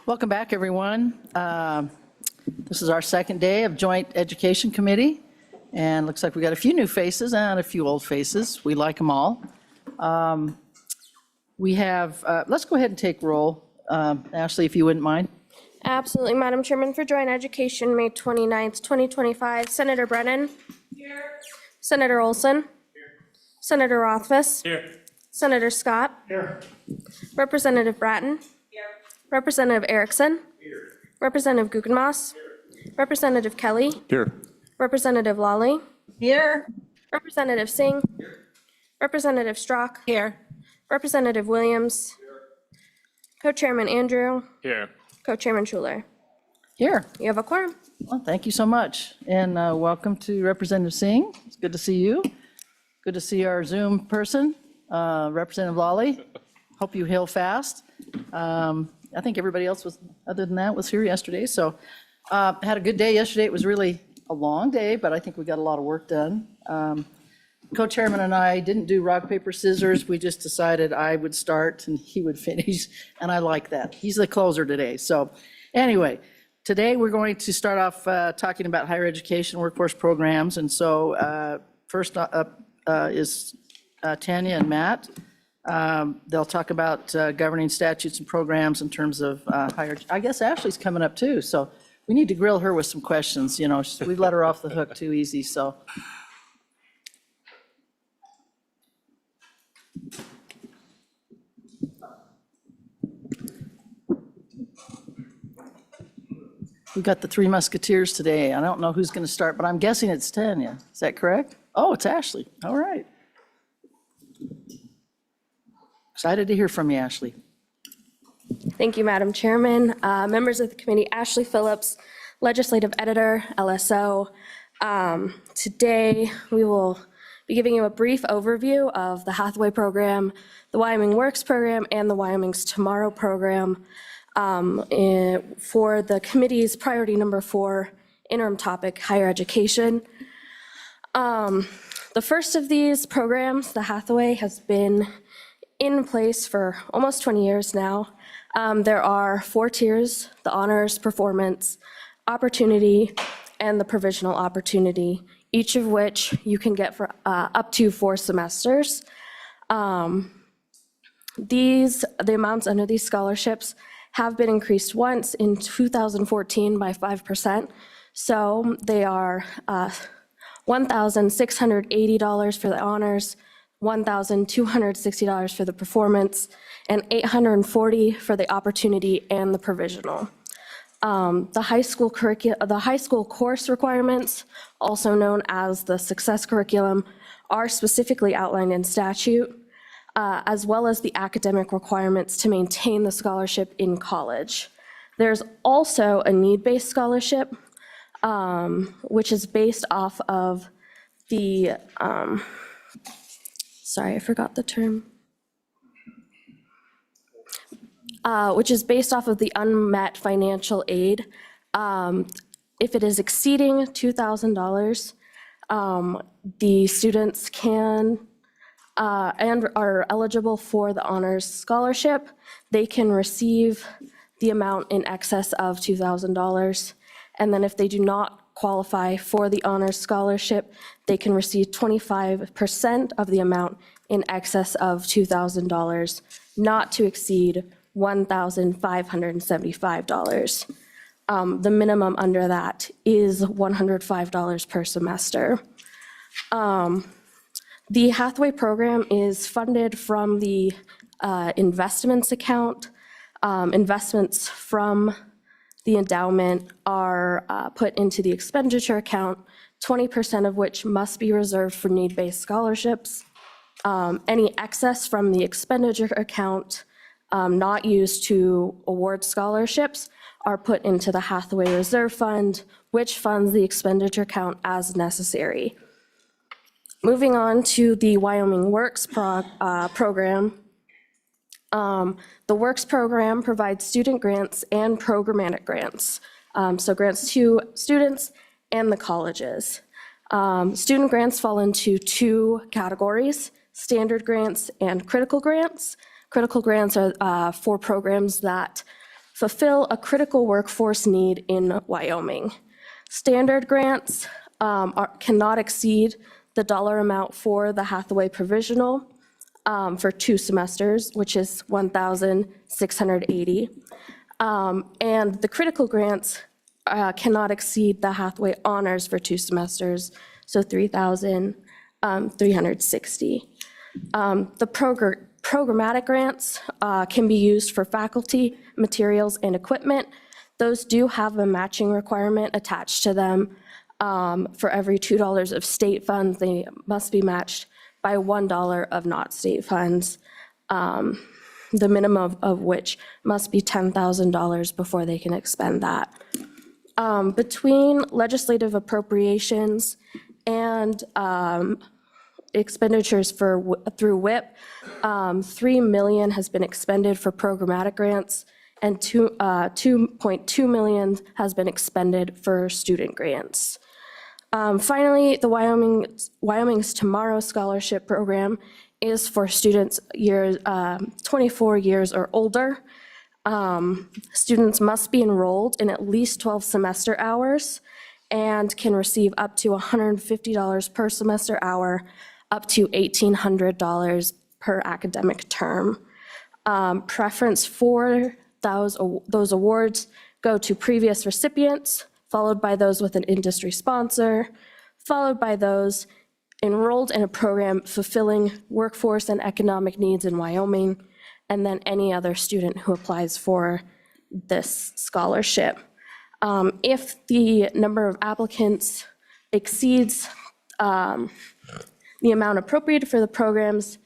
Welcome back, everyone. This is our second day of Joint Education Committee, and looks like we got a few new faces and a few old faces. We like them all. We have, let's go ahead and take roll. Ashley, if you wouldn't mind. Absolutely, Madam Chairman. For Joint Education, May 29th, 2025, Senator Brennan. Here. Senator Olson. Here. Senator Rothfuss. Here. Senator Scott. Here. Representative Bratton. Here. Representative Erickson. Here. Representative Guggenmoss. Representative Kelly. Here. Representative Lawley. Here. Representative Singh. Representative Strzok. Here. Representative Williams. Co-Chairman Andrew. Here. Co-Chairman Schuler. Here. You have a quorum. Well, thank you so much, and welcome to Representative Singh. It's good to see you. Good to see our Zoom person, Representative Lawley. Hope you heal fast. I think everybody else was, other than that, was here yesterday. So had a good day yesterday. It was really a long day, but I think we got a lot of work done. Co-chairman and I didn't do rock, paper, scissors. We just decided I would start and he would finish, and I like that. He's the closer today. So anyway, today we're going to start off talking about higher education workforce programs. And so first up is Tanya and Matt. They'll talk about governing statutes and programs in terms of higher, I guess Ashley's coming up too. So we need to grill her with some questions. You know, we let her off the hook too easy, so. We got the three musketeers today. I don't know who's going to start, but I'm guessing it's Tanya. Is that correct? Oh, it's Ashley. All right. Excited to hear from you, Ashley. Thank you, Madam Chairman. Members of the committee, Ashley Phillips, Legislative Editor, LSO. Today, we will be giving you a brief overview of the Hathaway program, the Wyoming Works program, and the Wyoming's Tomorrow program. For the committee's priority number 4, interim topic, higher education. The first of these programs, the Hathaway, has been in place for almost 20 years now. There are 4 tiers: the honors, performance, opportunity, and the provisional opportunity, each of which you can get for up to 4 semesters. The amounts under these scholarships have been increased once in 2014 by 5%. So they are $1,680 for the honors, $1,260 for the performance, and $840 for the opportunity and the provisional. The high school course requirements, also known as the success curriculum, are specifically outlined in statute, as well as the academic requirements to maintain the scholarship in college. There's also a need-based scholarship, which is based off of the, sorry, I forgot the term. Which is based off of the unmet financial aid. If it is exceeding $2,000, the students can and are eligible for the honors scholarship. They can receive the amount in excess of $2,000. And then if they do not qualify for the honors scholarship, they can receive 25% of the amount in excess of $2,000, not to exceed $1,575. The minimum under that is $105 per semester. The Hathaway program is funded from the investments account. Investments from the endowment are put into the expenditure account, 20% of which must be reserved for need-based scholarships. Any excess from the expenditure account not used to award scholarships are put into the Hathaway Reserve Fund, which funds the expenditure account as necessary. Moving on to the Wyoming Works program. The Works program provides student grants and programmatic grants. So grants to students and the colleges. Student grants fall into 2 categories: standard grants and critical grants. Critical grants are for programs that fulfill a critical workforce need in Wyoming. Standard grants cannot exceed the dollar amount for the Hathaway provisional for 2 semesters, which is $1,680. And the critical grants cannot exceed the Hathaway honors for 2 semesters, so $3,360. The programmatic grants can be used for faculty, materials, and equipment. Those do have a matching requirement attached to them. For every $2 of state funds, they must be matched by $1 of not state funds, the minimum of which must be $10,000 before they can expend that. Between legislative appropriations and expenditures through WIP, $3 million has been expended for programmatic grants, and $2.2 million has been expended for student grants. Finally, the Wyoming's Tomorrow Scholarship Program is for students 24 years or older. Students must be enrolled in at least 12 semester hours and can receive up to $150 per semester hour, up to $1,800 per academic term. Preference for those awards go to previous recipients, followed by those with an industry sponsor, followed by those enrolled in a program fulfilling workforce and economic needs in Wyoming, and then any other student who applies for this scholarship. If the number of applicants exceeds the amount appropriated for the programs,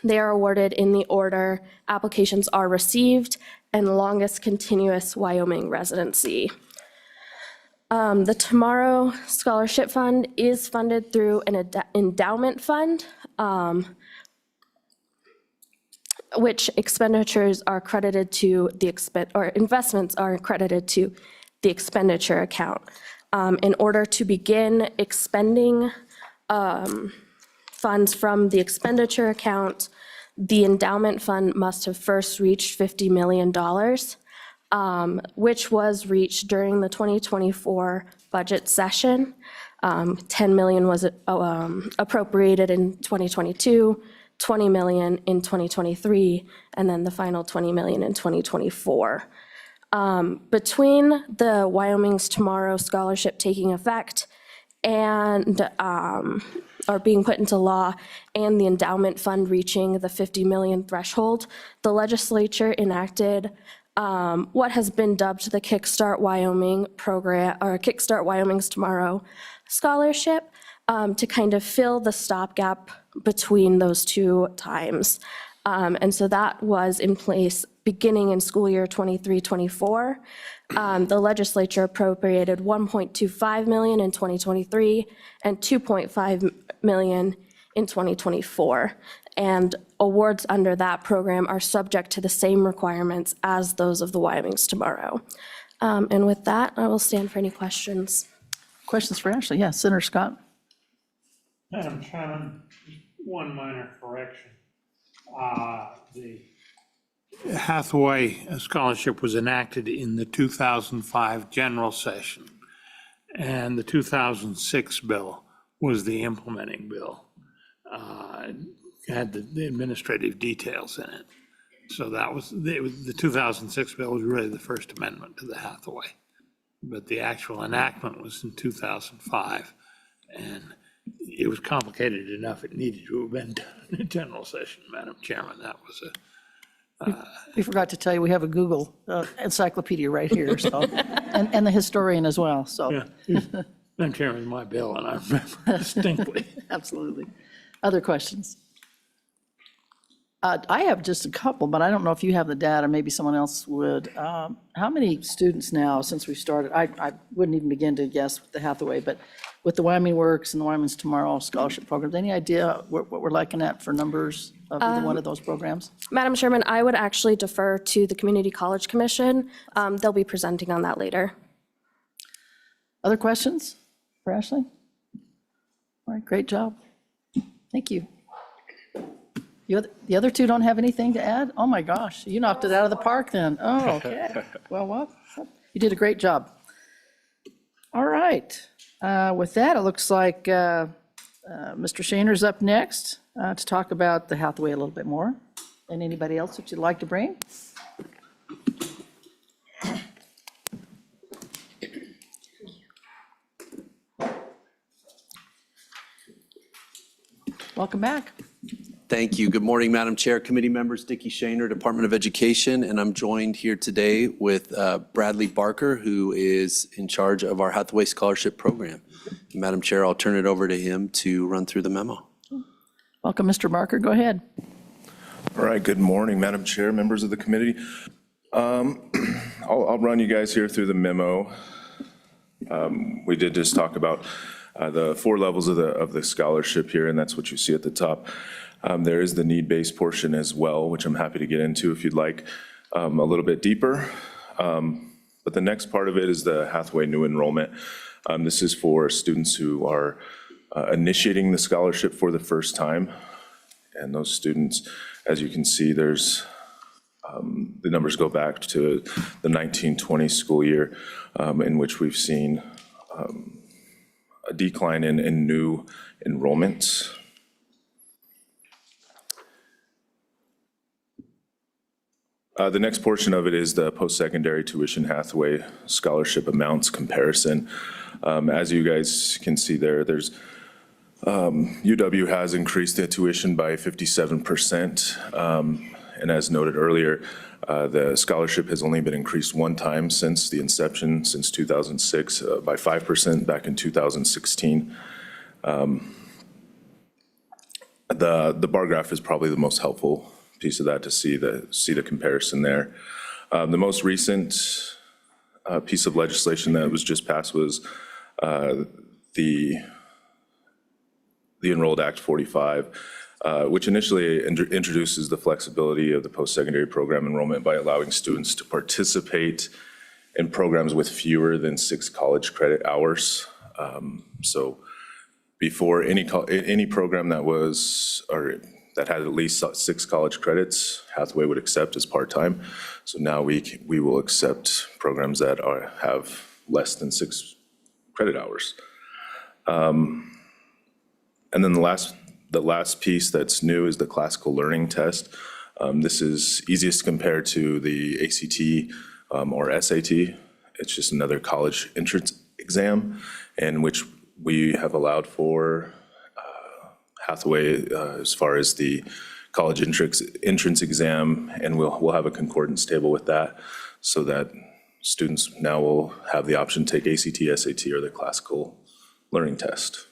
they are awarded in the order applications are received and longest continuous Wyoming residency. The Tomorrow Scholarship Fund is funded through an endowment fund, which expenditures are credited to the investments are credited to the expenditure account. In order to begin expending funds from the expenditure account, the endowment fund must have first reached $50 million, which was reached during the 2024 budget session. $10 million was appropriated in 2022, $20 million in 2023, and then the final $20 million in 2024. Between the Wyoming's Tomorrow Scholarship taking effect and are being put into law and the endowment fund reaching the 50 million threshold, the legislature enacted what has been dubbed the Kickstart Wyoming program, or Kickstart Wyoming's Tomorrow Scholarship, to kind of fill the stopgap between those two times. And so that was in place beginning in school year 23-24. The legislature appropriated $1.25 million in 2023 and $2.5 million in 2024. And awards under that program are subject to the same requirements as those of the Wyoming's Tomorrow. And with that, I will stand for any questions. Questions for Ashley? Yes, Senator Scott. Madam Chairman, one minor correction. The Hathaway Scholarship was enacted in the 2005 general session, and the 2006 bill was the implementing bill. It had the administrative details in it. So that was, the 2006 bill was really the first amendment to the Hathaway. But the actual enactment was in 2005, and it was complicated enough it needed to have been done in a general session, Madam Chairman. That was a We forgot to tell you, we have a Google encyclopedia right here, so, and the historian as well, so. Yeah, Madam Chairman, my bill, and I remember distinctly. Absolutely. Other questions? I have just a couple, but I don't know if you have the data, maybe someone else would. How many students now, since we started, I wouldn't even begin to guess with the Hathaway, but with the Wyoming Works and the Wyoming's Tomorrow Scholarship Programs, any idea what we're looking at for numbers of either one of those programs? Madam Chairman, I would actually defer to the Community College Commission. They'll be presenting on that later. Other questions for Ashley? All right, great job. Thank you. The other two don't have anything to add? Oh, my gosh, you knocked it out of the park then. Oh, okay. Well, you did a great job. All right. With that, it looks like Mr. Shaner's up next to talk about the Hathaway a little bit more. And anybody else that you'd like to bring? Welcome back. Thank you. Good morning, Madam Chair, committee members, Dickie Shaner, Department of Education, and I'm joined here today with Bradley Barker, who is in charge of our Hathaway Scholarship Program. Madam Chair, I'll turn it over to him to run through the memo. Welcome, Mr. Barker. Go ahead. All right, good morning, Madam Chair, members of the committee. I'll run you guys here through the memo. We did just talk about the 4 levels of the scholarship here, and that's what you see at the top. There is the need-based portion as well, which I'm happy to get into if you'd like a little bit deeper. But the next part of it is the Hathaway new enrollment. This is for students who are initiating the scholarship for the first time. And those students, as you can see, there's the numbers go back to the 1920 school year, in which we've seen a decline in new enrollments. The next portion of it is the post-secondary tuition Hathaway scholarship amounts comparison. As you guys can see there's UW has increased the tuition by 57%. And as noted earlier, the scholarship has only been increased 1 time since the inception, since 2006, by 5% back in 2016. The bar graph is probably the most helpful piece of that to see the comparison there. The most recent piece of legislation that was just passed was the Enrolled Act 45, which initially introduces the flexibility of the post-secondary program enrollment by allowing students to participate in programs with fewer than 6 college credit hours. So before any program that had at least 6 college credits, Hathaway would accept as part-time. So now we will accept programs that have less than 6 credit hours. And then the last piece that's new is the classical learning test. This is easiest compared to the ACT or SAT. It's just another college entrance exam in which we have allowed for Hathaway as far as the college entrance exam, and we'll have a concordance table with that so that students now will have the option to take ACT, SAT, or the classical learning test.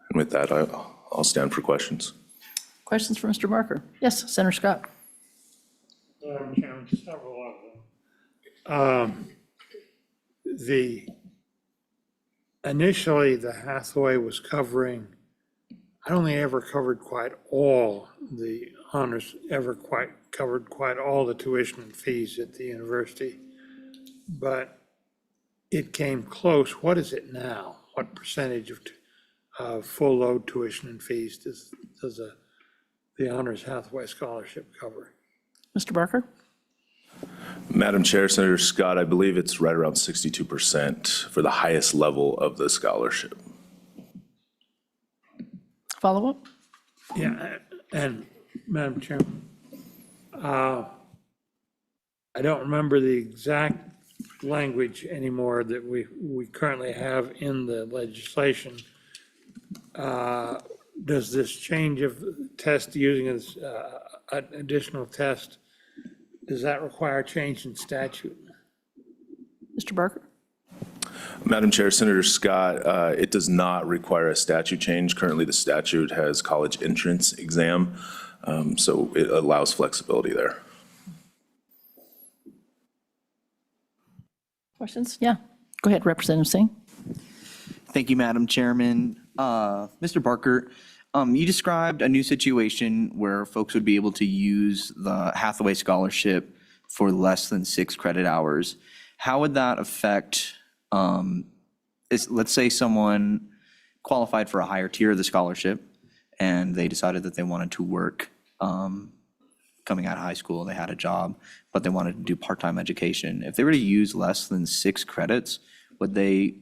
And with that, I'll stand for questions. Questions for Mr. Barker? Yes, Senator Scott. Madam Chairman, several of them. Initially, the Hathaway was covering, I don't think it ever covered quite all the honors, covered quite all the tuition and fees at the university, but it came close. What is it now? What percentage of full load tuition and fees does the Honors Hathaway Scholarship cover? Mr. Barker? Madam Chair, Senator Scott, I believe it's right around 62% for the highest level of the scholarship. Follow up? Yeah, and Madam Chairman, I don't remember the exact language anymore that we currently have in the legislation. Does this change of test using as an additional test, does that require change in statute? Mr. Barker? Madam Chair, Senator Scott, it does not require a statute change. Currently, the statute has college entrance exam, so it allows flexibility there. Questions? Yeah. Go ahead, Representative Singh. Thank you, Madam Chairman. Mr. Barker, you described a new situation where folks would be able to use the Hathaway Scholarship for less than 6 credit hours. How would that affect, let's say someone qualified for a higher tier of the scholarship, and they decided that they wanted to work coming out of high school. They had a job, but they wanted to do part-time education. If they were to use less than 6 credits, would they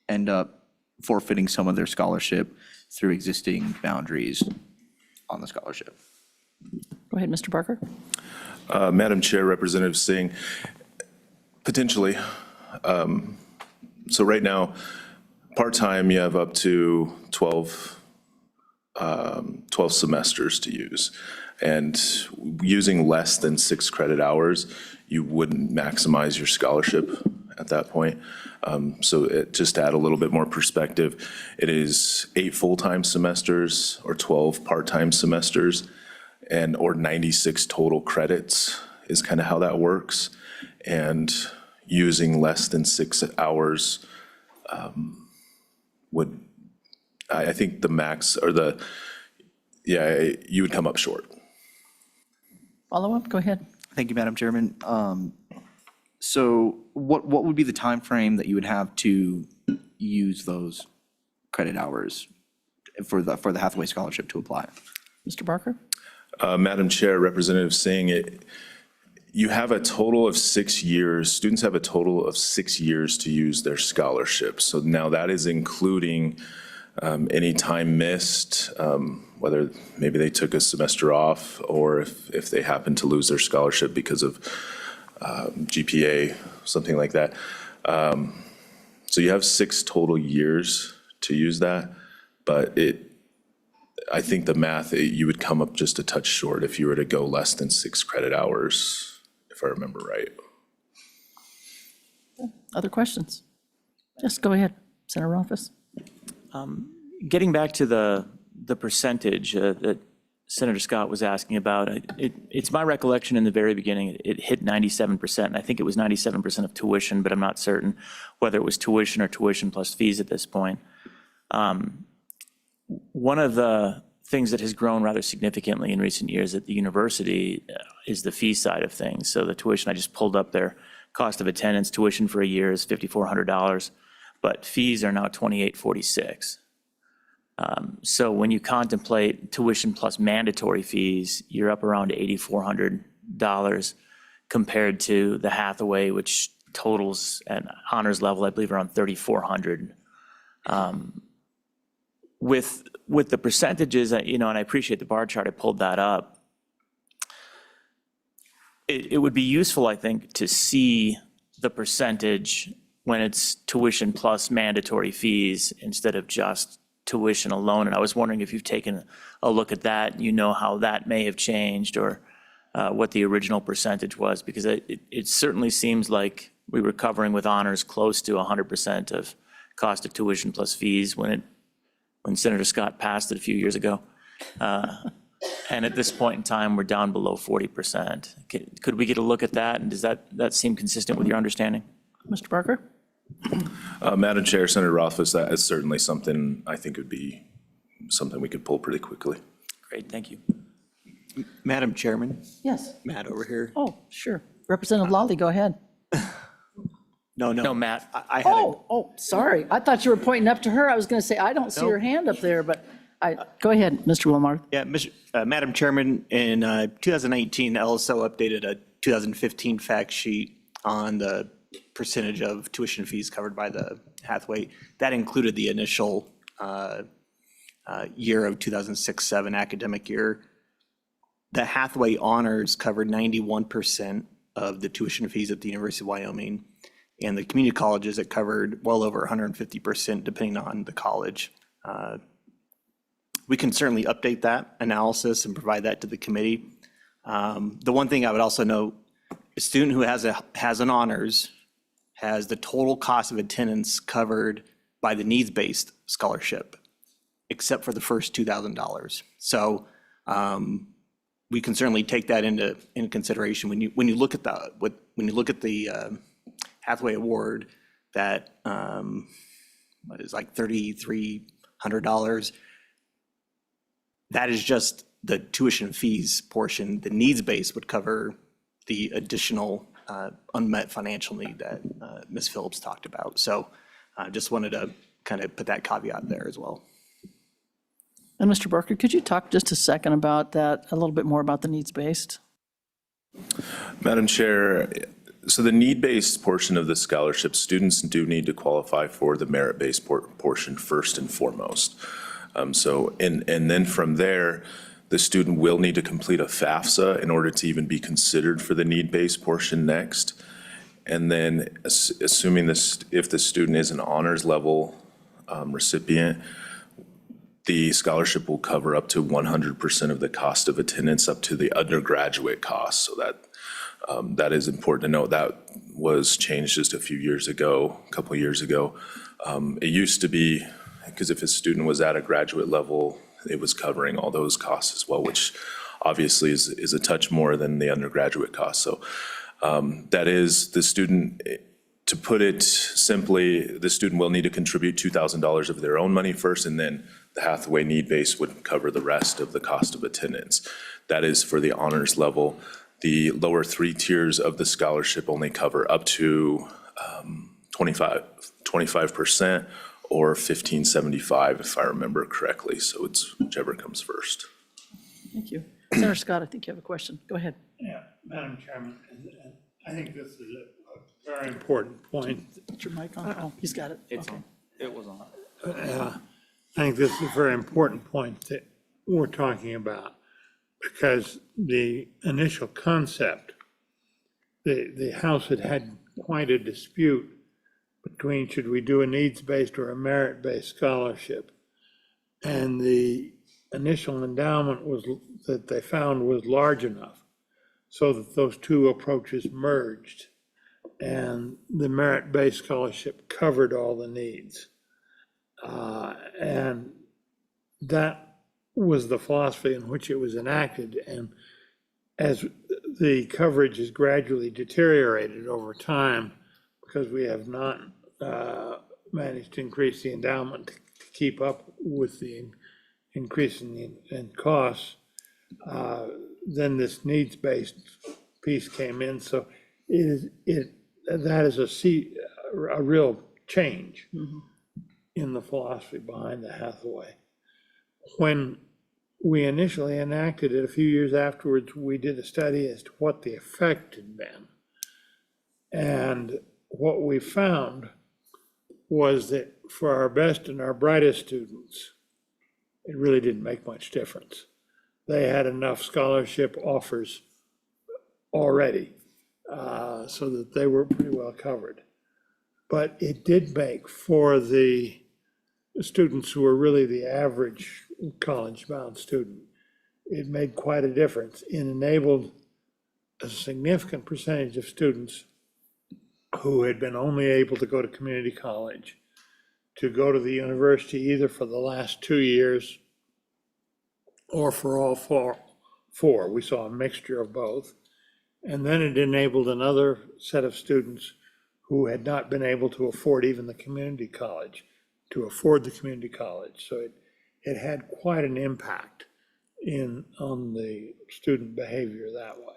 end up forfeiting some of their scholarship through existing boundaries on the scholarship? Go ahead, Mr. Barker. Madam Chair, Representative Singh, potentially. So right now, part-time, you have up to 12 semesters to use. And using less than 6 credit hours, you wouldn't maximize your scholarship at that point. Just to add a little bit more perspective, it is 8 full-time semesters or 12 part-time semesters or 96 total credits is kind of how that works. And using less than 6 hours I think the max or you would come up short. Follow-up, go ahead. Thank you, Madam Chairman. So what would be the time frame that you would have to use those credit hours for the Hathaway Scholarship to apply? Mr. Barker? Madam Chair, Representative Singh, you have a total of 6 years, students have a total of 6 years to use their scholarship. So now that is including any time missed, whether maybe they took a semester off or if they happen to lose their scholarship because of GPA, something like that. So you have 6 total years to use that, but I think the math, you would come up just a touch short if you were to go less than 6 credit hours, if I remember right. Other questions? Yes, go ahead, Senator Rothfuss. Getting back to the percentage that Senator Scott was asking about, it's my recollection in the very beginning, it hit 97%, and I think it was 97% of tuition, but I'm not certain whether it was tuition or tuition plus fees at this point. One of the things that has grown rather significantly in recent years at the university is the fee side of things. So the tuition, I just pulled up their cost of attendance. Tuition for a year is $5,400, but fees are now $2,846. So when you contemplate tuition plus mandatory fees, you're up around $8,400 compared to the Hathaway, which totals at honors level, I believe, around $3,400. With the percentages, and I appreciate the bar chart, I pulled that up. It would be useful, I think, to see the percentage when it's tuition plus mandatory fees instead of just tuition alone. And I was wondering if you've taken a look at that, how that may have changed or what the original percentage was, because it certainly seems like we were covering with honors close to 100% of cost of tuition plus fees when Senator Scott passed it a few years ago. And at this point in time, we're down below 40%. Could we get a look at that? And does that seem consistent with your understanding? Mr. Barker? Madam Chair, Senator Rothfuss, that is certainly something I think would be something we could pull pretty quickly. Great, thank you. Madam Chairman, Yes. Matt over here. Oh, sure. Representative Lawley, go ahead. No, Matt. I had a, Sorry. I thought you were pointing up to her. I was going to say, I don't see her hand up there, but go ahead, Mr. Wilmar. yeah, Madam Chairman, in 2019, LSO updated a 2015 fact sheet on the percentage of tuition fees covered by the Hathaway. That included the initial year of 2006-07 academic year. The Hathaway honors covered 91% of the tuition fees at the University of Wyoming. And the community colleges, it covered well over 150%, depending on the college. We can certainly update that analysis and provide that to the committee. The one thing I would also note, a student who has an honors has the total cost of attendance covered by the needs-based scholarship, except for the first $2,000. So we can certainly take that into consideration when you look at the Hathaway Award that what is like $3,300. That is just the tuition fees portion. The needs-based would cover the additional unmet financial need that Ms. Phillips talked about. So I just wanted to kind of put that caveat there as well. And Mr. Barker, could you talk just a second about that, a little bit more about the needs-based? Madam Chair, so the need-based portion of the scholarship, students do need to qualify for the merit-based portion first and foremost. And then from there, the student will need to complete a FAFSA in order to even be considered for the need-based portion next. And then assuming this, if the student is an honors level recipient, the scholarship will cover up to 100% of the cost of attendance up to the undergraduate cost. So that is important to note. That was changed just a few years ago, a couple of years ago. It used to be, because if a student was at a graduate level, it was covering all those costs as well, which obviously is a touch more than the undergraduate cost. So that is the student, to put it simply, the student will need to contribute $2,000 of their own money first, and then the Hathaway need base would cover the rest of the cost of attendance. That is for the honors level. The lower three tiers of the scholarship only cover up to 25% or $1,575, if I remember correctly. So it's whichever comes first. Thank you. Senator Scott, I think you have a question. Go ahead. Yeah, Madam Chairman, and I think this is a very important point. Put your mic on. Oh, he's got it. It's Okay. on. It was on. I think this is a very important point that we're talking about, because the initial concept, the House had quite a dispute between should we do a needs-based or a merit-based scholarship. And the initial endowment was, that they found was large enough so that those two approaches merged. And the merit-based scholarship covered all the needs. And that was the philosophy in which it was enacted. And as the coverage has gradually deteriorated over time, because we have not managed to increase the endowment to keep up with the increase in costs, then this needs-based piece came in. So that is a real change in the philosophy behind the Hathaway. When we initially enacted it, a few years afterwards, we did a study as to what the effect had been. And what we found was that for our best and our brightest students, it really didn't make much difference. They had enough scholarship offers already so that they were pretty well covered. But it did make for the students who were really the average college-bound student, it made quite a difference. It enabled a significant percentage of students who had been only able to go to community college to go to the university either for the last 2 years or for all four. We saw a mixture of both. And then it enabled another set of students who had not been able to afford even the community college to afford the community college. So it had quite an impact on the student behavior that way.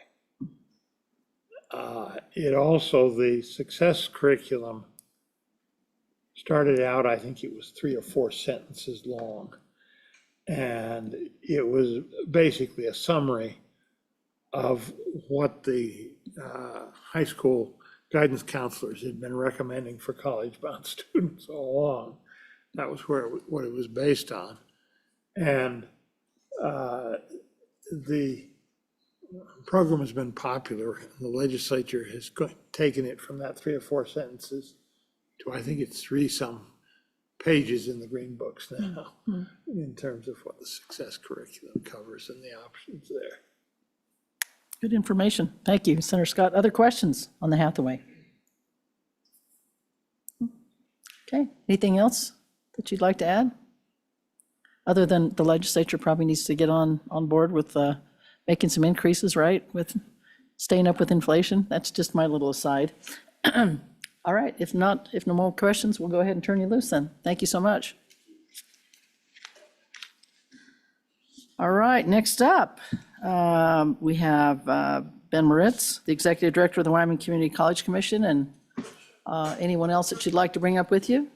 It also, the success curriculum started out, I think it was 3 or 4 sentences long. And it was basically a summary of what the high school guidance counselors had been recommending for college-bound students all along. That was what it was based on. And the program has been popular. The legislature has taken it from that 3 or 4 sentences to, I think it's 3-some pages in the green books now in terms of what the success curriculum covers and the options there. Good information. Thank you, Senator Scott. Other questions on the Hathaway? Okay, anything else that you'd like to add? Other than the legislature probably needs to get on board with making some increases, right? With staying up with inflation. That's just my little aside. All right, if no more questions, we'll go ahead and turn you loose then. Thank you so much. All right, next up, we have Ben Moritz, the Executive Director of the Wyoming Community College Commission, and anyone else that you'd like to bring up with you?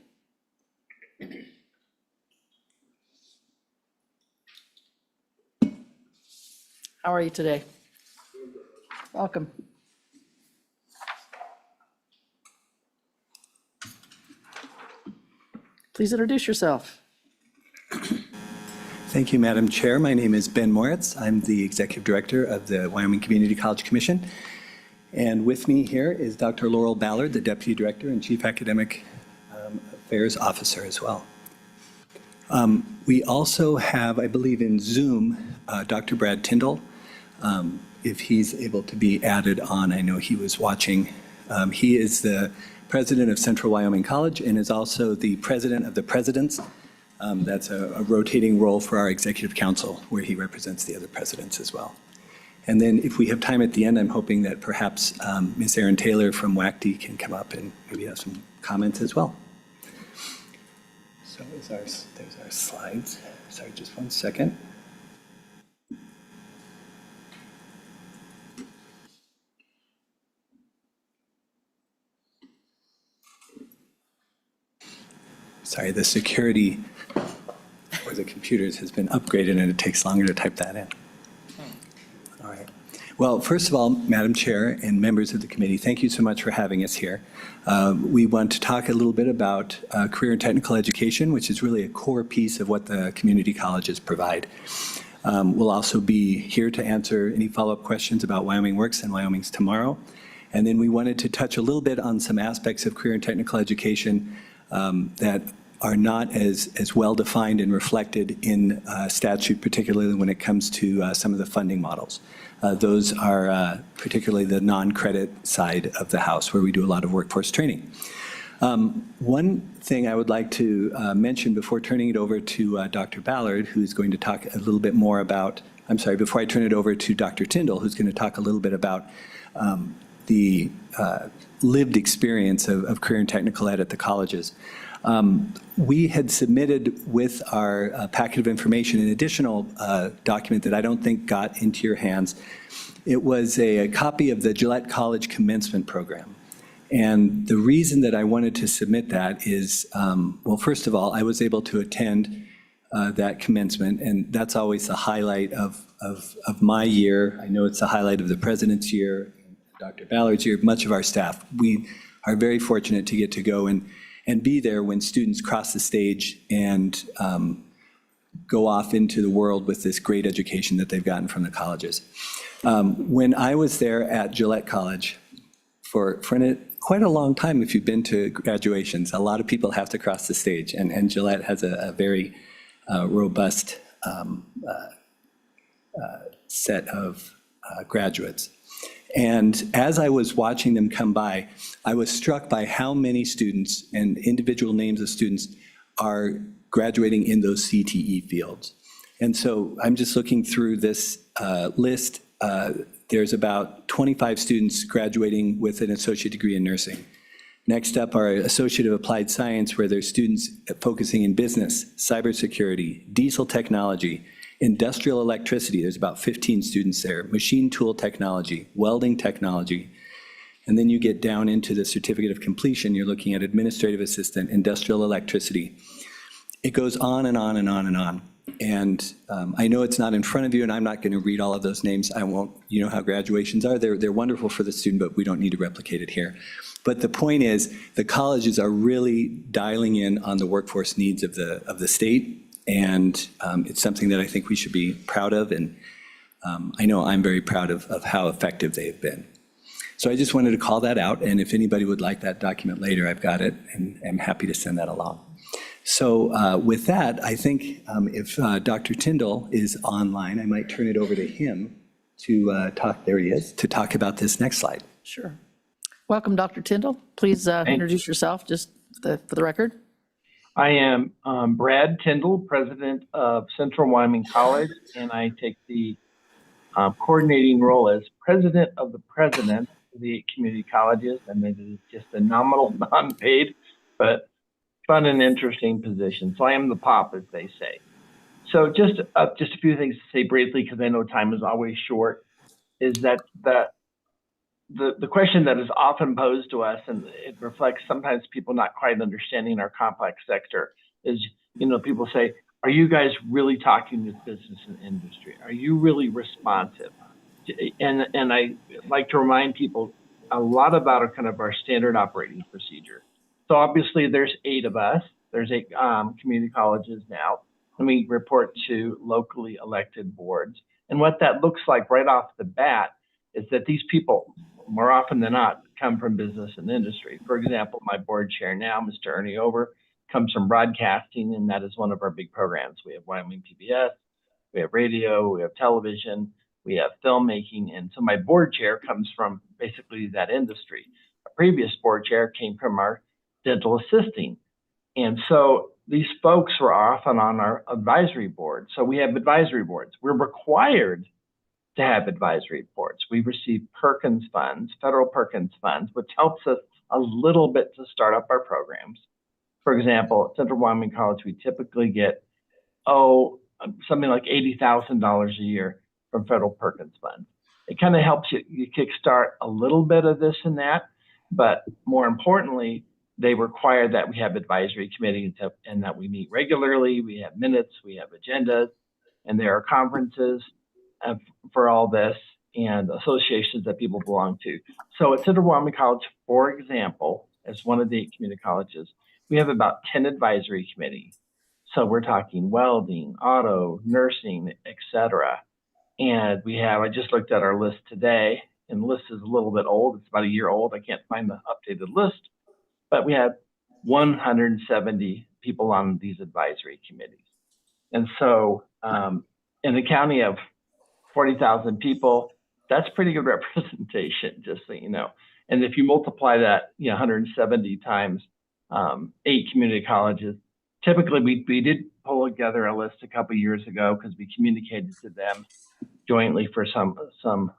How are you today? Welcome. Please introduce yourself. Thank you, Madam Chair. My name is Ben Moritz. I'm the Executive Director of the Wyoming Community College Commission. And with me here is Dr. Laurel Ballard, the Deputy Director and Chief Academic Affairs Officer as well. We also have, I believe in Zoom, Dr. Brad Tyndall. If he's able to be added on, I know he was watching. He is the President of Central Wyoming College and is also the President of the Presidents. That's a rotating role for our Executive Council where he represents the other presidents as well. And then if we have time at the end, I'm hoping that perhaps Ms. Erin Taylor from WACD can come up and maybe have some comments as well. So there's our slides. Sorry, just one second. Sorry, the security for the computers has been upgraded and it takes longer to type that in. All right. Well, first of all, Madam Chair and members of the committee, thank you so much for having us here. We want to talk a little bit about career and technical education, which is really a core piece of what the community colleges provide. We'll also be here to answer any follow-up questions about Wyoming Works and Wyoming's Tomorrow. And then we wanted to touch a little bit on some aspects of career and technical education that are not as well defined and reflected in statute, particularly when it comes to some of the funding models. Those are particularly the non-credit side of the house, where we do a lot of workforce training. One thing I would like to mention before turning it over to Dr. Ballard, who's going to talk a little bit more about, I'm sorry, before I turn it over to Dr. Tyndall, who's going to talk a little bit about the lived experience of career and technical ed at the colleges. We had submitted with our packet of information an additional document that I don't think got into your hands. It was a copy of the Gillette College Commencement Program. And the reason that I wanted to submit that is, well, first of all, I was able to attend that commencement, and that's always the highlight of my year. I know it's the highlight of the president's year, Dr. Ballard's year, much of our staff. We are very fortunate to get to go and be there when students cross the stage and go off into the world with this great education that they've gotten from the colleges. When I was there at Gillette College, for quite a long time, if you've been to graduations, a lot of people have to cross the stage, and Gillette has a very robust set of graduates. And as I was watching them come by, I was struck by how many students and individual names of students are graduating in those CTE fields. And so I'm just looking through this list. There's about 25 students graduating with an associate degree in nursing. Next up are Associate of Applied Science, where there's students focusing in business, cybersecurity, diesel technology, industrial electricity, there's about 15 students there, machine tool technology, welding technology, and then you get down into the certificate of completion, you're looking at administrative assistant, industrial electricity. It goes on and on and on and on. And I know it's not in front of you, and I'm not going to read all of those names. I won't, you know how graduations are. They're wonderful for the student, but we don't need to replicate it here. But the point is, the colleges are really dialing in on the workforce needs of the state. And it's something that I think we should be proud of, and I know I'm very proud of how effective they've been. So I just wanted to call that out, and if anybody would like that document later, I've got it, and I'm happy to send that along. So with that, I think if Dr. Tyndall is online, I might turn it over to him to talk, there he is, to talk about this next slide. Sure. Welcome, Dr. Tyndall. Please introduce yourself, just for the record. I am Brad Tyndall, president of Central Wyoming College, and I take the coordinating role as president of the president of the 8 community colleges, and it is just a nominal, non-paid, but fun and interesting position. So I am the pop, as they say. So just a few things to say briefly, because I know time is always short, is that the question that is often posed to us, and it reflects sometimes people not quite understanding our complex sector, is, you know, people say, are you guys really talking with business and industry? Are you really responsive? And I like to remind people a lot about our standard operating procedure. So obviously there's 8 of us. There's 8 community colleges now, and we report to locally elected boards. And what that looks like right off the bat is that these people, more often than not, come from business and industry. For example, my board chair now, Mr. Ernie Over, comes from broadcasting, and that is one of our big programs. We have Wyoming PBS, we have radio, we have television, we have filmmaking, and so my board chair comes from basically that industry. A previous board chair came from our dental assisting. And so these folks were often on our advisory board. So we have advisory boards. We're required to have advisory boards. We receive Perkins funds, federal Perkins funds, which helps us a little bit to start up our programs. For example, at Central Wyoming College, we typically get, something like $80,000 a year from federal Perkins funds. It kind of helps you kickstart a little bit of this and that, but more importantly, they require that we have advisory committees and that we meet regularly. We have minutes, we have agendas, and there are conferences for all this and associations that people belong to. So at Central Wyoming College, for example, as one of the 8 community colleges, we have about 10 advisory committees. So we're talking welding, auto, nursing, etc. And we have, I just looked at our list today, and the list is a little bit old. It's about a year old. I can't find the updated list, but we have 170 people on these advisory committees. And so in a county of 40,000 people, that's pretty good representation, just so you know. And if you multiply that, 170 times 8 community colleges, typically we did pull together a list a couple years ago because we communicated to them jointly for some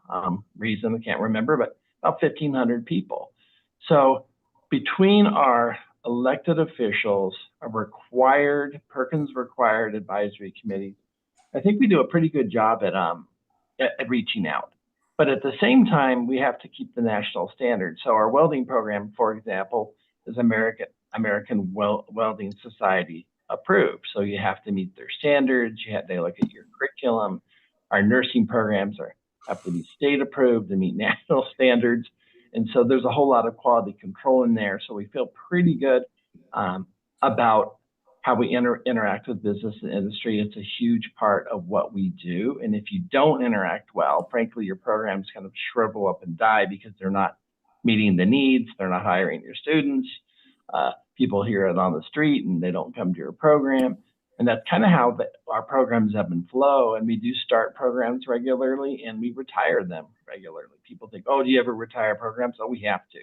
reason, I can't remember, but about 1,500 people. So between our elected officials, our Perkins required advisory committees, I think we do a pretty good job at reaching out. But at the same time, we have to keep the national standard. So our welding program, for example, is American Welding Society approved. So you have to meet their standards. They look at your curriculum. Our nursing programs have to be state approved to meet national standards. And so there's a whole lot of quality control in there. So we feel pretty good about how we interact with business and industry. It's a huge part of what we do. And if you don't interact well, frankly, your programs kind of shrivel up and die because they're not meeting the needs. They're not hiring your students. People hear it on the street and they don't come to your program. And that's kind of how our programs ebb and flow. And we do start programs regularly and we retire them regularly. People think, do you ever retire programs? Oh, we have to,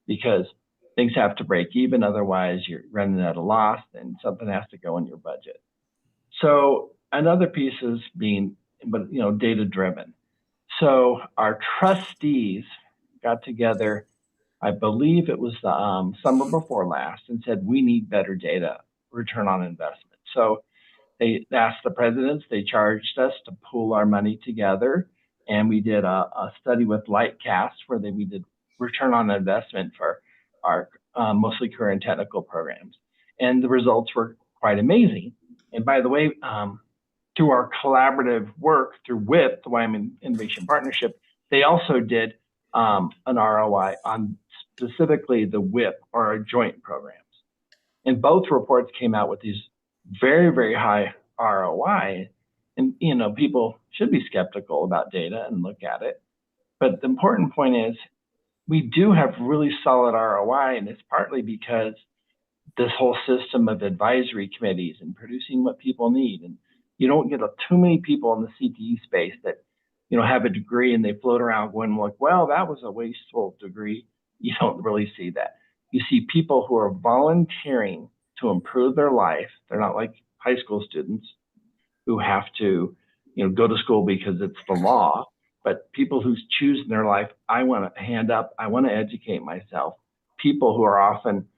because things have to break even. Otherwise, you're running at a loss and something has to go in your budget. So another piece is being, data driven. So our trustees got together, I believe it was the summer before last, and said, we need better data, return on investment. So they asked the presidents, they charged us to pool our money together. And we did a study with Lightcast where we did return on investment for our mostly career and technical programs. And the results were quite amazing. And by the way, through our collaborative work through WIP, the Wyoming Innovation Partnership, they also did an ROI on specifically the WIP or our joint programs. And both reports came out with these very, very high ROI. And, people should be skeptical about data and look at it. But the important point is we do have really solid ROI, and it's partly because this whole system of advisory committees and producing what people need. And you don't get too many people in the CTE space that, have a degree and they float around going like, well, that was a wasteful degree. You don't really see that. You see people who are volunteering to improve their life. They're not like high school students who have to, go to school because it's the law, but people who's choosing their life, I want to hand up, I want to educate myself. People who are often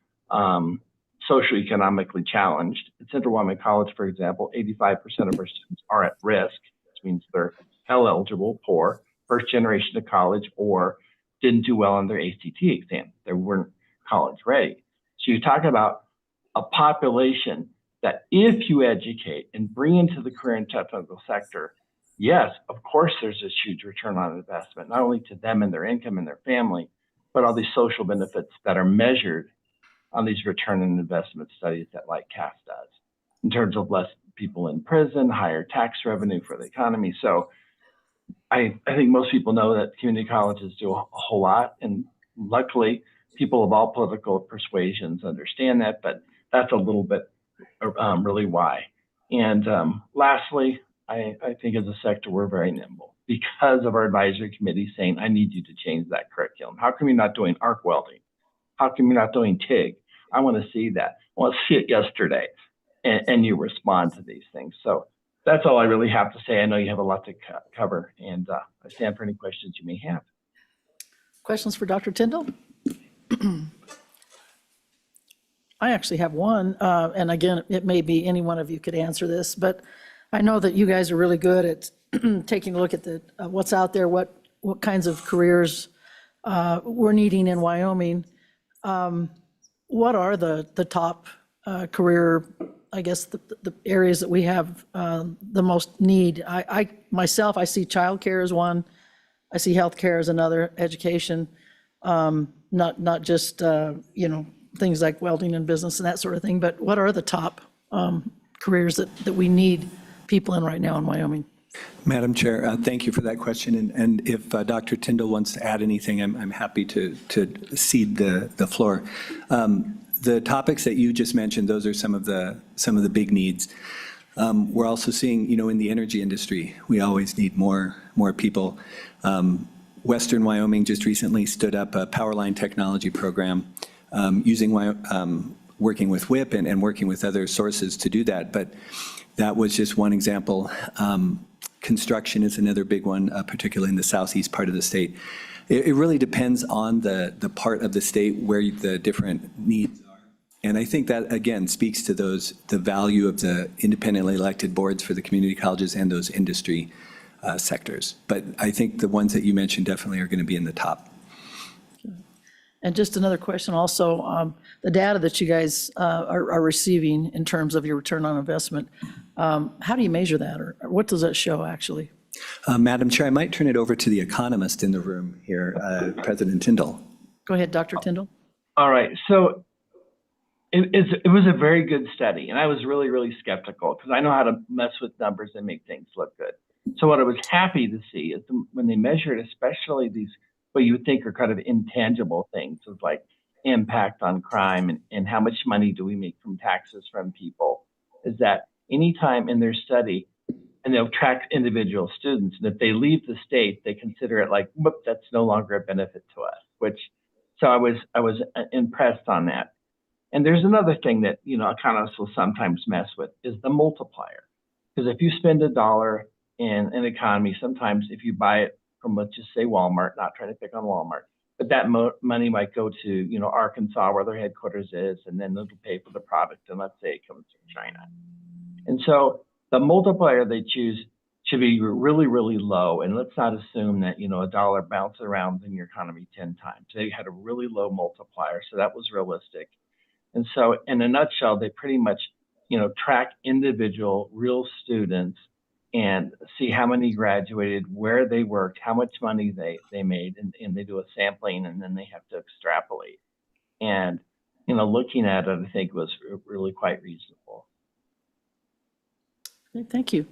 socioeconomically challenged. At Central Wyoming College, for example, 85% of our students are at risk, which means they're Pell eligible, poor, first generation to college, or didn't do well on their ACT exam. They weren't college ready. So you're talking about a population that if you educate and bring into the career and technical sector, yes, of course, there's this huge return on investment, not only to them and their income and their family, but all these social benefits that are measured on these return on investment studies that like CAS does, in terms of less people in prison, higher tax revenue for the economy. So I think most people know that community colleges do a whole lot, and luckily people of all political persuasions understand that, but that's a little bit really why. And lastly, I think as a sector, we're very nimble because of our advisory committee saying, I need you to change that curriculum. How come you're not doing arc welding? How come you're not doing TIG? I want to see that. I want to see it yesterday. And you respond to these things. So that's all I really have to say. I know you have a lot to cover, and I stand for any questions you may have. Questions for Dr. Tyndall? I actually have one, and again, it may be any one of you could answer this, but I know that you guys are really good at taking a look at what's out there, what kinds of careers we're needing in Wyoming. What are the top career, I guess, the areas that we have the most need? I myself, I see childcare as one. I see healthcare as another, education, not just, things like welding and business and that sort of thing, but what are the top careers that we need people in right now in Wyoming? Madam Chair, thank you for that question. And if Dr. Tyndall wants to add anything, I'm happy to cede the floor. The topics that you just mentioned, those are some of the big needs. We're also seeing, in the energy industry, we always need more people. Western Wyoming just recently stood up a power line technology program working with WIP and working with other sources to do that. But that was just one example. Construction is another big one, particularly in the southeast part of the state. It really depends on the part of the state where the different needs are. And I think that, again, speaks to the value of the independently elected boards for the community colleges and those industry sectors. But I think the ones that you mentioned definitely are going to be in the top. And just another question also, the data that you guys are receiving in terms of your return on investment, how do you measure that, or what does that show actually? Madam Chair, I might turn it over to the economist in the room here, President Tyndall. Go ahead, Dr. Tyndall. All right. So it was a very good study, and I was really, really skeptical because I know how to mess with numbers and make things look good. So what I was happy to see is when they measured, especially these what you would think are kind of intangible things, of like impact on crime and how much money do we make from taxes from people, is that anytime in their study, and they'll track individual students, and if they leave the state, they consider it like, whoop, that's no longer a benefit to us, so I was impressed on that. And there's another thing that, economists will sometimes mess with, is the multiplier. Because if you spend $1 in an economy, sometimes if you buy it from, let's just say Walmart, not trying to pick on Walmart, but that money might go to, Arkansas, where their headquarters is, and then it'll pay for the product, and let's say it comes from China. And so the multiplier they choose should be really, really low. And let's not assume that, $1 bounces around in your economy 10 times. They had a really low multiplier, so that was realistic. And so in a nutshell, they pretty much, track individual real students and see how many graduated, where they worked, how much money they made, and they do a sampling, and then they have to extrapolate. And, looking at it, I think was really quite reasonable. Okay, thank you.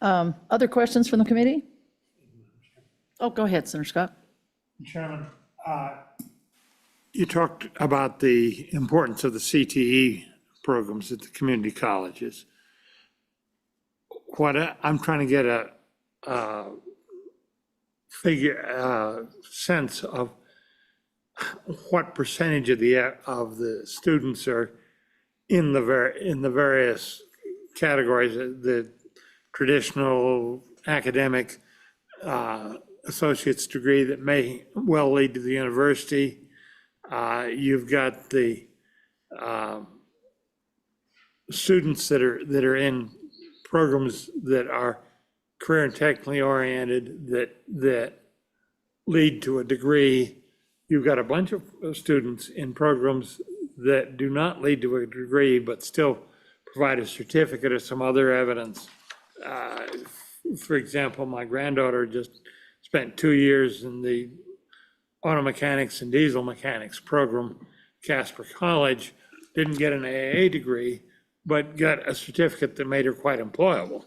Other questions from the committee? Oh, go ahead, Senator Scott. Chairman, you talked about the importance of the CTE programs at the community colleges. What I'm trying to get a sense of what percentage of the students are in the various categories, the traditional academic associate's degree that may well lead to the university. You've got the students that are in programs that are career and technically oriented that lead to a degree. You've got a bunch of students in programs that do not lead to a degree but still provide a certificate or some other evidence. For example, my granddaughter just spent 2 years in the auto mechanics and diesel mechanics program, Casper College, didn't get an AA degree, but got a certificate that made her quite employable,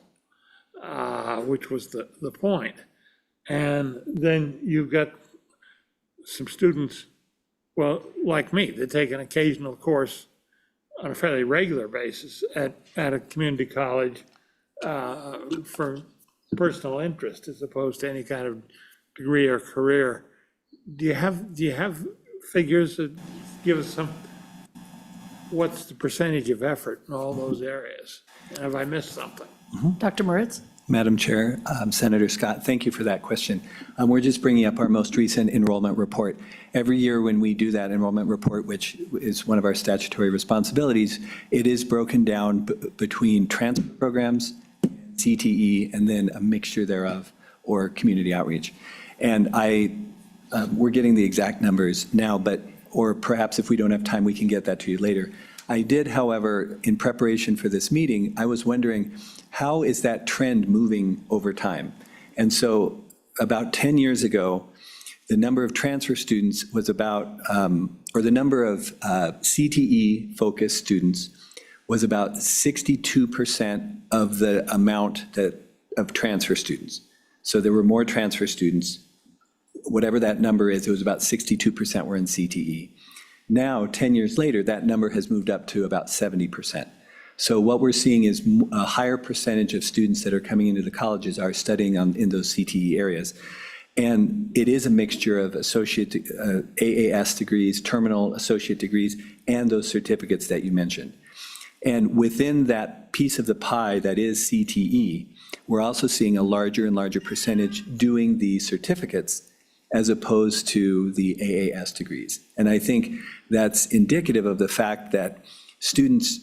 which was the point. And then you've got some students, well, like me, that take an occasional course on a fairly regular basis at a community college for personal interest as opposed to any kind of degree or career. Do you have figures that give us some, what's the percentage of effort in all those areas? Have I missed something? Dr. Moritz? Madam Chair, Senator Scott, thank you for that question. We're just bringing up our most recent enrollment report. Every year when we do that enrollment report, which is one of our statutory responsibilities, it is broken down between transfer programs, CTE, and then a mixture thereof, or community outreach. And we're getting the exact numbers now, or perhaps if we don't have time, we can get that to you later. I did, however, in preparation for this meeting, I was wondering, how is that trend moving over time? And so about 10 years ago, the number of transfer students was about, or the number of CTE-focused students was about 62% of the amount of transfer students. So there were more transfer students. Whatever that number is, it was about 62% were in CTE. Now, 10 years later, that number has moved up to about 70%. So what we're seeing is a higher percentage of students that are coming into the colleges are studying in those CTE areas. And it is a mixture of associate AAS degrees, terminal associate degrees, and those certificates that you mentioned. And within that piece of the pie that is CTE, we're also seeing a larger and larger percentage doing the certificates as opposed to the AAS degrees. And I think that's indicative of the fact that students,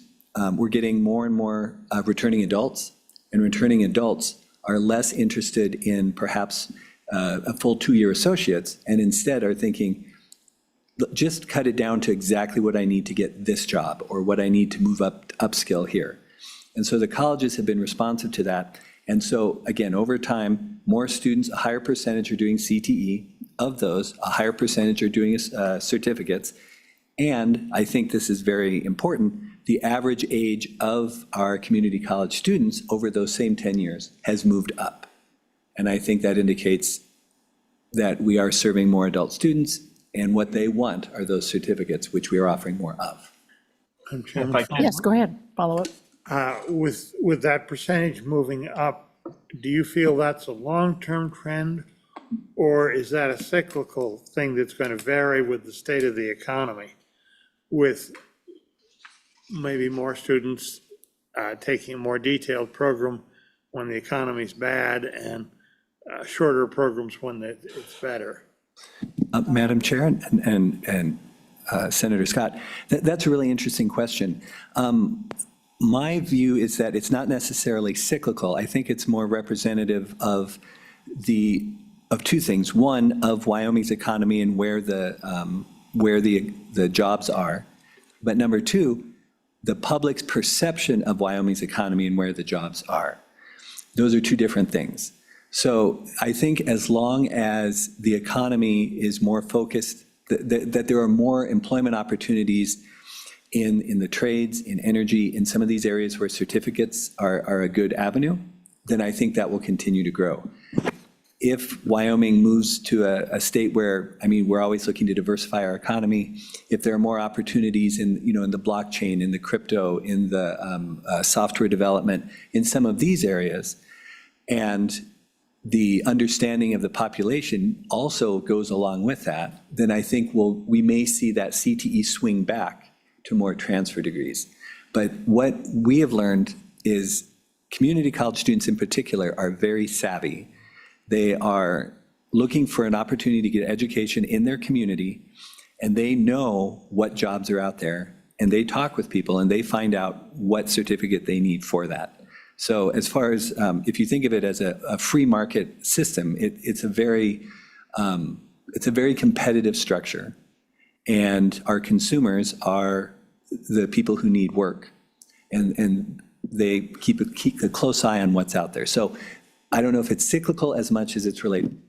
we're getting more and more returning adults, and returning adults are less interested in perhaps a full 2-year associates, and instead are thinking, just cut it down to exactly what I need to get this job, or what I need to move upskill here. And so the colleges have been responsive to that. And so again, over time, more students, a higher percentage are doing CTE. Of those, a higher percentage are doing certificates. And I think this is very important, the average age of our community college students over those same 10 years has moved up. And I think that indicates that we are serving more adult students, and what they want are those certificates, which we are offering more of. If I can, Yes, go ahead, follow up. with that percentage moving up, do you feel that's a long-term trend? Or is that a cyclical thing that's going to vary with the state of the economy, with maybe more students taking a more detailed program when the economy's bad, and shorter programs when it's better? Madam Chair and Senator Scott, that's a really interesting question. My view is that it's not necessarily cyclical. I think it's more representative of two things. One, of Wyoming's economy and where the jobs are. But number two, the public's perception of Wyoming's economy and where the jobs are. Those are two different things. So I think as long as the economy is more focused, that there are more employment opportunities in the trades, in energy, in some of these areas where certificates are a good avenue, then I think that will continue to grow. If Wyoming moves to a state where, I mean, we're always looking to diversify our economy, if there are more opportunities in the blockchain, in the crypto, in the software development, in some of these areas, and the understanding of the population also goes along with that, then I think we may see that CTE swing back to more transfer degrees. But what we have learned is community college students in particular are very savvy. They are looking for an opportunity to get education in their community, and they know what jobs are out there, and they talk with people, and they find out what certificate they need for that. So as far as, if you think of it as a free market system, it's a very competitive structure. And our consumers are the people who need work. and they keep a close eye on what's out there. So I don't know if it's cyclical as much as it's related.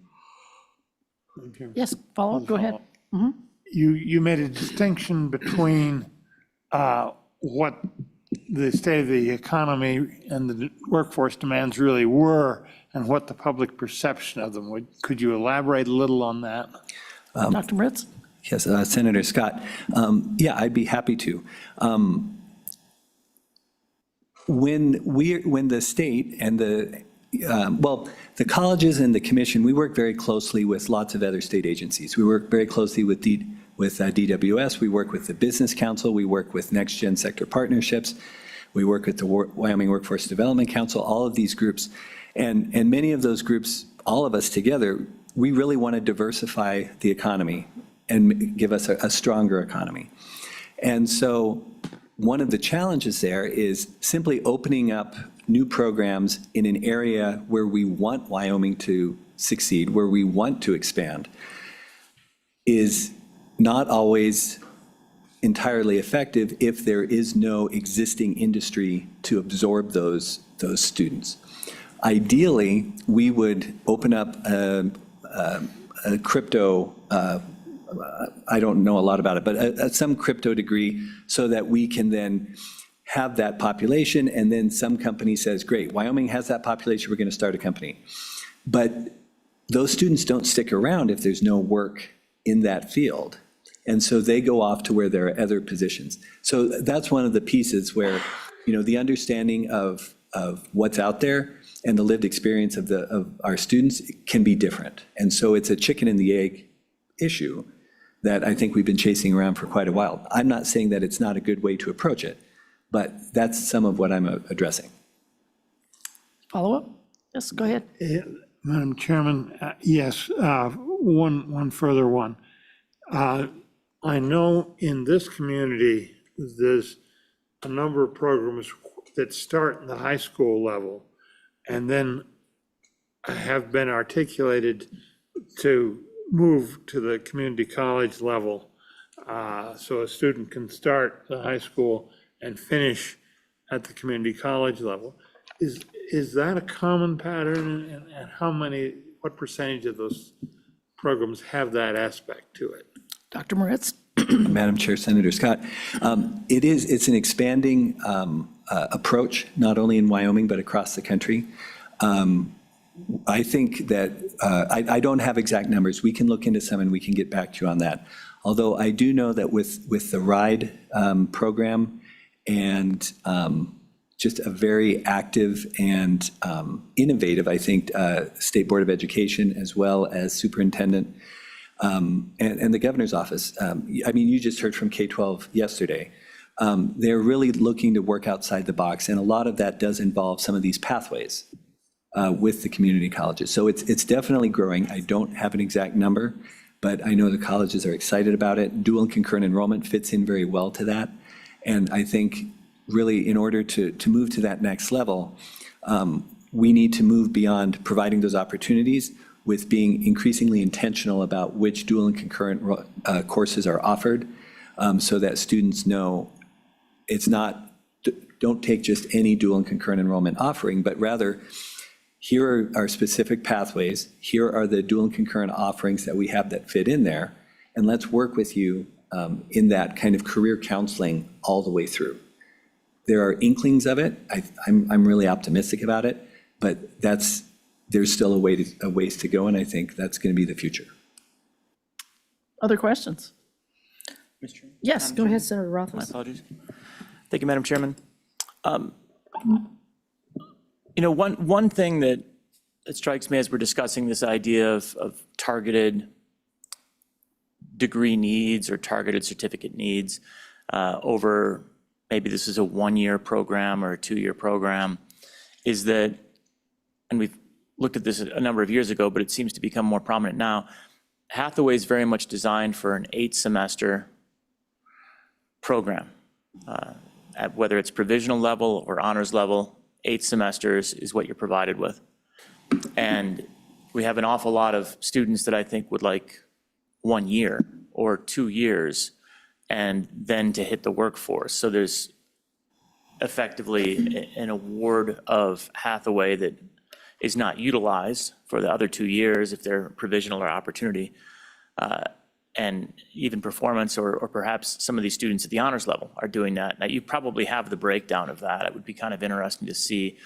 Yes, follow, go ahead. You made a distinction between what the state of the economy and the workforce demands really were and what the public perception of them would. Could you elaborate a little on that? Dr. Moritz? Yes, Senator Scott. Yeah, I'd be happy to. When the state and the colleges and the commission, we work very closely with lots of other state agencies. We work very closely with DWS, we work with the Business Council, we work with Next Gen Sector Partnerships, we work with the Wyoming Workforce Development Council, all of these groups. And many of those groups, all of us together, we really want to diversify the economy and give us a stronger economy. And so one of the challenges there is simply opening up new programs in an area where we want Wyoming to succeed, where we want to expand, is not always entirely effective if there is no existing industry to absorb those students. Ideally, we would open up a crypto, I don't know a lot about it, but some crypto degree so that we can then have that population, and then some company says, great, Wyoming has that population, we're going to start a company. But those students don't stick around if there's no work in that field. And so they go off to where there are other positions. So that's one of the pieces where, the understanding of what's out there and the lived experience of our students can be different. And so it's a chicken and the egg issue that I think we've been chasing around for quite a while. I'm not saying that it's not a good way to approach it, but that's some of what I'm addressing. Follow up? Yes, go ahead. Madam Chairman, yes, one further one. I know in this community, there's a number of programs that start in the high school level and then have been articulated to move to the community college level. So a student can start the high school and finish at the community college level. Is that a common pattern, and what percentage of those programs have that aspect to it? Dr. Moritz? Madam Chair, Senator Scott, it's an expanding approach, not only in Wyoming, but across the country. I think that, I don't have exact numbers. We can look into some and we can get back to you on that. Although I do know that with the RIDE program and just a very active and innovative, I think, State Board of Education, as well as superintendent and the governor's office. You just heard from K-12 yesterday. They're really looking to work outside the box, and a lot of that does involve some of these pathways with the community colleges. So it's definitely growing. I don't have an exact number, but I know the colleges are excited about it. Dual and concurrent enrollment fits in very well to that. And I think really in order to move to that next level, we need to move beyond providing those opportunities with being increasingly intentional about which dual and concurrent courses are offered, so that students know it's not, don't take just any dual and concurrent enrollment offering, but rather, here are specific pathways, here are the dual and concurrent offerings that we have that fit in there, and let's work with you in that kind of career counseling all the way through. There are inklings of it. I'm really optimistic about it, but there's still a ways to go, and I think that's going to be the future. Other questions? Mr. Chairman? Yes, go ahead, Senator My Rothfuss. apologies. Thank you, Madam Chairman. One thing that strikes me as we're discussing this idea of targeted degree needs or targeted certificate needs over, maybe this is a one-year program or a two-year program, is that, and we've looked at this a number of years ago, but it seems to become more prominent now, Hathaway is very much designed for an 8-semester program. Whether it's provisional level or honors level, 8 semesters is what you're provided with. And we have an awful lot of students that I think would like 1 year or 2 years and then to hit the workforce. So there's effectively an award of Hathaway that is not utilized for the other 2 years if they're provisional or opportunity, and even performance, or perhaps some of these students at the honors level are doing that. Now, you probably have the breakdown of that. It would be kind of interesting to see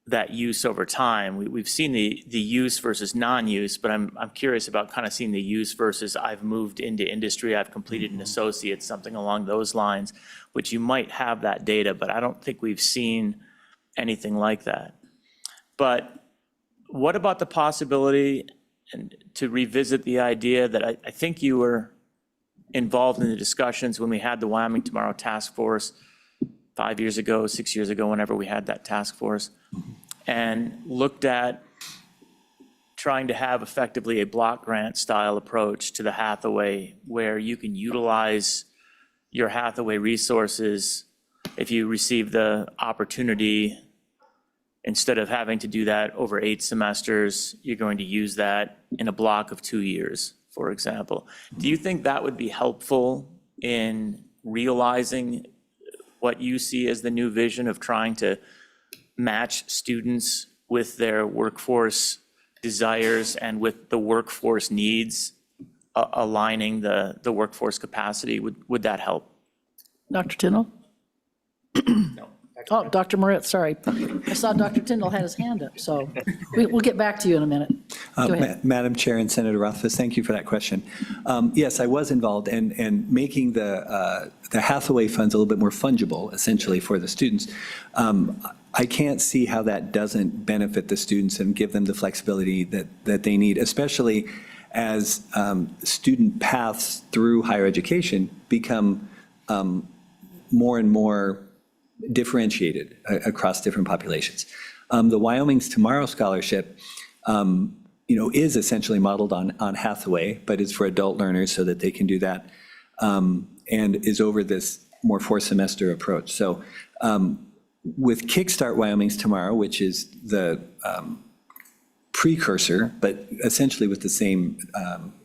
that use over time. We've seen the use versus non-use, but I'm curious about kind of seeing the use versus I've moved into industry, I've completed an associate, something along those lines, which you might have that data, but I don't think we've seen anything like that. But what about the possibility, and to revisit the idea that I think you were involved in the discussions when we had the Wyoming Tomorrow task force 5 years ago, 6 years ago, whenever we had that task force, and looked at trying to have effectively a block grant style approach to the Hathaway, where you can utilize your Hathaway resources if you receive the opportunity. Instead of having to do that over 8 semesters, you're going to use that in a block of 2 years, for example. Do you think that would be helpful in realizing what you see as the new vision of trying to match students with their workforce desires and with the workforce needs, aligning the workforce capacity? Would that help? Dr. Tyndall? No. Oh, Dr. Moritz, sorry. I saw Dr. Tyndall had his hand up, so we'll get back to you in a minute. Go ahead. Madam Chair and Senator Rothfuss, thank you for that question. Yes, I was involved in making the Hathaway funds a little bit more fungible, essentially, for the students. I can't see how that doesn't benefit the students and give them the flexibility that they need, especially as student paths through higher education become more and more differentiated across different populations. The Wyoming's Tomorrow Scholarship, is essentially modeled on Hathaway, but is for adult learners so that they can do that, and is over this more 4-semester approach. So with Kickstart Wyoming's Tomorrow, which is the precursor, but essentially with the same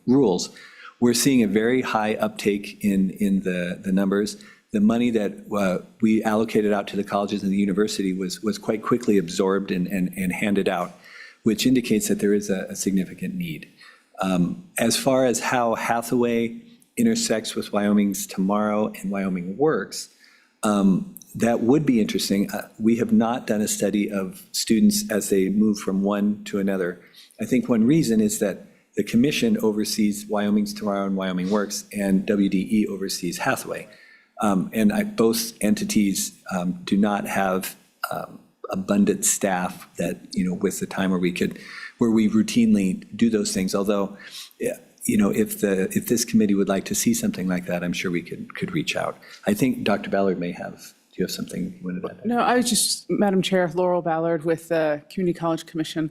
rules, we're seeing a very high uptake in the numbers. The money that we allocated out to the colleges and the university was quite quickly absorbed and handed out, which indicates that there is a significant need. As far as how Hathaway intersects with Wyoming's Tomorrow and Wyoming Works, that would be interesting. We have not done a study of students as they move from one to another. I think one reason is that the commission oversees Wyoming's Tomorrow and Wyoming Works, and WDE oversees Hathaway. Both entities do not have abundant staff that, with the time where we routinely do those things. Although, if this committee would like to see something like that, I'm sure we could reach out. I think Dr. Ballard may have, do you have something you wanted to add? No, I was just, Madam Chair, Laurel Ballard with the Community College Commission.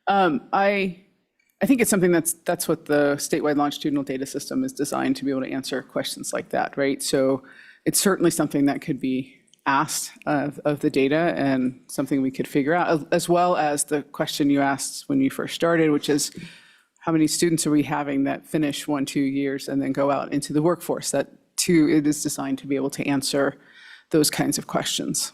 I think it's something that's what the statewide longitudinal data system is designed to be able to answer questions like that, right? So it's certainly something that could be asked of the data and something we could figure out, as well as the question you asked when you first started, which is how many students are we having that finish 1-2 years and then go out into the workforce? That too, it is designed to be able to answer those kinds of questions.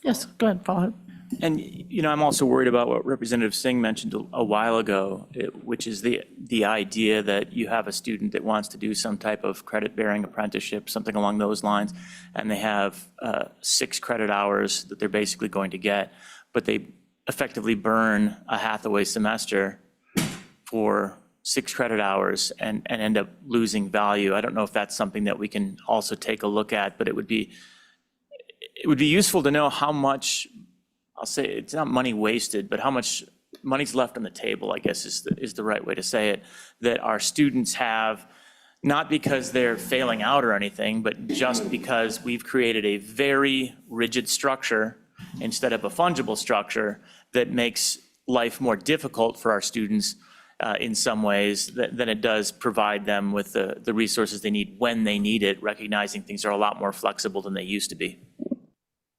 Yes, go ahead, follow it. And, I'm also worried about what Representative Singh mentioned a while ago, which is the idea that you have a student that wants to do some type of credit-bearing apprenticeship, something along those lines, and they have 6 credit hours that they're basically going to get, but they effectively burn a Hathaway semester for 6 credit hours and end up losing value. I don't know if that's something that we can also take a look at, but it would be useful to know how much, I'll say it's not money wasted, but how much money's left on the table, I guess is the right way to say it, that our students have, not because they're failing out or anything, but just because we've created a very rigid structure instead of a fungible structure that makes life more difficult for our students in some ways than it does provide them with the resources they need when they need it, recognizing things are a lot more flexible than they used to be.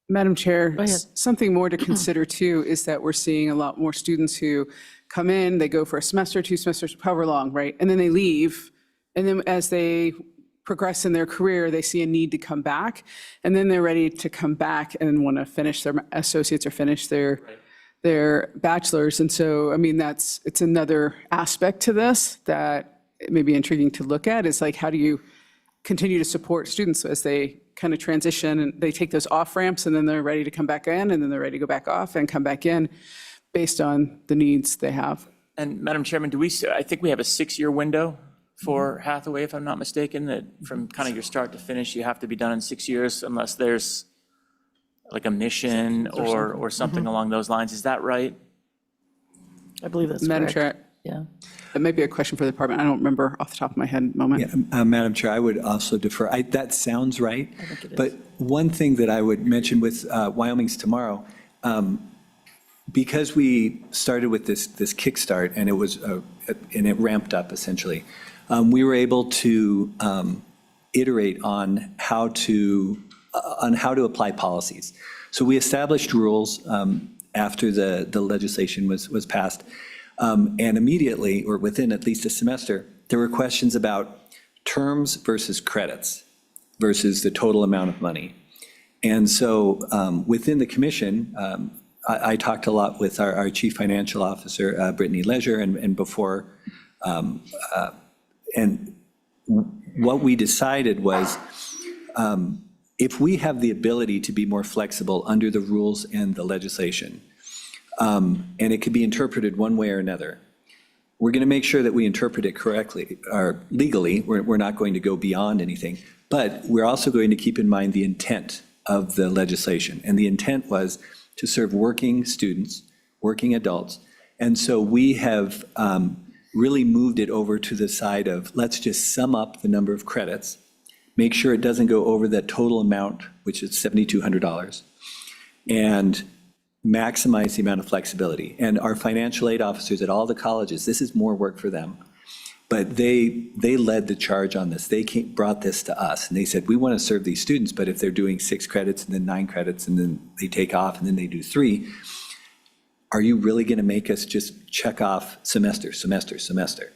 Madam Chair, Go ahead. something more to consider too is that we're seeing a lot more students who come in, they go for a semester, 2 semesters, however long, right? And then they leave. And then as they progress in their career, they see a need to come back, and then they're ready to come back and want to finish their associates or finish their bachelor's. And so, I mean, it's another aspect to this that it may be intriguing to look at, is like, how do you continue to support students as they kind of transition and they take those off ramps, and then they're ready to come back in, and then they're ready to go back off and come back in based on the needs they have. And Madam Chairman, I think we have a 6-year window for Hathaway, if I'm not mistaken, that from kind of your start to finish, you have to be done in 6 years unless there's like a mission or something along those lines. Is that right? I believe that's Madam correct. Chair, Yeah. that may be a question for the department. I don't remember off the top of my head at the moment. Madam Chair, I would also defer. That sounds right. think it is. But one thing that I would mention with Wyoming's Tomorrow, because we started with this kickstart and it ramped up essentially, we were able to iterate on how to apply policies. So we established rules after the legislation was passed. And immediately, or within at least a semester, there were questions about terms versus credits versus the total amount of money. And so within the commission, I talked a lot with our chief financial officer, Brittany Leisure, and before, and what we decided was, if we have the ability to be more flexible under the rules and the legislation, and it could be interpreted one way or another, we're going to make sure that we interpret it correctly, or legally. We're not going to go beyond anything, but we're also going to keep in mind the intent of the legislation. And the intent was to serve working students, working adults. And so we have really moved it over to the side of, let's just sum up the number of credits, make sure it doesn't go over that total amount, which is $7,200, and maximize the amount of flexibility. And our financial aid officers at all the colleges, this is more work for them, but they led the charge on this. They brought this to us, and they said, we want to serve these students, but if they're doing 6 credits and then 9 credits and then they take off and then they do 3, are you really going to make us just check off semester, semester, semester?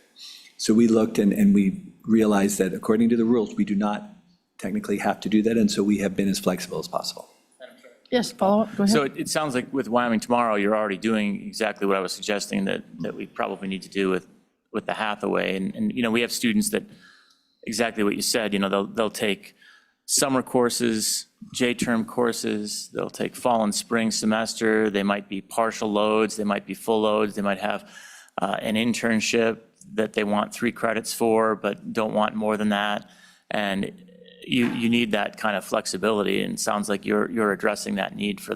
So we looked and we realized that according to the rules, we do not technically have to do that, and so we have been as flexible as possible. Yes, follow up, go ahead. So it sounds like with Wyoming Tomorrow, you're already doing exactly what I was suggesting that we probably need to do with the Hathaway. And you know, we have students that, exactly what you said, you know, they'll take summer courses, J-term courses, they'll take fall and spring semester, they might be partial loads, they might be full loads, they might have an internship that they want 3 credits for, but don't want more than that. And you need that kind of flexibility, and it sounds like you're addressing that need for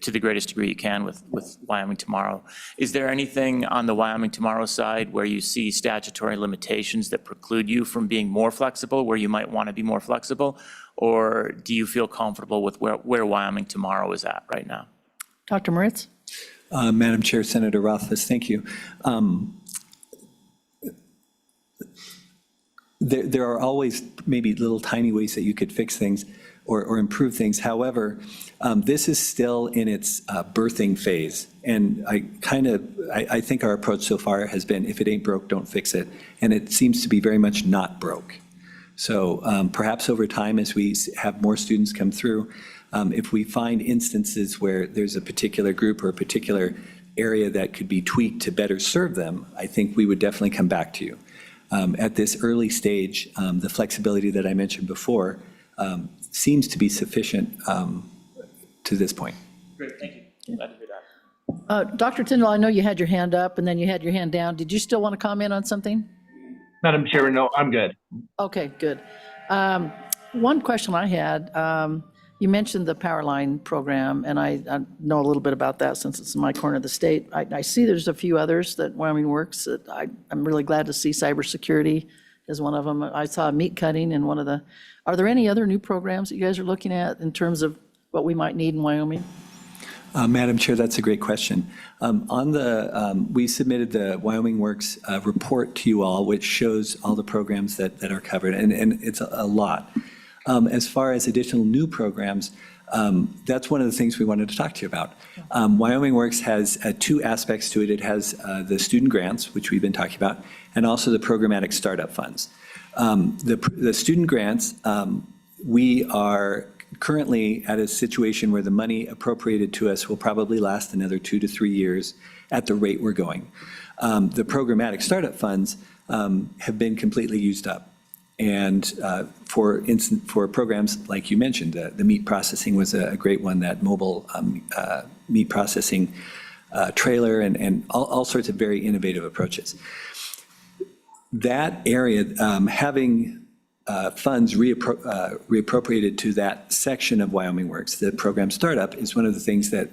to the greatest degree you can with Wyoming Tomorrow. Is there anything on the Wyoming Tomorrow side where you see statutory limitations that preclude you from being more flexible, where you might want to be more flexible? Or do you feel comfortable with where Wyoming Tomorrow is at right now? Dr. Moritz? Madam Chair, Senator Rothfuss, thank you. There are always maybe little tiny ways that you could fix things or improve things. However, this is still in its birthing phase. And I think our approach so far has been, if it ain't broke, don't fix it. And it seems to be very much not broke. So perhaps over time, as we have more students come through, if we find instances where there's a particular group or a particular area that could be tweaked to better serve them, I think we would definitely come back to you. At this early stage, the flexibility that I mentioned before seems to be sufficient to this point. Great, thank you. Glad to hear that. Dr. Tyndall, I know you had your hand up and then you had your hand down. Did you still want to comment on something? Madam Chair, no, I'm good. Okay, good. One question I had, you mentioned the power line program, and I know a little bit about that since it's in my corner of the state. I see there's a few others that Wyoming Works that I'm really glad to see. Cybersecurity is one of them. I saw meat cutting in one of the, are there any other new programs that you guys are looking at in terms of what we might need in Wyoming? Madam Chair, that's a great question. We submitted the Wyoming Works report to you all, which shows all the programs that are covered, and it's a lot. As far as additional new programs, That's one of the things we wanted to talk to you about. Wyoming Works has two aspects to it. It has the student grants, which we've been talking about, and also the programmatic startup funds. The student grants, we are currently at a situation where the money appropriated to us will probably last another 2 to 3 years at the rate we're going. The programmatic startup funds have been completely used up. And for programs like you mentioned, the meat processing was a great one, that mobile meat processing trailer and all sorts of very innovative approaches. That area, having funds reappropriated to that section of Wyoming Works, the program startup, is one of the things that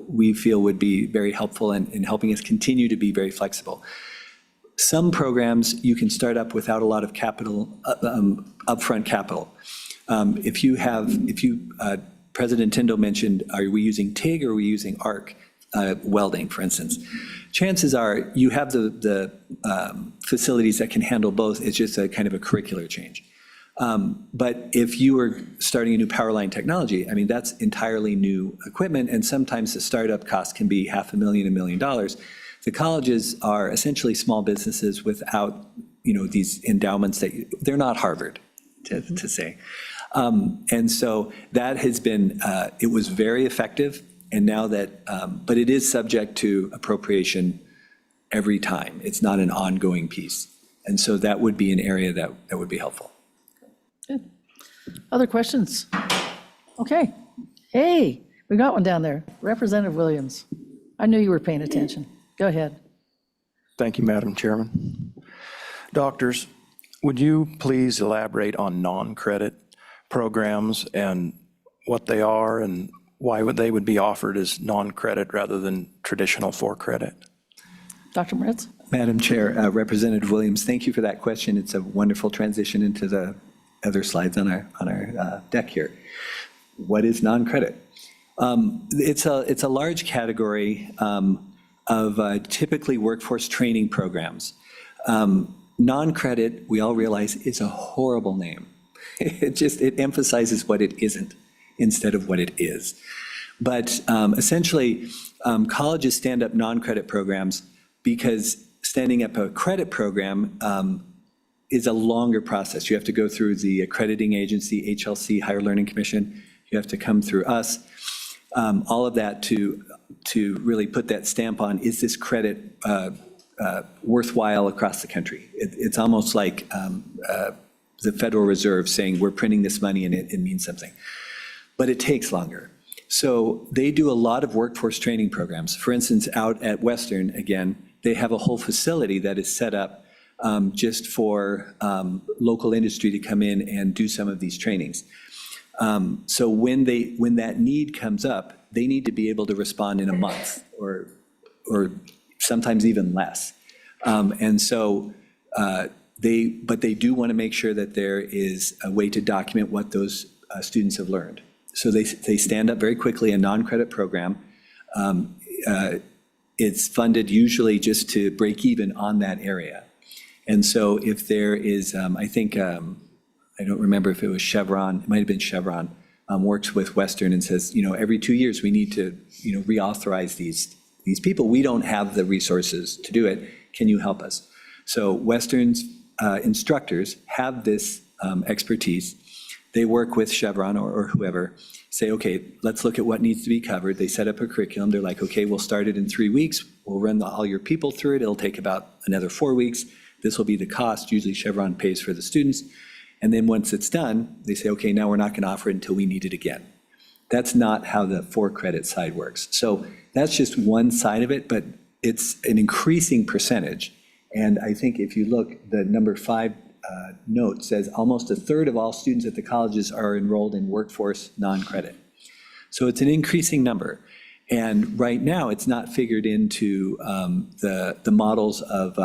we feel would be very helpful in helping us continue to be very flexible. Some programs you can start up without a lot of capital, upfront capital. President Tyndall mentioned, are we using TIG or are we using arc welding, for instance? Chances are you have the facilities that can handle both. It's just a kind of a curricular change. But if you were starting a new power line technology, I mean, that's entirely new equipment, and sometimes the startup cost can be $500,000, $1 million. The colleges are essentially small businesses without, these endowments they're not Harvard, to say. And so that has been, it was very effective. And now that, but it is subject to appropriation every time. It's not an ongoing piece. And so that would be an area that would be helpful. Good. Other questions? Okay. Hey, we got one down there. Representative Williams. I knew you were paying attention. Go ahead. Thank you, Madam Chairman. Doctors, would you please elaborate on non-credit programs and what they are and why they would be offered as non-credit rather than traditional for credit? Dr. Moritz? Madam Chair, Representative Williams, thank you for that question. It's a wonderful transition into the other slides on our deck here. What is non-credit? It's a large category of typically workforce training programs. Non-credit, we all realize, is a horrible name. It emphasizes what it isn't instead of what it is. But essentially, colleges stand up non-credit programs because standing up a credit program is a longer process. You have to go through the accrediting agency, HLC, Higher Learning Commission. You have to come through us. All of that to really put that stamp on, is this credit worthwhile across the country? It's almost like the Federal Reserve saying, we're printing this money and it means something. But it takes longer. So they do a lot of workforce training programs. For instance, out at Western, again, they have a whole facility that is set up just for local industry to come in and do some of these trainings. So when that need comes up, they need to be able to respond in a month or sometimes even less. And so they do want to make sure that there is a way to document what those students have learned. So they stand up very quickly a non-credit program. It's funded usually just to break even on that area. And so if there is, I think, I don't remember if it was Chevron, it might have been Chevron, works with Western and says, every 2 years we need to, reauthorize these people. We don't have the resources to do it. Can you help us? So Western's instructors have this expertise. They work with Chevron or whoever, say, okay, let's look at what needs to be covered. They set up a curriculum. They're like, okay, we'll start it in 3 weeks. We'll run all your people through it. It'll take about another 4 weeks. This will be the cost. Usually Chevron pays for the students. And then once it's done, they say, okay, now we're not going to offer it until we need it again. That's not how the for-credit side works. So that's just one side of it, but it's an increasing percentage. And I think if you look, the number 5 note says almost a third of all students at the colleges are enrolled in workforce non-credit. So it's an increasing number. And right now, it's not figured into the models of,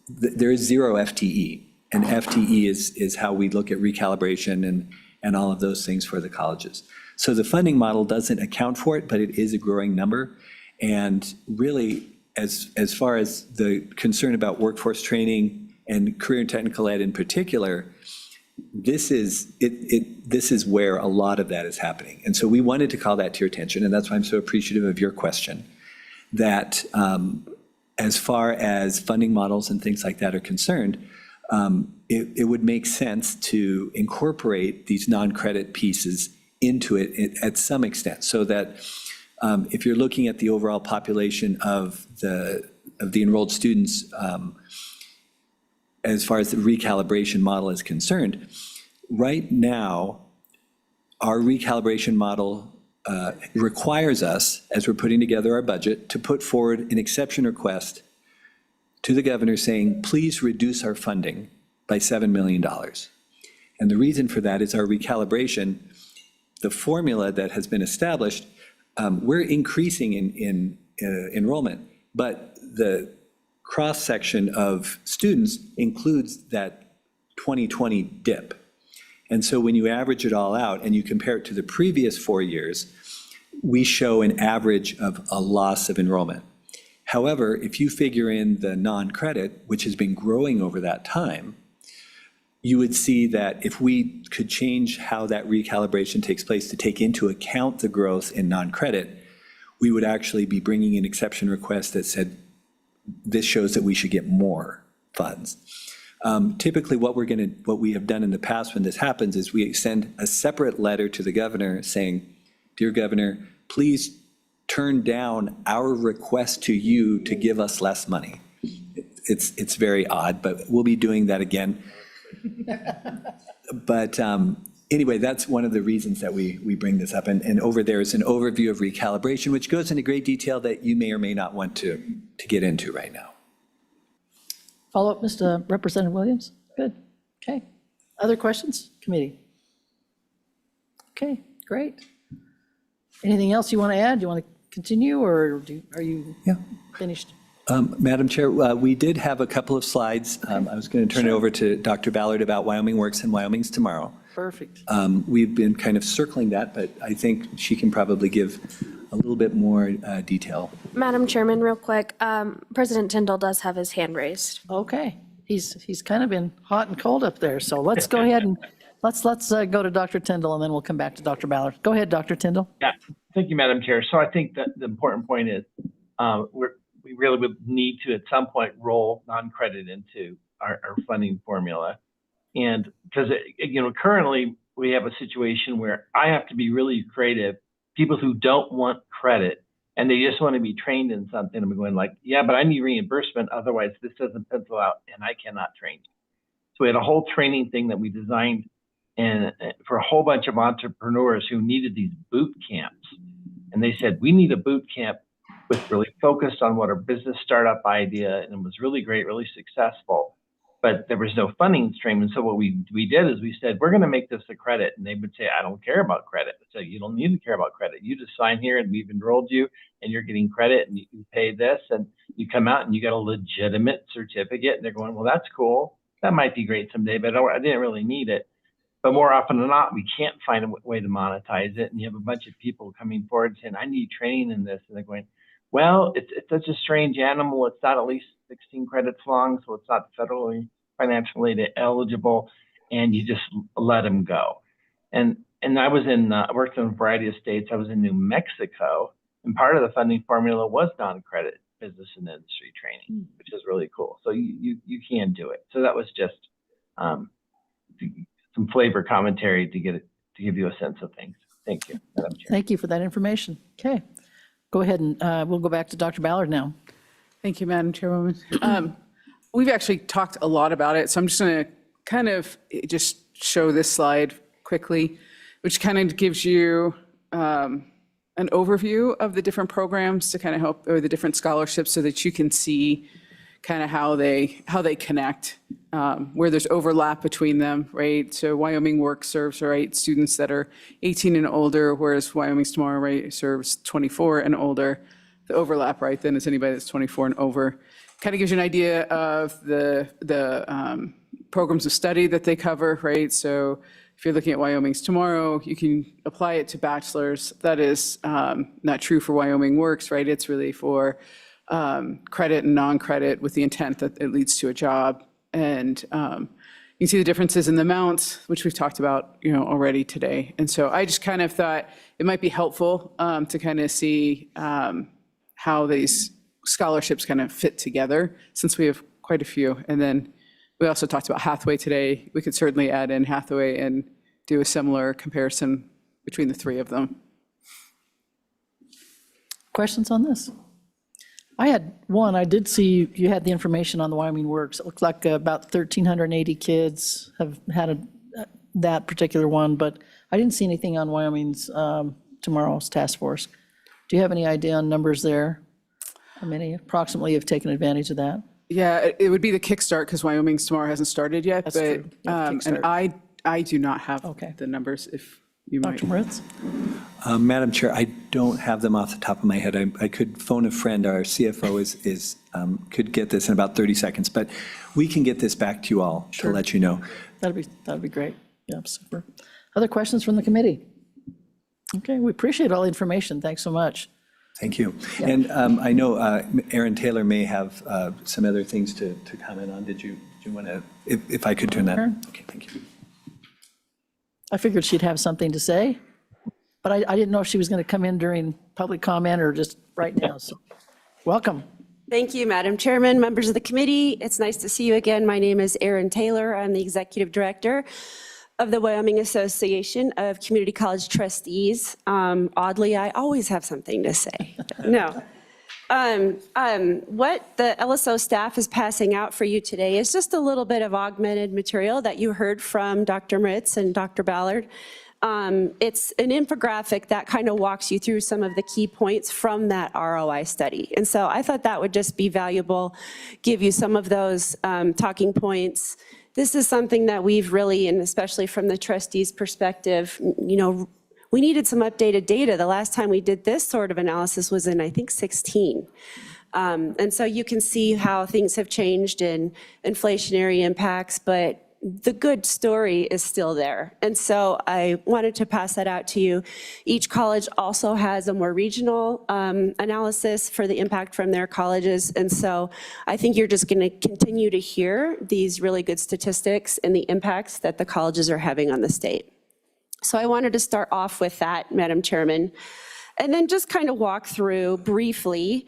there is 0 FTE. And FTE is how we look at recalibration and all of those things for the colleges. So the funding model doesn't account for it, but it is a growing number. And really, as far as the concern about workforce training and career and technical ed in particular, this is where a lot of that is happening. And so we wanted to call that to your attention, and that's why I'm so appreciative of your question, that as far as funding models and things like that are concerned, it would make sense to incorporate these non-credit pieces into it at some extent, so that if you're looking at the overall population of the enrolled students, as far as the recalibration model is concerned, right now, our recalibration model requires us, as we're putting together our budget, to put forward an exception request to the governor saying, please reduce our funding by $7 million. And the reason for that is our recalibration, the formula that has been established, we're increasing in enrollment, but the cross-section of students includes that 2020 dip. And so when you average it all out and you compare it to the previous 4 years, we show an average of a loss of enrollment. However, if you figure in the non-credit, which has been growing over that time, you would see that if we could change how that recalibration takes place to take into account the growth in non-credit, we would actually be bringing an exception request that said, this shows that we should get more funds. Typically, what we have done in the past when this happens is we send a separate letter to the governor saying, dear governor, please turn down our request to you to give us less money. It's very odd, but we'll be doing that again. But anyway, that's one of the reasons that we bring this up. And over there is an overview of recalibration, which goes into great detail that you may or may not want to get into right now. Follow up, Mr. Representative Williams? Good. Okay. Other questions, committee? Okay, great. Anything else you want to add? Do you want to continue, or are you finished? Madam Chair, we did have a couple of slides. I was going to turn it over to Dr. Ballard about Wyoming Works and Wyoming's Tomorrow. Perfect. We've been kind of circling that, but I think she can probably give a little bit more detail. Madam Chairman, real quick, President Tyndall does have his hand raised. Okay. He's kind of been hot and cold up there, so let's go ahead and let's go to Dr. Tyndall, and then we'll come back to Dr. Ballard. Go ahead, Dr. Tyndall. Yeah, thank you, Madam Chair. So I think that the important point is we really would need to at some point roll non-credit into our funding formula. And because, currently we have a situation where I have to be really creative. People who don't want credit and they just want to be trained in something, I'm going like, yeah, but I need reimbursement. Otherwise this doesn't pencil out and I cannot train you. So we had a whole training thing that we designed and for a whole bunch of entrepreneurs who needed these boot camps. And they said, we need a boot camp with really focused on what our business startup idea, and it was really great, really successful, but there was no funding stream. And so what we did is we said, we're going to make this a credit. And they would say, I don't care about credit. So you don't need to care about credit. You just sign here and we've enrolled you and you're getting credit and you can pay this and you come out and you get a legitimate certificate. And they're going, well, that's cool. That might be great someday, but I didn't really need it. But more often than not, we can't find a way to monetize it. And you have a bunch of people coming forward saying, I need training in this. And they're going, well, it's such a strange animal. It's not at least 16 credits long, so it's not federally financially eligible, and you just let them go. And I was I worked in a variety of states. I was in New Mexico, and part of the funding formula was non-credit business and industry training, which is really cool. So you can do it. So that was just some flavor commentary to give you a sense of things. Thank you, Madam Chair. Thank you for that information. Okay. Go ahead and we'll go back to Dr. Ballard now. Thank you, Madam Chairwoman. We've actually talked a lot about it, so I'm just going to kind of just show this slide quickly, which kind of gives you an overview of the different programs to kind of help, or the different scholarships, so that you can see kind of how they connect, where there's overlap between them, right? So Wyoming Works serves, right, students that are 18 and older, whereas Wyoming's Tomorrow, right, serves 24 and older. The overlap, right, then is anybody that's 24 and over. Kind of gives you an idea of the programs of study that they cover, right? So if you're looking at Wyoming's Tomorrow, you can apply it to bachelor's. That is not true for Wyoming Works, right? It's really for credit and non-credit with the intent that it leads to a job. And you can see the differences in the amounts, which we've talked about, already today. And so I just kind of thought it might be helpful to kind of see how these scholarships kind of fit together, since we have quite a few. And then we also talked about Hathaway today. We could certainly add in Hathaway and do a similar comparison between the three of them. Questions on this? I had one. I did see you had the information on the Wyoming Works. It looked like about 1,380 kids have had that particular one, but I didn't see anything on Wyoming's Tomorrow's task force. Do you have any idea on numbers there? How many approximately have taken advantage of that? Yeah, it would be the Kickstart, because Wyoming's Tomorrow hasn't started yet. That's but, true. Yeah, and Kickstart. I do not have Okay. the numbers, if you might. Dr. Moritz? Madam Chair, I don't have them off the top of my head. I could phone a friend. Our CFO could get this in about 30 seconds, but we can get this back to you all to let you know. That'd be great. Yeah, super. Other questions from the committee? Okay, we appreciate all the information. Thanks so much. Thank you. And I know Erin Taylor may have some other things to comment on. Do you want to, if I could turn that? Sure. Okay, thank you. I figured she'd have something to say, but I didn't know if she was going to come in during public comment or just right now. So, welcome. Thank you, Madam Chairman, members of the committee. It's nice to see you again. My name is Erin Taylor. I'm the Executive Director of the Wyoming Association of Community College Trustees. Oddly, I always have something to say. No. What the LSO staff is passing out for you today is just a little bit of augmented material that you heard from Dr. Moritz and Dr. Ballard. It's an infographic that kind of walks you through some of the key points from that ROI study. And so I thought that would just be valuable, give you some of those talking points. This is something that we've really, and especially from the trustees' perspective, we needed some updated data. The last time we did this sort of analysis was in, I think, 16. And so you can see how things have changed in inflationary impacts, but the good story is still there. And so I wanted to pass that out to you. Each college also has a more regional analysis for the impact from their colleges. And so I think you're just going to continue to hear these really good statistics and the impacts that the colleges are having on the state. So I wanted to start off with that, Madam Chairman, and then just kind of walk through briefly.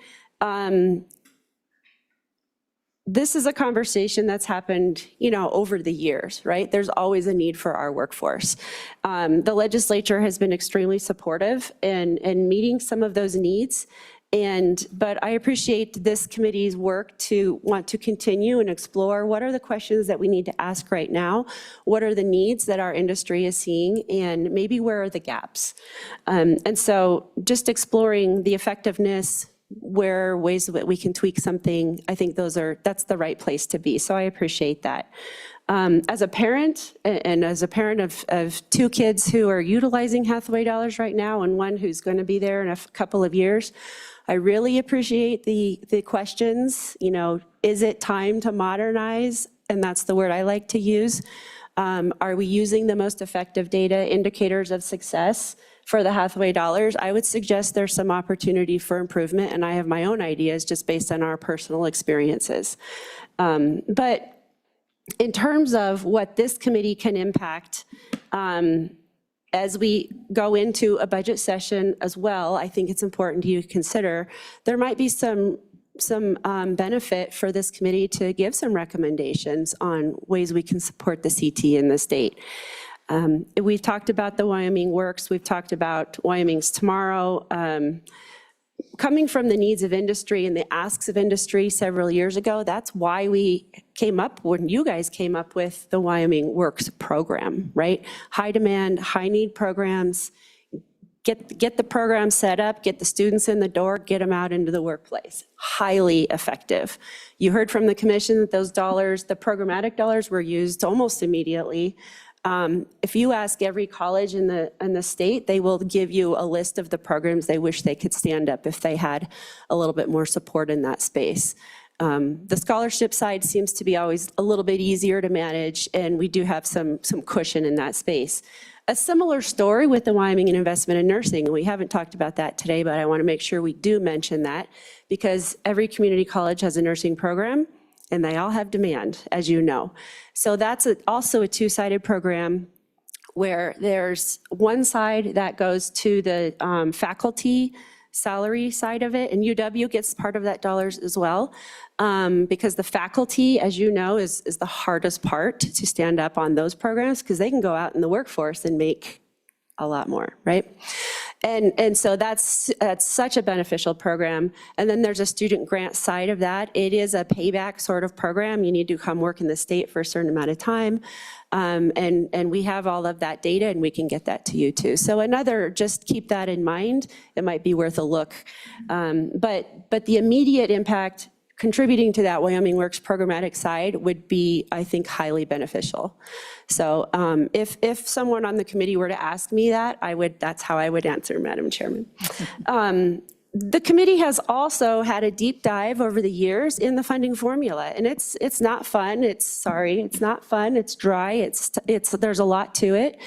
This is a conversation that's happened, over the years, right? There's always a need for our workforce. The legislature has been extremely supportive in meeting some of those needs. But I appreciate this committee's work to want to continue and explore what are the questions that we need to ask right now, what are the needs that our industry is seeing, and maybe where are the gaps. And so just exploring the effectiveness, where are ways that we can tweak something, I think that's the right place to be. So I appreciate that. As a parent, and as a parent of two kids who are utilizing Hathaway dollars right now, and one who's going to be there in a couple of years, I really appreciate the questions. Is it time to modernize? And that's the word I like to use. Are we using the most effective data indicators of success for the Hathaway dollars? I would suggest there's some opportunity for improvement, and I have my own ideas just based on our personal experiences. But in terms of what this committee can impact, as we go into a budget session as well, I think it's important to consider there might be some benefit for this committee to give some recommendations on ways we can support the CT in the state. We've talked about the Wyoming Works, we've talked about Wyoming's Tomorrow. Coming from the needs of industry and the asks of industry several years ago, that's why when you guys came up with the Wyoming Works program, right? High demand, high need programs, get the program set up, get the students in the door, get them out into the workplace. Highly effective. You heard from the commission that those dollars, the programmatic dollars, were used almost immediately. If you ask every college in the state, they will give you a list of the programs they wish they could stand up if they had a little bit more support in that space. The scholarship side seems to be always a little bit easier to manage, and we do have some cushion in that space. A similar story with the Wyoming Investment in Nursing, and we haven't talked about that today, but I want to make sure we do mention that because every community college has a nursing program. and they all have demand, as you know. So that's also a two-sided program where there's one side that goes to the faculty salary side of it, and UW gets part of that dollars as well, because the faculty, as you know, is the hardest part to stand up on those programs, because they can go out in the workforce and make a lot more, right? And so that's such a beneficial program. And then there's a student grant side of that. It is a payback sort of program. You need to come work in the state for a certain amount of time. And we have all of that data, and we can get that to you too. So just keep that in mind. It might be worth a look. But the immediate impact contributing to that Wyoming Works programmatic side would be, I think, highly beneficial. So if someone on the committee were to ask me that, that's how I would answer, Madam Chairman. The committee has also had a deep dive over the years in the funding formula, and it's not fun. It's not fun. It's dry. There's a lot to it.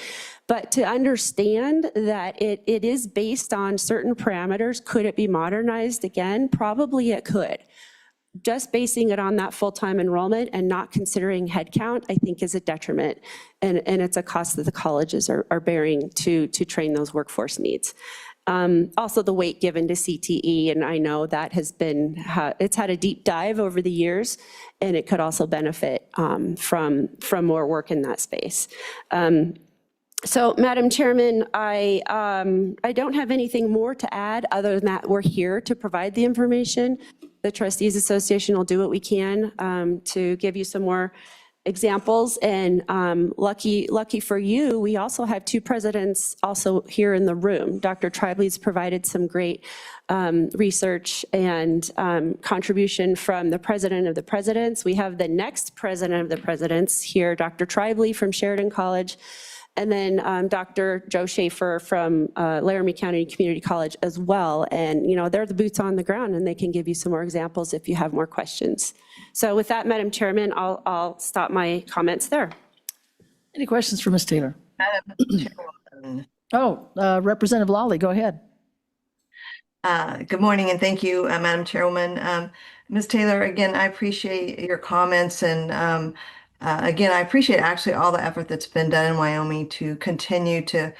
But to understand that it is based on certain parameters, could it be modernized again? Probably it could. Just basing it on that full-time enrollment and not considering headcount, I think, is a detriment. And it's a cost that the colleges are bearing to train those workforce needs. Also, the weight given to CTE, and I know that it's had a deep dive over the years, and it could also benefit from more work in that space. So, Madam Chairman, I don't have anything more to add other than that we're here to provide the information. The Trustees Association will do what we can to give you some more examples, and lucky for you, we also have two presidents also here in the room. Dr. Tribely's provided some great research and contribution from the president of the presidents. We have the next president of the presidents here, Dr. Tribely from Sheridan College, and then Dr. Joe Schaefer from Laramie County Community College as well. And they're the boots on the ground, and they can give you some more examples if you have more questions. So with that, Madam Chairman, I'll stop my comments there. Any questions for Ms. Taylor? Madam Chairwoman. Representative Lawley, go ahead. Good morning, and thank you, Madam Chairwoman. Ms. Taylor, again, I appreciate your comments, and again, I appreciate actually all the effort that's been done in Wyoming to continue to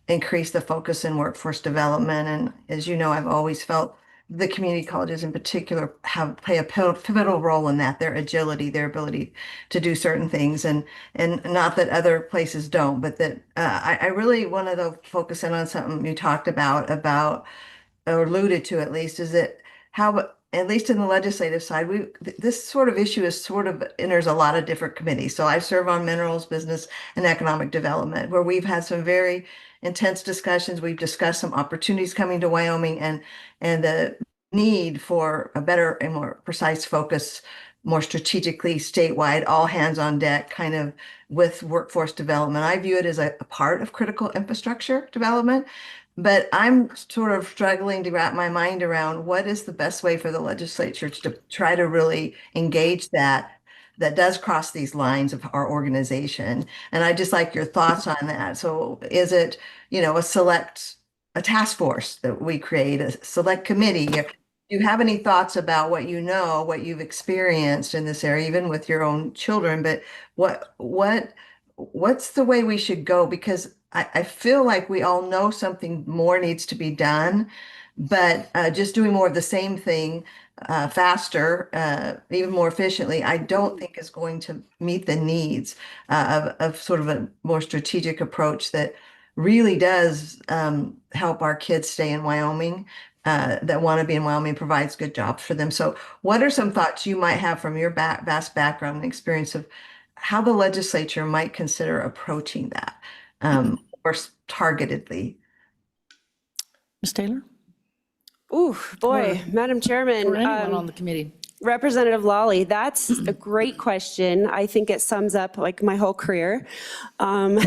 increase the focus in workforce development. And as you know, I've always felt the community colleges in particular play a pivotal role in that, their agility, their ability to do certain things, and not that other places don't, but that I really wanted to focus in on something you talked about or alluded to at least, is that how, at least in the legislative side, this sort of issue enters a lot of different committees. So I serve on Minerals, Business, and Economic Development, where we've had some very intense discussions. We've discussed some opportunities coming to Wyoming and the need for a better and more precise focus, more strategically statewide, all hands on deck kind of with workforce development. I view it as a part of critical infrastructure development. But I'm sort of struggling to wrap my mind around what is the best way for the legislature to try to really engage that does cross these lines of our organization. And I just like your thoughts on that. So is it, a task force that we create, a select committee? Do you have any thoughts about what you've experienced in this area, even with your own children? But what's the way we should go? Because I feel like we all know something more needs to be done, but just doing more of the same thing faster, even more efficiently, I don't think is going to meet the needs of sort of a more strategic approach that really does help our kids stay in Wyoming, that want to be in Wyoming, provides good jobs for them. So what are some thoughts you might have from your vast background and experience of how the legislature might consider approaching that? Or targetedly? Ms. Taylor? Ooh, boy, Madam Chairman. Or anyone on the committee. Representative Lawley, that's a great question. I think it sums up like my whole career. And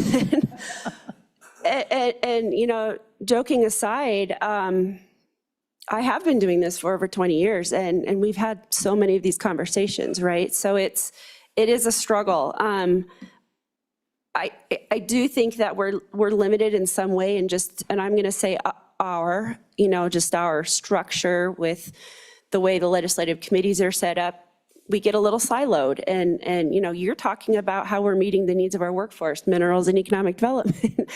joking aside, I have been doing this for over 20 years, and we've had so many of these conversations, right? So it is a struggle. I do think that we're limited in some way, and I'm going to say our structure with the way the legislative committees are set up. we get a little siloed, and you're talking about how we're meeting the needs of our workforce, minerals and economic development.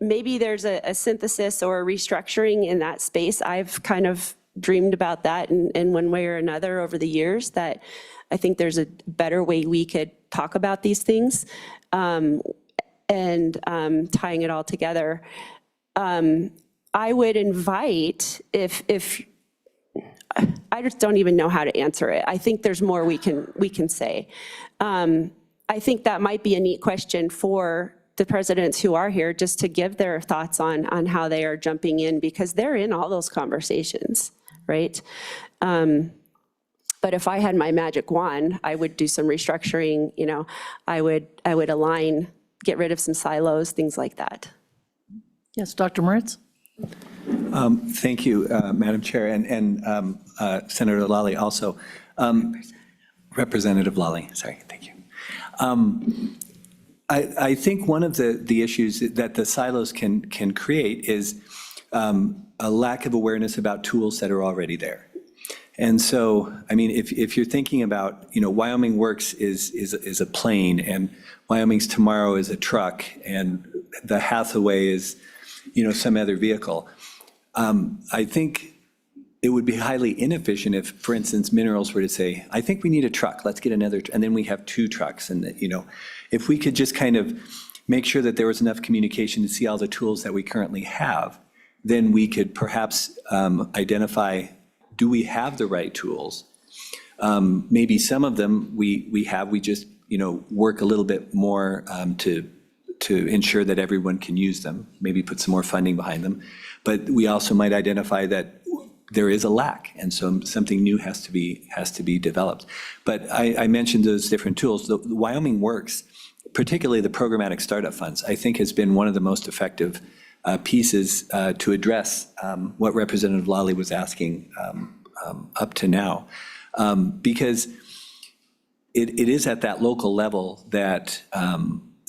Maybe there's a synthesis or a restructuring in that space. I've kind of dreamed about that in one way or another over the years, that I think there's a better way we could talk about these things, and tying it all together. I would invite, if I just don't even know how to answer it. I think there's more we can say. I think that might be a neat question for the presidents who are here, just to give their thoughts on how they are jumping in, because they're in all those conversations, right? But if I had my magic wand, I would do some restructuring. I would align, get rid of some silos, things like that. Yes, Dr. Moritz? Thank you, Madam Chair, and Senator Lally also. Representative Lally, sorry, thank you. I think one of the issues that the silos can create is a lack of awareness about tools that are already there. And so, I mean, if you're thinking about, Wyoming Works is a plane, and Wyoming's Tomorrow is a truck, and the Hathaway is, some other vehicle. I think it would be highly inefficient if, for instance, Minerals were to say, I think we need a truck, let's get another, and then we have two trucks. And, if we could just kind of make sure that there was enough communication to see all the tools that we currently have, then we could perhaps identify, do we have the right tools? Maybe some of them we have, we just, work a little bit more to ensure that everyone can use them, maybe put some more funding behind them. But we also might identify that there is a lack, and so something new has to be developed. But I mentioned those different tools. The Wyoming Works, particularly the programmatic startup funds, I think has been one of the most effective pieces to address what Representative Lally was asking up to now, because it is at that local level that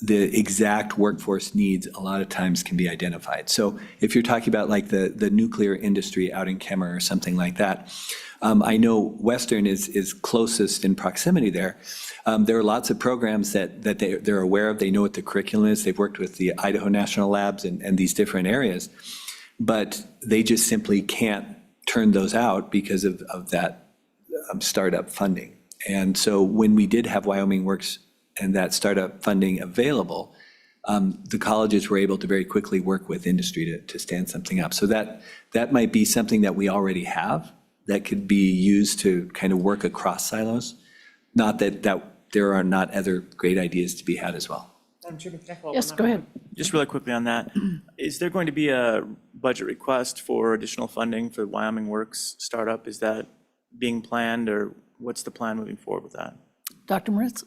the exact workforce needs a lot of times can be identified. So if you're talking about like the nuclear industry out in Kemmer or something like that, I know Western is closest in proximity there. There are lots of programs that they're aware of. They know what the curriculum is. They've worked with the Idaho National Labs and these different areas, but they just simply can't turn those out because of that startup funding. And so when we did have Wyoming Works and that startup funding available, the colleges were able to very quickly work with industry to stand something up. So that might be something that we already have that could be used to kind of work across silos. Not that there are not other great ideas to be had as well. Yes, go ahead. Just really quickly on that, is there going to be a budget request for additional funding for the Wyoming Works startup? Is that being planned, or what's the plan moving forward with that? Dr. Moritz?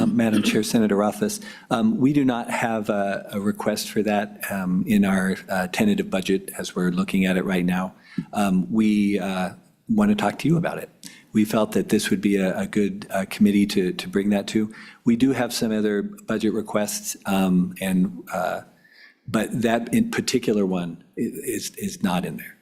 Madam Chair, Senator Rothfuss, we do not have a request for that in our tentative budget as we're looking at it right now. We want to talk to you about it. We felt that this would be a good committee to bring that to. We do have some other budget requests, but that in particular one is not in there.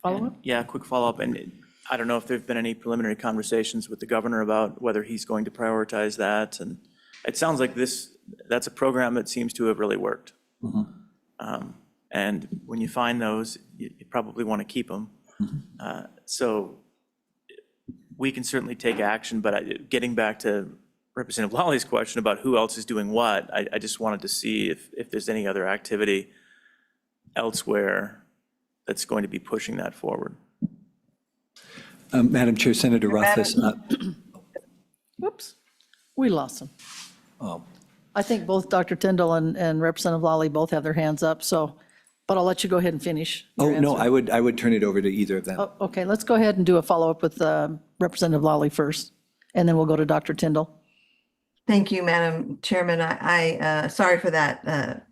Follow-up? Yeah, quick follow-up. And I don't know if there've been any preliminary conversations with the governor about whether he's going to prioritize that. And it sounds like that's a program that seems to have really worked. Mm-hmm. And when you find those, you probably want to keep them. Mm-hmm. So we can certainly take action, but getting back to Representative Lally's question about who else is doing what, I just wanted to see if there's any other activity elsewhere that's going to be pushing that forward. Madam Chair, Senator Rothfuss. Whoops, we lost him. Oh. I think both Dr. Tyndall and Representative Lally both have their hands up, but I'll let you go ahead and finish your Oh, no, answer. I would turn it over to either of them. Oh, okay, let's go ahead and do a follow-up with Representative Lally first, and then we'll go to Dr. Tyndall. Thank you, Madam Chairman. I sorry for that.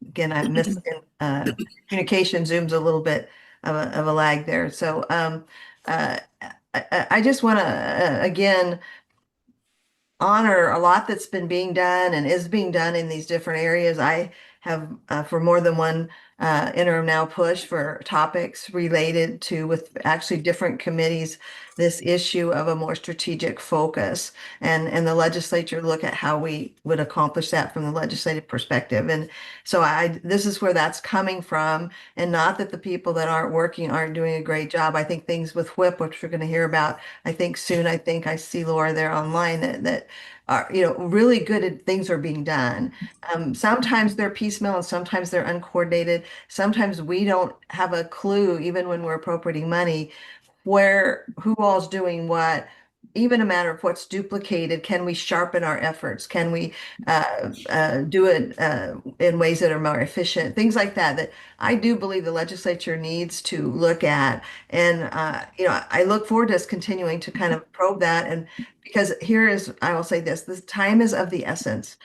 Again, I missed communication. Zoom's a little bit of a lag there. So I just want to, again, honor a lot that's been being done and is being done in these different areas. I have, for more than one interim now push for topics related to, with actually different committees, this issue of a more strategic focus, and the legislature look at how we would accomplish that from the legislative perspective. And so this is where that's coming from, and not that the people that aren't working aren't doing a great job. I think things with WHIP, which we're going to hear about, I think soon, I think I see Laura there online, that are, really good things are being done. Sometimes they're piecemeal and sometimes they're uncoordinated. Sometimes we don't have a clue, even when we're appropriating money, who all's doing what. Even a matter of what's duplicated, can we sharpen our efforts? Can we do it in ways that are more efficient? Things like that, that I do believe the legislature needs to look at. And, I look forward to us continuing to kind of probe that. And because I will say this time is of the essence.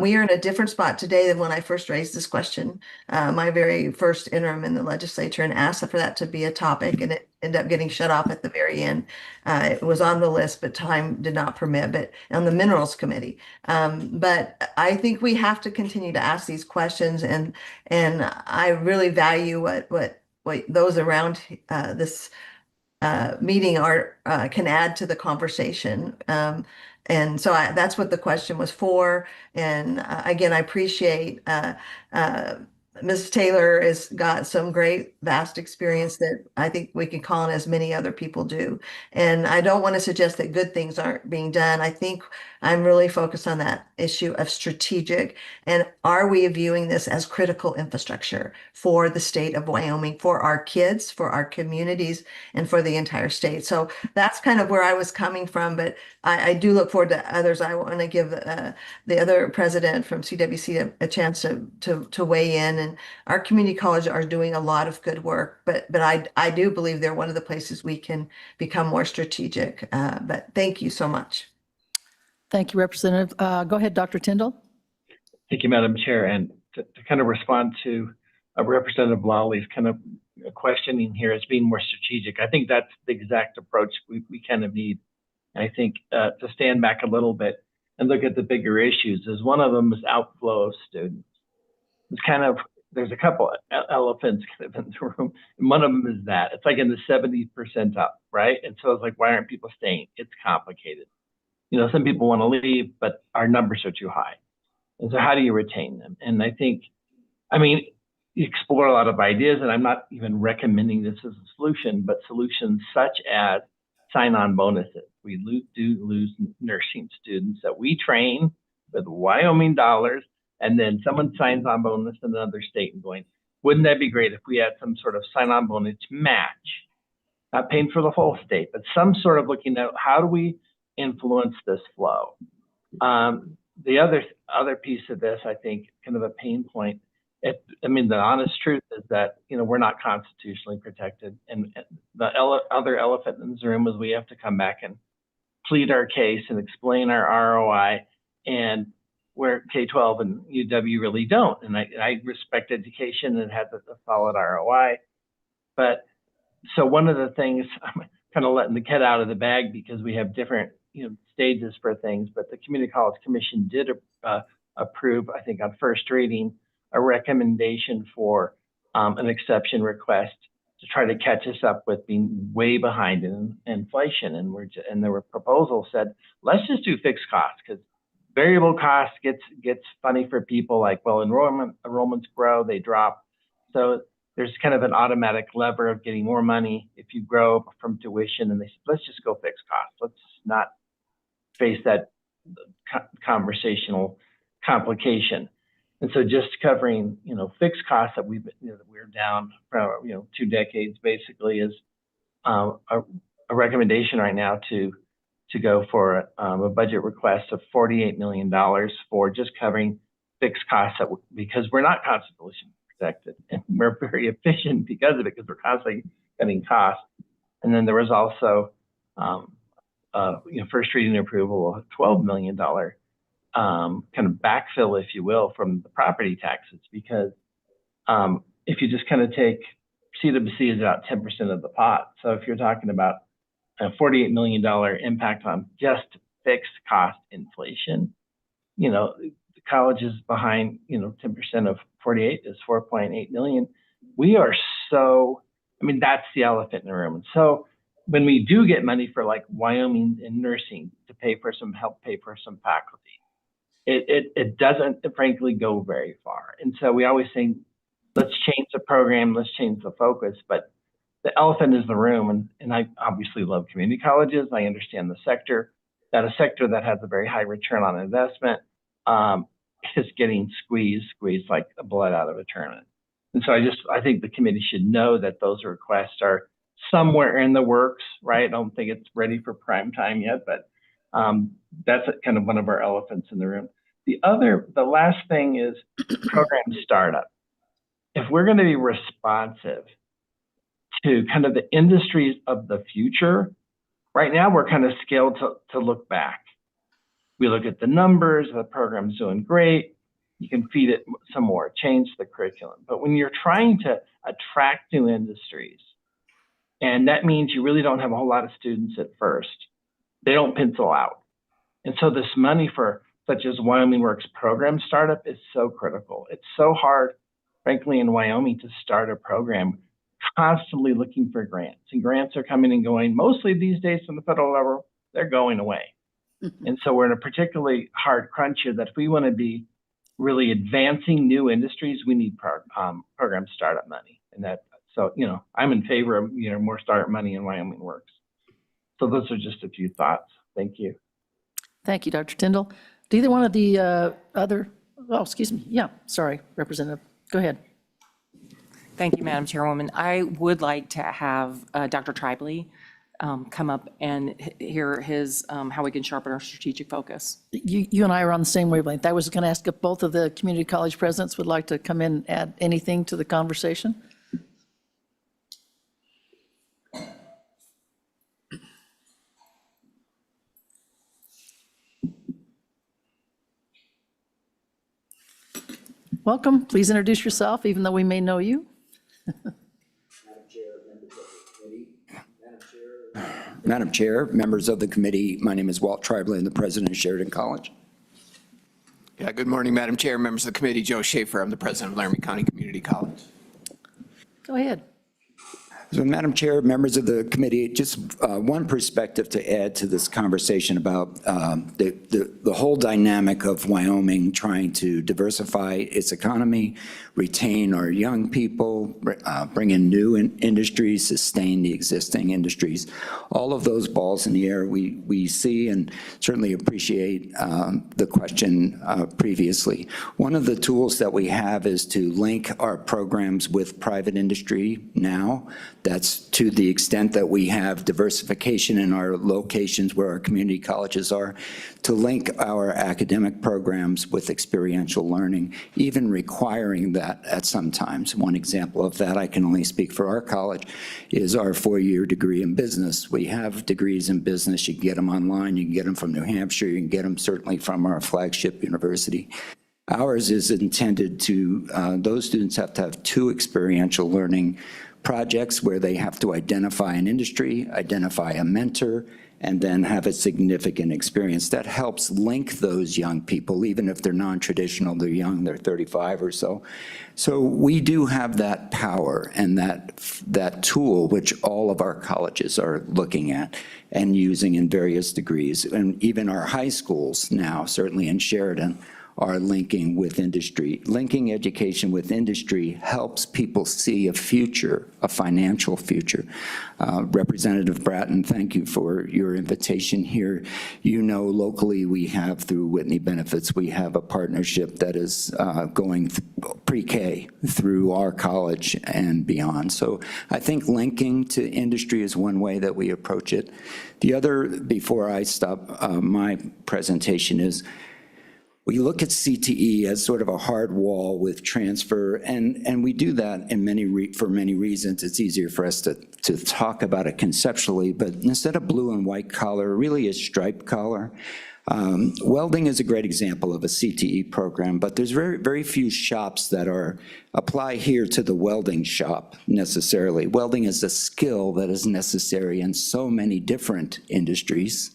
We are in a different spot today than when I first raised this question, my very first interim in the legislature, and asked for that to be a topic, and it ended up getting shut off at the very end. It was on the list, but time did not permit, but on the Minerals Committee. But I think we have to continue to ask these questions, and I really value what those around this meeting can add to the conversation. And so that's what the question was for. And again, I appreciate Ms. Taylor has got some great, vast experience that I think we can call on, as many other people do. And I don't want to suggest that good things aren't being done. I think I'm really focused on that issue of strategic. And are we viewing this as critical infrastructure for the state of Wyoming, for our kids, for our communities, and for the entire state? So that's kind of where I was coming from. But I do look forward to others. I want to give the other president from CWC a chance to weigh in. And our community colleges are doing a lot of good work, but I do believe they're one of the places we can become more strategic. But thank you so much. Thank you, Representative. Go ahead, Dr. Tyndall. Thank you, Madam Chair. And to kind of respond to Representative Lawley's kind of questioning here as being more strategic, I think that's the exact approach we kind of need. And I think to stand back a little bit and look at the bigger issues, is one of them is outflow of students. It's kind of, there's a couple elephants kind of in the room, and one of them is that it's like in the 70th percentile, right? And so it's like, why aren't people staying? It's complicated. Some people want to leave, but our numbers are too high. And so how do you retain them? And I think, you explore a lot of ideas, and I'm not even recommending this as a solution, but solutions such as sign-on bonuses. We do lose nursing students that we train with Wyoming dollars, and then someone signs on bonus in another state and going, wouldn't that be great if we had some sort of sign-on bonus match? Not paying for the whole state, but some sort of looking at how do we influence this flow. The other piece of this, I think, kind of a pain point. The honest truth is that we're not constitutionally protected, and the other elephant in this room is we have to come back and plead our case and explain our ROI, and where K-12 and UW really don't. And I respect education and has a solid ROI, but so one of the things, I'm kind of letting the cat out of the bag because we have different stages for things, but the Community College Commission did approve, I think on first reading, a recommendation for an exception request to try to catch us up with being way behind in inflation. And there were proposals said, let's just do fixed costs, because variable costs gets funny for people, like, well, enrollments grow, they drop. So there's kind of an automatic lever of getting more money if you grow from tuition, and they said, let's just go fixed costs. Let's not face that conversational complication. And so just covering, fixed costs that we're down from, 2 decades basically, is a recommendation right now to go for a budget request of $48 million for just covering fixed costs because we're not constitutionally protected, and we're very efficient because of it, because we're constantly cutting costs. And then there was also first reading approval of $12 million kind of backfill, if you will, from the property taxes, because if you just kind of take CWC is about 10% of the pot. So if you're talking about a $48 million impact on just fixed cost inflation, the college is behind, 10% of 48 is 4.8 million. We are so, I mean, that's the elephant in the room. And so when we do get money for like Wyoming in nursing to help pay for some faculty, it doesn't frankly go very far. And so we always say, let's change the program, let's change the focus. But the elephant is the room. And I obviously love community colleges. I understand the sector, that a sector that has a very high return on investment is getting squeezed like the blood out of a turnip. And so I think the committee should know that those requests are somewhere in the works, right? I don't think it's ready for prime time yet, but that's kind of one of our elephants in the room. The last thing is program startup. If we're going to be responsive to kind of the industries of the future, right now we're kind of scaled to look back. We look at the numbers, the program's doing great. You can feed it some more, change the curriculum. But when you're trying to attract new industries, and that means you really don't have a whole lot of students at first, they don't pencil out. And so this money for such as Wyoming Works program startup is so critical. It's so hard, frankly, in Wyoming to start a program, constantly looking for grants. And grants are coming and going. Mostly these days from the federal level, they're going away. And so we're in a particularly hard crunch here that if we want to be really advancing new industries, we need program startup money. And that, so, I'm in favor of, more startup money in Wyoming Works. So those are just a few thoughts. Thank you. Thank you, Dr. Tyndall. Do either one of the excuse me. Yeah, sorry, Representative. Go ahead. Thank you, Madam Chairwoman. I would like to have Dr. Tribely come up and hear his, how we can sharpen our strategic focus. You and I are on the same wavelength. I was going to ask if both of the community college presidents would like to come in and add anything to the conversation. Welcome. Please introduce yourself, even though we may know you. Madam Chair, members of the committee, my name is Walt Tribely. I'm the president of Sheridan College. Yeah, good morning, Madam Chair, members of the committee. Joe Schaefer, I'm the president of Laramie County Community College. Go ahead. So, Madam Chair, members of the committee, just one perspective to add to this conversation about the whole dynamic of Wyoming trying to diversify its economy, retain our young people, bring in new industries, sustain the existing industries. All of those balls in the air we see and certainly appreciate the question previously. One of the tools that we have is to link our programs with private industry now. That's to the extent that we have diversification in our locations where our community colleges are, to link our academic programs with experiential learning, even requiring that at some times. One example of that, I can only speak for our college, is our 4-year degree in business. We have degrees in business. You can get them online. You can get them from New Hampshire. You can get them certainly from our flagship university. Ours is intended to, those students have to have 2 experiential learning projects where they have to identify an industry, identify a mentor, and then have a significant experience. That helps link those young people, even if they're non-traditional, they're young, they're 35 or so. So we do have that power and that tool, which all of our colleges are looking at and using in various degrees. And even our high schools now, certainly in Sheridan, are linking with industry. Linking education with industry helps people see a future, a financial future. Representative Bratton, thank you for your invitation here. You know, locally we have, through Whitney Benefits, we have a partnership that is going pre-K through our college and beyond. So I think linking to industry is one way that we approach it. The other, before I stop my presentation, is we look at CTE as sort of a hard wall with transfer, and we do that in for many reasons. It's easier for us to talk about it conceptually, but instead of blue and white collar, really is striped collar. Welding is a great example of a CTE program, but there's very, very few shops that apply here to the welding shop necessarily. Welding is a skill that is necessary in so many different industries.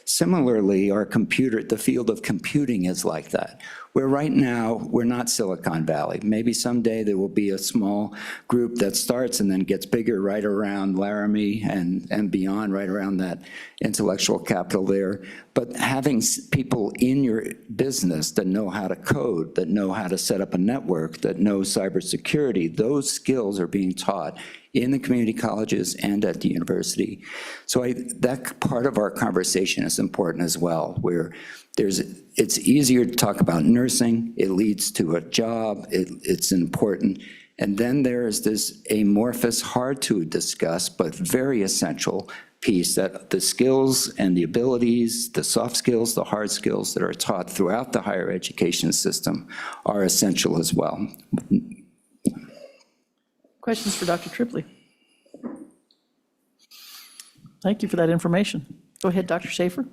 Similarly, the field of computing is like that. where right now, we're not Silicon Valley. Maybe someday there will be a small group that starts and then gets bigger right around Laramie and beyond, right around that intellectual capital there. But having people in your business that know how to code, that know how to set up a network, that know cybersecurity, those skills are being taught in the community colleges and at the university. So that part of our conversation is important as well, where it's easier to talk about nursing, it leads to a job, it's important. And then there is this amorphous, hard to discuss, but very essential piece that the skills and the abilities, the soft skills, the hard skills that are taught throughout the higher education system are essential as well. Questions for Dr. Tripley? Thank you for that information. Go ahead, Dr. Schaefer.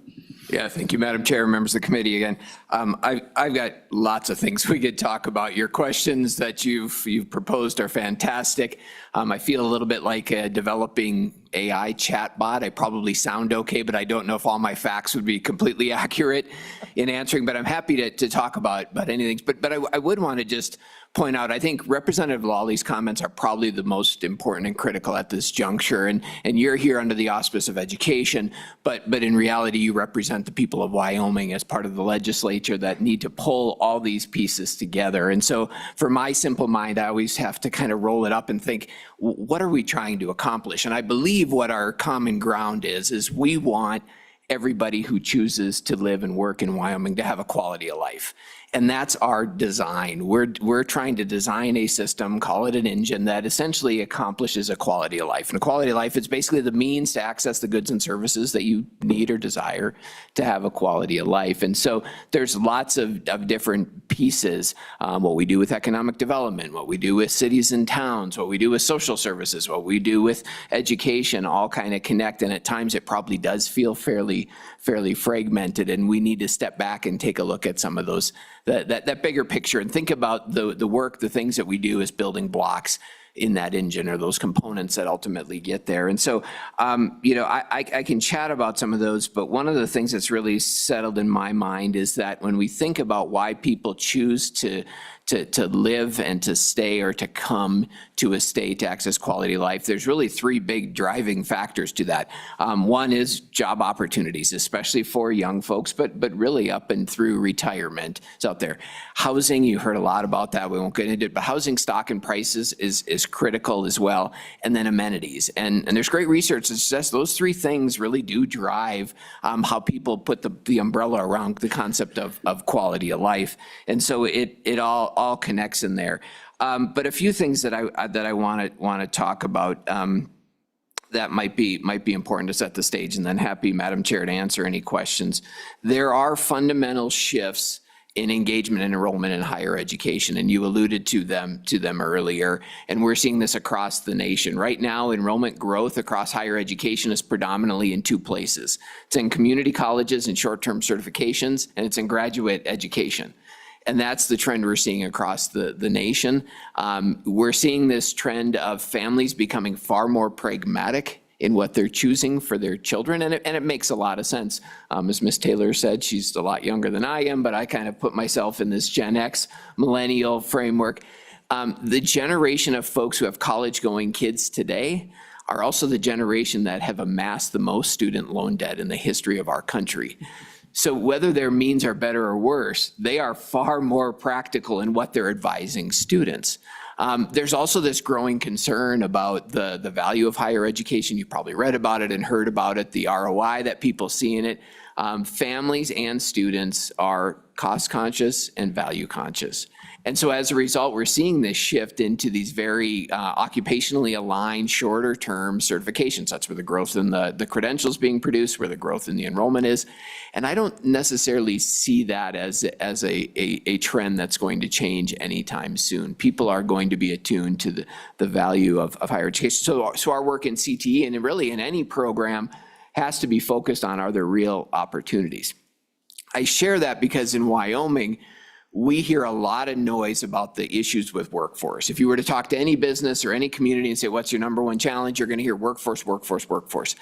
Yeah, thank you, Madam Chair, members of the committee again. I've got lots of things we could talk about. Your questions that you've proposed are fantastic. I feel a little bit like a developing AI chatbot. I probably sound okay, but I don't know if all my facts would be completely accurate in answering, but I'm happy to talk about anything. But I would want to just point out, I think Representative Lawley's comments are probably the most important and critical at this juncture. And you're here under the auspice of education, but in reality, you represent the people of Wyoming as part of the legislature that need to pull all these pieces together. And so for my simple mind, I always have to kind of roll it up and think, what are we trying to accomplish? And I believe what our common ground is we want everybody who chooses to live and work in Wyoming to have a quality of life. And that's our design. We're trying to design a system, call it an engine, that essentially accomplishes a quality of life. And a quality of life is basically the means to access the goods and services that you need or desire to have a quality of life. And so there's lots of different pieces, what we do with economic development, what we do with cities and towns, what we do with social services, what we do with education, all kind of connect. And at times it probably does feel fairly fragmented, and we need to step back and take a look at some of those, that bigger picture, and think about the work, the things that we do as building blocks in that engine, or those components that ultimately get there. And so, I can chat about some of those, but one of the things that's really settled in my mind is that when we think about why people choose to live and to stay or to come to a state to access quality of life, there's really three big driving factors to that. One is job opportunities, especially for young folks, but really up and through retirement. It's out there. Housing, you heard a lot about that. We won't get into it, but housing stock and prices is critical as well. And then amenities. And there's great research that suggests those three things really do drive how people put the umbrella around the concept of quality of life. And so it all connects in there. But a few things that I want to talk about that might be important to set the stage, and then happy, Madam Chair, to answer any questions. There are fundamental shifts in engagement and enrollment in higher education, and you alluded to them earlier, and we're seeing this across the nation. Right now, enrollment growth across higher education is predominantly in two places. It's in community colleges and short-term certifications, and it's in graduate education. And that's the trend we're seeing across the nation. We're seeing this trend of families becoming far more pragmatic in what they're choosing for their children, and it makes a lot of sense. As Ms. Taylor said, she's a lot younger than I am, but I kind of put myself in this Gen X millennial framework. The generation of folks who have college-going kids today are also the generation that have amassed the most student loan debt in the history of our country. So whether their means are better or worse, they are far more practical in what they're advising students. There's also this growing concern about the value of higher education. You probably read about it and heard about it, the ROI that people see in it. Families and students are cost conscious and value conscious. And so as a result, we're seeing this shift into these very occupationally aligned, shorter term certifications. That's where the growth in the credentials being produced, where the growth in the enrollment is. And I don't necessarily see that as a trend that's going to change anytime soon. People are going to be attuned to the value of higher education. So our work in CTE, and really in any program, has to be focused on, are there real opportunities? I share that because in Wyoming, we hear a lot of noise about the issues with workforce. If you were to talk to any business or any community and say, what's your number one challenge? You're going to hear workforce, workforce, workforce.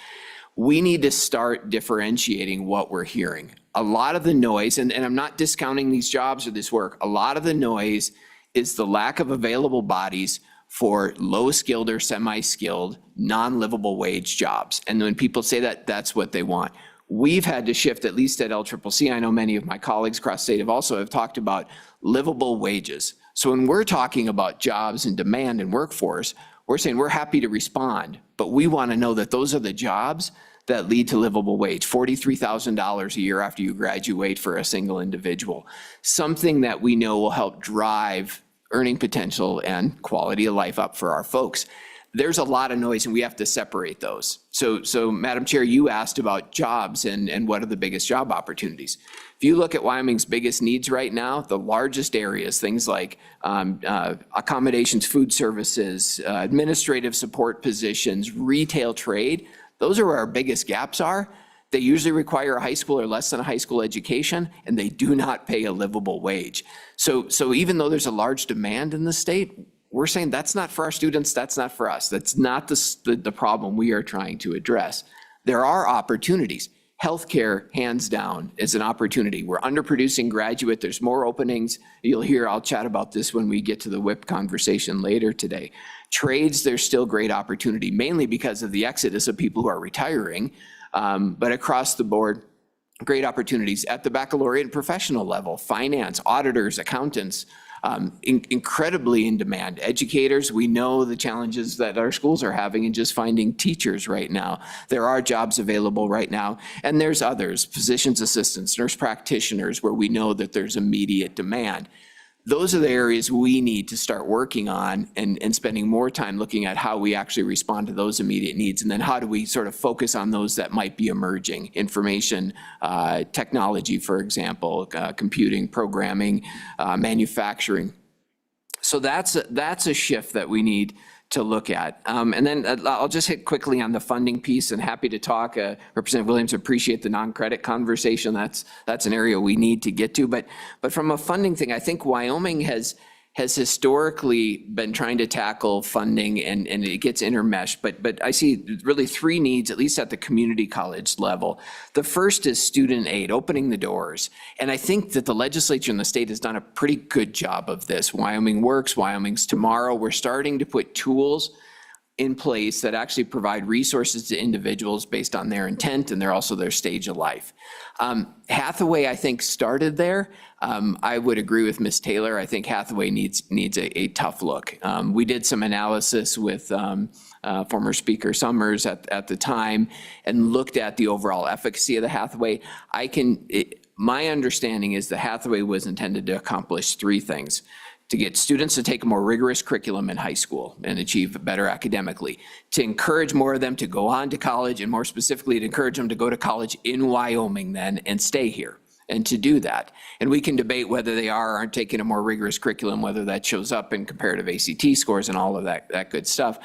We need to start differentiating what we're hearing. a lot of the noise, and I'm not discounting these jobs or this work, a lot of the noise is the lack of available bodies for low-skilled or semi-skilled, non-livable wage jobs. And when people say that, that's what they want. We've had to shift, at least at LCCC, I know many of my colleagues across state have talked about livable wages. So when we're talking about jobs and demand and workforce, we're saying we're happy to respond, but we want to know that those are the jobs that lead to livable wage, $43,000 a year after you graduate for a single individual. Something that we know will help drive earning potential and quality of life up for our folks. There's a lot of noise and we have to separate those. So Madam Chair, you asked about jobs and what are the biggest job opportunities. If you look at Wyoming's biggest needs right now, the largest areas, things like accommodations, food services, administrative support positions, retail trade, those are where our biggest gaps are. They usually require a high school or less than a high school education, and they do not pay a livable wage. So even though there's a large demand in the state, we're saying that's not for our students, that's not for us. That's not the problem we are trying to address. There are opportunities. Healthcare, hands down, is an opportunity. We're underproducing graduate. There's more openings. You'll hear, I'll chat about this when we get to the WIP conversation later today. Trades, there's still great opportunity, mainly because of the exodus of people who are retiring. But across the board, great opportunities at the baccalaureate and professional level, finance, auditors, accountants, incredibly in demand. Educators, we know the challenges that our schools are having in just finding teachers right now. There are jobs available right now, and there's others, physician's assistants, nurse practitioners, where we know that there's immediate demand. Those are the areas we need to start working on and spending more time looking at how we actually respond to those immediate needs. And then how do we sort of focus on those that might be emerging, information, technology, for example, computing, programming, manufacturing. So that's a shift that we need to look at. And then I'll just hit quickly on the funding piece, and happy to talk. Representative Williams, appreciate the non-credit conversation. That's an area we need to get to. But from a funding thing, I think Wyoming has historically been trying to tackle funding, and it gets intermeshed. But I see really three needs, at least at the community college level. The first is student aid, opening the doors. And I think that the legislature in the state has done a pretty good job of this. Wyoming Works, Wyoming's Tomorrow. We're starting to put tools in place that actually provide resources to individuals based on their intent and also their stage of life. Hathaway, I think, started there. I would agree with Ms. Taylor. I think Hathaway needs a tough look. We did some analysis with former Speaker Summers at the time and looked at the overall efficacy of the Hathaway. My understanding is the Hathaway was intended to accomplish three things: to get students to take a more rigorous curriculum in high school and achieve better academically, to encourage more of them to go on to college, and more specifically, to encourage them to go to college in Wyoming then and stay here, and to do that. And we can debate whether they are or aren't taking a more rigorous curriculum, whether that shows up in comparative ACT scores and all of that good stuff.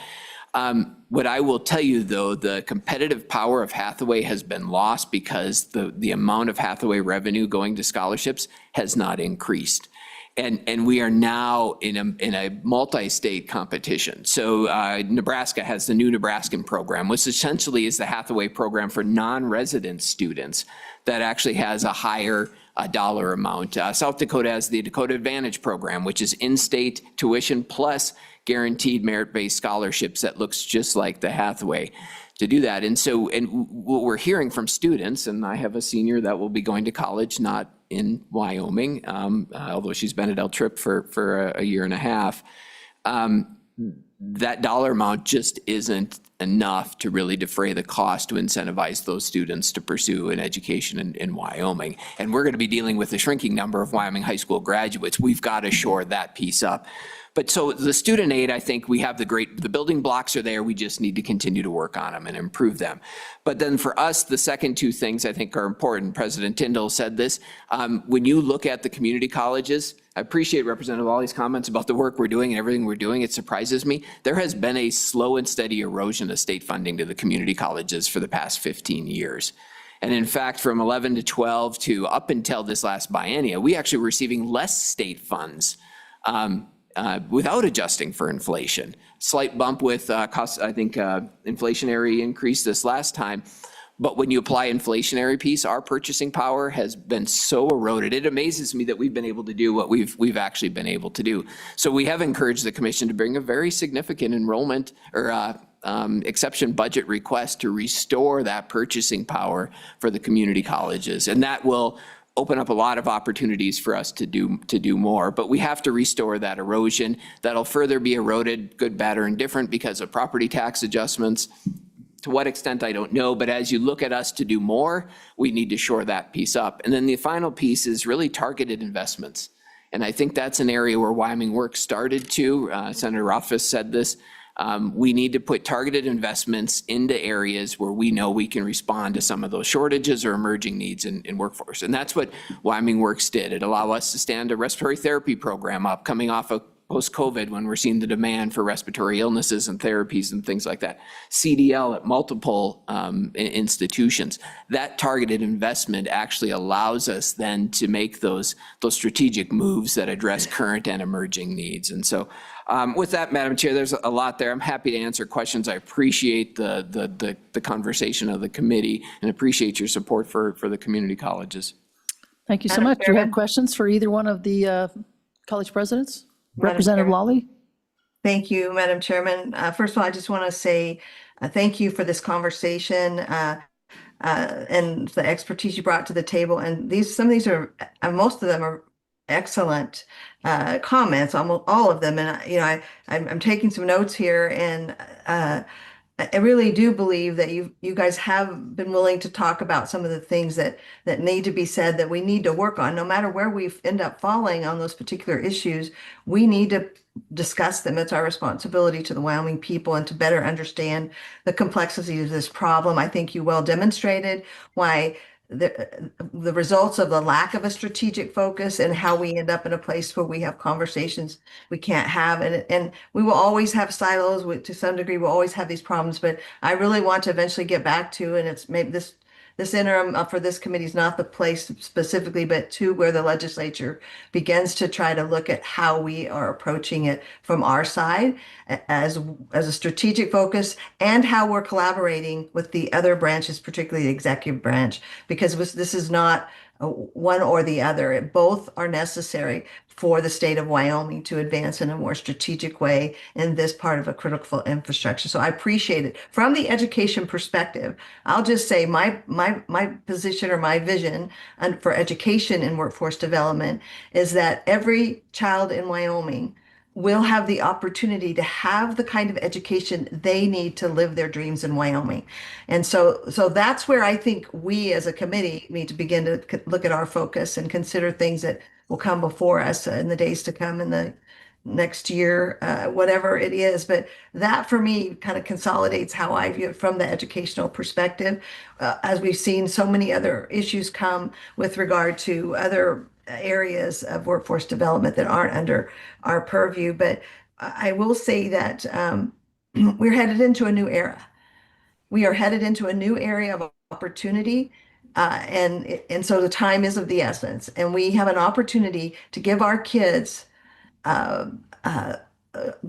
What I will tell you, though, the competitive power of Hathaway has been lost because the amount of Hathaway revenue going to scholarships has not increased. And we are now in a multi-state competition. So Nebraska has the New Nebraskan program, which essentially is the Hathaway program for non-resident students that actually has a higher dollar amount. South Dakota has the Dakota Advantage program, which is in-state tuition plus guaranteed merit-based scholarships that looks just like the Hathaway to do that. And what we're hearing from students, and I have a senior that will be going to college, not in Wyoming, although she's been at L Trip for a year and a half, that dollar amount just isn't enough to really defray the cost to incentivize those students to pursue an education in Wyoming. And we're going to be dealing with a shrinking number of Wyoming high school graduates. We've got to shore that piece up. But so the student aid, I think we have the building blocks are there. We just need to continue to work on them and improve them. But then for us, the second two things I think are important. President Tyndall said this. When you look at the community colleges, I appreciate Representative Lawley's comments about the work we're doing and everything we're doing. It surprises me. There has been a slow and steady erosion of state funding to the community colleges for the past 15 years. And in fact, from 11 to 12 to up until this last biennia, we actually were receiving less state funds without adjusting for inflation. Slight bump with cost, I think, inflationary increase this last time. But when you apply inflationary piece, our purchasing power has been so eroded. It amazes me that we've been able to do what we've actually been able to do. So we have encouraged the commission to bring a very significant enrollment or exception budget request to restore that purchasing power for the community colleges. And that will open up a lot of opportunities for us to do more. But we have to restore that erosion. That'll further be eroded, good, bad, or indifferent, because of property tax adjustments. To what extent, I don't know, but as you look at us to do more, we need to shore that piece up. And then the final piece is really targeted investments. And I think that's an area where Wyoming Works started to. Senator Rothfuss said this. We need to put targeted investments into areas where we know we can respond to some of those shortages or emerging needs in workforce. And that's what Wyoming Works did. It allowed us to stand a respiratory therapy program up coming off of post-COVID, when we're seeing the demand for respiratory illnesses and therapies and things like that. CDL at multiple institutions. That targeted investment actually allows us then to make those strategic moves that address current and emerging needs. And so with that, Madam Chair, there's a lot there. I'm happy to answer questions. I appreciate the conversation of the committee and appreciate your support for the community colleges. Thank you so much. Do you have questions for either one of the college presidents? Madam Representative Chair. Lawley? Thank you, Madam Chairman. First of all, I just want to say thank you for this conversation and the expertise you brought to the table. And some of these are, most of them are excellent comments, almost all of them. And I'm taking some notes here, and I really do believe that you guys have been willing to talk about some of the things that need to be said, that we need to work on. No matter where we end up falling on those particular issues, we need to discuss them. It's our responsibility to the Wyoming people and to better understand the complexity of this problem. I think you well demonstrated why the results of the lack of a strategic focus and how we end up in a place where we have conversations we can't have. And we will always have silos to some degree. We'll always have these problems, but I really want to eventually get back to, and it's maybe this interim for this committee is not the place specifically, but to where the legislature begins to try to look at how we are approaching it from our side as a strategic focus, and how we're collaborating with the other branches, particularly the executive branch, because this is not one or the other. Both are necessary for the state of Wyoming to advance in a more strategic way in this part of a critical infrastructure. So I appreciate it. From the education perspective, I'll just say my position or my vision for education and workforce development is that every child in Wyoming will have the opportunity to have the kind of education they need to live their dreams in Wyoming. And so that's where I think we as a committee need to begin to look at our focus and consider things that will come before us in the days to come, in the next year, whatever it is. But that for me kind of consolidates how I view it from the educational perspective, as we've seen so many other issues come with regard to other areas of workforce development that aren't under our purview. But I will say that we're headed into a new era. We are headed into a new area of opportunity. And so the time is of the essence. And we have an opportunity to give our kids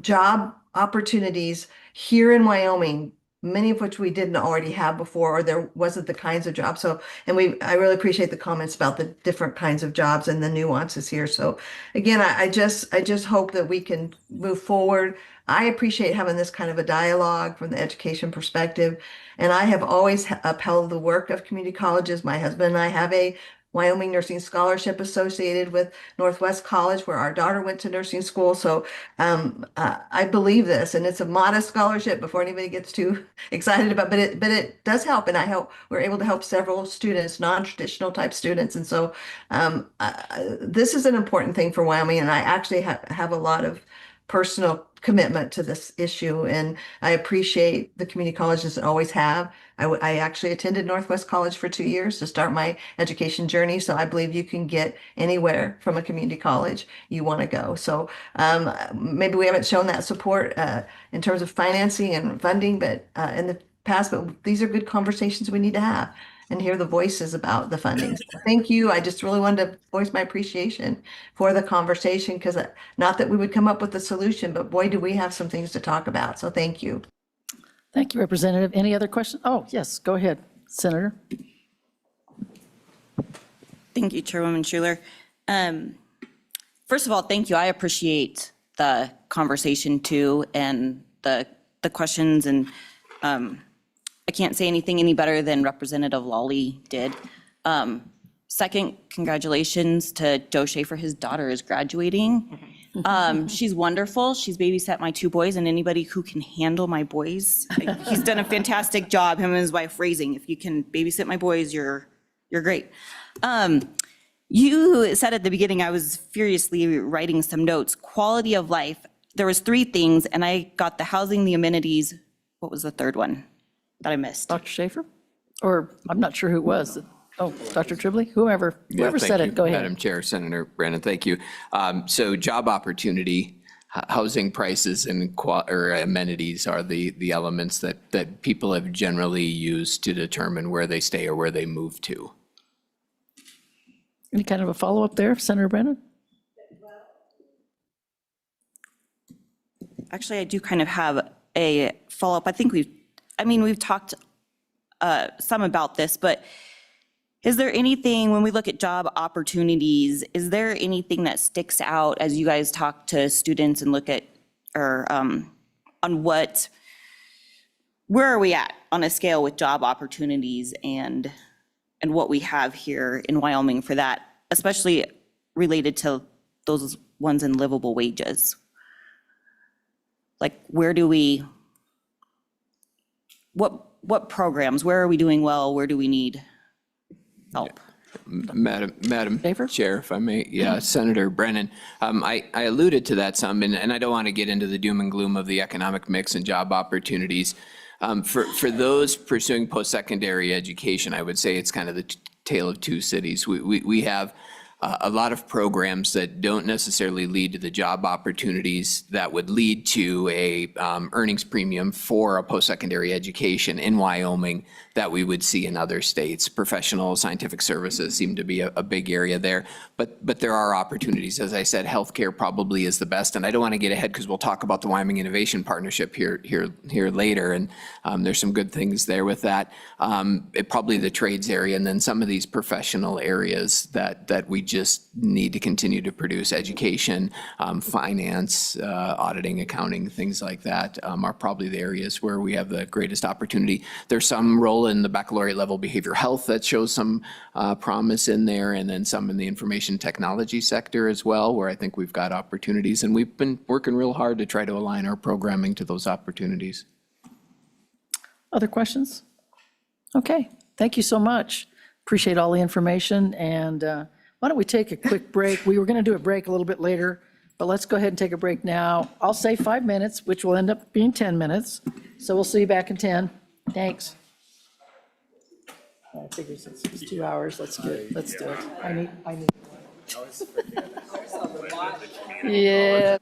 job opportunities here in Wyoming, many of which we didn't already have before, or there wasn't the kinds of jobs. So, I really appreciate the comments about the different kinds of jobs and the nuances here. So again, I just hope that we can move forward. I appreciate having this kind of a dialogue from the education perspective. And I have always upheld the work of community colleges. My husband and I have a Wyoming Nursing Scholarship associated with Northwest College, where our daughter went to nursing school. So I believe this, and it's a modest scholarship before anybody gets too excited about it, but it does help. And I hope we're able to help several students, non-traditional type students. And so this is an important thing for Wyoming. And I actually have a lot of personal commitment to this issue, and I appreciate the community colleges that always have. I actually attended Northwest College for 2 years to start my education journey, so I believe you can get anywhere from a community college you want to go. So maybe we haven't shown that support in terms of financing and funding, but in the past, but these are good conversations we need to have and hear the voices about the funding. So thank you. I just really wanted to voice my appreciation for the conversation, because not that we would come up with a solution, but boy, do we have some things to talk about. So thank you. Thank you, Representative. Any other questions? Oh, yes, go ahead. Senator? Thank you, Chairwoman Schuler. First of all, thank you. I appreciate the conversation too and the questions, and I can't say anything any better than Representative Lawley did. Second, congratulations to Doche for his daughter is graduating. She's wonderful. She's babysat my 2 boys, and anybody who can handle my boys, he's done a fantastic job, him and his wife raising. If you can babysit my boys, you're great. You said at the beginning, I was furiously writing some notes, quality of life. There was 3 things, and I got the housing, the amenities. What was the third one that I missed? Dr. Schaefer? Or, I'm not sure who it was. Oh, Dr. Tribbley? Whoever said it, go ahead. Madam Chair, Senator Brandon, thank you. So job opportunity, housing prices and or amenities are the elements that people have generally used to determine where they stay or where they move to. Any kind of a follow-up there, Senator Brennan? Actually, I do kind of have a follow-up. I think we've talked some about this, but is there anything, when we look at job opportunities, is there anything that sticks out as you guys talk to students and look at, or on where are we at on a scale with job opportunities and what we have here in Wyoming for that, especially related to those ones in livable wages? Like, where do we, what programs, where are we doing well, where do we need help? Madam Chair, if I may, yeah, Senator Brennan, I alluded to that some, and I don't want to get into the doom and gloom of the economic mix and job opportunities. For those pursuing post-secondary education, I would say it's kind of the tale of 2 cities. We have a lot of programs that don't necessarily lead to the job opportunities that would lead to a earnings premium for a post-secondary education in Wyoming that we would see in other states. Professional scientific services seem to be a big area there, but there are opportunities. As I said, healthcare probably is the best, and I don't want to get ahead because we'll talk about the Wyoming Innovation Partnership here later, and there's some good things there with that. Probably the trades area, and then some of these professional areas that we just need to continue to produce. Education, finance, auditing, accounting, things like that are probably the areas where we have the greatest opportunity. There's some role in the baccalaureate level behavioral health that shows some promise in there, and then some in the information technology sector as well, where I think we've got opportunities, and we've been working real hard to try to align our programming to those opportunities. Other questions? Okay, thank you so much. Appreciate all the information, and why don't we take a quick break? We were going to do a break a little bit later, but let's go ahead and take a break now. I'll say 5 minutes, which will end up being 10 minutes. So we'll see you back in 10. Thanks. I figure since it's 2 hours, let's do it. I need one. Yeah.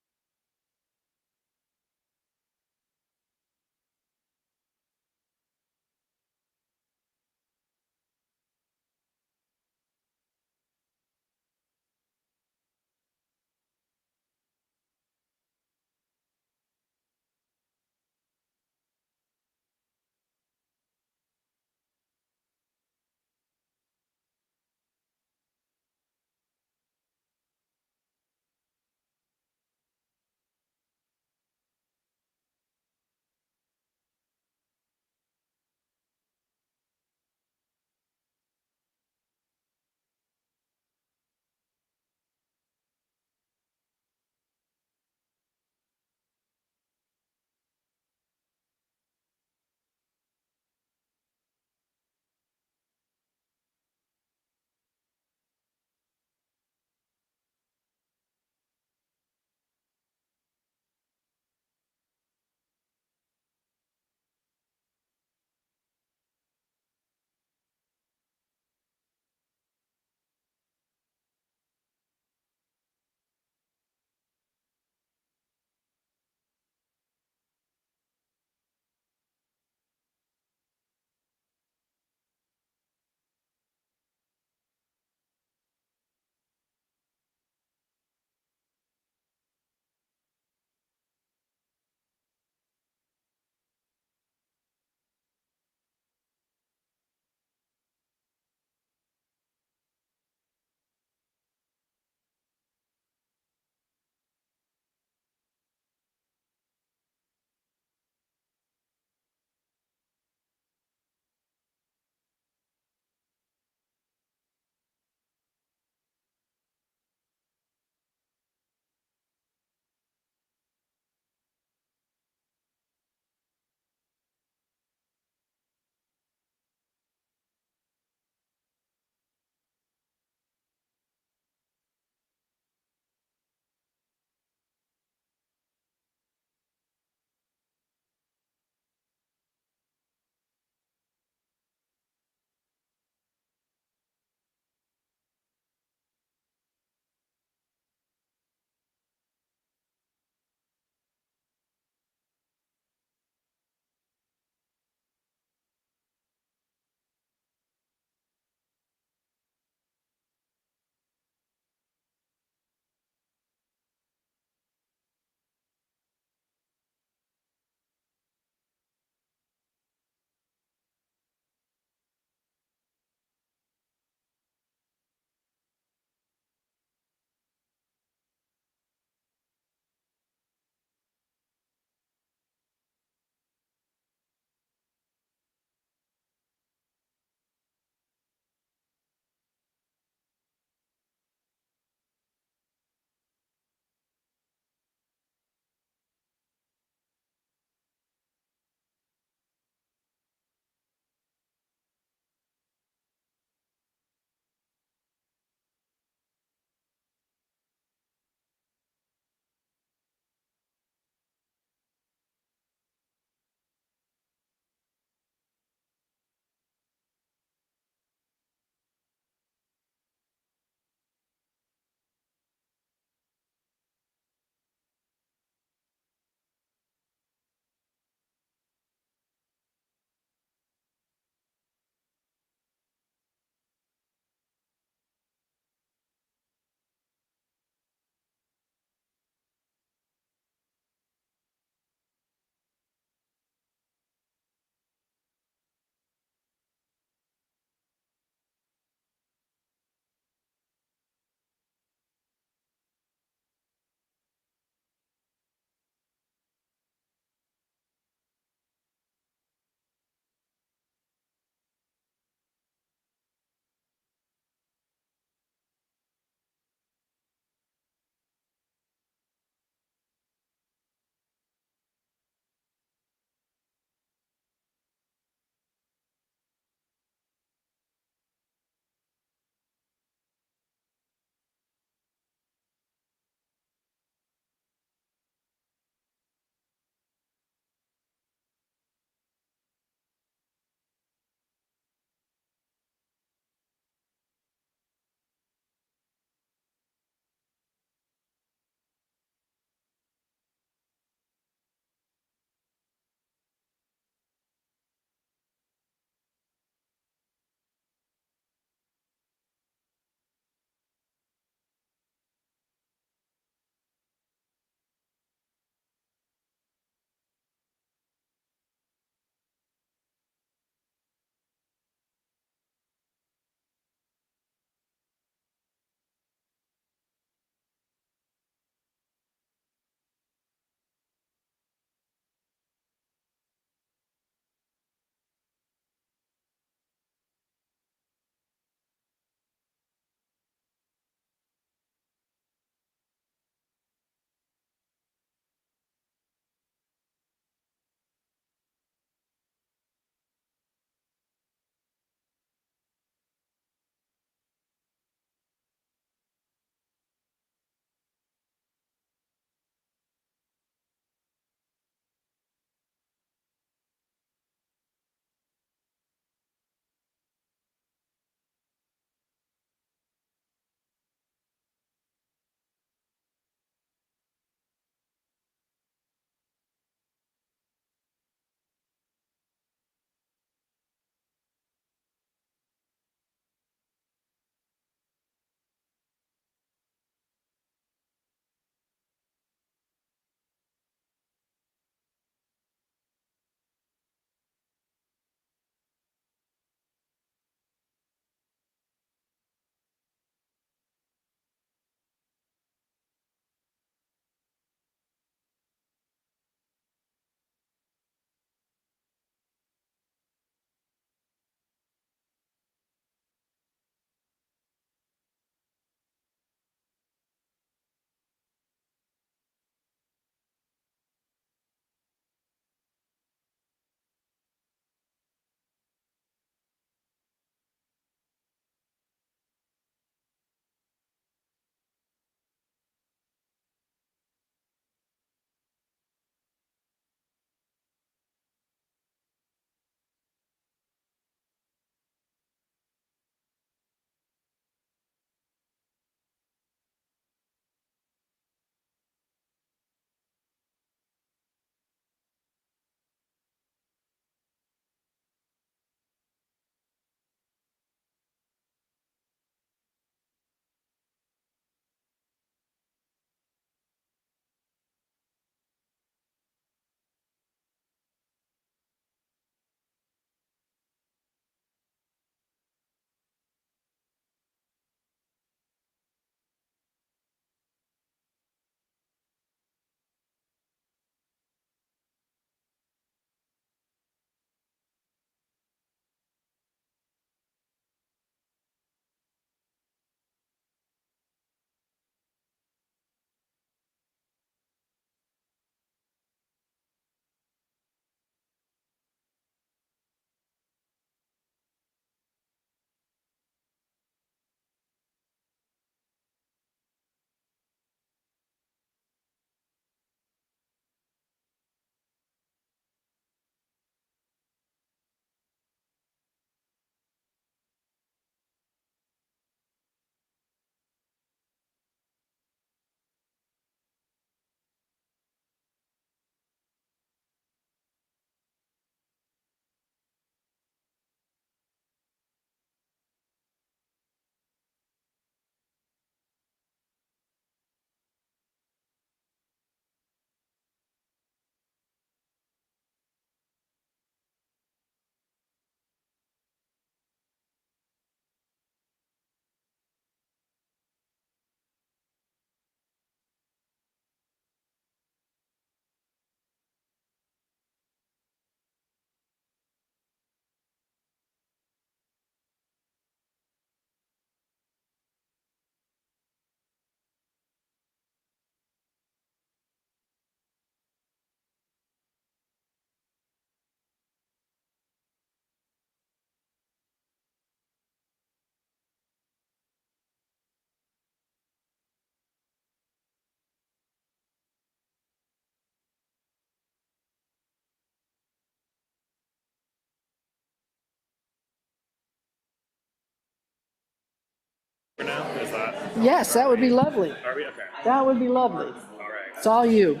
Now, is that? Yes, that would be lovely. Are we? Okay. That would be lovely. All right. It's all you.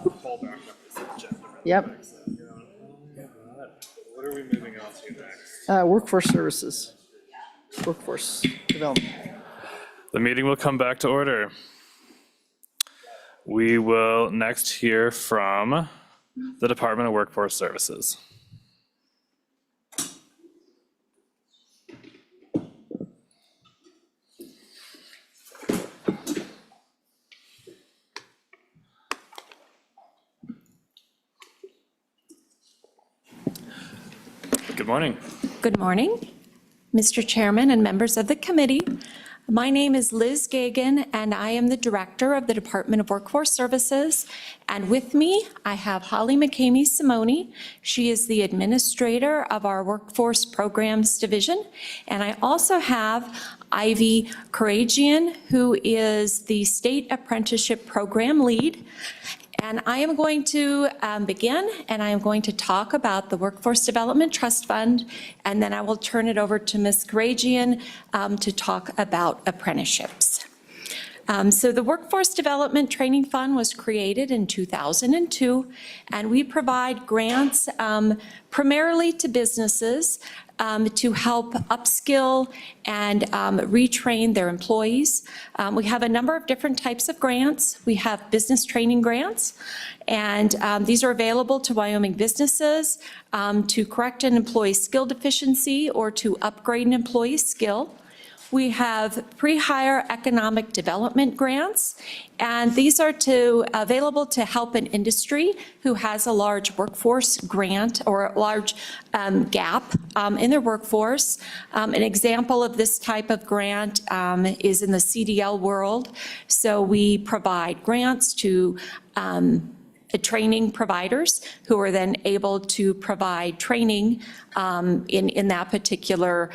Pull back up this agenda. Yep. What are we moving on to next? Workforce services, workforce development. The meeting will come back to order. We will next hear from the Department of Workforce Services. Good morning. Good morning, Mr. Chairman and members of the committee. My name is Liz Gagan, and I am the Director of the Department of Workforce Services. And with me, I have Holly McCamey Simone. She is the Administrator of our Workforce Programs Division. And I also have Ivy Karagian, who is the State Apprenticeship Program Lead. And I am going to begin, and I am going to talk about the Workforce Development Trust Fund, and then I will turn it over to Ms. Karagian to talk about apprenticeships. So the Workforce Development Training Fund was created in 2002, and we provide grants primarily to businesses to help upskill and retrain their employees. We have a number of different types of grants. We have business training grants, and these are available to Wyoming businesses to correct an employee skill deficiency or to upgrade an employee's skill. We have pre-hire economic development grants, and these are available to help an industry who has a large workforce grant or a large gap in their workforce. An example of this type of grant is in the CDL world. So we provide grants to training providers who are then able to provide training in that particular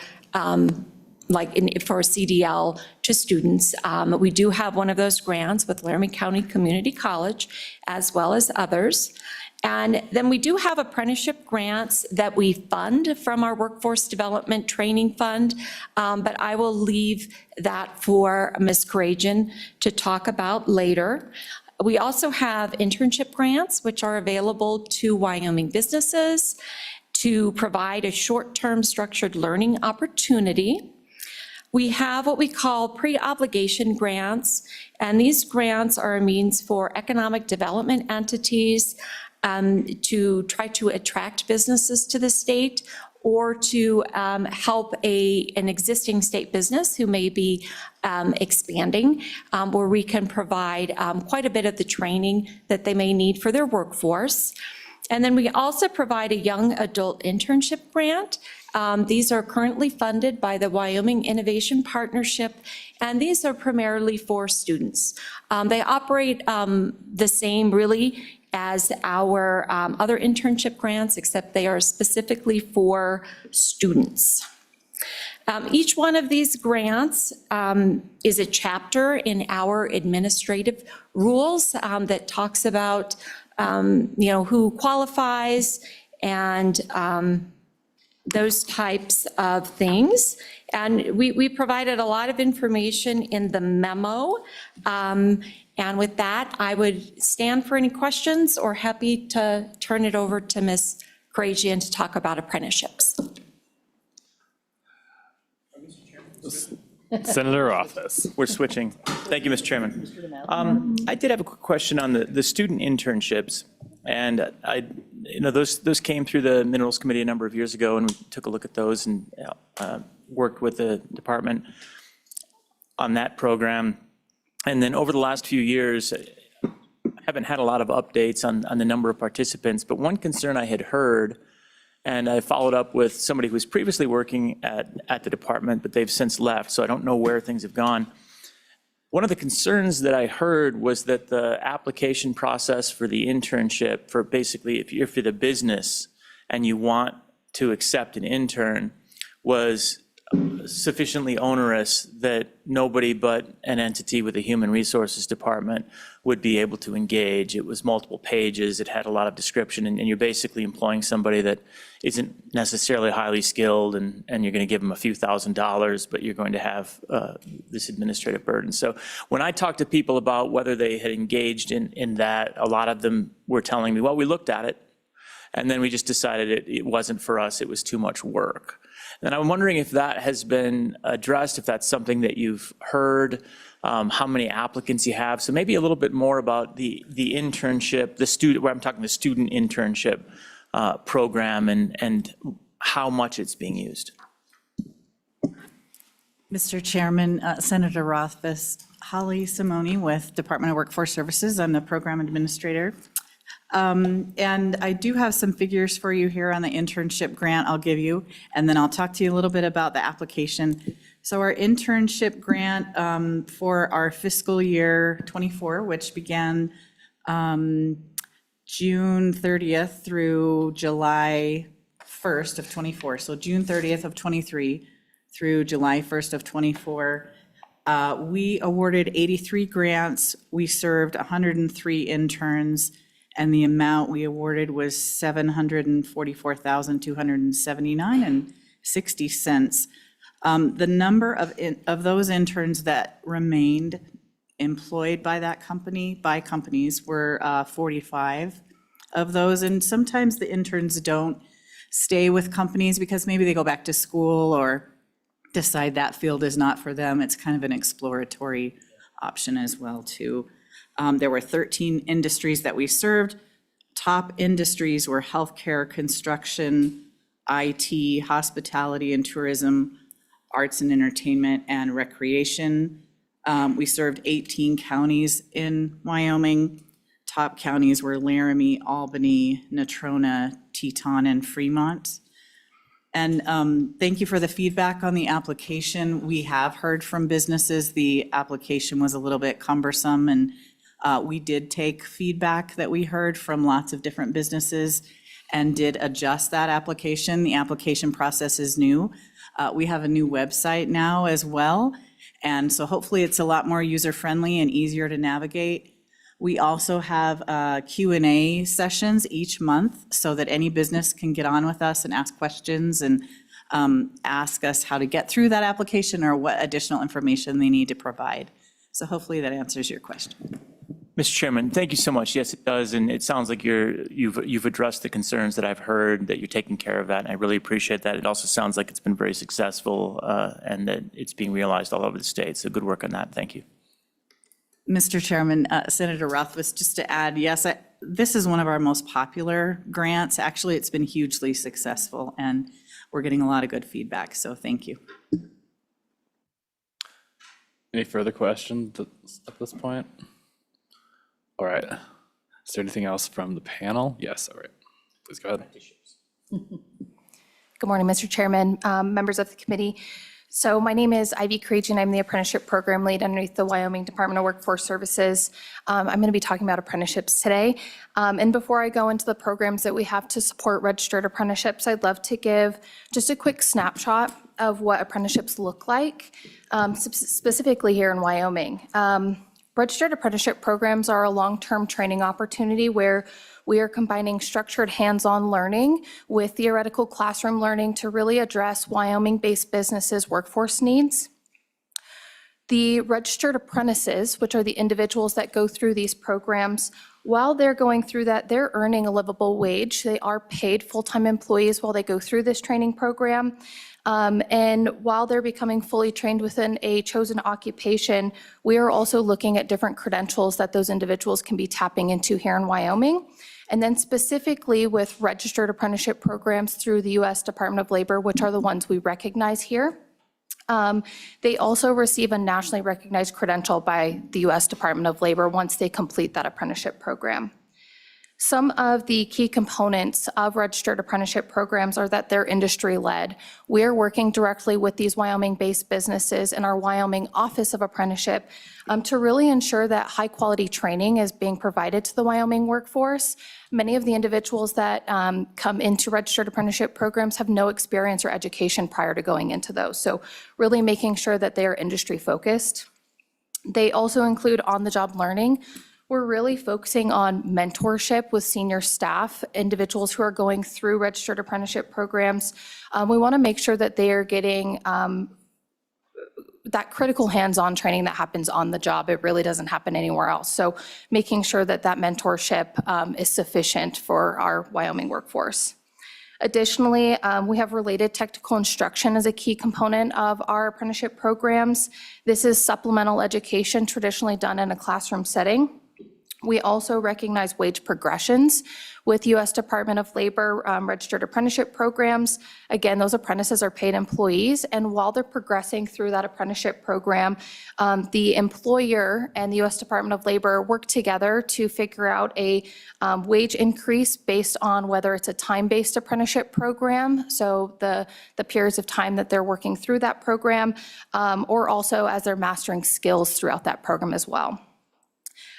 for CDL to students. We do have one of those grants with Laramie County Community College, as well as others. And then we do have apprenticeship grants that we fund from our Workforce Development Training Fund, but I will leave that for Ms. Karagian to talk about later. We also have internship grants, which are available to Wyoming businesses to provide a short-term structured learning opportunity. We have what we call pre-obligation grants, and these grants are a means for economic development entities to try to attract businesses to the state or to help an existing state business who may be expanding, where we can provide quite a bit of the training that they may need for their workforce. And then we also provide a young adult internship grant. These are currently funded by the Wyoming Innovation Partnership, and these are primarily for students. They operate the same really as our other internship grants, except they are specifically for students. Each one of these grants is a chapter in our administrative rules that talks about who qualifies and those types of things. And we provided a lot of information in the memo. And with that, I would stand for any questions or happy to turn it over to Ms. Karagian to talk about apprenticeships. Senator Office. We're switching. Thank you, Mr. Chairman. I did have a quick question on the student internships. And those came through the Minerals Committee a number of years ago, and we took a look at those and worked with the department on that program. And then over the last few years, I haven't had a lot of updates on the number of participants, but one concern I had heard, and I followed up with somebody who was previously working at the department, but they've since left, so I don't know where things have gone. One of the concerns that I heard was that the application process for the internship, for basically if you're for the business and you want to accept an intern, was sufficiently onerous that nobody but an entity with a human resources department would be able to engage. It was multiple pages, it had a lot of description, and you're basically employing somebody that isn't necessarily highly skilled, and you're going to give them a few $1,000s, but you're going to have this administrative burden. So when I talked to people about whether they had engaged in that, a lot of them were telling me, well, we looked at it, and then we just decided it wasn't for us, it was too much work. And I'm wondering if that has been addressed, if that's something that you've heard, how many applicants you have. So maybe a little bit more about the internship, the student, where I'm talking the student internship program and how much it's being used. Mr. Chairman, Senator Rothfuss, Holly Simone with Department of Workforce Services. I'm the program administrator. And I do have some figures for you here on the internship grant I'll give you, and then I'll talk to you a little bit about the application. So our internship grant for our fiscal year 24, which began June 30th through July 1st of 24. So June 30th of 23 through July 1st of 24. We awarded 83 grants. We served 103 interns. And the amount we awarded was $744,279.60. The number of those interns that remained employed by that company, by companies, were 45 of those. And sometimes the interns don't stay with companies because maybe they go back to school or decide that field is not for them. It's kind of an exploratory option as well, too. There were 13 industries that we served. Top industries were healthcare, construction, IT, hospitality and tourism, arts and entertainment, and recreation. We served 18 counties in Wyoming. Top counties were Laramie, Albany, Natrona, Teton, and Fremont. And thank you for the feedback on the application. We have heard from businesses the application was a little bit cumbersome, and we did take feedback that we heard from lots of different businesses and did adjust that application. The application process is new. We have a new website now as well, and so hopefully it's a lot more user-friendly and easier to navigate. We also have Q&A sessions each month so that any business can get on with us and ask questions and ask us how to get through that application or what additional information they need to provide. So hopefully that answers your question. Mr. Chairman, thank you so much. Yes, it does, and it sounds like you've addressed the concerns that I've heard, that you're taking care of that, and I really appreciate that. It also sounds like it's been very successful and that it's being realized all over the state, so good work on that. Thank you. Mr. Chairman, Senator Rothfuss, just to add, yes, this is one of our most popular grants. Actually, it's been hugely successful, and we're getting a lot of good feedback, so thank you. Any further questions at this point? All right. Is there anything else from the panel? Yes, all right. Please go ahead. Good morning, Mr. Chairman, members of the committee. So my name is Ivy Creech, and I'm the apprenticeship program lead underneath the Wyoming Department of Workforce Services. I'm going to be talking about apprenticeships today. And before I go into the programs that we have to support registered apprenticeships, I'd love to give just a quick snapshot of what apprenticeships look like, specifically here in Wyoming. Registered apprenticeship programs are a long-term training opportunity where we are combining structured hands-on learning with theoretical classroom learning to really address Wyoming-based businesses' workforce needs. The registered apprentices, which are the individuals that go through these programs, while they're going through that, they're earning a livable wage. They are paid full-time employees while they go through this training program. And while they're becoming fully trained within a chosen occupation, we are also looking at different credentials that those individuals can be tapping into here in Wyoming. And then specifically with registered apprenticeship programs through the U.S. Department of Labor, which are the ones we recognize here, they also receive a nationally recognized credential by the U.S. Department of Labor once they complete that apprenticeship program. Some of the key components of registered apprenticeship programs are that they're industry-led. We're working directly with these Wyoming-based businesses in our Wyoming Office of Apprenticeship to really ensure that high-quality training is being provided to the Wyoming workforce. Many of the individuals that come into registered apprenticeship programs have no experience or education prior to going into those. So really making sure that they are industry-focused. They also include on-the-job learning. We're really focusing on mentorship with senior staff, individuals who are going through registered apprenticeship programs. We want to make sure that they are getting that critical hands-on training that happens on the job. It really doesn't happen anywhere else. So making sure that that mentorship is sufficient for our Wyoming workforce. Additionally, we have related technical instruction as a key component of our apprenticeship programs. This is supplemental education traditionally done in a classroom setting. We also recognize wage progressions with U.S. Department of Labor registered apprenticeship programs. Again, those apprentices are paid employees, and while they're progressing through that apprenticeship program, the employer and the U.S. Department of Labor work together to figure out a wage increase based on whether it's a time-based apprenticeship program, so the periods of time that they're working through that program, or also as they're mastering skills throughout that program as well.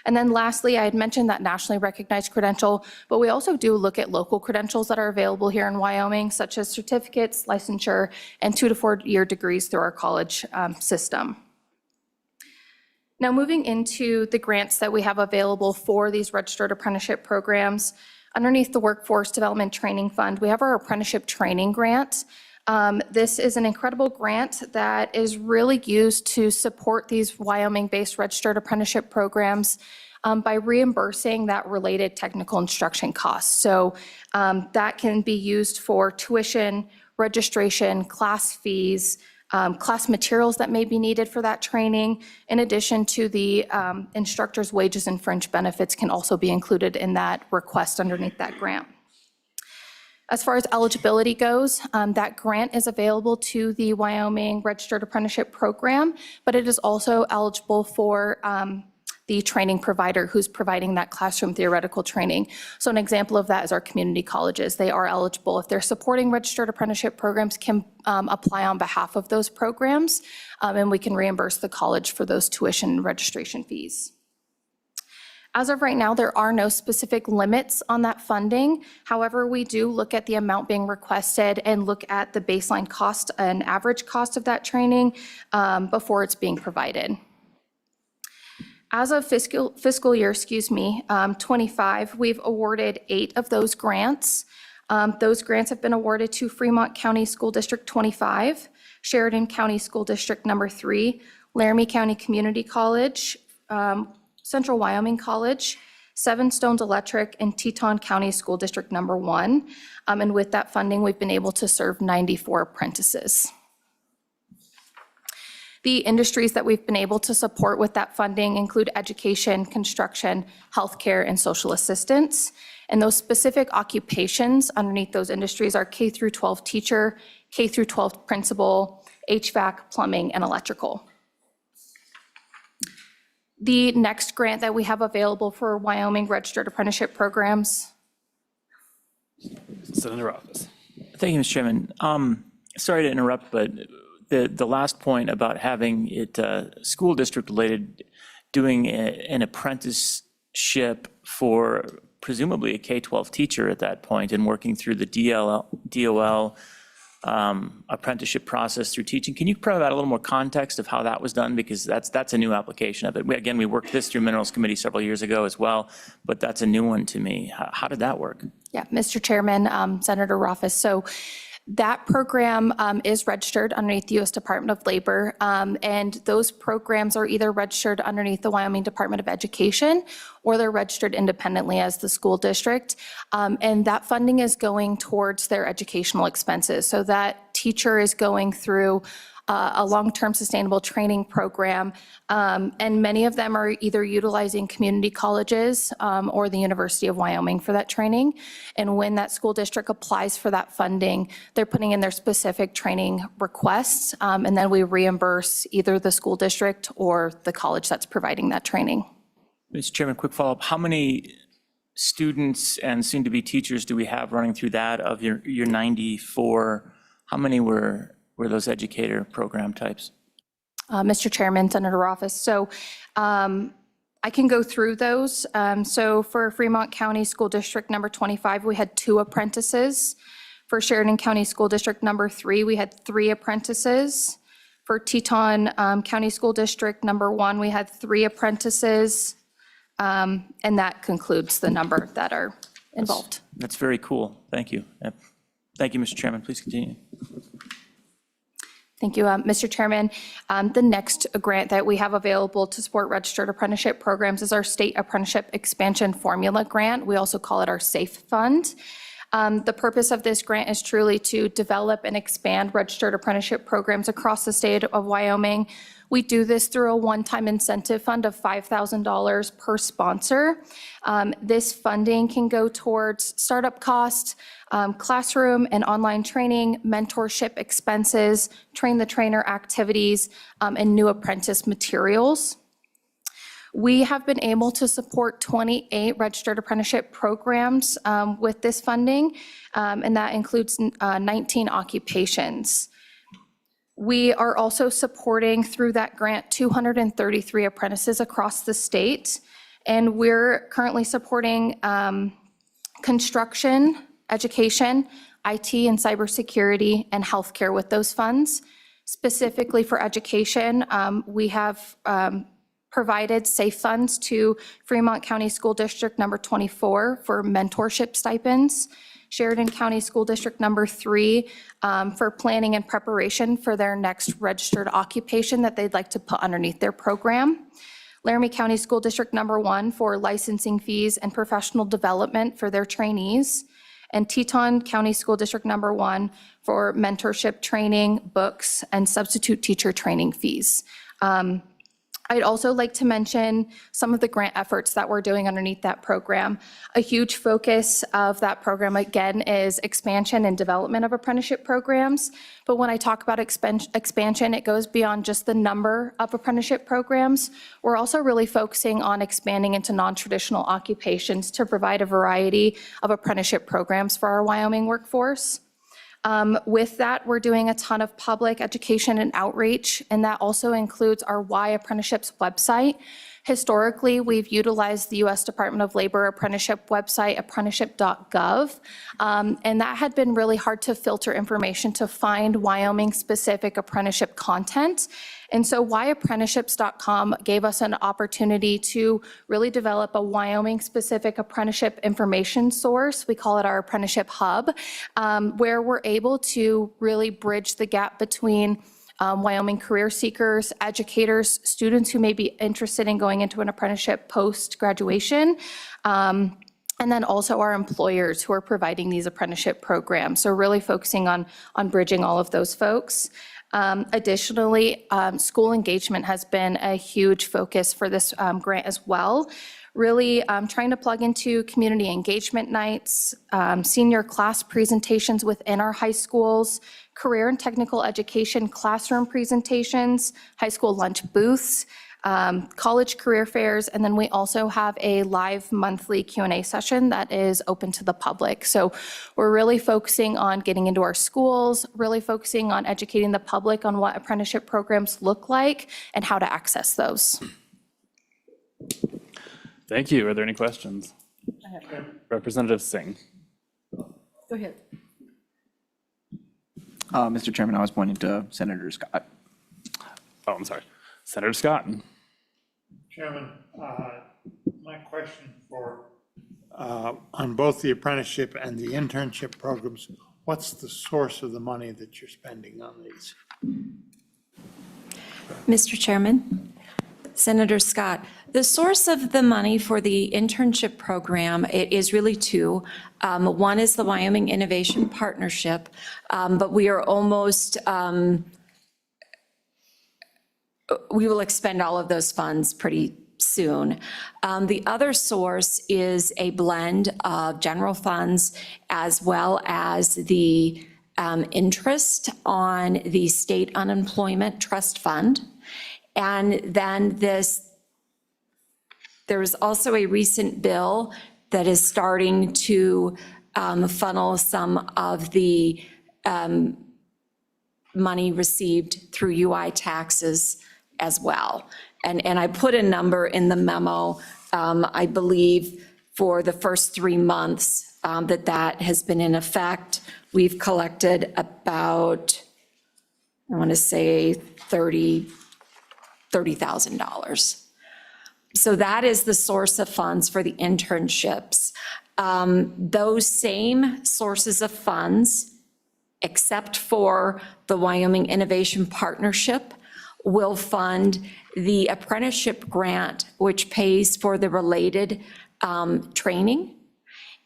And then lastly, I had mentioned that nationally recognized credential, but we also do look at local credentials that are available here in Wyoming, such as certificates, licensure, and 2 to 4 year degrees through our college system. Now moving into the grants that we have available for these registered apprenticeship programs, underneath the Workforce Development Training Fund, we have our apprenticeship training grant. This is an incredible grant that is really used to support these Wyoming-based registered apprenticeship programs by reimbursing that related technical instruction costs. So that can be used for tuition, registration, class fees, class materials that may be needed for that training, in addition to the instructor's wages and fringe benefits can also be included in that request underneath that grant. As far as eligibility goes, that grant is available to the Wyoming Registered Apprenticeship Program, but it is also eligible for the training provider who's providing that classroom theoretical training. So an example of that is our community colleges. They are eligible. If they're supporting registered apprenticeship programs, can apply on behalf of those programs, and we can reimburse the college for those tuition and registration fees. As of right now, there are no specific limits on that funding. However, we do look at the amount being requested and look at the baseline cost and average cost of that training before it's being provided. As of fiscal year, 25, we've awarded 8 of those grants. Those grants have been awarded to Fremont County School District 25, Sheridan County School District number 3, Laramie County Community College, Central Wyoming College, Seven Stones Electric, and Teton County School District number 1. And with that funding, we've been able to serve 94 apprentices. The industries that we've been able to support with that funding include education, construction, healthcare, and social assistance. And those specific occupations underneath those industries are K through 12 teacher, K through 12 principal, HVAC, plumbing, and electrical. The next grant that we have available for Wyoming registered apprenticeship programs. Senator Office. Thank you, Mr. Chairman. Sorry to interrupt, but the last point about having it school district related, doing an apprenticeship for presumably a K-12 teacher at that point and working through the DOL apprenticeship process through teaching. Can you provide a little more context of how that was done? Because that's a new application of it. We worked this through Minerals Committee several years ago as well, but that's a new one to me. How did that work? Yeah, Mr. Chairman, Senator Rothfuss. So that program is registered underneath the U.S. Department of Labor, and those programs are either registered underneath the Wyoming Department of Education, or they're registered independently as the school district. And that funding is going towards their educational expenses. So that teacher is going through a long-term sustainable training program, and many of them are either utilizing community colleges or the University of Wyoming for that training. And when that school district applies for that funding, they're putting in their specific training requests, and then we reimburse either the school district or the college that's providing that training. Mr. Chairman, quick follow-up. How many students and soon-to-be teachers do we have running through that of your 94? How many were those educator program types? Mr. Chairman, Senator Office. So I can go through those. So for Fremont County School District number 25, we had 2 apprentices. For Sheridan County School District number 3, we had 3 apprentices. For Teton County School District number 1, we had 3 apprentices. And that concludes the number that are involved. That's very cool. Thank you. Thank you, Mr. Chairman. Please continue. Thank you, Mr. Chairman. The next grant that we have available to support registered apprenticeship programs is our State Apprenticeship Expansion Formula Grant. We also call it our SAFE Fund. The purpose of this grant is truly to develop and expand registered apprenticeship programs across the state of Wyoming. We do this through a one-time incentive fund of $5,000 per sponsor. This funding can go towards startup costs, classroom and online training, mentorship expenses, train-the-trainer activities, and new apprentice materials. We have been able to support 28 registered apprenticeship programs with this funding, and that includes 19 occupations. We are also supporting, through that grant, 233 apprentices across the state, and we're currently supporting construction, education, IT and cybersecurity, and healthcare with those funds. Specifically for education, we have provided SAFE funds to Fremont County School District number 24 for mentorship stipends, Sheridan County School District number 3 for planning and preparation for their next registered occupation that they'd like to put underneath their program, Laramie County School District number 1 for licensing fees and professional development for their trainees, and Teton County School District number 1 for mentorship training, books, and substitute teacher training fees. I'd also like to mention some of the grant efforts that we're doing underneath that program. A huge focus of that program, again, is expansion and development of apprenticeship programs. But when I talk about expansion, it goes beyond just the number of apprenticeship programs. We're also really focusing on expanding into non-traditional occupations to provide a variety of apprenticeship programs for our Wyoming workforce. With that, we're doing a ton of public education and outreach, and that also includes our Y Apprenticeships website. Historically, we've utilized the U.S. Department of Labor apprenticeship website, apprenticeship.gov, and that had been really hard to filter information to find Wyoming-specific apprenticeship content. And so whyapprenticeships.com gave us an opportunity to really develop a Wyoming-specific apprenticeship information source. We call it our apprenticeship hub, where we're able to really bridge the gap between Wyoming career seekers, educators, students who may be interested in going into an apprenticeship post-graduation, and then also our employers who are providing these apprenticeship programs. So really focusing on bridging all of those folks. Additionally, school engagement has been a huge focus for this grant as well. Really trying to plug into community engagement nights, senior class presentations within our high schools, career and technical education classroom presentations, high school lunch booths, college career fairs, and then we also have a live monthly Q&A session that is open to the public. So we're really focusing on getting into our schools, really focusing on educating the public on what apprenticeship programs look like and how to access those. Thank you. Are there any questions? Representative Singh. Go ahead. Mr. Chairman, I was pointing to Senator Scott. Oh, I'm sorry. Senator Scott. Chairman, my question for, on both the apprenticeship and the internship programs, what's the source of the money that you're spending on these? Mr. Chairman, Senator Scott, the source of the money for the internship program, it is really two. One is the Wyoming Innovation Partnership, but we are almost, we will expend all of those funds pretty soon. The other source is a blend of general funds as well as the interest on the State Unemployment Trust Fund. And then there was also a recent bill that is starting to funnel some of the money received through UI taxes as well. And I put a number in the memo, I believe, for the first 3 months that has been in effect. We've collected about, I want to say, $30,000. So that is the source of funds for the internships. Those same sources of funds, except for the Wyoming Innovation Partnership, will fund the apprenticeship grant, which pays for the related training.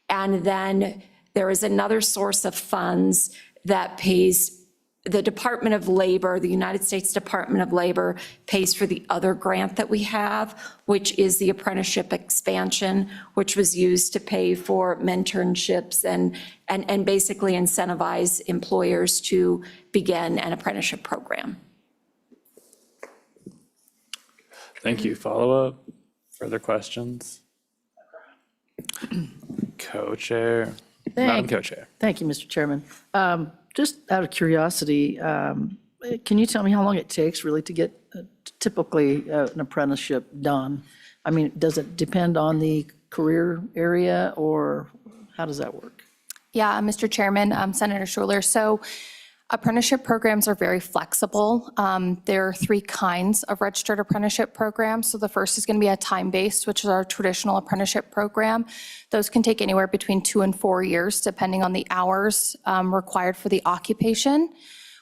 And then there is another source of funds that pays the Department of Labor, the United States Department of Labor pays for the other grant that we have, which is the apprenticeship expansion, which was used to pay for mentorships and basically incentivize employers to begin an apprenticeship program. Thank you. Follow-up? Further questions? Co-chair, Madam Co-chair. Thank you, Mr. Chairman. Just out of curiosity, can you tell me how long it takes really to get typically an apprenticeship done? I mean, does it depend on the career area, or how does that work? Yeah, Mr. Chairman, Senator Schuler. So apprenticeship programs are very flexible. There are 3 kinds of registered apprenticeship programs. So the first is going to be a time-based, which is our traditional apprenticeship program. Those can take anywhere between 2 and 4 years, depending on the hours required for the occupation.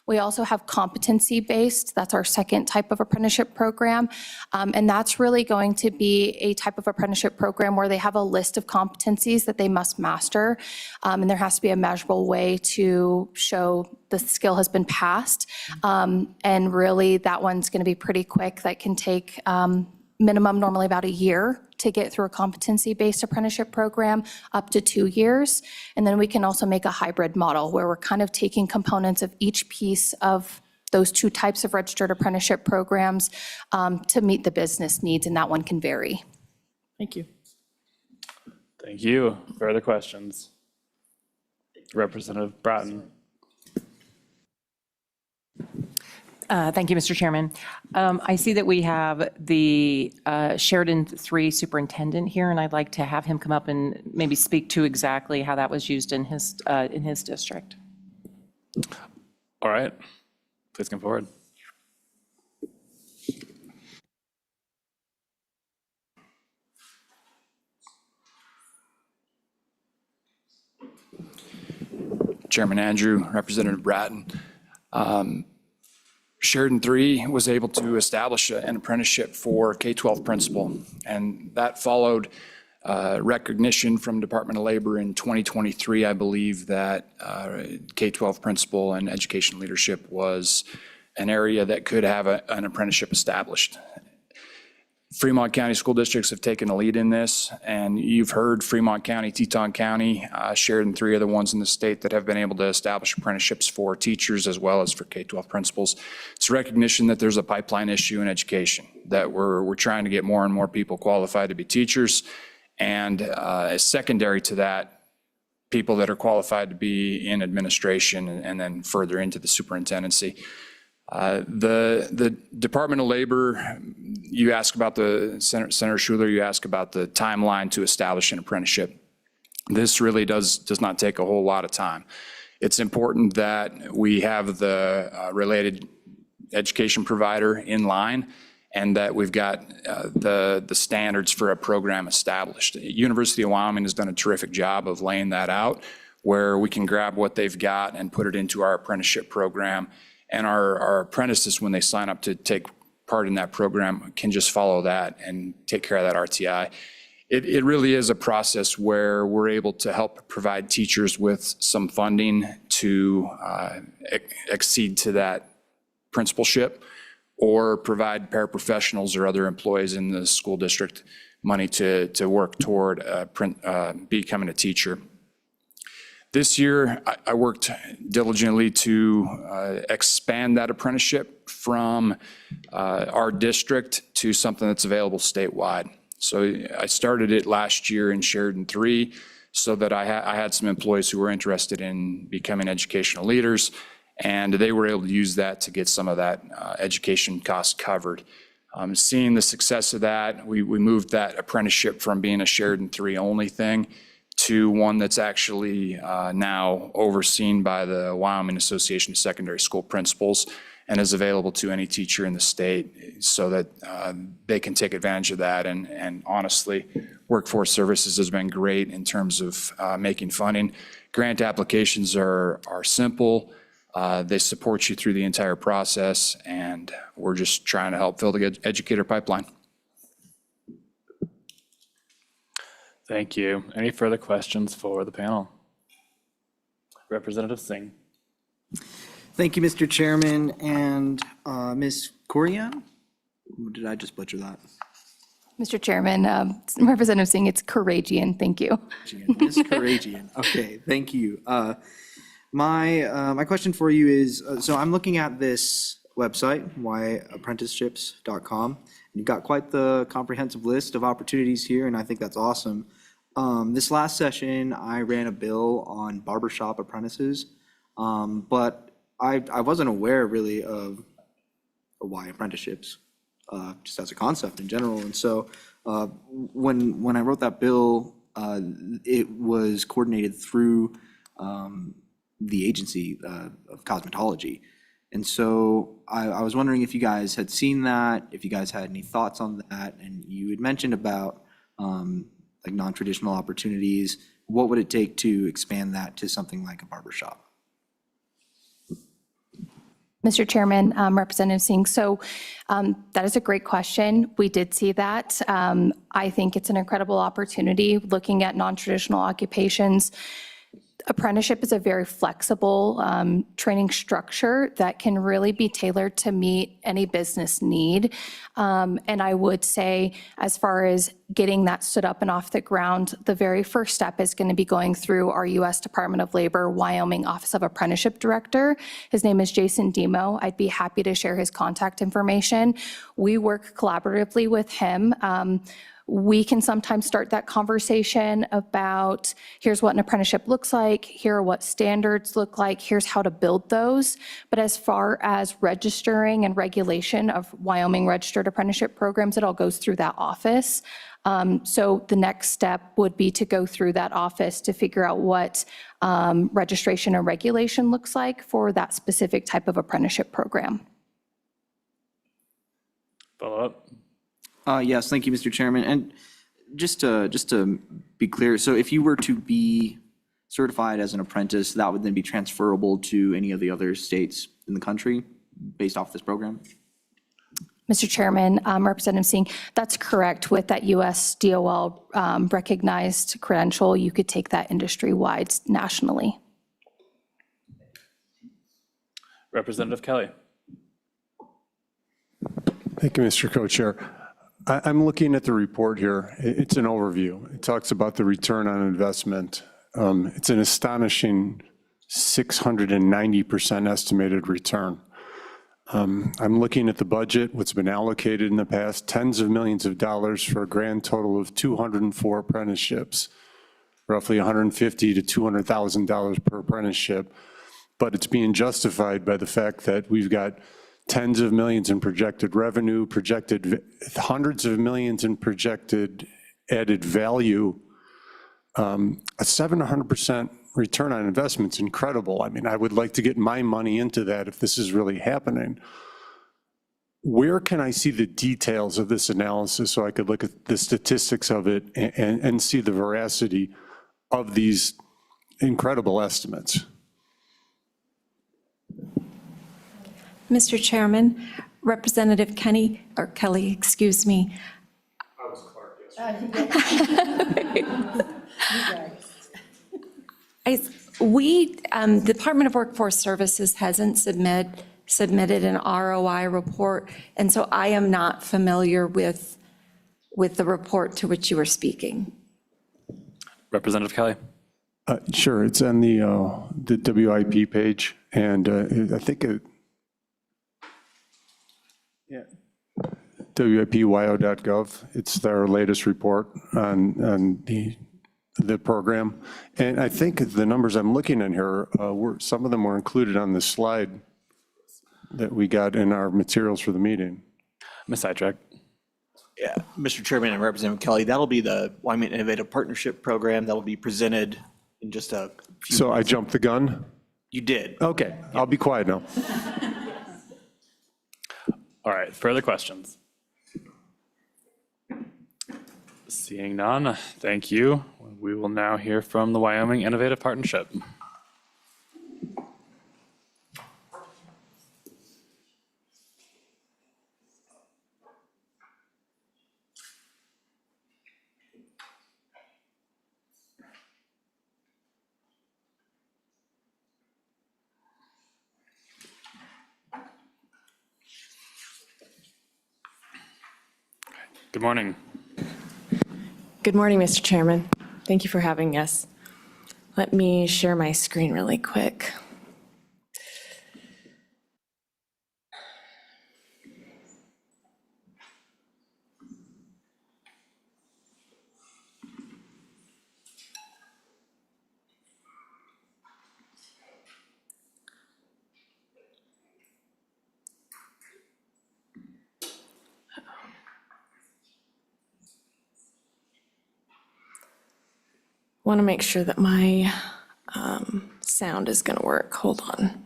We also have competency-based. That's our second type of apprenticeship program. And that's really going to be a type of apprenticeship program where they have a list of competencies that they must master. And there has to be a measurable way to show the skill has been passed. And really, that one's going to be pretty quick. That can take minimum normally about a year to get through a competency-based apprenticeship program, up to 2 years. And then we can also make a hybrid model where we're kind of taking components of each piece of those 2 types of registered apprenticeship programs to meet the business needs, and that one can vary. Thank you. Thank you. Further questions? Representative Bratton. Thank you, Mr. Chairman. I see that we have the Sheridan 3 superintendent here, and I'd like to have him come up and maybe speak to exactly how that was used in his district. All right. Please come forward. Chairman Andrew, Representative Bratton. Sheridan 3 was able to establish an apprenticeship for K-12 principal, and that followed recognition from Department of Labor in 2023, I believe, that K-12 principal and education leadership was an area that could have an apprenticeship established. Fremont County school districts have taken a lead in this, and you've heard Fremont County, Teton County, Sheridan 3 are the ones in the state that have been able to establish apprenticeships for teachers as well as for K-12 principals. It's a recognition that there's a pipeline issue in education, that we're trying to get more and more people qualified to be teachers, and as secondary to that, people that are qualified to be in administration and then further into the superintendency. The Department of Labor, you ask about Senator Schuler, you ask about the timeline to establish an apprenticeship. This really does not take a whole lot of time. It's important that we have the related education provider in line and that we've got the standards for a program established. University of Wyoming has done a terrific job of laying that out, where we can grab what they've got and put it into our apprenticeship program. And our apprentices, when they sign up to take part in that program, can just follow that and take care of that RTI. It really is a process where we're able to help provide teachers with some funding to accede to that principalship, or provide paraprofessionals or other employees in the school district money to work toward becoming a teacher. This year, I worked diligently to expand that apprenticeship from our district to something that's available statewide. So I started it last year in Sheridan 3 so that I had some employees who were interested in becoming educational leaders, and they were able to use that to get some of that education cost covered. Seeing the success of that, we moved that apprenticeship from being a Sheridan 3 only thing to one that's actually now overseen by the Wyoming Association of Secondary School Principals and is available to any teacher in the state so that they can take advantage of that. And honestly, Workforce Services has been great in terms of making funding. Grant applications are simple. They support you through the entire process, and we're just trying to help fill the educator pipeline. Thank you. Any further questions for the panel? Representative Singh. Thank you, Mr. Chairman, and Ms. Corian? Did I just butcher that? Mr. Chairman, Representative Singh, it's Couragian, thank you. Ms. Couragian, okay, thank you. My question for you is, so I'm looking at this website, apprenticeships.com. You've got quite the comprehensive list of opportunities here, and I think that's awesome. This last session, I ran a bill on barbershop apprentices, but I wasn't aware really of why apprenticeships, just as a concept in general. And so when I wrote that bill, it was coordinated through the agency of cosmetology. And so I was wondering if you guys had seen that, if you guys had any thoughts on that, and you had mentioned about like non-traditional opportunities. What would it take to expand that to something like a barbershop? Mr. Chairman, Representative Singh, so that is a great question. We did see that. I think it's an incredible opportunity looking at non-traditional occupations. Apprenticeship is a very flexible training structure that can really be tailored to meet any business need. And I would say, as far as getting that stood up and off the ground, the very first step is going to be going through our U.S. Department of Labor, Wyoming Office of Apprenticeship Director. His name is Jason Demo. I'd be happy to share his contact information. We work collaboratively with him. We can sometimes start that conversation about, here's what an apprenticeship looks like, here are what standards look like, here's how to build those. But as far as registering and regulation of Wyoming registered apprenticeship programs, it all goes through that office. So the next step would be to go through that office to figure out what registration and regulation looks like for that specific type of apprenticeship program. Follow up. Yes, thank you, Mr. Chairman. And just to be clear, so if you were to be certified as an apprentice, that would then be transferable to any of the other states in the country based off this program? Mr. Chairman, Representative Singh, that's correct. With that US DOL recognized credential, you could take that industry-wide nationally. Representative Kelly. Thank you, Mr. Co-Chair. I'm looking at the report here. It's an overview. It talks about the return on investment. It's an astonishing 690% estimated return. I'm looking at the budget, what's been allocated in the past, tens of millions of dollars for a grand total of 204 apprenticeships, roughly $150,000 to $200,000 per apprenticeship. But it's being justified by the fact that we've got tens of millions in projected revenue, projected hundreds of millions in projected added value. A 700% return on investment is incredible. I mean, I would like to get my money into that if this is really happening. Where can I see the details of this analysis so I could look at the statistics of it and see the veracity of these incredible estimates? Mr. Chairman, Representative Kelly, excuse me. I was Clark yesterday. The Department of Workforce Services hasn't submitted an ROI report, and so I am not familiar with the report to which you are speaking. Representative Kelly. Sure, it's on the WIP page, and I think WIPYO.gov. It's their latest report on the program. And I think the numbers I'm looking at here, some of them were included on the slide that we got in our materials for the meeting. Ms. Sidetrack. Yeah, Mr. Chairman and Representative Kelly, that'll be the Wyoming Innovative Partnership Program that'll be presented in just a few So I minutes. jumped the gun? You did. Okay, I'll be quiet now. All right, further questions? Seeing none, thank you. We will now hear from the Wyoming Innovative Partnership. Good morning. Good morning, Mr. Chairman. Thank you for having us. Let me share my screen really quick. Want to make sure that my sound is going to work. Hold on.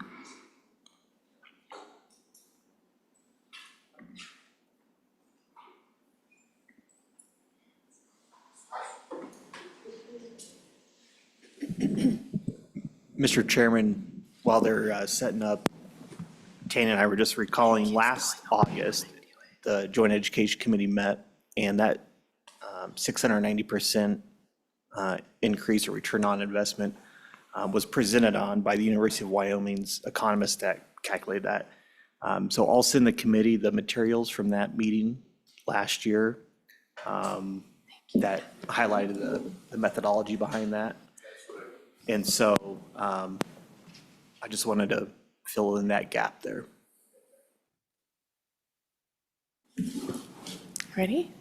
Mr. Chairman, while they're setting up, Tana and I were just recalling last August, the Joint Education Committee met, and that 690% increase or return on investment was presented on by the University of Wyoming's economists that calculated that. So I'll send the committee the materials from that meeting last year that highlighted the methodology behind that. And so I just wanted to fill in that gap there. Ready?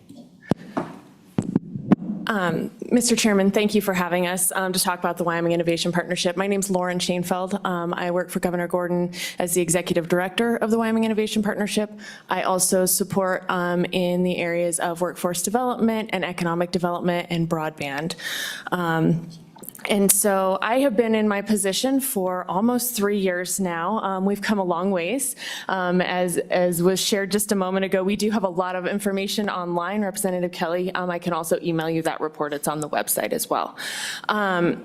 Mr. Chairman, thank you for having us to talk about the Wyoming Innovation Partnership. My name's Lauren Shainfeld. I work for Governor Gordon as the Executive Director of the Wyoming Innovation Partnership. I also support in the areas of workforce development and economic development and broadband. And so I have been in my position for almost 3 years now. We've come a long ways. As was shared just a moment ago, we do have a lot of information online. Representative Kelly, I can also email you that report. It's on the website as well.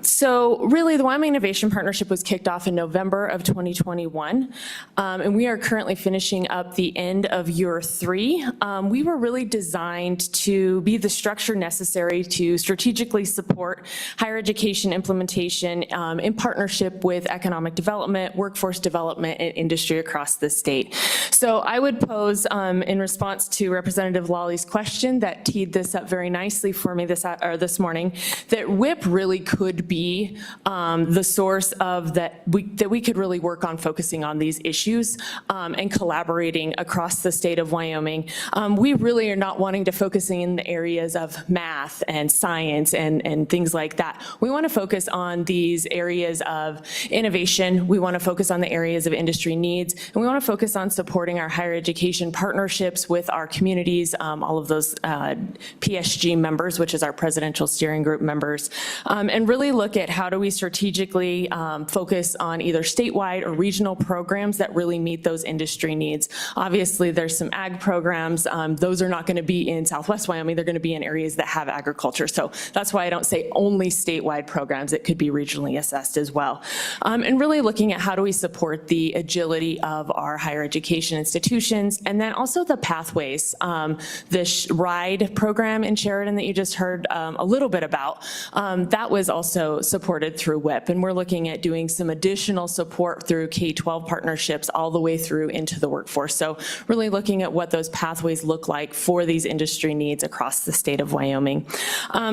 So really, the Wyoming Innovation Partnership was kicked off in November of 2021. And we are currently finishing up the end of year 3. We were really designed to be the structure necessary to strategically support higher education implementation in partnership with economic development, workforce development, and industry across the state. So I would pose, in response to Representative Lawley's question that teed this up very nicely for me this morning, that WIP really could be the source of that we could really work on focusing on these issues and collaborating across the state of Wyoming. We really are not wanting to focus in the areas of math and science and things like that. We want to focus on these areas of innovation. We want to focus on the areas of industry needs, and we want to focus on supporting our higher education partnerships with our communities, all of those PSG members, which is our presidential steering group members, and really look at how do we strategically focus on either statewide or regional programs that really meet those industry needs. Obviously, there's some ag programs. Those are not going to be in Southwest Wyoming. They're going to be in areas that have agriculture. So that's why I don't say only statewide programs. It could be regionally assessed as well. And really looking at how do we support the agility of our higher education institutions, and then also the pathways. The RIDE program in Sheridan that you just heard a little bit about, that was also supported through WIP. And we're looking at doing some additional support through K-12 partnerships all the way through into the workforce. So really looking at what those pathways look like for these industry needs across the state of Wyoming.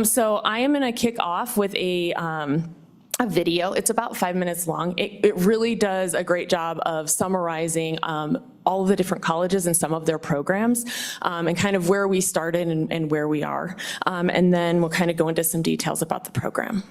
So I am going to kick off with a video. It's about 5 minutes long. It really does a great job of summarizing all of the different colleges and some of their programs and kind of where we started and where we are. And then we'll kind of go into some details about the program.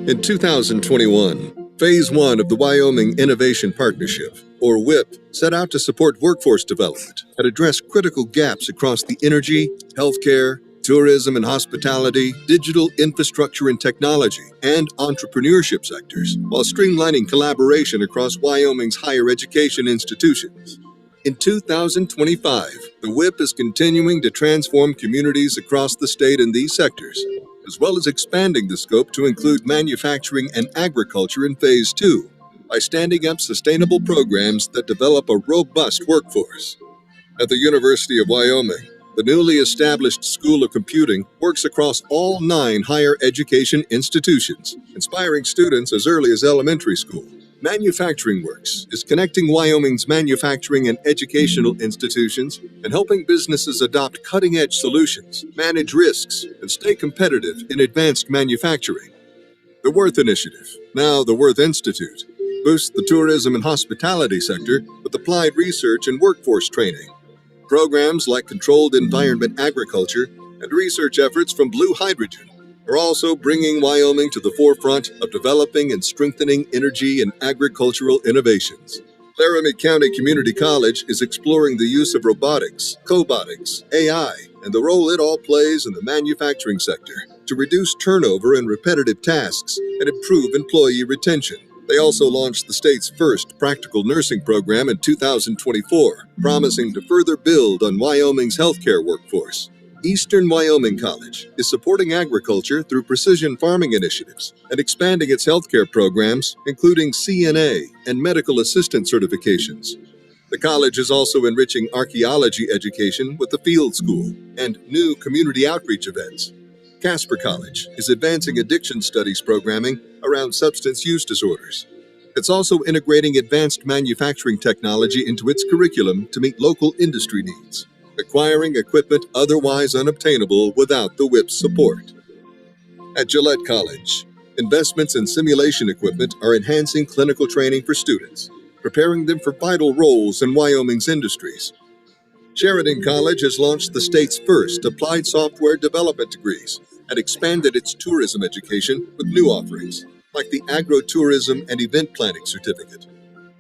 In 2021, Phase 1 of the Wyoming Innovation Partnership, or WIP, set out to support workforce development and address critical gaps across the energy, healthcare, tourism and hospitality, digital infrastructure and technology, and entrepreneurship sectors, while streamlining collaboration across Wyoming's higher education institutions. In 2025, the WIP is continuing to transform communities across the state in these sectors, as well as expanding the scope to include manufacturing and agriculture in Phase 2 by standing up sustainable programs that develop a robust workforce. At the University of Wyoming, the newly established School of Computing works across all 9 higher education institutions, inspiring students as early as elementary school. Manufacturing Works is connecting Wyoming's manufacturing and educational institutions and helping businesses adopt cutting-edge solutions, manage risks, and stay competitive in advanced manufacturing. The Worth Initiative, now the Worth Institute, boosts the tourism and hospitality sector with applied research and workforce training. Programs like controlled environment agriculture and research efforts from Blue Hydrogen are also bringing Wyoming to the forefront of developing and strengthening energy and agricultural innovations. Laramie County Community College is exploring the use of robotics, cobotics, AI, and the role it all plays in the manufacturing sector to reduce turnover and repetitive tasks and improve employee retention. They also launched the state's first practical nursing program in 2024, promising to further build on Wyoming's healthcare workforce. Eastern Wyoming College is supporting agriculture through precision farming initiatives and expanding its healthcare programs, including CNA and medical assistant certifications. The college is also enriching archaeology education with the field school and new community outreach events. Casper College is advancing addiction studies programming around substance use disorders. It's also integrating advanced manufacturing technology into its curriculum to meet local industry needs, acquiring equipment otherwise unobtainable without the WIP's support. At Gillette College, investments in simulation equipment are enhancing clinical training for students, preparing them for vital roles in Wyoming's industries. Sheridan College has launched the state's first applied software development degrees and expanded its tourism education with new offerings, like the Agro-Tourism and Event Planning Certificate.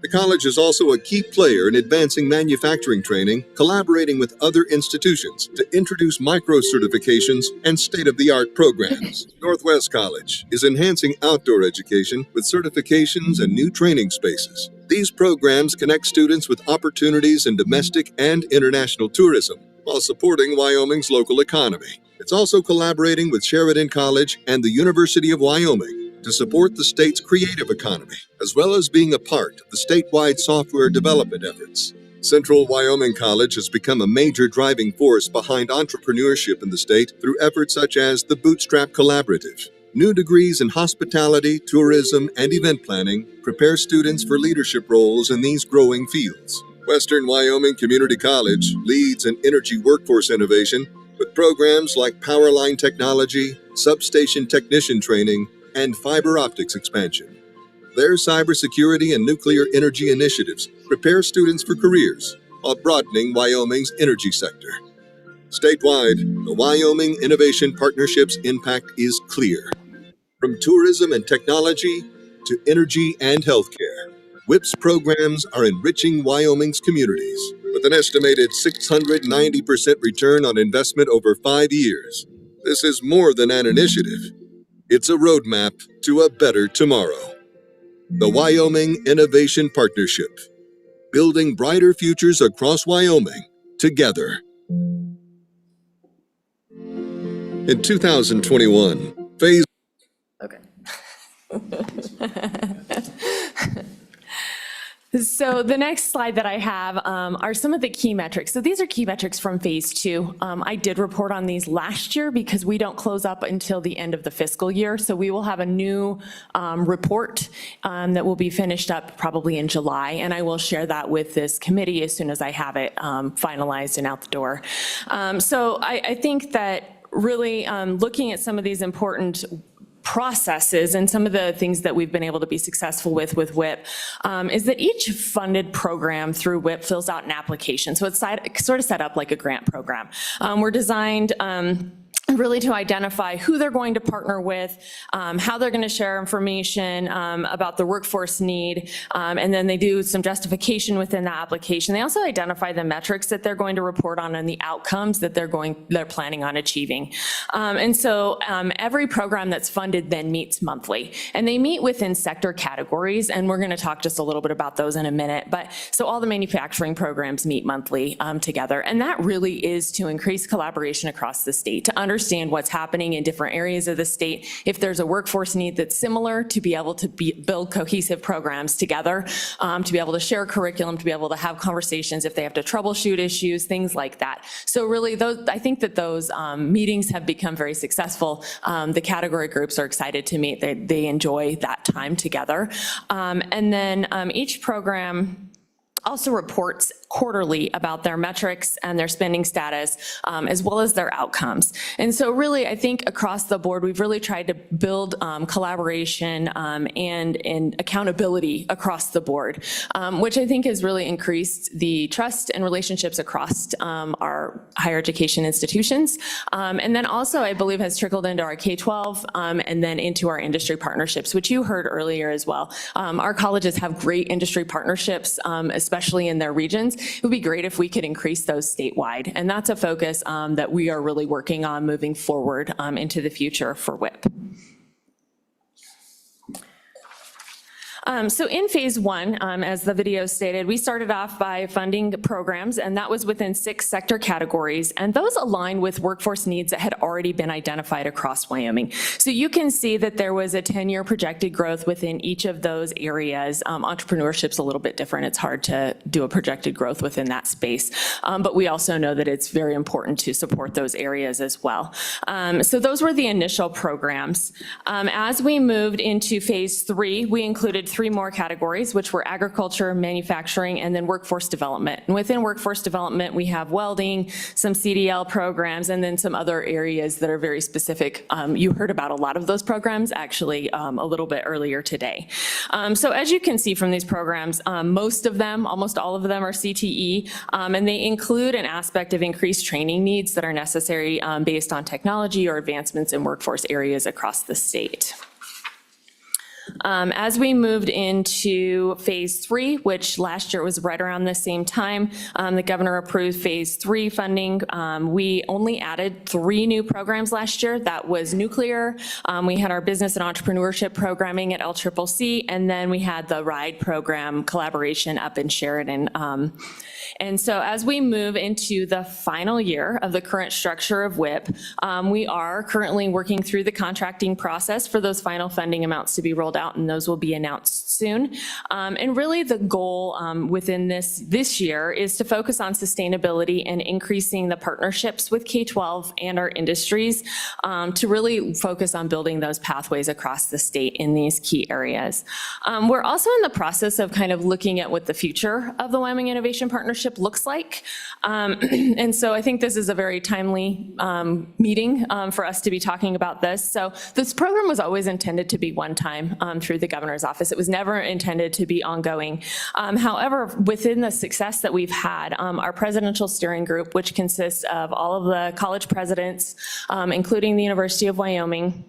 The college is also a key player in advancing manufacturing training, collaborating with other institutions to introduce micro-certifications and state-of-the-art programs. Northwest College is enhancing outdoor education with certifications and new training spaces. These programs connect students with opportunities in domestic and international tourism while supporting Wyoming's local economy. It's also collaborating with Sheridan College and the University of Wyoming to support the state's creative economy, as well as being a part of the statewide software development efforts. Central Wyoming College has become a major driving force behind entrepreneurship in the state through efforts such as the Bootstrap Collaborative. New degrees in hospitality, tourism, and event planning prepare students for leadership roles in these growing fields. Western Wyoming Community College leads in energy workforce innovation with programs like power line technology, substation technician training, and fiber optics expansion. Their cybersecurity and nuclear energy initiatives prepare students for careers while broadening Wyoming's energy sector. Statewide, the Wyoming Innovation Partnership's impact is clear. From tourism and technology to energy and healthcare, WIP's programs are enriching Wyoming's communities with an estimated 690% return on investment over 5 years. This is more than an initiative. It's a roadmap to a better tomorrow. The Wyoming Innovation Partnership, building brighter futures across Wyoming together. In 2021, Phase... Okay. So the next slide that I have are some of the key metrics. So these are key metrics from Phase 2. I did report on these last year because we don't close up until the end of the fiscal year. So we will have a new report that will be finished up probably in July, and I will share that with this committee as soon as I have it finalized and out the door. So I think that really looking at some of these important processes and some of the things that we've been able to be successful with WIP is that each funded program through WIP fills out an application. So it's sort of set up like a grant program. We're designed really to identify who they're going to partner with, how they're going to share information about the workforce need, and then they do some justification within the application. They also identify the metrics that they're going to report on and the outcomes that they're planning on achieving. And so every program that's funded then meets monthly, and they meet within sector categories, and we're going to talk just a little bit about those in a minute. But so all the manufacturing programs meet monthly together, and that really is to increase collaboration across the state, to understand what's happening in different areas of the state. If there's a workforce need that's similar, to be able to build cohesive programs together, to be able to share curriculum, to be able to have conversations if they have to troubleshoot issues, things like that. So really, I think that those meetings have become very successful. The category groups are excited to meet. They enjoy that time together. And then each program also reports quarterly about their metrics and their spending status, as well as their outcomes. And so really, I think across the board, we've really tried to build collaboration and accountability across the board, which I think has really increased the trust and relationships across our higher education institutions. And then also, I believe, has trickled into our K-12 and then into our industry partnerships, which you heard earlier as well. Our colleges have great industry partnerships, especially in their regions. It would be great if we could increase those statewide. And that's a focus that we are really working on moving forward into the future for WIP. So in phase one, as the video stated, we started off by funding programs, and that was within 6 sector categories, and those align with workforce needs that had already been identified across Wyoming. So you can see that there was a 10-year projected growth within each of those areas. Entrepreneurship's a little bit different. It's hard to do a projected growth within that space, but we also know that it's very important to support those areas as well. So those were the initial programs. As we moved into phase 3, we included 3 more categories, which were agriculture, manufacturing, and then workforce development. And within workforce development, we have welding, some CDL programs, and then some other areas that are very specific. You heard about a lot of those programs actually a little bit earlier today. So as you can see from these programs, most of them, almost all of them are CTE, and they include an aspect of increased training needs that are necessary based on technology or advancements in workforce areas across the state. As we moved into phase 3, which last year was right around the same time, the governor approved phase 3 funding. We only added 3 new programs last year. That was nuclear. We had our business and entrepreneurship programming at LCCC, and then we had the RIDE program collaboration up in Sheridan. And so as we move into the final year of the current structure of WIP, we are currently working through the contracting process for those final funding amounts to be rolled out, and those will be announced soon. And really the goal within this year is to focus on sustainability and increasing the partnerships with K-12 and our industries to really focus on building those pathways across the state in these key areas. We're also in the process of kind of looking at what the future of the Wyoming Innovation Partnership looks like. And so I think this is a very timely meeting for us to be talking about this. So this program was always intended to be one time through the governor's office. It was never intended to be ongoing. However, within the success that we've had, our presidential steering group, which consists of all of the college presidents, including the University of Wyoming,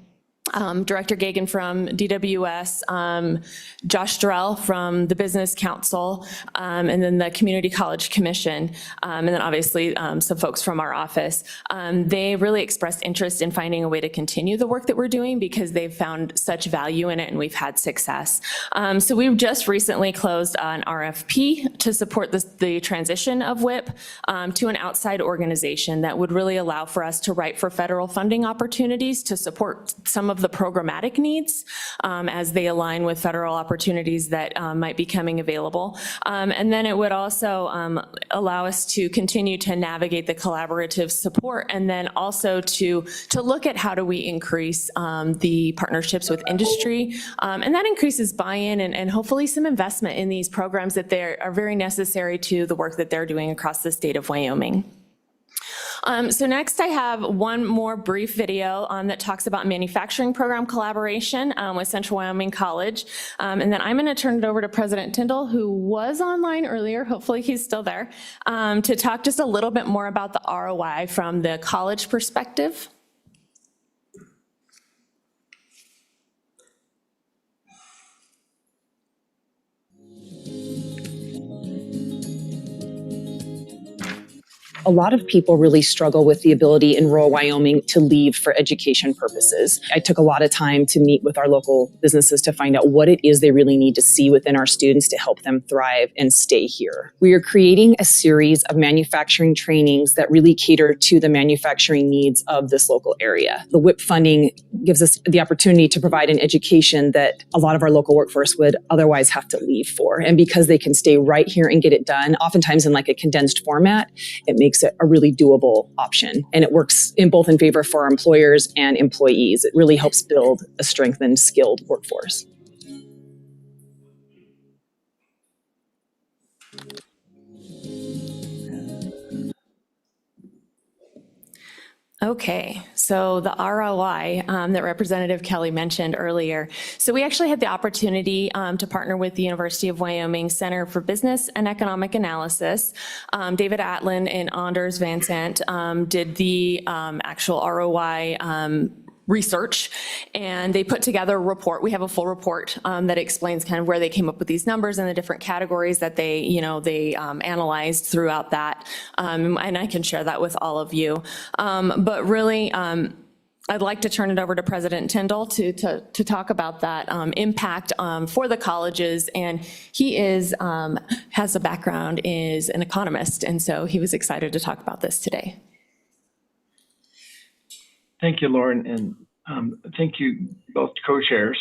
Director Gagan from DWS, Josh Durrell from the Business Council, and then the Community College Commission, and then obviously some folks from our office. They really expressed interest in finding a way to continue the work that we're doing because they've found such value in it and we've had success. So we've just recently closed an RFP to support the transition of WIP to an outside organization that would really allow for us to write for federal funding opportunities to support some of the programmatic needs as they align with federal opportunities that might be coming available. And then it would also allow us to continue to navigate the collaborative support and then also to look at how do we increase the partnerships with industry. And that increases buy-in and hopefully some investment in these programs that are very necessary to the work that they're doing across the state of Wyoming. So next I have one more brief video that talks about manufacturing program collaboration with Central Wyoming College. And then I'm going to turn it over to President Tyndall, who was online earlier, hopefully he's still there, to talk just a little bit more about the ROI from the college perspective. A lot of people really struggle with the ability in rural Wyoming to leave for education purposes. I took a lot of time to meet with our local businesses to find out what it is they really need to see within our students to help them thrive and stay here. We are creating a series of manufacturing trainings that really cater to the manufacturing needs of this local area. The WIP funding gives us the opportunity to provide an education that a lot of our local workforce would otherwise have to leave for. And because they can stay right here and get it done, oftentimes in like a condensed format, it makes it a really doable option. And it works in both in favor for our employers and employees. It really helps build a strengthened, skilled workforce. Okay, so the ROI that Representative Kelly mentioned earlier. So we actually had the opportunity to partner with the University of Wyoming Center for Business and Economic Analysis. David Atlin and Anders Van Sant did the actual ROI research, and they put together a report. We have a full report that explains kind of where they came up with these numbers and the different categories that they analyzed throughout that. And I can share that with all of you. But really, I'd like to turn it over to President Tyndall to talk about that impact for the colleges. And he has a background as an economist, and so he was excited to talk about this today. Thank you, Lauren, and thank you both co-chairs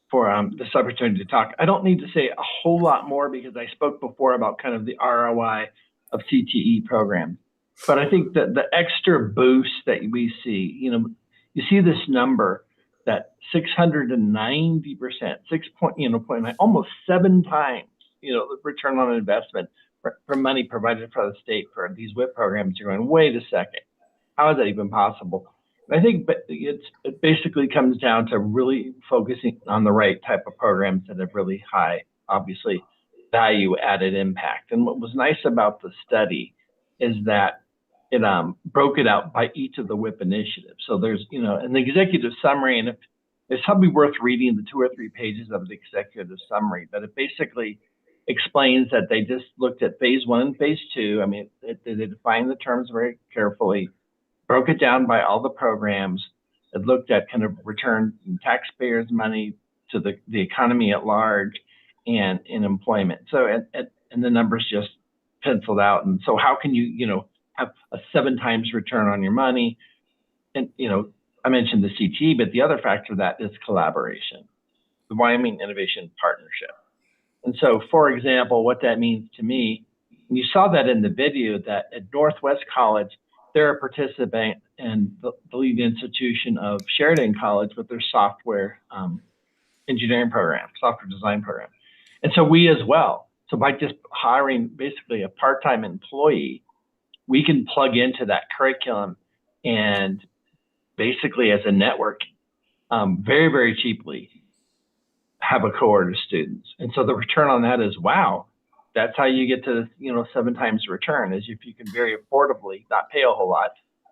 for this opportunity to talk. I don't need to say a whole lot more because I spoke before about kind of the ROI of CTE programs. But I think that the extra boost that we see, you see this number that 690%, almost 7 times, the return on investment for money provided for the state for these WIP programs. You're going, wait a second, how is that even possible? I think it basically comes down to really focusing on the right type of programs that have really high, obviously, value added impact. And what was nice about the study is that it broke it out by each of the WIP initiatives. So there's, an executive summary, and it's probably worth reading the 2 or 3 pages of the executive summary, but it basically explains that they just looked at phase 1 and phase 2. I mean, they defined the terms very carefully, broke it down by all the programs. It looked at kind of return taxpayers' money to the economy at large and in employment. So, and the numbers just penciled out. And so how can you, have a 7 times return on your money? And, I mentioned the CTE, but the other factor of that is collaboration, the Wyoming Innovation Partnership. And so, for example, what that means to me, and you saw that in the video, that at Northwest College, they're a participant in the lead institution of Sheridan College with their software engineering program, software design program. And so we as well. So by just hiring basically a part-time employee, we can plug into that curriculum and basically as a network, very, very cheaply have a cohort of students. And so the return on that is, wow, that's how you get to, 7 times return, is if you can very affordably, not pay a whole lot,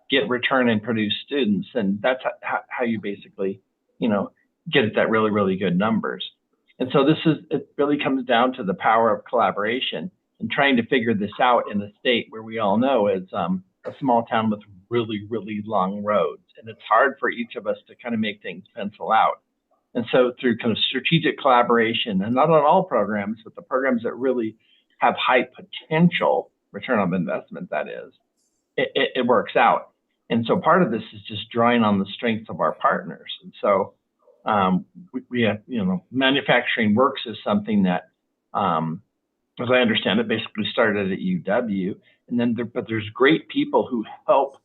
get return and produce students. And that's how you basically, get at that really, really good numbers. And so it really comes down to the power of collaboration and trying to figure this out in a state where we all know is a small town with really, really long roads. And it's hard for each of us to kind of make things pencil out. And so through kind of strategic collaboration, and not on all programs, but the programs that really have high potential return on investment, that is, it works out. And so part of this is just drawing on the strengths of our partners. And so we have, Manufacturing Works is something that, as I understand it, basically started at UW. And then but there's great people who help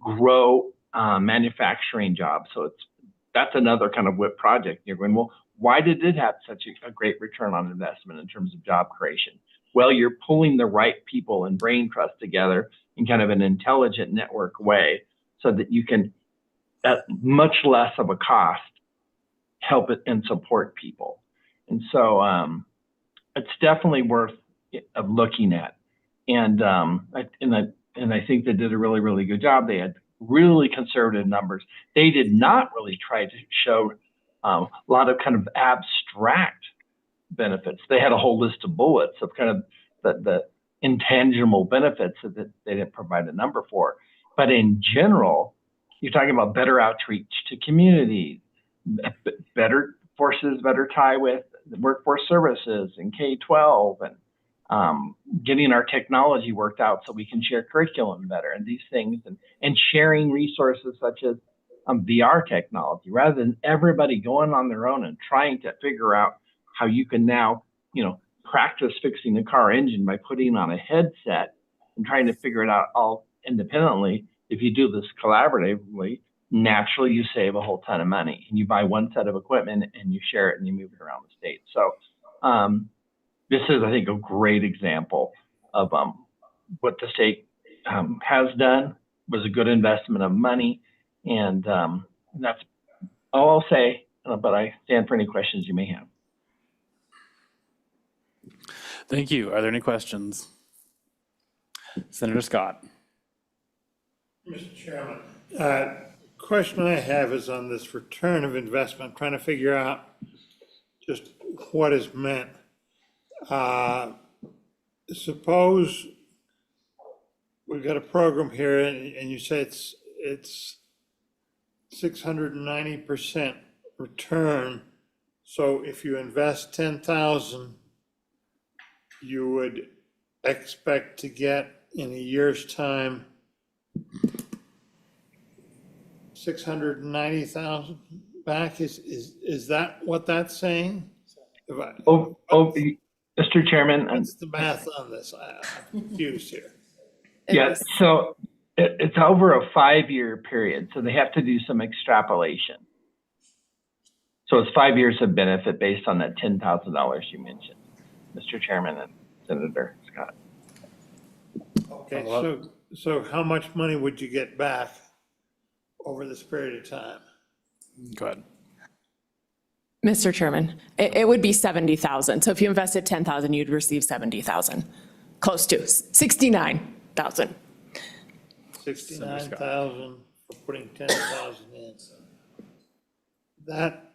grow manufacturing jobs. So that's another kind of WIP project. You're going, well, why did it have such a great return on investment in terms of job creation? Well, you're pulling the right people and brain trust together in kind of an intelligent network way so that you can, at much less of a cost, help it and support people. And so it's definitely worth of looking at. And I think they did a really, really good job. They had really conservative numbers. They did not really try to show a lot of kind of abstract benefits. They had a whole list of bullets of kind of the intangible benefits that they didn't provide a number for. But in general, you're talking about better outreach to communities, better tie with workforce services and K-12, and getting our technology worked out so we can share curriculum better and these things, and sharing resources such as VR technology, rather than everybody going on their own and trying to figure out how you can now, practice fixing the car engine by putting on a headset and trying to figure it out all independently. If you do this collaboratively, naturally you save a whole ton of money, and you buy one set of equipment and you share it and you move it around the state. So this is, I think, a great example of what the state has done, was a good investment of money. And that's all I'll say, but I stand for any questions you may have. Thank you. Are there any questions? Senator Scott. Mr. Chairman, question I have is on this return of investment. I'm trying to figure out just what is meant. Suppose we've got a program here and you say it's 690% return. So if you invest 10,000, you would expect to get in a year's time 690,000 back. Is that what that's saying? Mr. Chairman, what's the math on this? I'm confused here. Yes, so it's over a 5-year period, so they have to do some extrapolation. So it's 5 years of benefit based on that $10,000 you mentioned, Mr. Chairman and Senator Scott. Okay, so how much money would you get back over this period of time? Go ahead. Mr. Chairman, it would be 70,000. So if you invested 10,000, you'd receive 70,000, close to 69,000. 69,000 for putting 10,000 in. That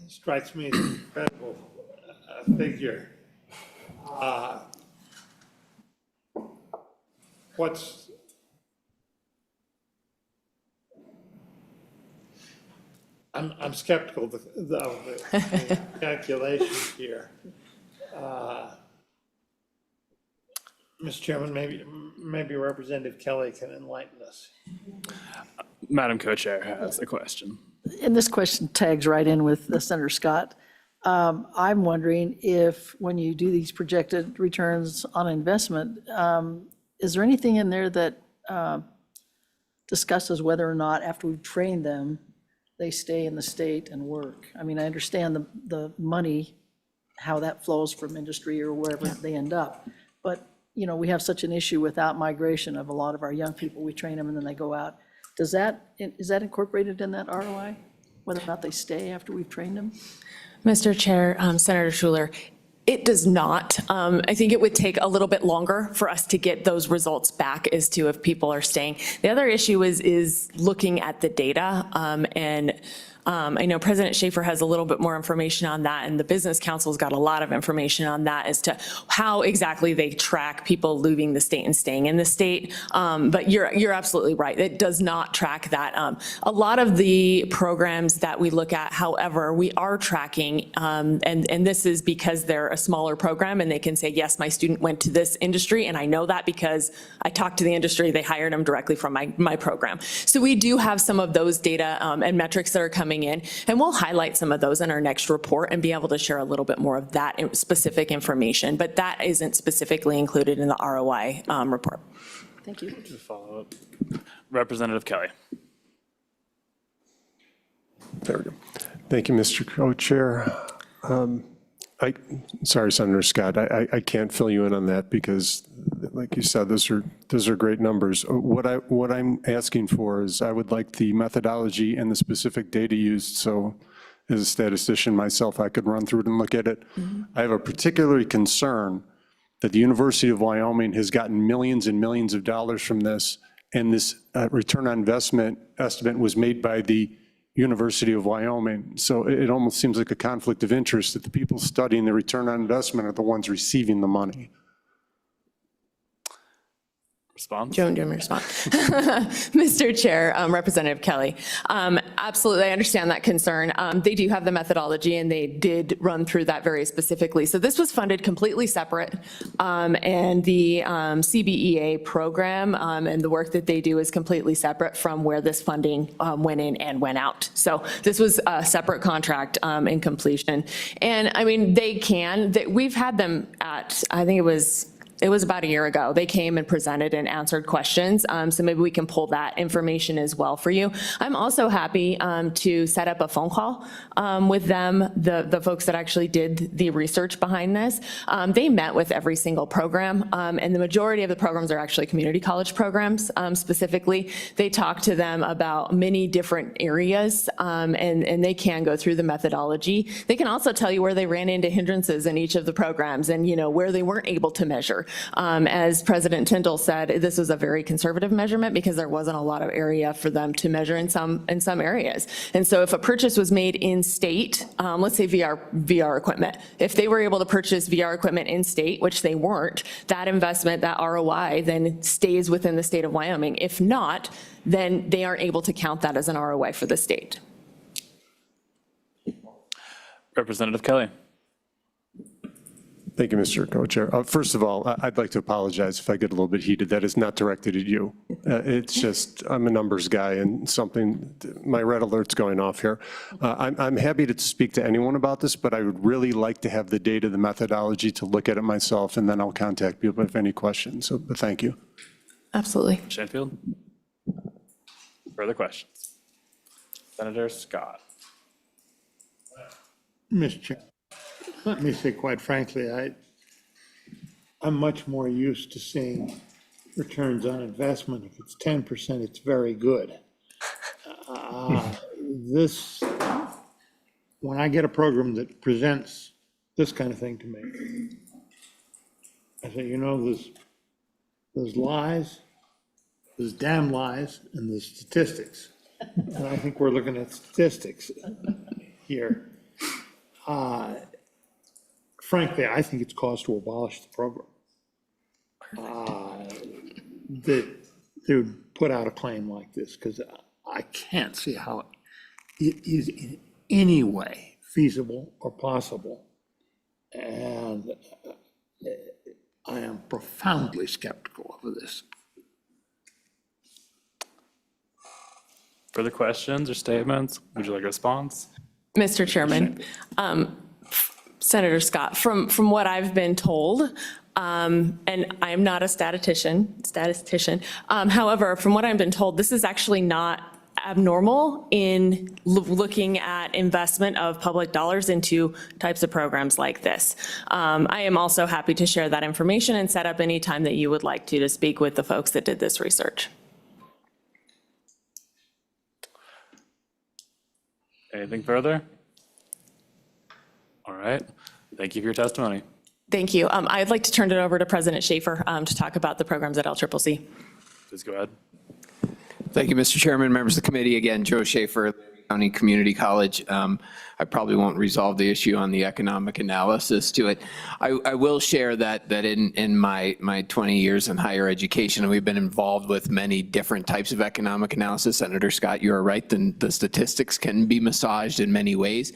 strikes me as an incredible figure. I'm skeptical of the calculations here. Mr. Chairman, maybe Representative Kelly can enlighten us. Madam Co-Chair has a question. And this question tags right in with Senator Scott. I'm wondering if, when you do these projected returns on investment, is there anything in there that discusses whether or not after we've trained them, they stay in the state and work? I mean, I understand the money, how that flows from industry or wherever they end up. But, we have such an issue with out-migration of a lot of our young people. We train them and then they go out. Is that incorporated in that ROI, whether or not they stay after we've trained them? Mr. Chair, Senator Schuler, it does not. I think it would take a little bit longer for us to get those results back as to if people are staying. The other issue is looking at the data, and I know President Schaefer has a little bit more information on that, and the Business Council's got a lot of information on that as to how exactly they track people leaving the state and staying in the state. But you're absolutely right. It does not track that. A lot of the programs that we look at, however, we are tracking, and this is because they're a smaller program and they can say, yes, my student went to this industry, and I know that because I talked to the industry, they hired them directly from my program. So we do have some of those data and metrics that are coming in, and we'll highlight some of those in our next report and be able to share a little bit more of that specific information, but that isn't specifically included in the ROI report. Thank you. To follow up, Representative Kelly. There we go. Thank you, Mr. Co-Chair. Sorry, Senator Scott, I can't fill you in on that because, like you said, those are great numbers. What I'm asking for is I would like the methodology and the specific data used, so as a statistician myself, I could run through it and look at it. I have a particular concern that the University of Wyoming has gotten millions and millions of dollars from this, and this return on investment estimate was made by the University of Wyoming. So it almost seems like a conflict of interest that the people studying the return on investment are the ones receiving the money. Response? Joan, do you want me to respond? Mr. Chair, Representative Kelly, absolutely, I understand that concern. They do have the methodology, and they did run through that very specifically. So this was funded completely separate, and the CBEA program and the work that they do is completely separate from where this funding went in and went out. So this was a separate contract in completion. And I mean, we've had them at, I think it was about a year ago. They came and presented and answered questions. So maybe we can pull that information as well for you. I'm also happy to set up a phone call with them, the folks that actually did the research behind this. They met with every single program, and the majority of the programs are actually community college programs specifically. They talked to them about many different areas, and they can go through the methodology. They can also tell you where they ran into hindrances in each of the programs and where they weren't able to measure. As President Tyndall said, this was a very conservative measurement because there wasn't a lot of area for them to measure in some areas. And so if a purchase was made in state, let's say VR equipment, if they were able to purchase VR equipment in state, which they weren't, that investment, that ROI then stays within the state of Wyoming. If not, then they aren't able to count that as an ROI for the state. Representative Kelly. Thank you, Mr. Co-Chair. First of all, I'd like to apologize if I get a little bit heated. That is not directed at you. It's just, I'm a numbers guy and my red alert's going off here. I'm happy to speak to anyone about this, but I would really like to have the data, the methodology to look at it myself, and then I'll contact people if any questions. So, but thank you. Absolutely. Shanfield? Further questions? Senator Scott. Mr. Chair, let me say, quite frankly, I'm much more used to seeing returns on investment. If it's 10%, it's very good. When I get a program that presents this kind of thing to me, I say, there's lies, there's damn lies, and there's statistics. And I think we're looking at statistics here. Frankly, I think it's cause to abolish the program. That they would put out a claim like this, because I can't see how it is in any way feasible or possible. And I am profoundly skeptical of this. Further questions or statements? Would you like a response? Mr. Chairman, Senator Scott, from what I've been told, and I am not a statistician, however, from what I've been told, this is actually not abnormal in looking at investment of public dollars into types of programs like this. I am also happy to share that information and set up any time that you would like to speak with the folks that did this research. Anything further? All right. Thank you for your testimony. Thank you. I'd like to turn it over to President Schaefer to talk about the programs at LCCC. Please go ahead. Thank you, Mr. Chairman, members of the committee. Again, Joe Schaefer, County Community College. I probably won't resolve the issue on the economic analysis to it. I will share that in my 20 years in higher education, we've been involved with many different types of economic analysis. Senator Scott, you are right. The statistics can be massaged in many ways.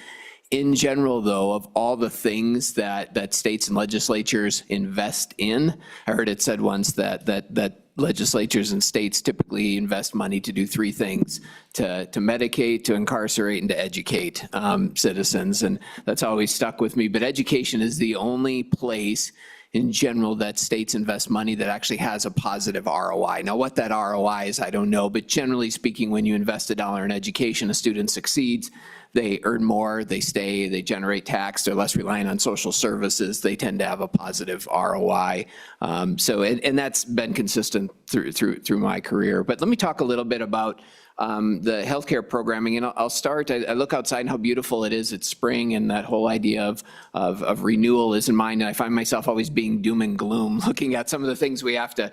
In general, though, of all the things that states and legislatures invest in, I heard it said once that legislatures and states typically invest money to do three things: to medicate, to incarcerate, and to educate citizens. And that's always stuck with me. But education is the only place in general that states invest money that actually has a positive ROI. Now, what that ROI is, I don't know. But generally speaking, when you invest $1 in education, a student succeeds. they earn more, they stay, they generate tax, they're less reliant on social services, they tend to have a positive ROI. And that's been consistent through my career. But let me talk a little bit about the healthcare programming, and I'll start. I look outside and how beautiful it is. It's spring, and that whole idea of renewal is in mind. And I find myself always being doom and gloom, looking at some of the things we have to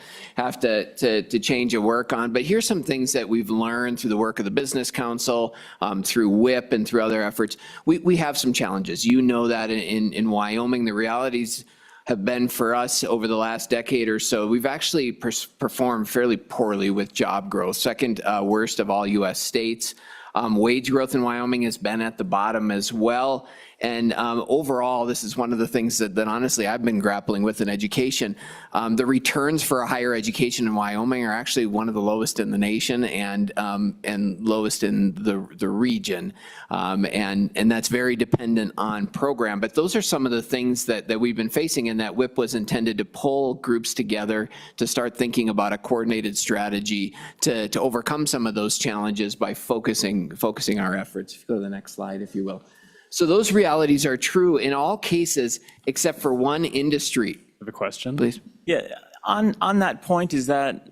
change and work on. But here's some things that we've learned through the work of the Business Council, through WIP, and through other efforts. We have some challenges. You know that in Wyoming, the realities have been for us over the last decade or so, we've actually performed fairly poorly with job growth, second worst of all U.S. states. Wage growth in Wyoming has been at the bottom as well. And overall, this is one of the things that honestly I've been grappling with in education. The returns for a higher education in Wyoming are actually one of the lowest in the nation and lowest in the region. And that's very dependent on program. But those are some of the things that we've been facing, and that WIP was intended to pull groups together to start thinking about a coordinated strategy to overcome some of those challenges by focusing our efforts. If you go to the next slide, if you will. So those realities are true in all cases except for one industry. Have a question? Please. Yeah, on that point, is that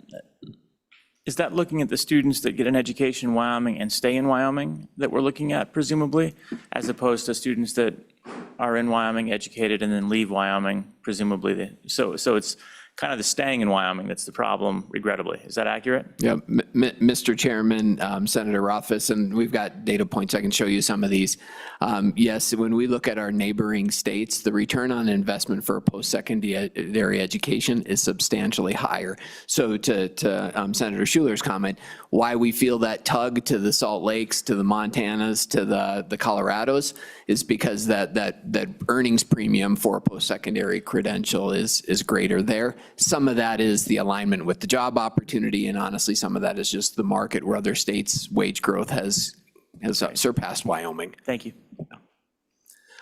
looking at the students that get an education in Wyoming and stay in Wyoming that we're looking at, presumably, as opposed to students that are in Wyoming, educated, and then leave Wyoming, presumably? So it's kind of the staying in Wyoming that's the problem, regrettably. Is that accurate? Yeah, Mr. Chairman, Senator Rothfuss, and we've got data points. I can show you some of these. Yes, when we look at our neighboring states, the return on investment for a post-secondary education is substantially higher. So to Senator Schuler's comment, why we feel that tug to the Salt Lakes, to the Montanas, to the Colorados is because that earnings premium for a post-secondary credential is greater there. Some of that is the alignment with the job opportunity, and honestly, some of that is just the market where other states' wage growth has surpassed Wyoming. Thank you.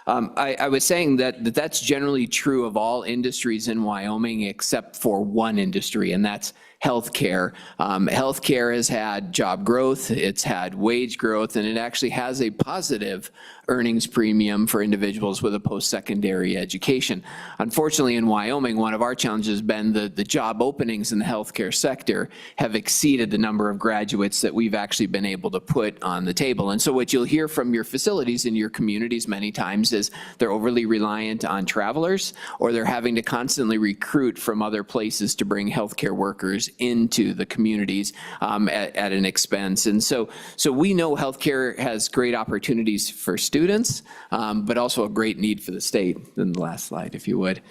I was saying that's generally true of all industries in Wyoming except for one industry, and that's healthcare. Healthcare has had job growth, it's had wage growth, and it actually has a positive earnings premium for individuals with a post-secondary education. Unfortunately, in Wyoming, one of our challenges has been the job openings in the healthcare sector have exceeded the number of graduates that we've actually been able to put on the table. And so what you'll hear from your facilities in your communities many times is they're overly reliant on travelers, or they're having to constantly recruit from other places to bring healthcare workers into the communities at an expense. And so we know healthcare has great opportunities for students, but also a great need for the state. In the last slide, if you would.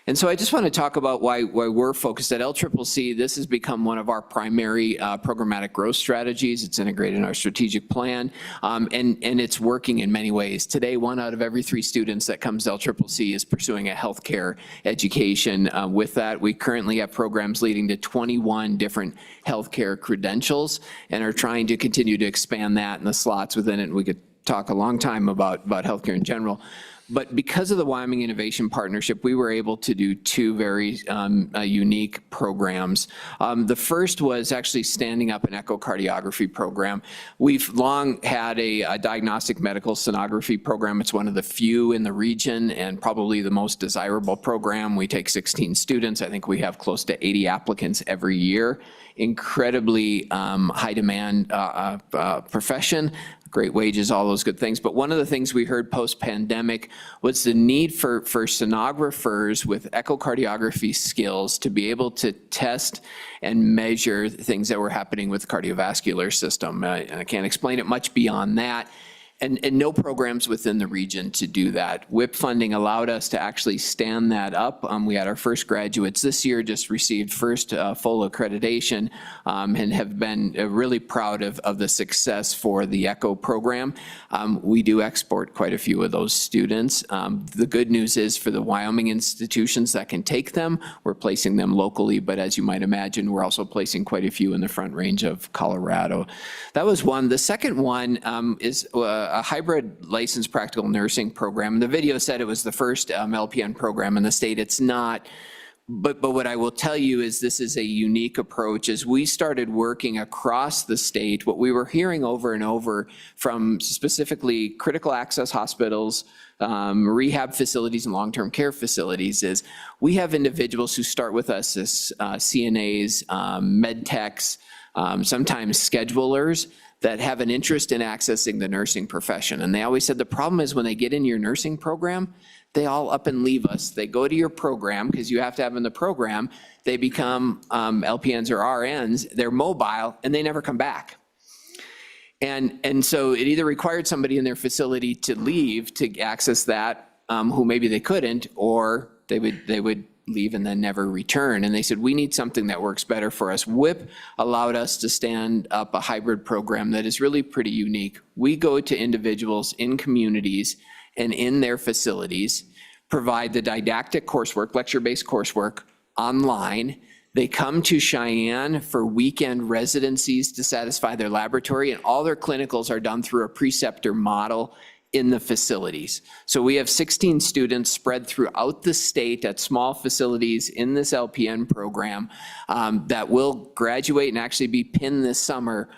And so I just want to talk about why we're focused at LCCC. This has become one of our primary programmatic growth strategies. It's integrated in our strategic plan, and it's working in many ways. Today, 1 out of every 3 students that comes to LCCC is pursuing a healthcare education. With that, we currently have programs leading to 21 different healthcare credentials and are trying to continue to expand that and the slots within it. We could talk a long time about healthcare in general. But because of the Wyoming Innovation Partnership, we were able to do 2 very unique programs. The first was actually standing up an echocardiography program. We've long had a diagnostic medical sonography program. It's one of the few in the region and probably the most desirable program. We take 16 students. I think we have close to 80 applicants every year. Incredibly high demand profession. Great wages, all those good things. But one of the things we heard post-pandemic was the need for sonographers with echocardiography skills to be able to test and measure things that were happening with the cardiovascular system. And I can't explain it much beyond that. And no programs within the region to do that. WIP funding allowed us to actually stand that up. We had our first graduates this year, just received first full accreditation, and have been really proud of the success for the ECHO program. We do export quite a few of those students. The good news is for the Wyoming institutions that can take them, we're placing them locally, but as you might imagine, we're also placing quite a few in the Front Range of Colorado. That was one. The second one is a hybrid licensed practical nursing program. The video said it was the first LPN program in the state. It's not. But what I will tell you is this is a unique approach. As we started working across the state, what we were hearing over and over from specifically critical access hospitals, rehab facilities, and long-term care facilities is we have individuals who start with us as CNAs, med techs, sometimes schedulers that have an interest in accessing the nursing profession. And they always said the problem is when they get into your nursing program, they all up and leave us. They go to your program because you have to have in the program. They become LPNs or RNs. They're mobile and they never come back. And so it either required somebody in their facility to leave to access that, who maybe they couldn't, or they would leave and then never return. And they said, we need something that works better for us. WIP allowed us to stand up a hybrid program that is really pretty unique. We go to individuals in communities and in their facilities, provide the didactic coursework, lecture-based coursework online. They come to Cheyenne for weekend residencies to satisfy their laboratory, and all their clinicals are done through a preceptor model in the facilities. So we have 16 students spread throughout the state at small facilities in this LPN program that will graduate and actually be pinned this summer,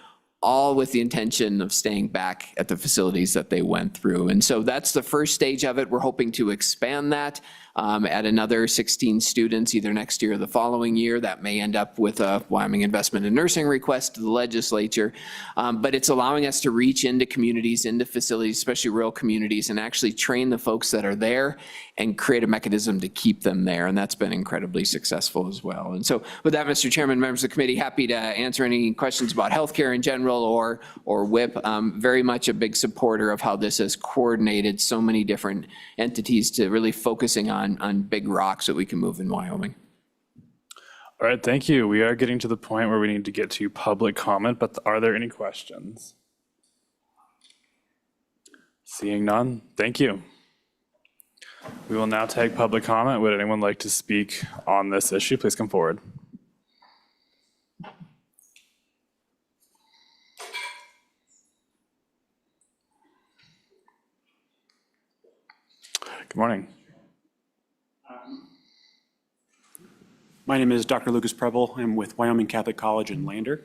all with the intention of staying back at the facilities that they went through. And so that's the first stage of it. We're hoping to expand that at another 16 students either next year or the following year. That may end up with a Wyoming Investment in Nursing request to the legislature. But it's allowing us to reach into communities, into facilities, especially rural communities, and actually train the folks that are there and create a mechanism to keep them there. And that's been incredibly successful as well. And so with that, Mr. Chairman, members of the committee, happy to answer any questions about healthcare in general or WIP. Very much a big supporter of how this has coordinated so many different entities to really focusing on big rocks that we can move in Wyoming. All right, thank you. We are getting to the point where we need to get to public comment, but are there any questions? Seeing none, thank you. We will now take public comment. Would anyone like to speak on this issue? Please come forward. Good morning. My name is Dr. Lucas Preble. I'm with Wyoming Catholic College in Lander,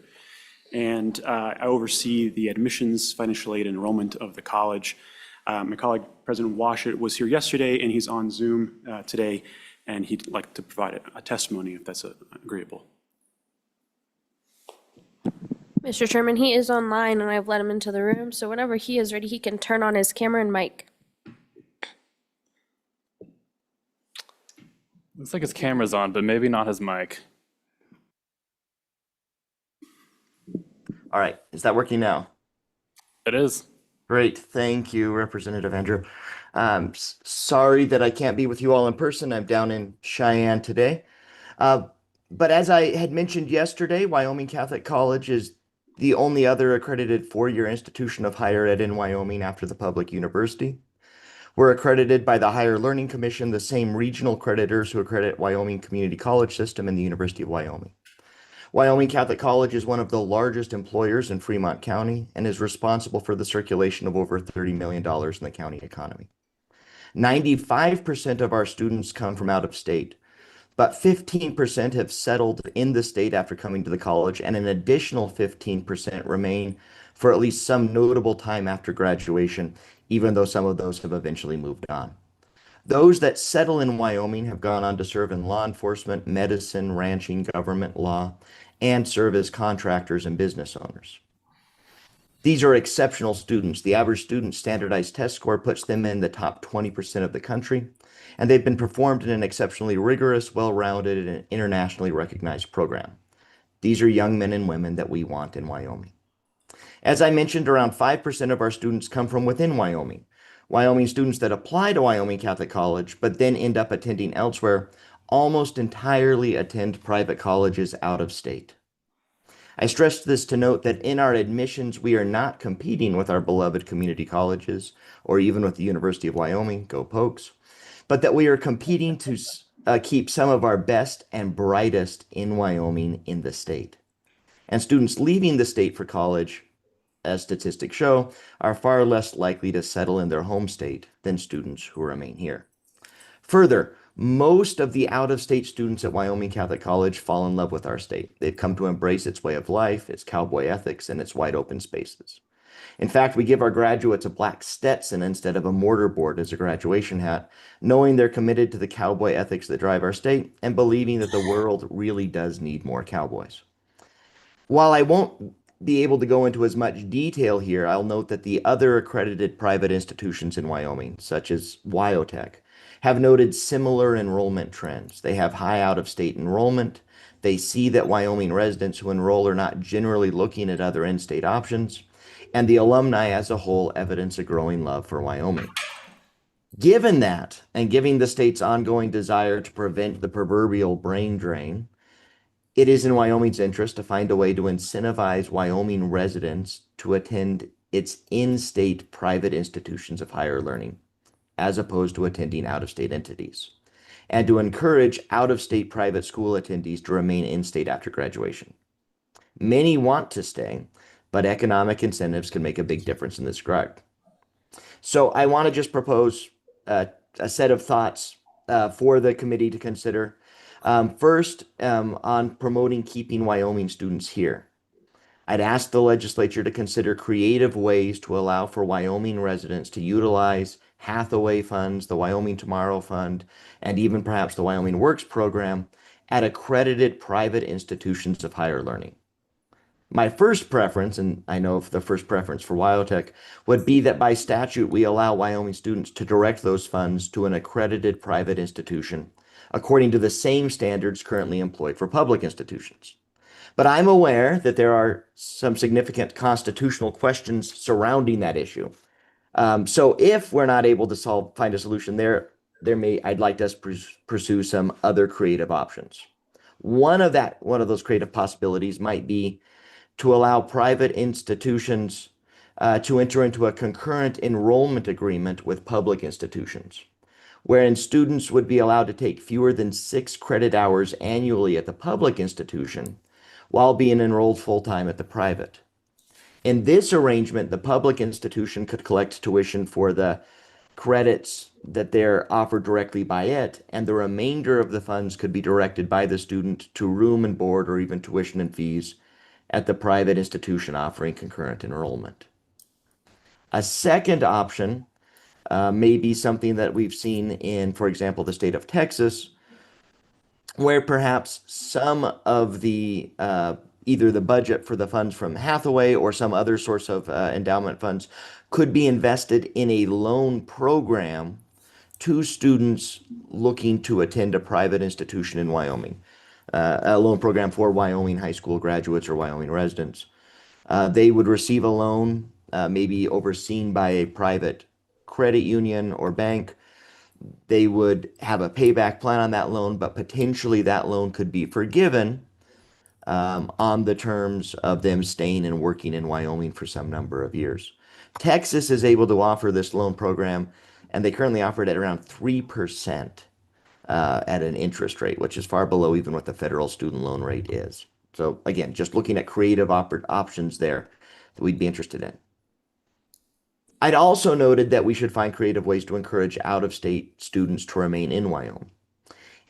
and I oversee the admissions, financial aid, and enrollment of the college. My colleague, President Washut, was here yesterday, and he's on Zoom today, and he'd like to provide a testimony if that's agreeable. Mr. Chairman, he is online, and I've let him into the room, so whenever he is ready, he can turn on his camera and mic. Looks like his camera's on, but maybe not his mic. All right, is that working now? It is. Great, thank you, Representative Andrew. Sorry that I can't be with you all in person. I'm down in Cheyenne today. But as I had mentioned yesterday, Wyoming Catholic College is the only other accredited four-year institution of higher ed in Wyoming after the public university. We're accredited by the Higher Learning Commission, the same regional creditors who accredit Wyoming Community College System and the University of Wyoming. Wyoming Catholic College is one of the largest employers in Fremont County and is responsible for the circulation of over $30 million in the county economy. 95% of our students come from out of state, but 15% have settled in the state after coming to the college, and an additional 15% remain for at least some notable time after graduation, even though some of those have eventually moved on. Those that settle in Wyoming have gone on to serve in law enforcement, medicine, ranching, government law, and serve as contractors and business owners. These are exceptional students. The average student standardized test score puts them in the top 20% of the country, and they've been performed in an exceptionally rigorous, well-rounded, and internationally recognized program. These are young men and women that we want in Wyoming. As I mentioned, around 5% of our students come from within Wyoming. Wyoming students that apply to Wyoming Catholic College, but then end up attending elsewhere, almost entirely attend private colleges out of state. I stress this to note that in our admissions, we are not competing with our beloved community colleges or even with the University of Wyoming, go Pokes, but that we are competing to keep some of our best and brightest in Wyoming in the state. And students leaving the state for college, as statistics show, are far less likely to settle in their home state than students who remain here. Further, Most of the out-of-state students at Wyoming Catholic College fall in love with our state. They've come to embrace its way of life, its cowboy ethics, and its wide open spaces. In fact, we give our graduates a black Stetson instead of a mortarboard as a graduation hat, knowing they're committed to the cowboy ethics that drive our state and believing that the world really does need more cowboys. While I won't be able to go into as much detail here, I'll note that the other accredited private institutions in Wyoming, such as Wyotech, have noted similar enrollment trends. They have high out-of-state enrollment. They see that Wyoming residents who enroll are not generally looking at other in-state options, and the alumni as a whole evidence a growing love for Wyoming. Given that, and given the state's ongoing desire to prevent the proverbial brain drain, it is in Wyoming's interest to find a way to incentivize Wyoming residents to attend its in-state private institutions of higher learning, as opposed to attending out-of-state entities, and to encourage out-of-state private school attendees to remain in-state after graduation. Many want to stay, but economic incentives can make a big difference in this regard. So I want to just propose a set of thoughts for the committee to consider. First, on promoting keeping Wyoming students here. I'd ask the legislature to consider creative ways to allow for Wyoming residents to utilize Hathaway funds, the Wyoming Tomorrow Fund, and even perhaps the Wyoming Works program at accredited private institutions of higher learning. My first preference, and I know the first preference for Wyotech, would be that by statute we allow Wyoming students to direct those funds to an accredited private institution according to the same standards currently employed for public institutions. But I'm aware that there are some significant constitutional questions surrounding that issue. So if we're not able to find a solution there, I'd like us to pursue some other creative options. One of those creative possibilities might be to allow private institutions to enter into a concurrent enrollment agreement with public institutions, wherein students would be allowed to take fewer than 6 credit hours annually at the public institution while being enrolled full-time at the private. In this arrangement, the public institution could collect tuition for the credits that they're offered directly by it, and the remainder of the funds could be directed by the student to room and board or even tuition and fees at the private institution offering concurrent enrollment. A second option may be something that we've seen in, for example, the state of Texas, where perhaps some of the either the budget for the funds from Hathaway or some other source of endowment funds could be invested in a loan program to students looking to attend a private institution in Wyoming, a loan program for Wyoming high school graduates or Wyoming residents. They would receive a loan, maybe overseen by a private credit union or bank. They would have a payback plan on that loan, but potentially that loan could be forgiven on the terms of them staying and working in Wyoming for some number of years. Texas is able to offer this loan program, and they currently offer it at around 3% at an interest rate, which is far below even what the federal student loan rate is. So again, just looking at creative options there that we'd be interested in. I'd also noted that we should find creative ways to encourage out-of-state students to remain in Wyoming.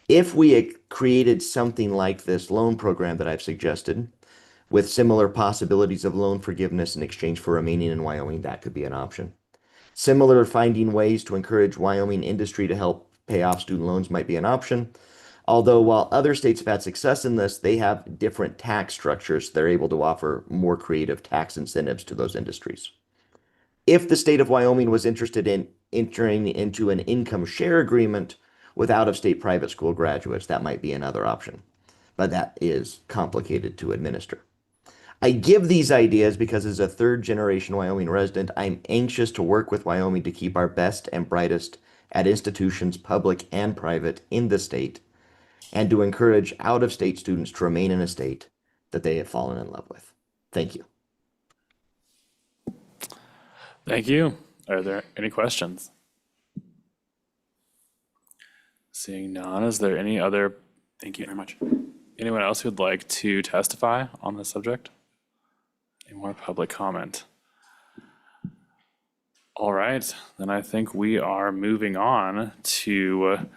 If we had created something like this loan program that I've suggested, with similar possibilities of loan forgiveness in exchange for remaining in Wyoming, that could be an option. Similar finding ways to encourage Wyoming industry to help pay off student loans might be an option. Although while other states have had success in this, they have different tax structures. They're able to offer more creative tax incentives to those industries. If the state of Wyoming was interested in entering into an income share agreement with out-of-state private school graduates, that might be another option, but that is complicated to administer. I give these ideas because as a third-generation Wyoming resident, I'm anxious to work with Wyoming to keep our best and brightest at institutions, public and private, in the state, and to encourage out-of-state students to remain in a state that they have fallen in love with. Thank you. Thank you. Are there any questions? Seeing none, is there any other? Thank you very much. Anyone else who'd like to testify on this subject? Any more public comment? All right, then I think we are moving on to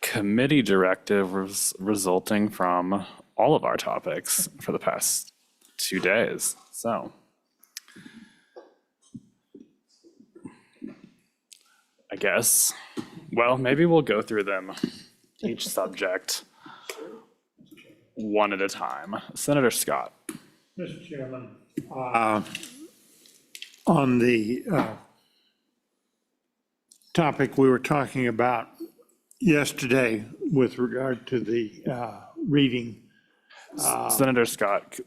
committee directive resulting from all of our topics for the past 2 days. So I guess, well, maybe we'll go through them, each subject, one at a time. Senator Scott. Mr. Chairman, on the topic we were talking about yesterday with regard to the reading. Senator Scott,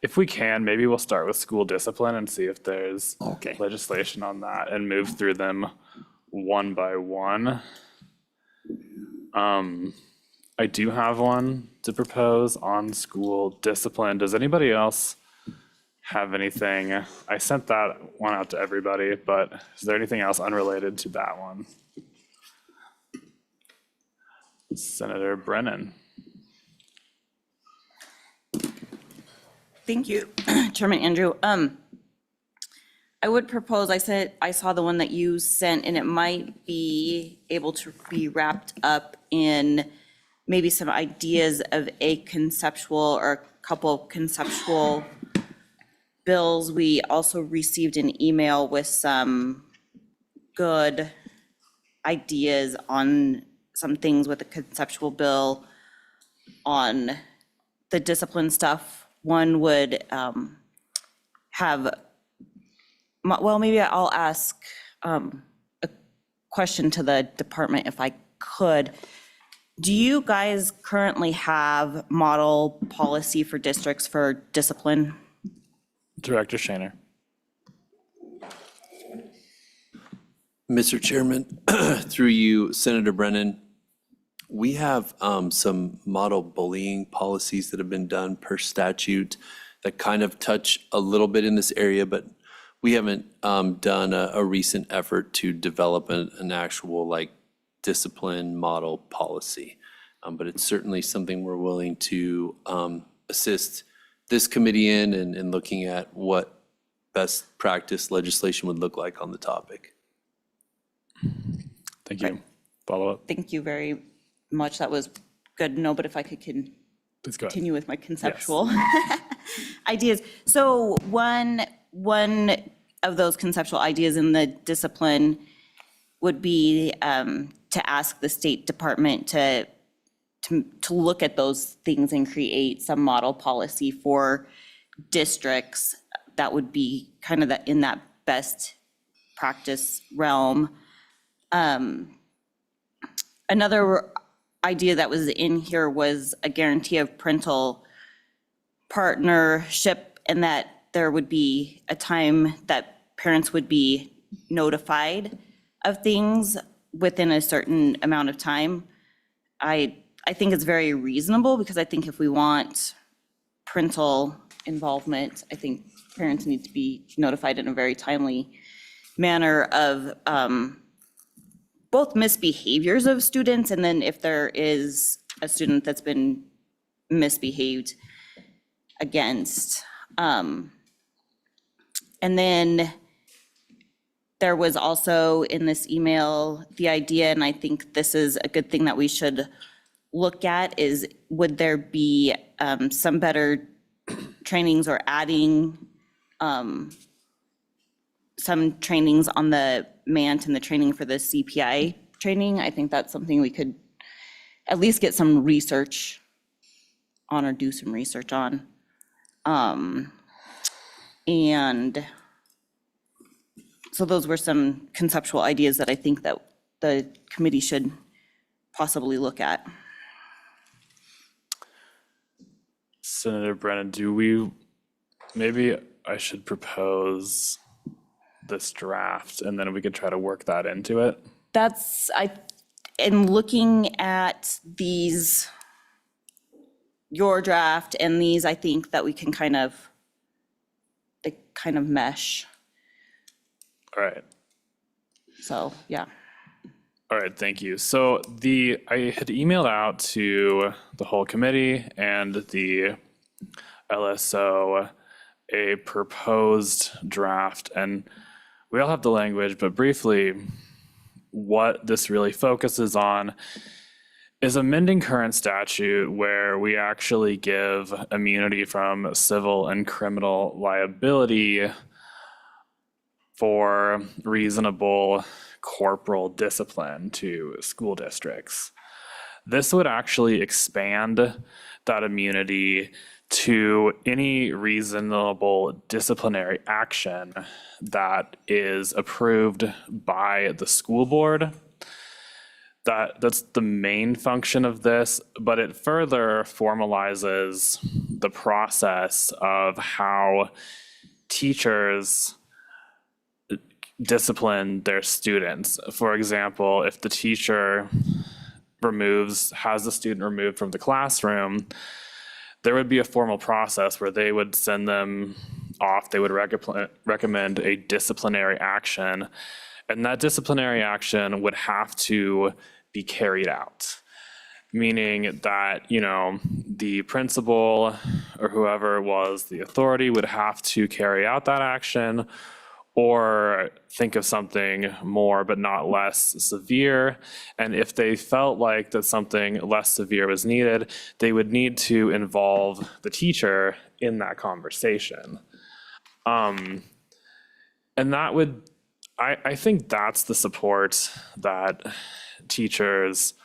if we can, maybe we'll start with school discipline and see if there's legislation on that and move through them one by one. I do have one to propose on school discipline. Does anybody else have anything? I sent that one out to everybody, but is there anything else unrelated to that one? Senator Brennan. Thank you, Chairman Andrew. I would propose, I saw the one that you sent, and it might be able to be wrapped up in maybe some ideas of a conceptual or a couple conceptual bills. We also received an email with some good ideas on some things with a conceptual bill on the discipline stuff. One would have, well, maybe I'll ask a question to the department if I could. Do you guys currently have model policy for districts for discipline? Director Shaner. Mr. Chairman, through you, Senator Brennan, we have some model bullying policies that have been done per statute that kind of touch a little bit in this area, but we haven't done a recent effort to develop an actual discipline model policy. But it's certainly something we're willing to assist this committee in looking at what best practice legislation would look like on the topic. Thank you. Follow up. Thank you very much. That was good to know, but if I could continue with my conceptual ideas. So one of those conceptual ideas in the discipline would be to ask the State Department to look at those things and create some model policy for districts that would be kind of in that best practice realm. Another idea that was in here was a guarantee of parental partnership, and that there would be a time that parents would be notified of things within a certain amount of time. I think it's very reasonable, because I think if we want parental involvement, I think parents need to be notified in a very timely manner of both misbehaviors of students, and then if there is a student that's been misbehaved against. And then there was also in this email the idea, and I think this is a good thing that we should look at, is would there be some better trainings or adding some trainings on the MANT and the training for the CPI training? I think that's something we could at least get some research on, or do some research on. And so those were some conceptual ideas that I think that the committee should possibly look at. Senator Brennan, maybe I should propose this draft and then we could try to work that into it? In looking at your draft and these, I think that we can they kind of mesh. All right. So, yeah. All right, thank you. So I had emailed out to the whole committee and the LSO a proposed draft, and we all have the language, but briefly, what this really focuses on is amending current statute where we actually give immunity from civil and criminal liability for reasonable corporal discipline to school districts. This would actually expand that immunity to any reasonable disciplinary action that is approved by the school board. That's the main function of this, but it further formalizes the process of how teachers discipline their students. For example, if the teacher has the student removed from the classroom, there would be a formal process where they would send them off. They would recommend a disciplinary action, and that disciplinary action would have to be carried out, meaning that, the principal or whoever was the authority would have to carry out that action or think of something more but not less severe. And if they felt like that something less severe was needed, they would need to involve the teacher in that conversation. And that would, I think that's the support that teachers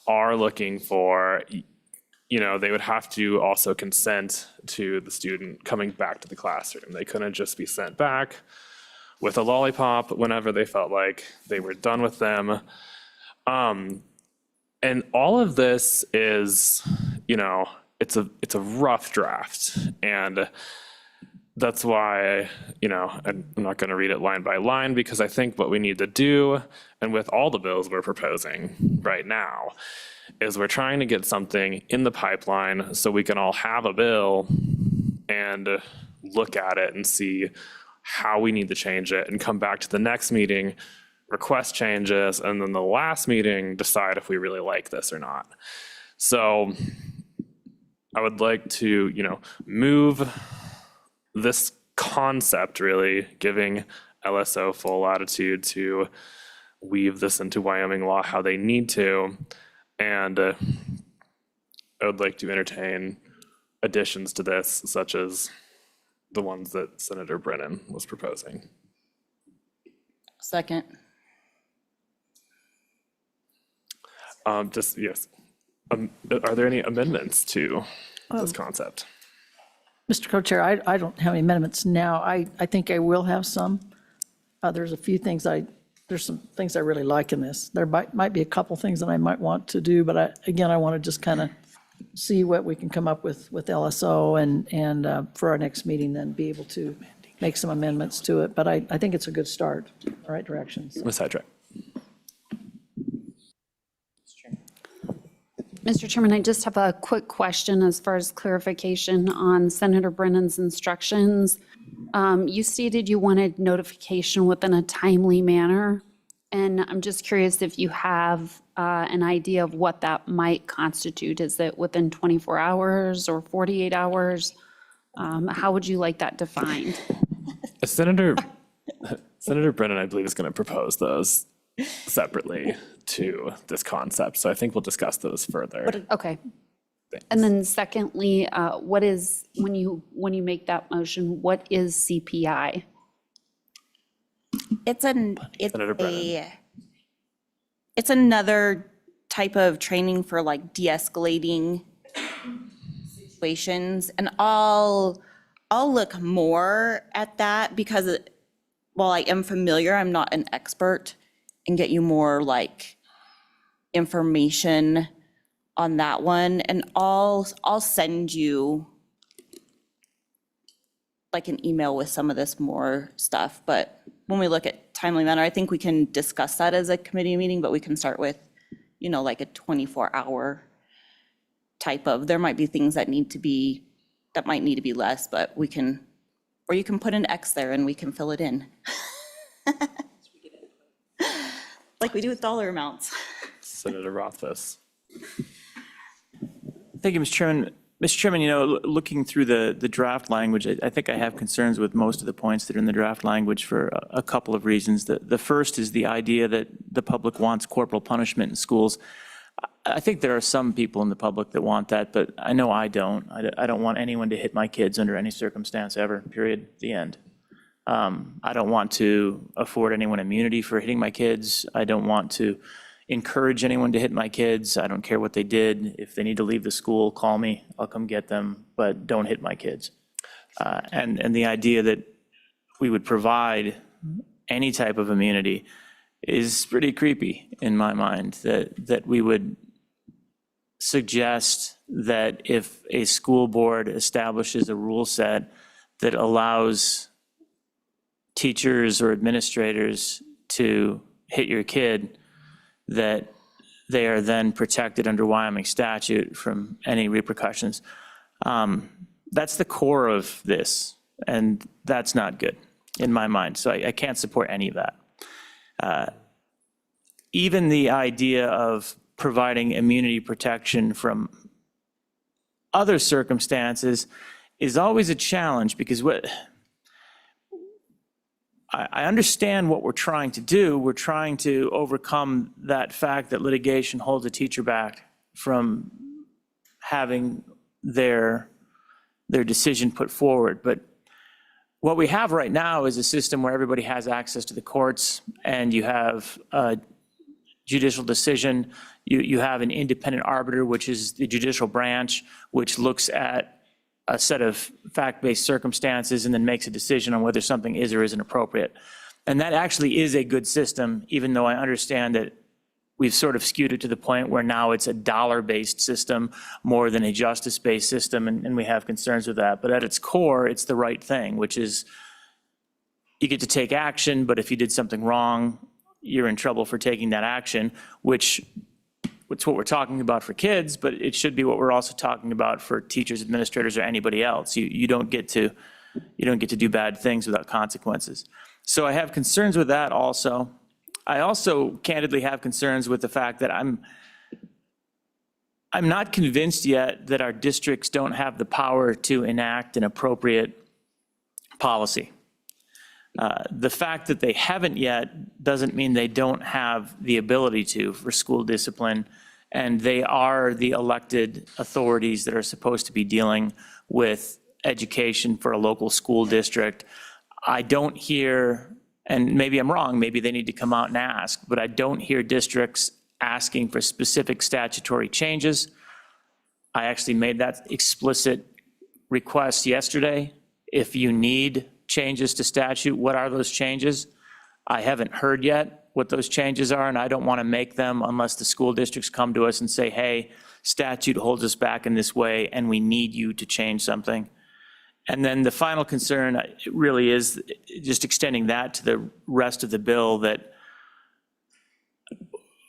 are looking for. They would have to also consent to the student coming back to the classroom. They couldn't just be sent back with a lollipop whenever they felt like they were done with them. And all of this is, it's a rough draft. And that's why, I'm not going to read it line by line, because I think what we need to do, and with all the bills we're proposing right now, is we're trying to get something in the pipeline so we can all have a bill and look at it and see how we need to change it and come back to the next meeting, request changes, and then the last meeting decide if we really like this or not. So I would like to, move this concept, really giving LSO full latitude to weave this into Wyoming law how they need to. And I would like to entertain additions to this, such as the ones that Senator Brennan was proposing. Second. Yes. Are there any amendments to this concept? Mr. Co-Chair, I don't have any amendments now. I think I will have some. There's a few things there's some things I really like in this. There might be a couple things that I might want to do, but I want to just kind of see what we can come up with LSO and for our next meeting, then be able to make some amendments to it. But I think it's a good start, in the right directions. Ms. Hydra. Mr. Chairman, I just have a quick question as far as clarification on Senator Brennan's instructions. You stated you wanted notification within a timely manner, and I'm just curious if you have an idea of what that might constitute. Is it within 24 hours or 48 hours? How would you like that defined? Senator Brennan, I believe, is going to propose those separately to this concept. So I think we'll discuss those further. Okay. And then secondly, what is, when you make that motion, what is CPI? It's another type of training for like de-escalating situations. And I'll look more at that because while I am familiar, I'm not an expert, and get you more like information on that one. And I'll send you like an email with some of this more stuff. But when we look at timely manner, I think we can discuss that as a committee meeting, but we can start with, like a 24-hour type of, there might be things that might need to be less, but we can, or you can put an X there and we can fill it in. Like we do with dollar amounts. Senator Rothfuss. Thank you, Mr. Chairman. Mr. Chairman, looking through the draft language, I think I have concerns with most of the points that are in the draft language for a couple of reasons. The first is the idea that the public wants corporal punishment in schools. I think there are some people in the public that want that, but I know I don't. I don't want anyone to hit my kids under any circumstance ever, period, the end. I don't want to afford anyone immunity for hitting my kids. I don't want to encourage anyone to hit my kids. I don't care what they did. If they need to leave the school, call me. I'll come get them, but don't hit my kids. And the idea that we would provide any type of immunity is pretty creepy in my mind, that we would suggest that if a school board establishes a rule set that allows teachers or administrators to hit your kid, that they are then protected under Wyoming statute from any repercussions. That's the core of this, and that's not good in my mind. So I can't support any of that. Even the idea of providing immunity protection from other circumstances is always a challenge, because I understand what we're trying to do. We're trying to overcome that fact that litigation holds a teacher back from having their decision put forward. But what we have right now is a system where everybody has access to the courts, and you have a judicial decision. You have an independent arbiter, which is the judicial branch, which looks at a set of fact-based circumstances and then makes a decision on whether something is or isn't appropriate. And that actually is a good system, even though I understand that we've sort of skewed it to the point where now it's a dollar-based system more than a justice-based system, and we have concerns with that. But at its core, it's the right thing, which is you get to take action, but if you did something wrong, you're in trouble for taking that action, which it's what we're talking about for kids, but it should be what we're also talking about for teachers, administrators, or anybody else. You don't get to do bad things without consequences. So I have concerns with that also. I also candidly have concerns with the fact that I'm not convinced yet that our districts don't have the power to enact an appropriate policy. The fact that they haven't yet doesn't mean they don't have the ability to for school discipline, and they are the elected authorities that are supposed to be dealing with education for a local school district. I don't hear, and maybe I'm wrong, maybe they need to come out and ask, but I don't hear districts asking for specific statutory changes. I actually made that explicit request yesterday. If you need changes to statute, what are those changes? I haven't heard yet what those changes are, and I don't want to make them unless the school districts come to us and say, hey, statute holds us back in this way, and we need you to change something. And then the final concern really is just extending that to the rest of the bill,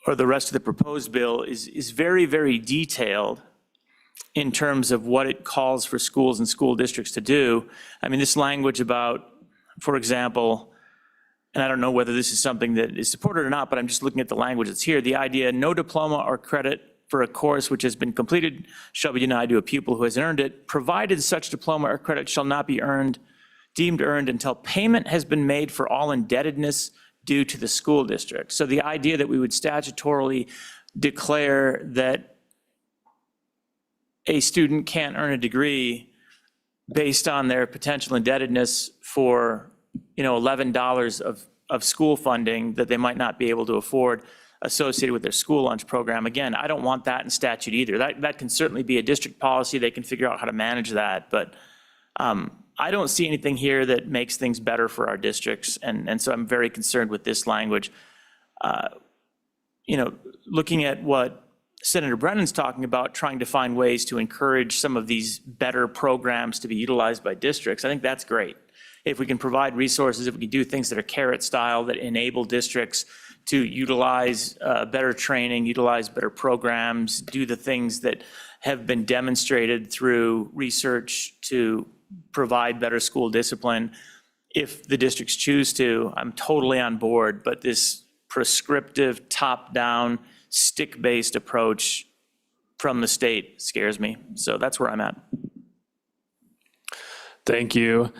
or the rest of the proposed bill is very, very detailed in terms of what it calls for schools and school districts to do. I mean, this language about, for example, and I don't know whether this is something that is supported or not, but I'm just looking at the language that's here. The idea, no diploma or credit for a course which has been completed shall be denied to a pupil who has earned it, provided such diploma or credit shall not be deemed earned until payment has been made for all indebtedness due to the school district. So the idea that we would statutorily declare that a student can't earn a degree based on their potential indebtedness for, $11 of school funding that they might not be able to afford associated with their school lunch program. Again, I don't want that in statute either. That can certainly be a district policy. They can figure out how to manage that. But I don't see anything here that makes things better for our districts. And so I'm very concerned with this language. Looking at what Senator Brennan's talking about, trying to find ways to encourage some of these better programs to be utilized by districts, I think that's great. If we can provide resources, if we can do things that are carrot style that enable districts to utilize better training, utilize better programs, do the things that have been demonstrated through research to provide better school discipline. If the districts choose to, I'm totally on board, but this prescriptive, top-down, stick-based approach from the state scares me. So that's where I'm at. Thank you.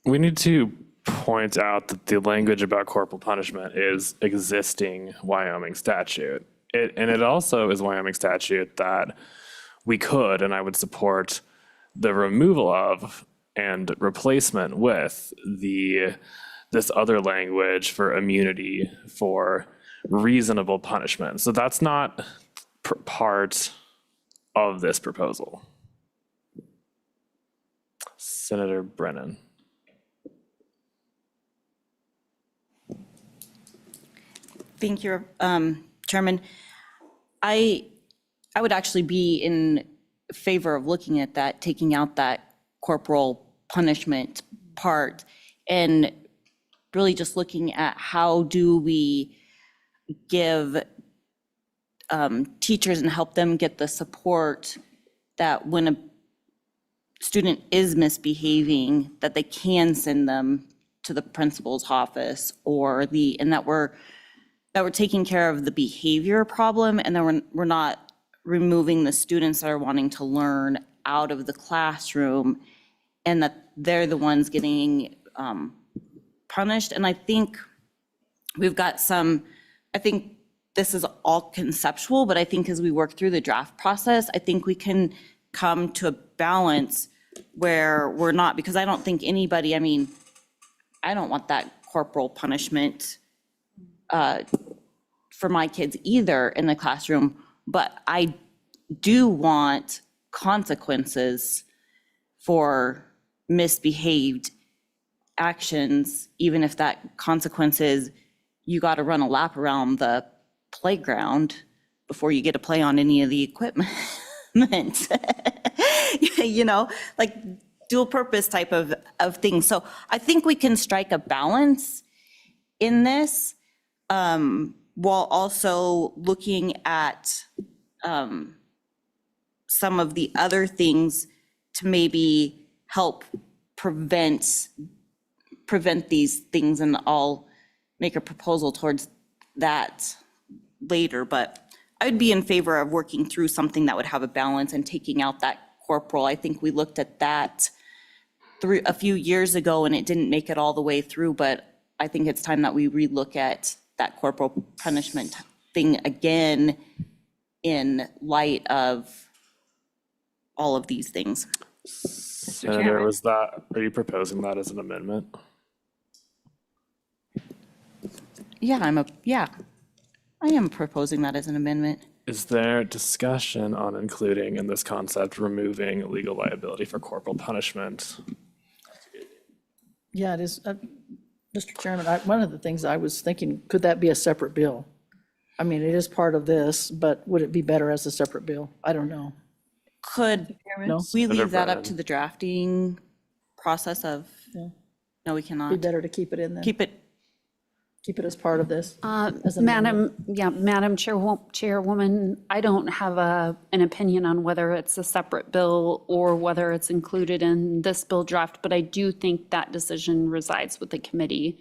We need to point out that the language about corporal punishment is existing Wyoming statute. And it also is Wyoming statute that we could, and I would support the removal of and replacement with this other language for immunity for reasonable punishment. So that's not part of this proposal. Senator Brennan. Thank you, Chairman. I would actually be in favor of looking at that, taking out that corporal punishment part, and really just looking at how do we give teachers and help them get the support that when a student is misbehaving, that they can send them to the principal's office, or and that we're taking care of the behavior problem, and then we're not removing the students that are wanting to learn out of the classroom, and that they're the ones getting punished. And I think we've got I think this is all conceptual, but I think as we work through the draft process, I think we can come to a balance where we're not, because I don't think anybody, I don't want that corporal punishment for my kids either in the classroom, but I do want consequences for misbehaved actions, even if that consequence is you got to run a lap around the playground before you get to play on any of the equipment. Like dual purpose type of things. So I think we can strike a balance in this, while also looking at some of the other things to maybe help prevent these things, and I'll make a proposal towards that later. But I would be in favor of working through something that would have a balance and taking out that corporal. I think we looked at that a few years ago and it didn't make it all the way through, but I think it's time that we relook at that corporal punishment thing again in light of all of these things. Senator, are you proposing that as an amendment? Yeah, I am proposing that as an amendment. Is there discussion on including in this concept removing legal liability for corporal punishment? Yeah, it is. Mr. Chairman, one of the things I was thinking, could that be a separate bill? It is part of this, but would it be better as a separate bill? I don't know. Could No? we leave that up to the drafting process of? Yeah. No, we cannot. Be better to keep it in there. Keep it as part of this. Madam Chairwoman, I don't have an opinion on whether it's a separate bill or whether it's included in this bill draft, but I do think that decision resides with the committee.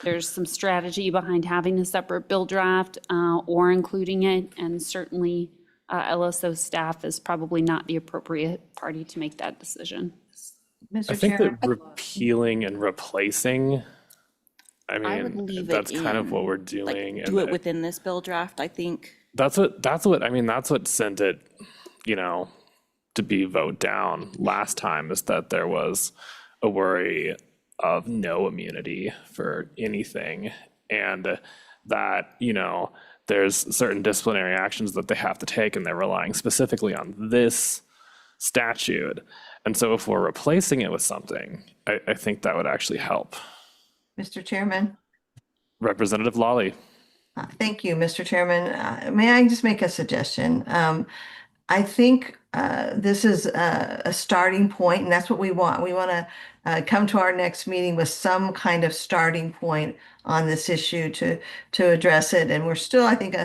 There's some strategy behind having a separate bill draft or including it, and certainly LSO staff is probably not the appropriate party to make that decision. I think that repealing and replacing, I would leave that's it kind of in, what we're doing. do it within this bill draft, I think. That's what sent it, to be vote down last time, is that there was a worry of no immunity for anything, and that, there's certain disciplinary actions that they have to take, and they're relying specifically on this statute. And so if we're replacing it with something, I think that would actually help. Mr. Chairman. Representative Lawley. Thank you, Mr. Chairman. May I just make a suggestion? I think this is a starting point, and that's what we want. We want to come to our next meeting with some kind of starting point on this issue to address it. And we're still, I think,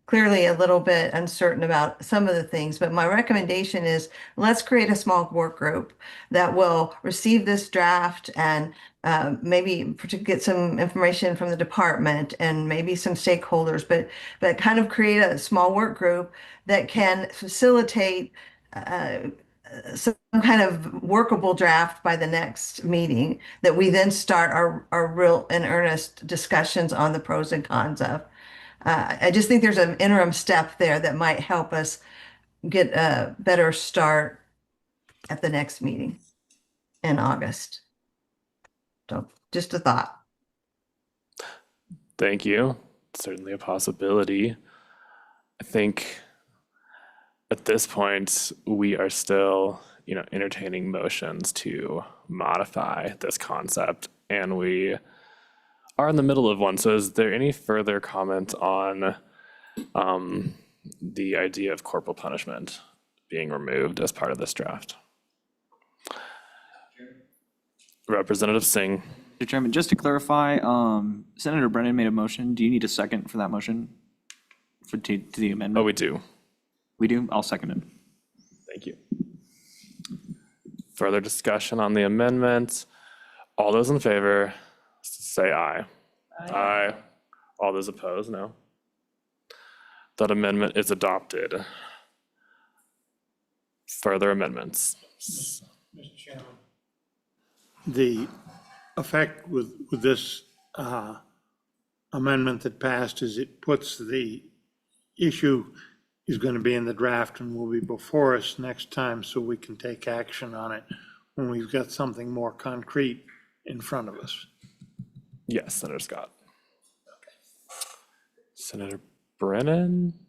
clearly a little bit uncertain about some of the things, but my recommendation is let's create a small work group that will receive this draft and maybe to get some information from the department and maybe some stakeholders, but kind of create a small work group that can facilitate some kind of workable draft by the next meeting that we then start our real and earnest discussions on the pros and cons of. I just think there's an interim step there that might help us get a better start at the next meeting in August. So just a thought. Thank you. Certainly a possibility. I think at this point, we are still, entertaining motions to modify this concept, and we are in the middle of one. So is there any further comment on the idea of corporal punishment being removed as part of this draft? Representative Singh. Mr. Chairman, just to clarify, Senator Brennan made a motion. Do you need a second for that motion? To the amendment? Oh, we do. We do? I'll second it. Thank you. Further discussion on the amendment? All those in favor, say aye. Aye. All those opposed, no. That amendment is adopted. Further amendments? Mr. Chairman. The effect with this amendment that passed is it puts the issue is going to be in the draft and will be before us next time, so we can take action on it when we've got something more concrete in front of us. Yes, Senator Scott. Senator Brennan?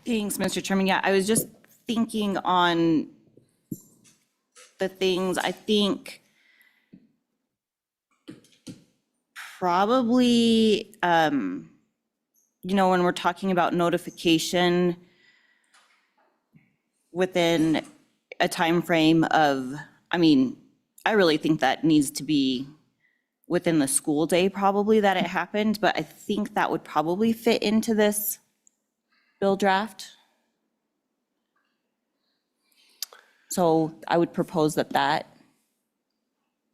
Thanks, Mr. Chairman. Yeah, I was just thinking on the things I think probably, when we're talking about notification within a time frame of, I really think that needs to be within the school day probably that it happened, but I think that would probably fit into this bill draft. So I would propose that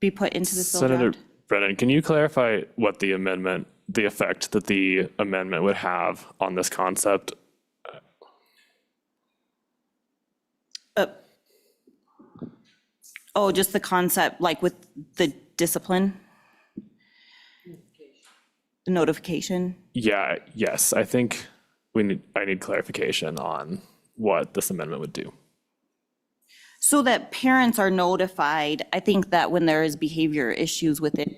be put into this bill Senator draft. Brennan, can you clarify what the effect that the amendment would have on this concept? Just the concept, like with the discipline? The notification? Yeah, yes, I think I need clarification on what this amendment would do. So that parents are notified. I think that when there is behavior issues within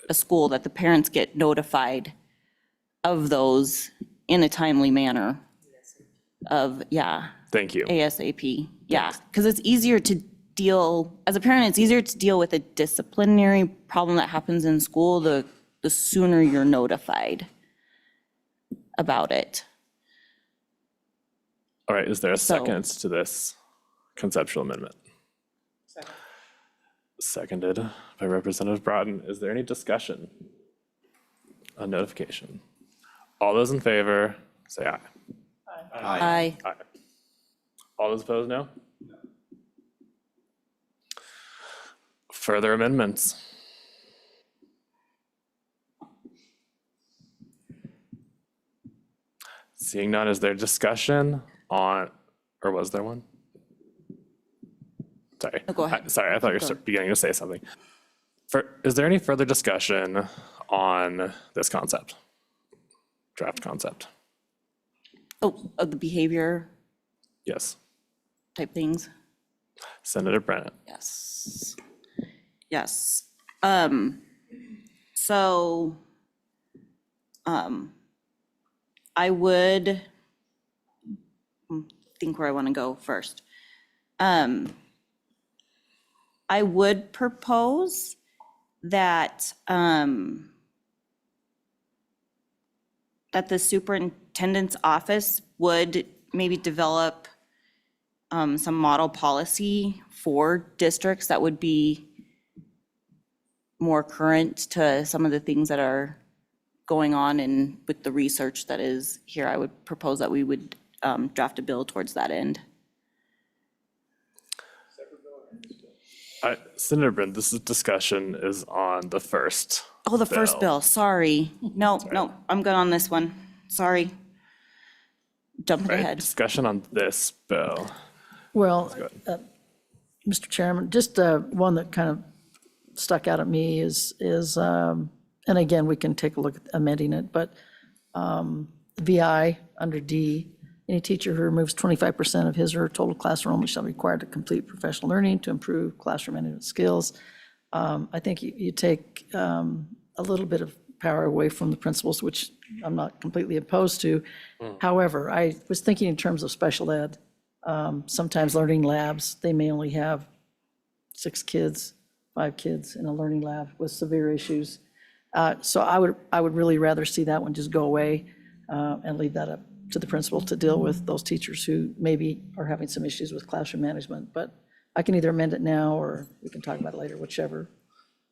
a school, that the parents get notified of those in a timely manner of, Thank you. ASAP. Yeah, because it's easier to deal, as a parent, it's easier to deal with a disciplinary problem that happens in school, the sooner you're notified about it. All right, is there a second to this conceptual amendment? Seconded by Representative Broughton. Is there any discussion on notification? All those in favor, say aye. Aye. Aye. All those opposed, no? Further amendments? Seeing none, is there discussion on, or was there one? Sorry. Go ahead. Sorry, I thought you were beginning to say something. Is there any further discussion on this concept? Draft concept? Of the behavior Yes. type things? Senator Brennan. Yes. Yes. So, I would think where I want to go first. I would propose that, that the superintendent's office would maybe develop some model policy for districts that would be more current to some of the things that are going on, and with the research that is here, I would propose that we would draft a bill towards that end. Senator Brennan, this discussion is on the first. Oh, the first bill, sorry. No, I'm good on this one. Sorry. Jumping ahead. Discussion on this bill. Well, Mr. Chairman, just one that kind of stuck out at me is, and again, we can take a look at amending it, but VI under D, any teacher who removes 25% of his or her total class enrollment shall be required to complete professional learning to improve classroom management skills. I think you take a little bit of power away from the principals, which I'm not completely opposed to. However, I was thinking in terms of special ed. Sometimes learning labs, they may only have 6 kids, 5 kids in a learning lab with severe issues. So I would really rather see that one just go away and leave that up to the principal to deal with those teachers who maybe are having some issues with classroom management. But I can either amend it now or we can talk about it later, whichever.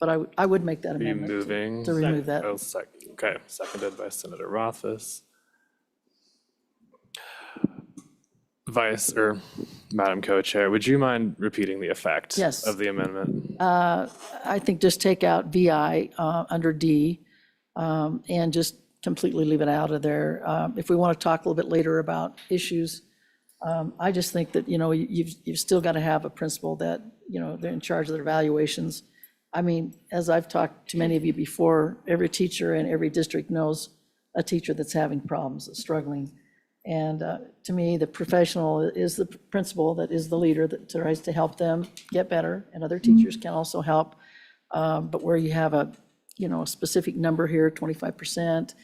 But I would make that Are you amendment moving? to remove that. Oh, okay, seconded by Senator Rothfuss. Vice or Madam Co-Chair, would you mind repeating the effect Yes. of the amendment? I think just take out VI under D and just completely leave it out of there. If we want to talk a little bit later about issues, I just think that, you've still got to have a principal that, they're in charge of their evaluations. I mean, as I've talked to many of you before, every teacher in every district knows a teacher that's having problems, that's struggling. And to me, the professional is the principal that is the leader that tries to help them get better, and other teachers can also help. But where you have a specific number here, 25%,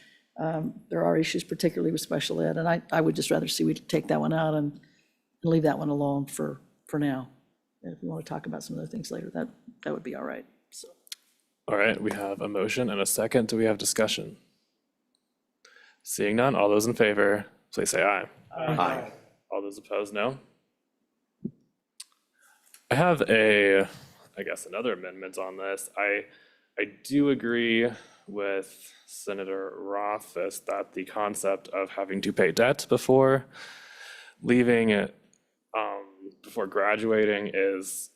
there are issues particularly with special ed, and I would just rather see we take that one out and leave that one alone for now. And if we want to talk about some other things later, that would be all right. So. All right, we have a motion and a second. Do we have discussion? Seeing none, all those in favor, please say aye. Aye. All those opposed, no. I have another amendment on this. I do agree with Senator Rothfuss that the concept of having to pay debt before leaving it, before graduating is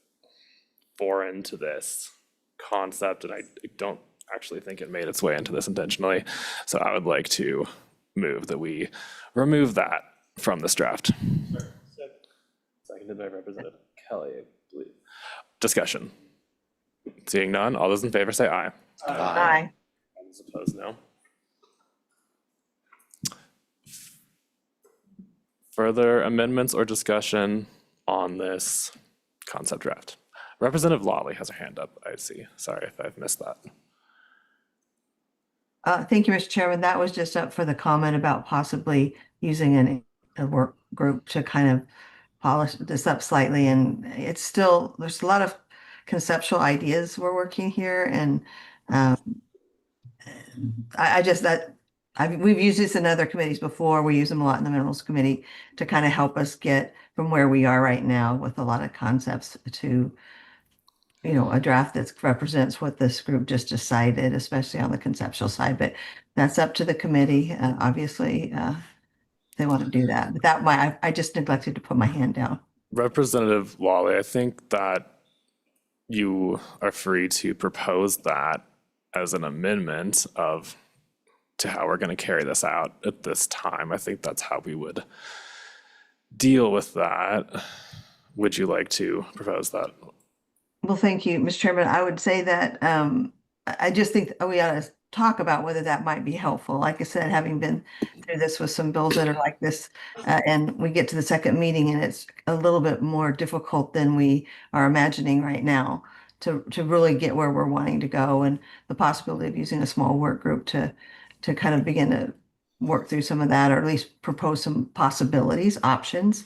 foreign to this concept, and I don't actually think it made its way into this intentionally. So I would like to move that we remove that from this draft. Seconded by Representative Kelly, I believe. Discussion. Seeing none, all those in favor say aye. Aye. All those opposed, no. Further amendments or discussion on this concept draft? Representative Lawley has her hand up, I see. Sorry if I've missed that. Thank you, Mr. Chairman. That was just up for the comment about possibly using a work group to kind of polish this up slightly. And there's a lot of conceptual ideas we're working here. And we've used this in other committees before. We use them a lot in the Minerals Committee to kind of help us get from where we are right now with a lot of concepts to a draft that represents what this group just decided, especially on the conceptual side. But that's up to the committee. Obviously, they want to do that. But I just neglected to put my hand down. Representative Lawley, I think that you are free to propose that as an amendment to how we're going to carry this out at this time. I think that's how we would deal with that. Would you like to propose that? Well, thank you, Mr. Chairman. I would say that I just think we ought to talk about whether that might be helpful. Like I said, having been through this with some bills that are like this, and we get to the second meeting and it's a little bit more difficult than we are imagining right now to really get where we're wanting to go, and the possibility of using a small work group to kind of begin to work through some of that, or at least propose some possibilities, options.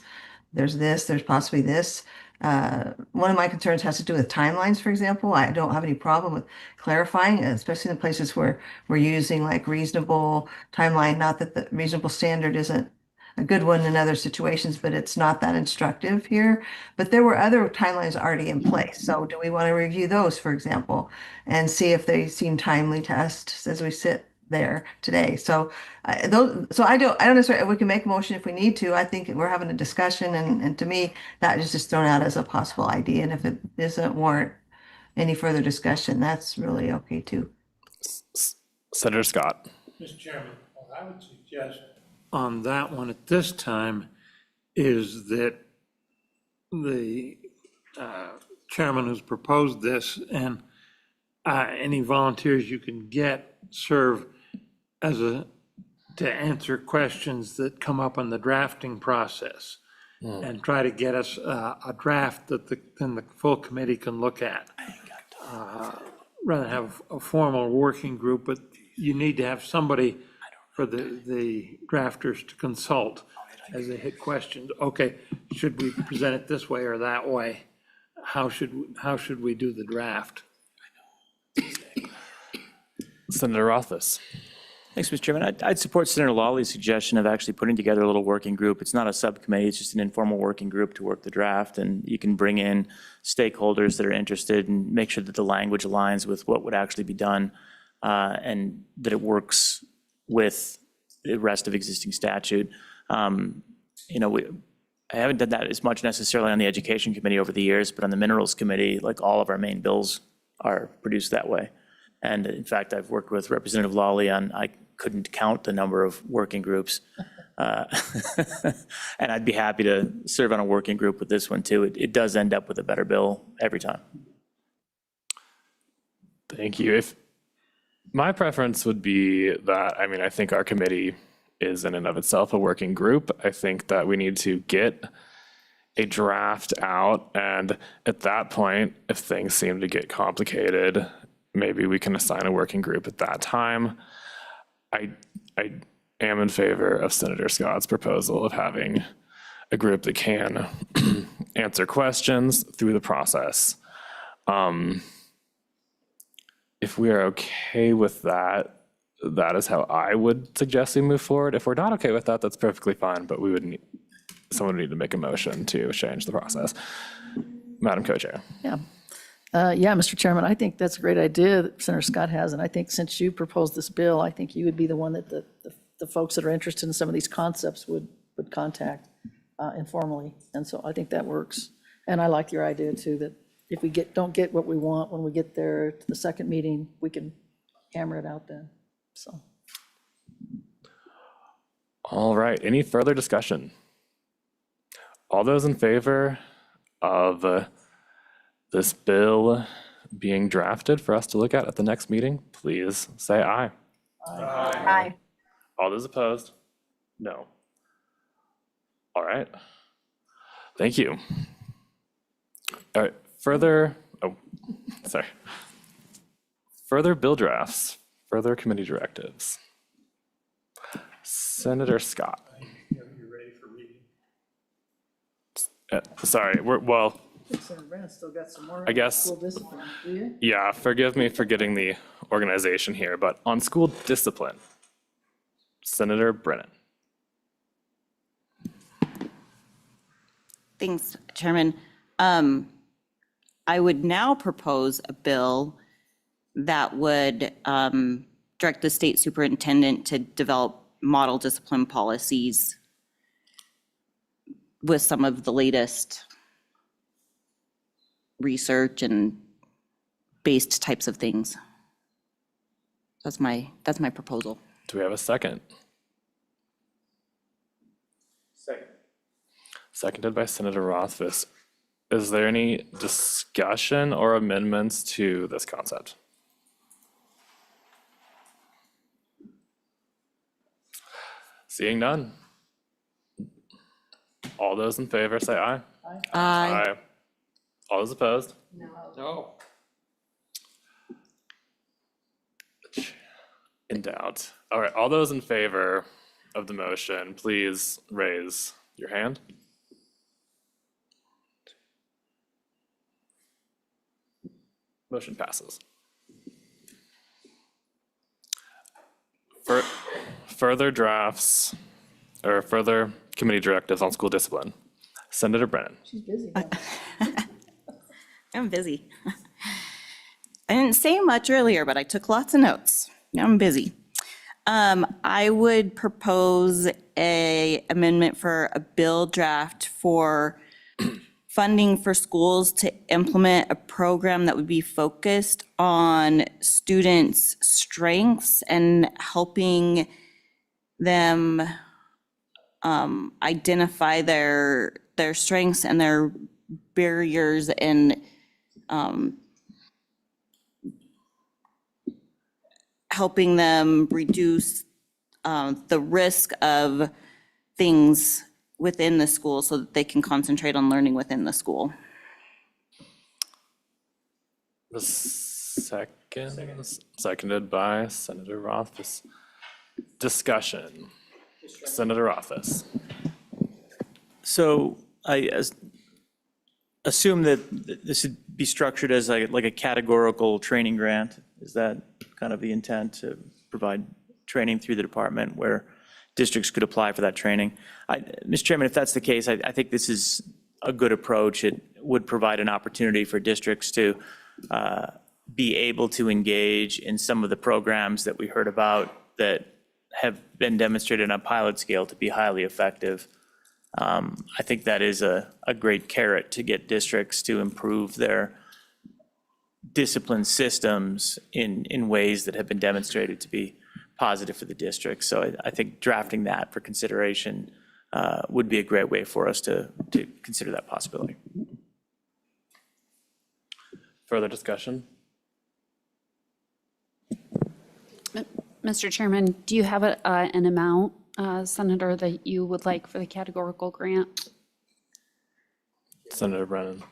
There's possibly this. One of my concerns has to do with timelines, for example. I don't have any problem with clarifying, especially in places where we're using like reasonable timeline. Not that the reasonable standard isn't a good one in other situations, but it's not that instructive here. But there were other timelines already in place. So do we want to review those, for example, and see if they seem timely to us as we sit there today? So I don't necessarily, we can make a motion if we need to. I think we're having a discussion, and to me, that is just thrown out as a possible idea. And if it doesn't warrant any further discussion, that's really okay too. Senator Scott. Mr. Chairman, what I would suggest on that one at this time is that the chairman who's proposed this and any volunteers you can get serve to answer questions that come up in the drafting process and try to get us a draft that then the full committee can look at. Rather than have a formal working group, but you need to have somebody for the drafters to consult as they hit questions. Okay, should we present it this way or that way? How should we do the draft? Senator Rothfuss. Thanks, Mr. Chairman. I'd support Senator Lawley's suggestion of actually putting together a little working group. It's not a subcommittee, it's just an informal working group to work the draft, and you can bring in stakeholders that are interested and make sure that the language aligns with what would actually be done, and that it works with the rest of existing statute. I haven't done that as much necessarily on the Education Committee over the years, but on the Minerals Committee, like all of our main bills are produced that way. And in fact, I've worked with Representative Lawley on, I couldn't count the number of working groups. And I'd be happy to serve on a working group with this one too. It does end up with a better bill every time. Thank you. My preference would be that, I think our committee is in and of itself a working group. I think that we need to get a draft out, and at that point, if things seem to get complicated, maybe we can assign a working group at that time. I am in favor of Senator Scott's proposal of having a group that can answer questions through the process. If we are okay with that, that is how I would suggest we move forward. If we're not okay with that, that's perfectly fine, but someone would need to make a motion to change the process. Madam Co-Chair. Yeah, Mr. Chairman, I think that's a great idea that Senator Scott has, and I think since you proposed this bill, I think you would be the one that the folks that are interested in some of these concepts would contact informally, and so I think that works. And I like your idea too, that if we don't get what we want when we get there to the second meeting, we can hammer it out then, so. All right, any further discussion? All those in favor of this bill being drafted for us to look at the next meeting, please say aye. Aye. All those opposed? No. All right. Thank you. All right, further bill drafts, further committee directives. Senator Scott. You're ready for reading? Sorry, Senator Brennan still got some more. I guess- School discipline, do you? yeah, forgive me for getting the organization here, but on school discipline, Senator Brennan. Thanks, Chairman. I would now propose a bill that would direct the state superintendent to develop model discipline policies with some of the latest research and based types of things. That's my proposal. Do we have a second? Second. Seconded by Senator Rothfuss. Is there any discussion or amendments to this concept? Seeing none. All those in favor say aye. Aye. All those opposed? No. In doubt. All right, all those in favor of the motion, please raise your hand. Motion passes. Further drafts or further committee directives on school discipline. Senator Brennan. She's busy. I'm busy. I didn't say much earlier, but I took lots of notes. Now I'm busy. I would propose a amendment for a bill draft for funding for schools to implement a program that would be focused on students' strengths and helping them identify their strengths and their barriers and helping them reduce the risk of things within the school so that they can concentrate on learning within the school. The seconded by Senator Rothfuss. Discussion. Senator Rothfuss. So assume that this would be structured as like a categorical training grant. Is that kind of the intent, to provide training through the department where districts could apply for that training? Mr. Chairman, if that's the case, I think this is a good approach. It would provide an opportunity for districts to be able to engage in some of the programs that we heard about that have been demonstrated on a pilot scale to be highly effective. I think that is a great carrot to get districts to improve their discipline systems in ways that have been demonstrated to be positive for the district. So I think drafting that for consideration would be a great way for us to consider that possibility. Further discussion? Mr. Chairman, do you have an amount, Senator, that you would like for the categorical grant? Senator Brennan.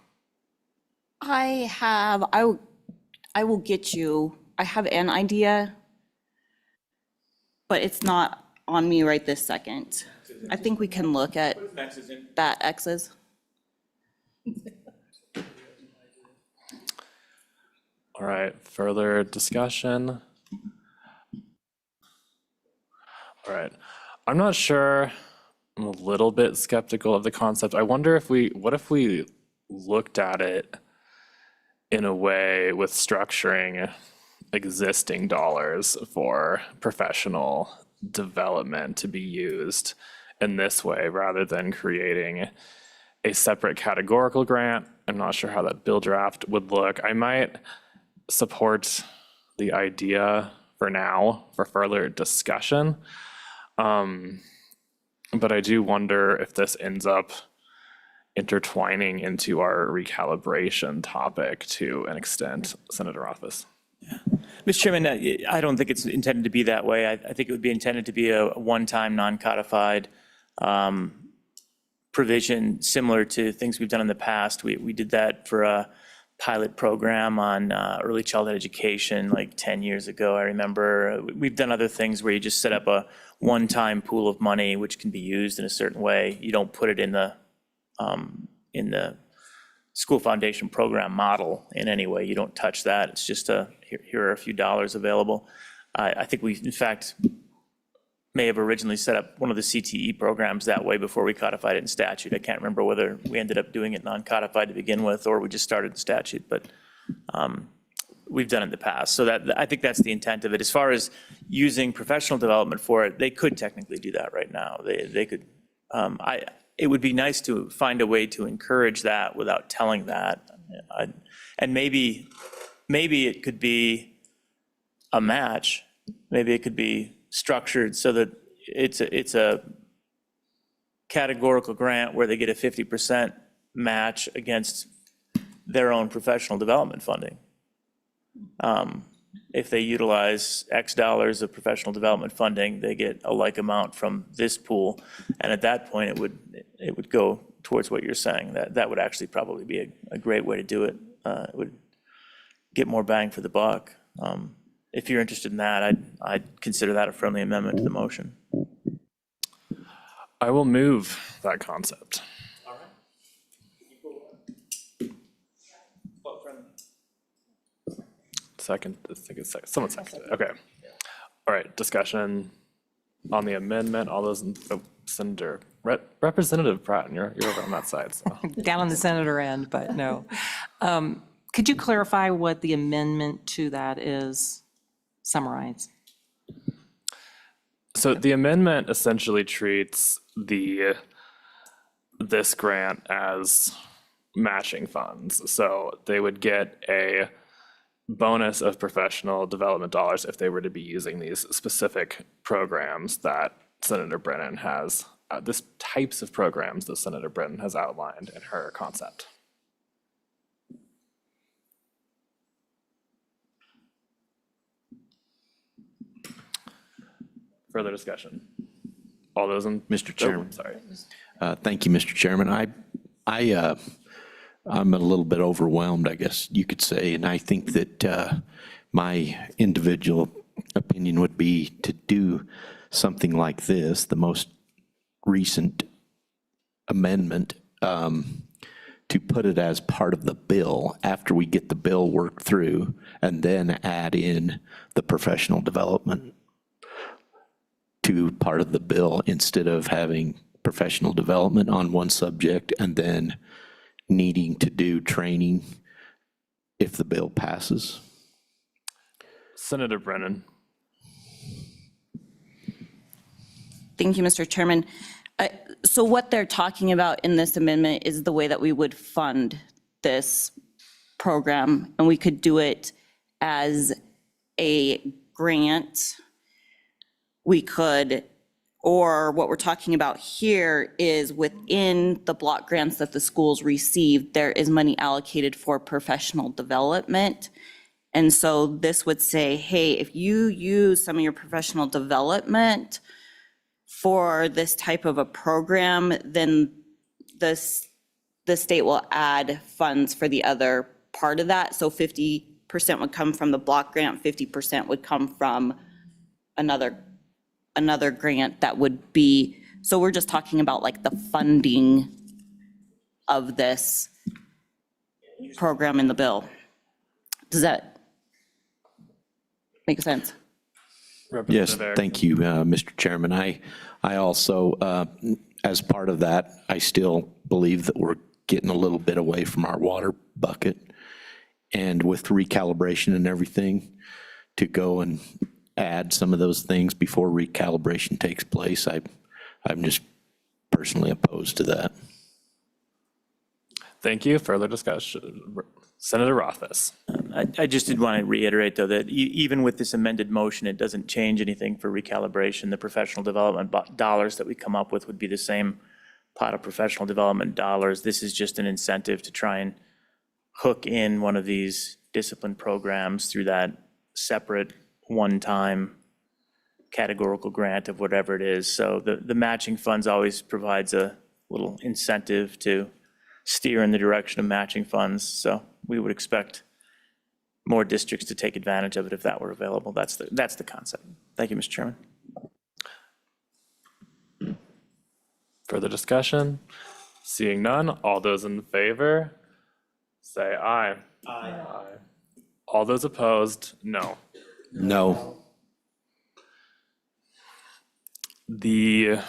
I will get you, I have an idea, but it's not on me right this second. I think we can look at that X's. All right, further discussion? All right, I'm not sure, I'm a little bit skeptical of the concept. I wonder what if we looked at it in a way with structuring existing dollars for professional development to be used in this way rather than creating a separate categorical grant. I'm not sure how that bill draft would look. I might support the idea for now for further discussion. But I do wonder if this ends up intertwining into our recalibration topic to an extent, Senator Rothfuss. Mr. Chairman, I don't think it's intended to be that way. I think it would be intended to be a one-time non-codified provision similar to things we've done in the past. We did that for a pilot program on early childhood education like 10 years ago, I remember. We've done other things where you just set up a one-time pool of money which can be used in a certain way. You don't put it in the school foundation program model in any way. You don't touch that. It's just here are a few dollars available. I think we, in fact, may have originally set up one of the CTE programs that way before we codified it in statute. I can't remember whether we ended up doing it non-codified to begin with or we just started in statute, but we've done it in the past. So I think that's the intent of it. As far as using professional development for it, they could technically do that right now. They could. It would be nice to find a way to encourage that without telling that. And maybe it could be a match. Maybe it could be structured so that it's a categorical grant where they get a 50% match against their own professional development funding. If they utilize X dollars of professional development funding, they get a like amount from this pool. And at that point, it would go towards what you're saying. That would actually probably be a great way to do it. It would get more bang for the buck. If you're interested in that, I'd consider that a friendly amendment to the motion. I will move that concept. Second, I think it's second. Someone seconded it. Okay. All right, discussion on the amendment. All those, Senator, Representative Pratt, you're over on that side. So. Down on the senator end, but no. Could you clarify what the amendment to that is? Summarize. So the amendment essentially treats this grant as matching funds. So they would get a bonus of professional development dollars if they were to be using these specific programs that Senator Brennan has, this types of programs that Senator Brennan has outlined in her concept. Further discussion? All those in? Mr. Chairman. Sorry. Thank you, Mr. Chairman. I'm a little bit overwhelmed, I guess you could say, and I think that my individual opinion would be to do something like this, the most recent amendment, to put it as part of the bill after we get the bill worked through, and then add in the professional development to part of the bill instead of having professional development on one subject and then needing to do training if the bill passes. Senator Brennan. Thank you, Mr. Chairman. So what they're talking about in this amendment is the way that we would fund this program, and we could do it as a grant. We could, or what we're talking about here is within the block grants that the schools receive, there is money allocated for professional development. And so this would say, hey, if you use some of your professional development for this type of a program, then the state will add funds for the other part of that. So 50% would come from the block grant, 50% would come from another grant that would be, so we're just talking about like the funding of this program in the bill. Does that make sense? Yes, thank you, Mr. Chairman. I also, as part of that, I still believe that we're getting a little bit away from our water bucket. And with recalibration and everything, to go and add some of those things before recalibration takes place, I'm just personally opposed to that. Thank you. Further discussion? Senator Rothfuss. I just did want to reiterate, though, that even with this amended motion, it doesn't change anything for recalibration. The professional development dollars that we come up with would be the same pot of professional development dollars. This is just an incentive to try and hook in one of these discipline programs through that separate one-time categorical grant of whatever it is. So the matching funds always provides a little incentive to steer in the direction of matching funds. So we would expect more districts to take advantage of it if that were available. That's the concept. Thank you, Mr. Chairman. Further discussion? Seeing none, all those in favor, say aye. Aye. All those opposed, no. No. The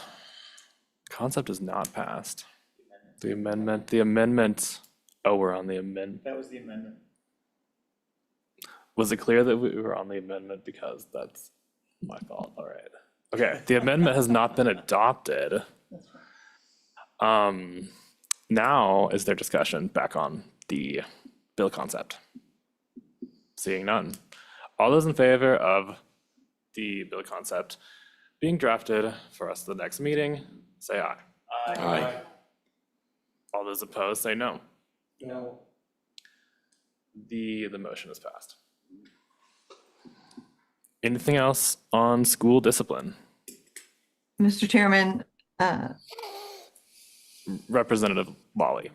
concept is not passed. The amendment, oh, we're on the amendment. That was the amendment. Was it clear that we were on the amendment? Because that's my fault. All right. Okay, the amendment has not been adopted. Now is there discussion back on the bill concept? Seeing none. All those in favor of the bill concept being drafted for us at the next meeting, say aye. Aye. All those opposed, say no. No. The motion is passed. Anything else on school discipline? Mr. Chairman, Representative Lawley.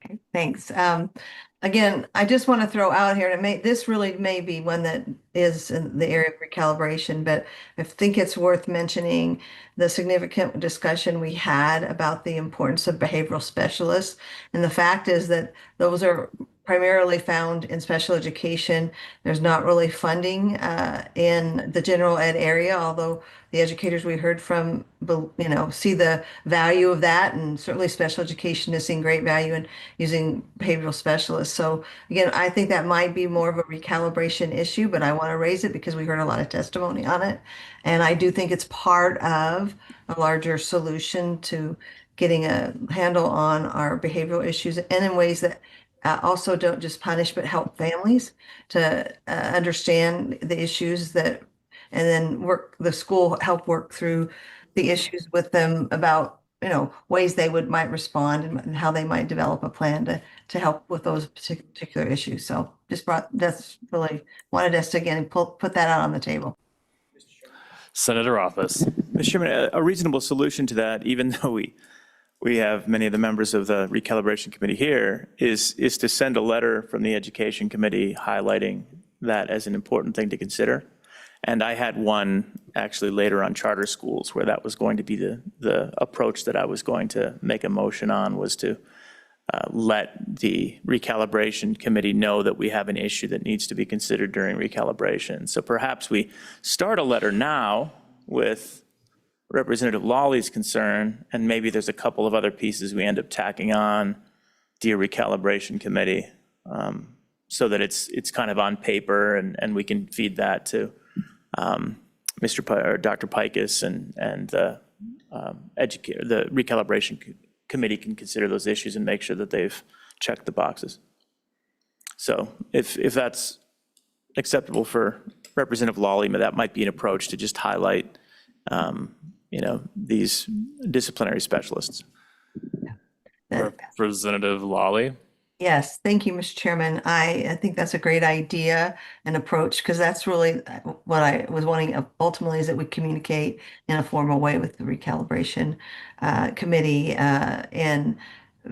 okay, thanks. Again, I just want to throw out here, and this really may be one that is in the area of recalibration, but I think it's worth mentioning the significant discussion we had about the importance of behavioral specialists. And the fact is that those are primarily found in special education. There's not really funding in the general ed area, although the educators we heard from, see the value of that, and certainly special education is seeing great value in using behavioral specialists. So again, I think that might be more of a recalibration issue, but I want to raise it because we heard a lot of testimony on it. And I do think it's part of a larger solution to getting a handle on our behavioral issues, and in ways that also don't just punish, but help families to understand the issues that, and then the school help work through the issues with them about, ways they might respond and how they might develop a plan to help with those particular issues. So that's really wanted us to again put that out on the table. Senator Rothfuss. Mr. Chairman, a reasonable solution to that, even though we have many of the members of the recalibration committee here, is to send a letter from the education committee highlighting that as an important thing to consider. And I had one actually later on charter schools where that was going to be the approach that I was going to make a motion on, was to let the recalibration committee know that we have an issue that needs to be considered during recalibration. So perhaps we start a letter now with Representative Lawley's concern, and maybe there's a couple of other pieces we end up tacking on, dear recalibration committee, so that it's kind of on paper and we can feed that to Dr. Pikus and the recalibration committee can consider those issues and make sure that they've checked the boxes. So if that's acceptable for Representative Lawley, that might be an approach to just highlight these disciplinary specialists. Representative Lawley. Yes, thank you, Mr. Chairman. I think that's a great idea and approach, because that's really what I was wanting ultimately, is that we communicate in a formal way with the recalibration committee. And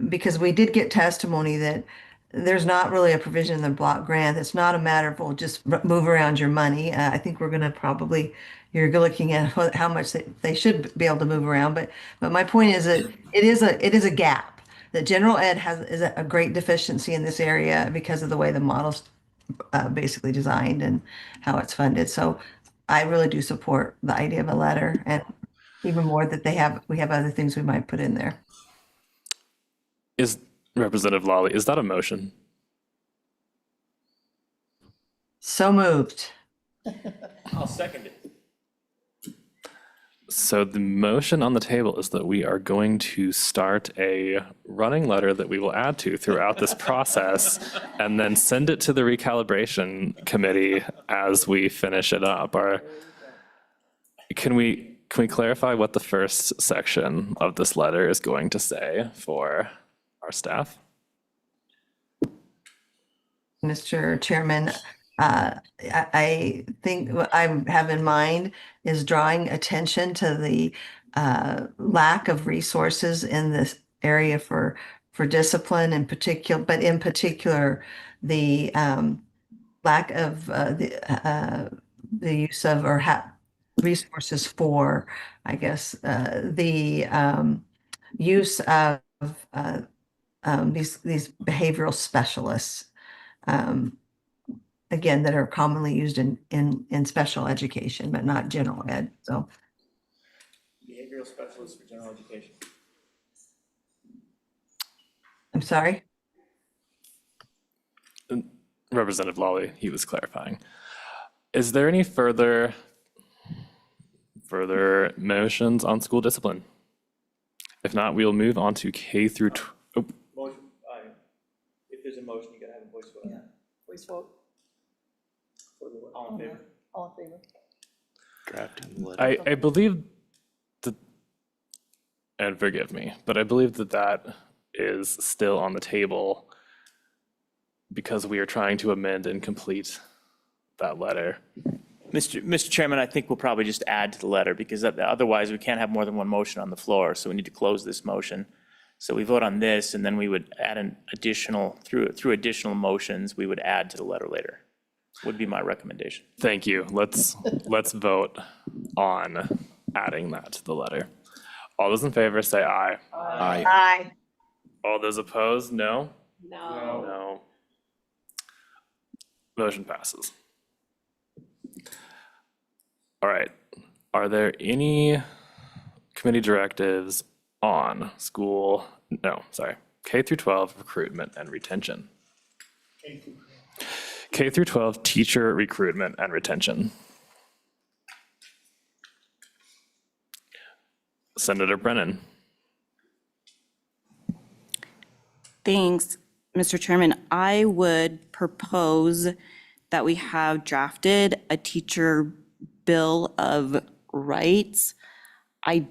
because we did get testimony that there's not really a provision in the block grant. It's not a matter of, well, just move around your money. I think we're going to probably, you're looking at how much they should be able to move around. But my point is that it is a gap. The general ed is a great deficiency in this area because of the way the model's basically designed and how it's funded. So I really do support the idea of a letter, and even more that we have other things we might put in there. Is Representative Lawley, is that a motion? So moved. I'll second it. So the motion on the table is that we are going to start a running letter that we will add to throughout this process and then send it to the recalibration committee as we finish it up. Can we clarify what the first section of this letter is going to say for our staff? Mr. Chairman, I think what I have in mind is drawing attention to the lack of resources in this area for discipline in particular, but in particular the lack of the use of resources for, I guess, the use of these behavioral specialists. Again, that are commonly used in special education, but not general ed. So, Behavioral specialists for general education. I'm sorry. Representative Lawley, he was clarifying. Is there any further motions on school discipline? If not, we'll move on to K through. Motion. If there's a motion, you got to have a voice vote. Yeah, voice vote. All in favor? All in favor. Drafting the letter. I believe that, and forgive me, but I believe that is still on the table because we are trying to amend and complete that letter. Mr. Chairman, I think we'll probably just add to the letter, because otherwise we can't have more than one motion on the floor, so we need to close this motion. So we vote on this, and then we would add an additional, through additional motions, we would add to the letter later, would be my recommendation. Thank you. Let's vote on adding that to the letter. All those in favor say aye. Aye. Aye. All those opposed, no? No. No. Motion passes. All right. Are there any committee directives on K through 12 recruitment and retention? K through 12 teacher recruitment and retention. Senator Brennan. Thanks, Mr. Chairman. I would propose that we have drafted a teacher bill of rights. I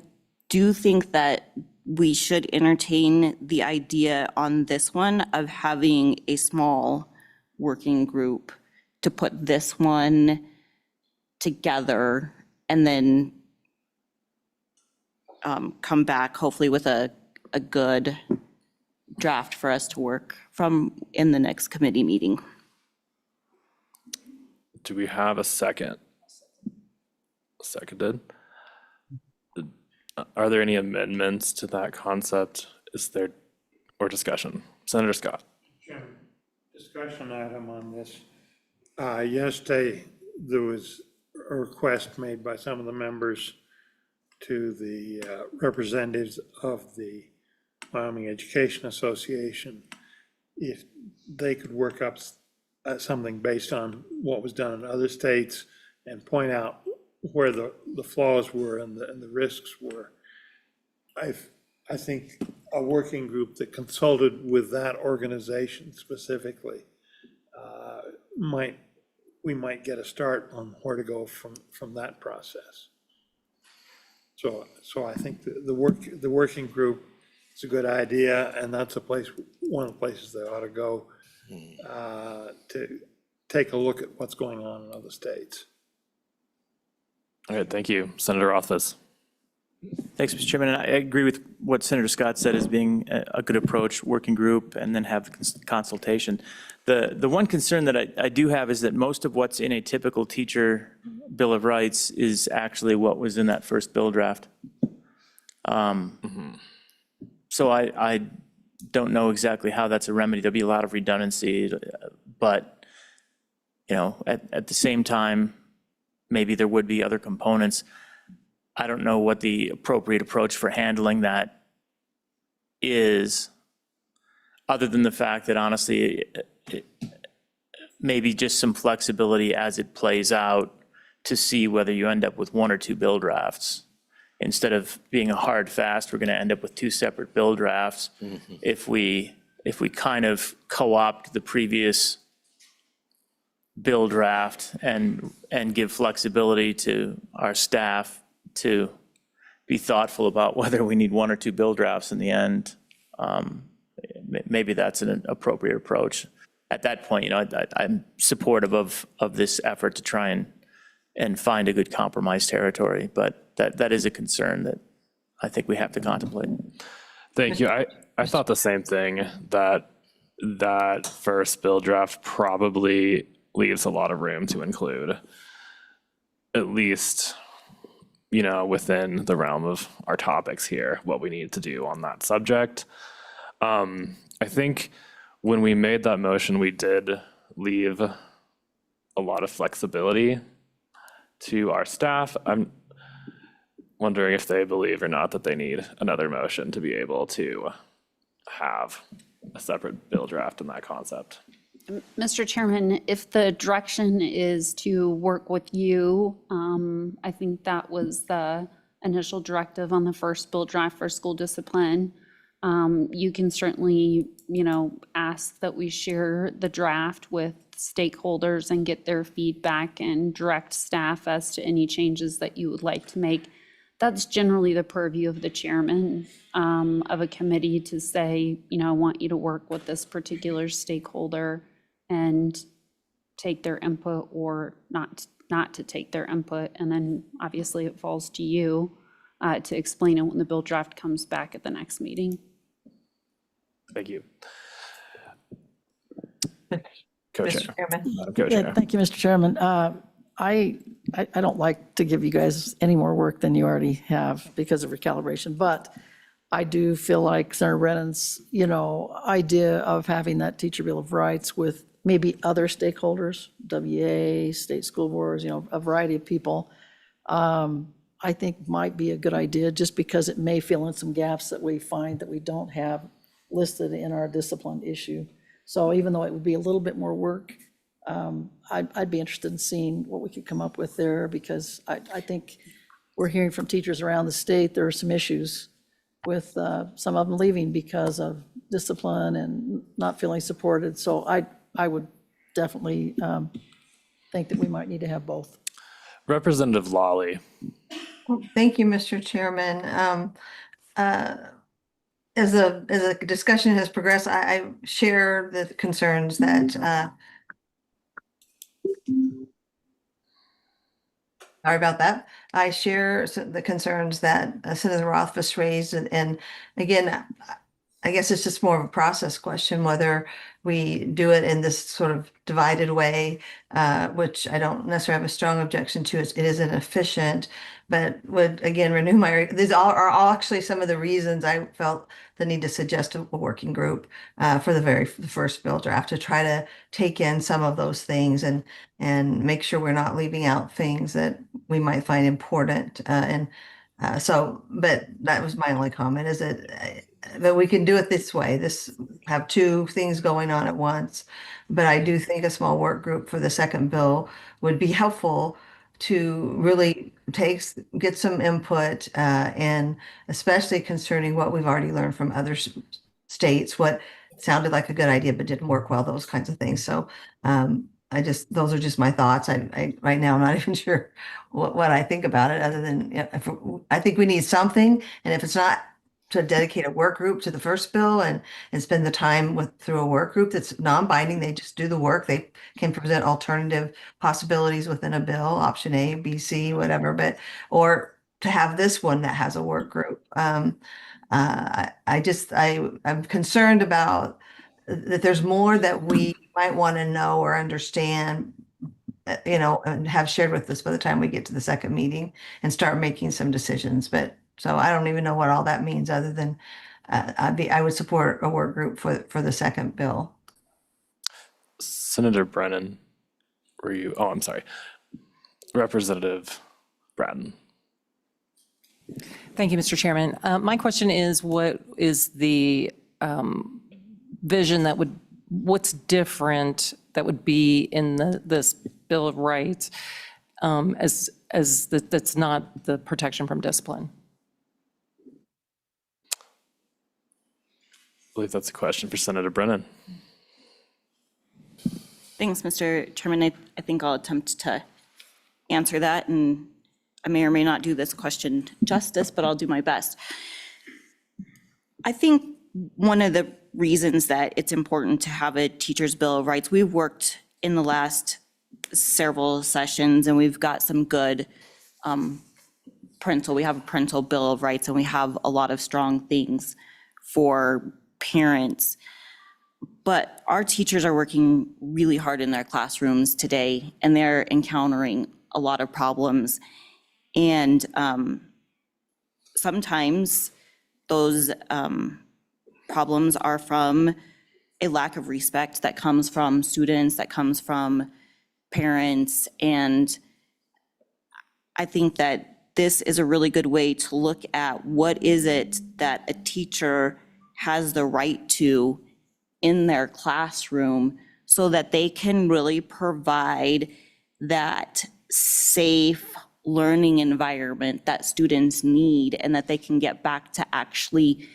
do think that we should entertain the idea on this one of having a small working group to put this one together and then come back hopefully with a good draft for us to work from in the next committee meeting. Do we have a second? Seconded. Are there any amendments to that concept? Is there, or discussion? Senator Scott. Chairman, discussion item on this. Yesterday, there was a request made by some of the members to the representatives of the Wyoming Education Association if they could work up something based on what was done in other states and point out where the flaws were and the risks were. I think a working group that consulted with that organization specifically we might get a start on where to go from that process. So I think the working group is a good idea, and that's one of the places they ought to go to take a look at what's going on in other states. All right, thank you. Senator Rothfuss. Thanks, Mr. Chairman. And I agree with what Senator Scott said as being a good approach, working group, and then have consultation. The one concern that I do have is that most of what's in a typical teacher Bill of Rights is actually what was in that first bill draft. So I don't know exactly how that's a remedy. There'll be a lot of redundancy, but at the same time, maybe there would be other components. I don't know what the appropriate approach for handling that is, other than the fact that honestly, maybe just some flexibility as it plays out to see whether you end up with one or two bill drafts. Instead of being a hard fast, we're going to end up with two separate bill drafts. If we kind of co-opt the previous bill draft and give flexibility to our staff to be thoughtful about whether we need one or two bill drafts in the end, maybe that's an appropriate approach. At that point, I'm supportive of this effort to try and find a good compromise territory, but that is a concern that I think we have to contemplate. Thank you. I thought the same thing, that first bill draft probably leaves a lot of room to include, at least, within the realm of our topics here, what we need to do on that subject. I think when we made that motion, we did leave a lot of flexibility to our staff. I'm wondering if they believe or not that they need another motion to be able to have a separate bill draft in that concept. Mr. Chairman, if the direction is to work with you, I think that was the initial directive on the first bill draft for school discipline. You can certainly, ask that we share the draft with stakeholders and get their feedback and direct staff as to any changes that you would like to make. That's generally the purview of the chairman of a committee to say, I want you to work with this particular stakeholder and take their input or not to take their input. And then obviously it falls to you to explain it when the bill draft comes back at the next meeting. Thank you. Mr. Chairman. Yeah, thank you, Mr. Chairman. I don't like to give you guys any more work than you already have because of recalibration, but I do feel like Senator Brennan's, idea of having that teacher bill of rights with maybe other stakeholders, WA, state school boards, a variety of people, I think might be a good idea just because it may fill in some gaps that we find that we don't have listed in our discipline issue. So even though it would be a little bit more work, I'd be interested in seeing what we could come up with there, because I think we're hearing from teachers around the state, there are some issues with some of them leaving because of discipline and not feeling supported. So I would definitely think that we might need to have both. Representative Lawley. Thank you, Mr. Chairman. As a discussion has progressed, I share the concerns that Sorry about that. I share the concerns that Senator Rothfuss raised. And again, I guess it's just more of a process question, whether we do it in this sort of divided way, which I don't necessarily have a strong objection to. It isn't efficient, but would again renew my, these are all actually some of the reasons I felt the need to suggest a working group for the first bill draft to try to take in some of those things and make sure we're not leaving out things that we might find important. But that was my only comment, is that we can do it this way. Have two things going on at once. But I do think a small work group for the second bill would be helpful to really get some input, and especially concerning what we've already learned from other states, what sounded like a good idea but didn't work well, those kinds of things. So those are just my thoughts. I right now I'm not even sure what I think about it, other than I think we need something, and if it's not to dedicate a work group to the first bill and spend the time through a work group that's non-binding, they just do the work. They can present alternative possibilities within a bill, option A, B, C, whatever, or to have this one that has a work group. I'm concerned about that there's more that we might want to know or understand, and have shared with us by the time we get to the second meeting and start making some decisions. So I don't even know what all that means, other than I would support a work group for the second bill. Senator Brennan, I'm sorry, Representative Bratton. Thank you, Mr. Chairman. My question is, what is the vision what's different that would be in this Bill of Rights that's not the protection from discipline? I believe that's a question for Senator Brennan. Thanks, Mr. Chairman. I think I'll attempt to answer that, and I may or may not do this question justice, but I'll do my best. I think one of the reasons that it's important to have a teacher's Bill of Rights, we've worked in the last several sessions and we've got some good we have a parental Bill of Rights, and we have a lot of strong things for parents. But our teachers are working really hard in their classrooms today, and they're encountering a lot of problems. And sometimes those problems are from a lack of respect that comes from students, that comes from parents. And I think that this is a really good way to look at what is it that a teacher has the right to in their classroom, so that they can really provide that safe learning environment that students need, and that they can get back to actually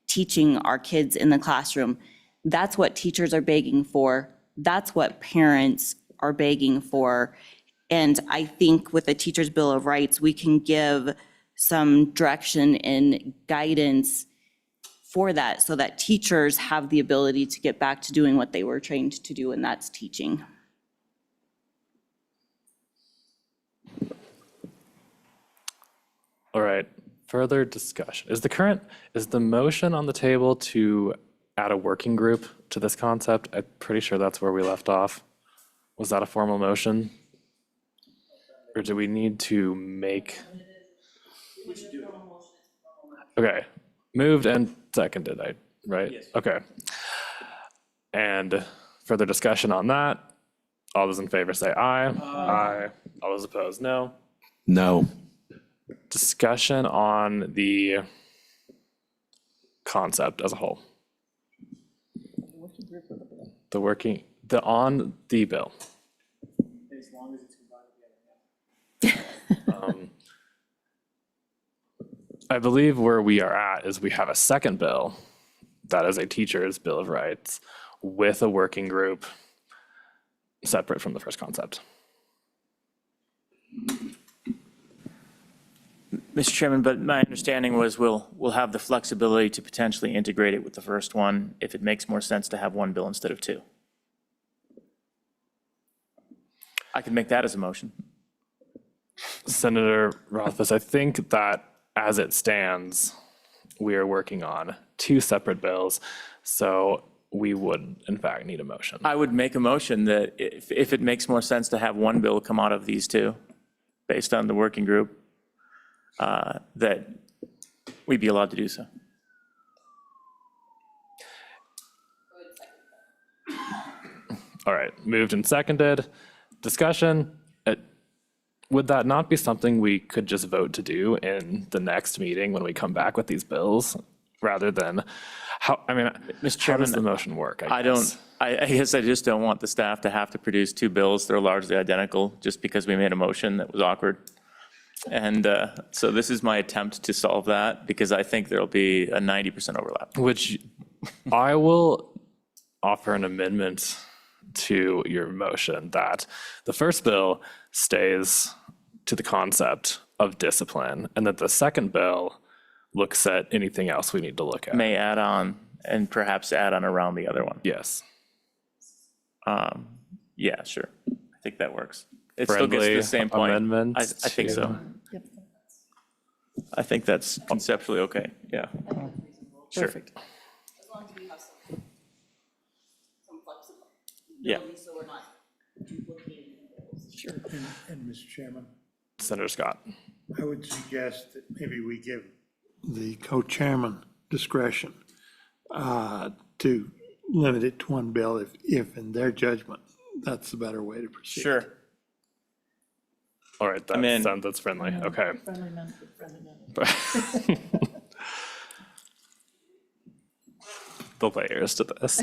teaching our kids in the classroom. That's what teachers are begging for. That's what parents are begging for. And I think with the Teacher's Bill of Rights, we can give some direction and guidance for that, so that teachers have the ability to get back to doing what they were trained to do, and that's teaching. All right, further discussion. Is the motion on the table to add a working group to this concept? I'm pretty sure that's where we left off. Was that a formal motion? Or do we need to make? Okay, moved and seconded, right? Yes. Okay. And further discussion on that? All those in favor say aye. Aye. All those opposed, no. No. Discussion on the concept as a whole. On the bill. As long as it's I believe where we are at is we have a second bill that is a teacher's Bill of Rights with a working group separate from the first concept. Mr. Chairman, but my understanding was we'll have the flexibility to potentially integrate it with the first one if it makes more sense to have one bill instead of two. I can make that as a motion. Senator Rothfuss, I think that as it stands, we are working on two separate bills, so we would in fact need a motion. I would make a motion that if it makes more sense to have one bill come out of these two, based on the working group, that we'd be allowed to do so. All right, moved and seconded. Discussion. Would that not be something we could just vote to do in the next meeting when we come back with these bills, rather than how, I mean, Mr. how does Chairman, the motion work? I guess I just don't want the staff to have to produce two bills that are largely identical just because we made a motion that was awkward. And so this is my attempt to solve that, because I think there'll be a 90% overlap. Which I will offer an amendment to your motion that the first bill stays to the concept of discipline, and that the second bill looks at anything else we need to look at. May add on, and perhaps add on around the other one. Yes. Yeah, sure. I think that works. It still gets to the same point. Amendment I think so. I think that's conceptually okay, yeah. Sure. Perfect. As long as we have some flexibility. Yeah. So we're not duplicating bills. Sure. And Mr. Chairman, Senator Scott. I would suggest that maybe we give the co-chairman discretion to limit it to one bill if in their judgment, that's the better way to proceed. Sure. All right, that's friendly, okay. Friendly amendment, friendly amendment. The layers to this.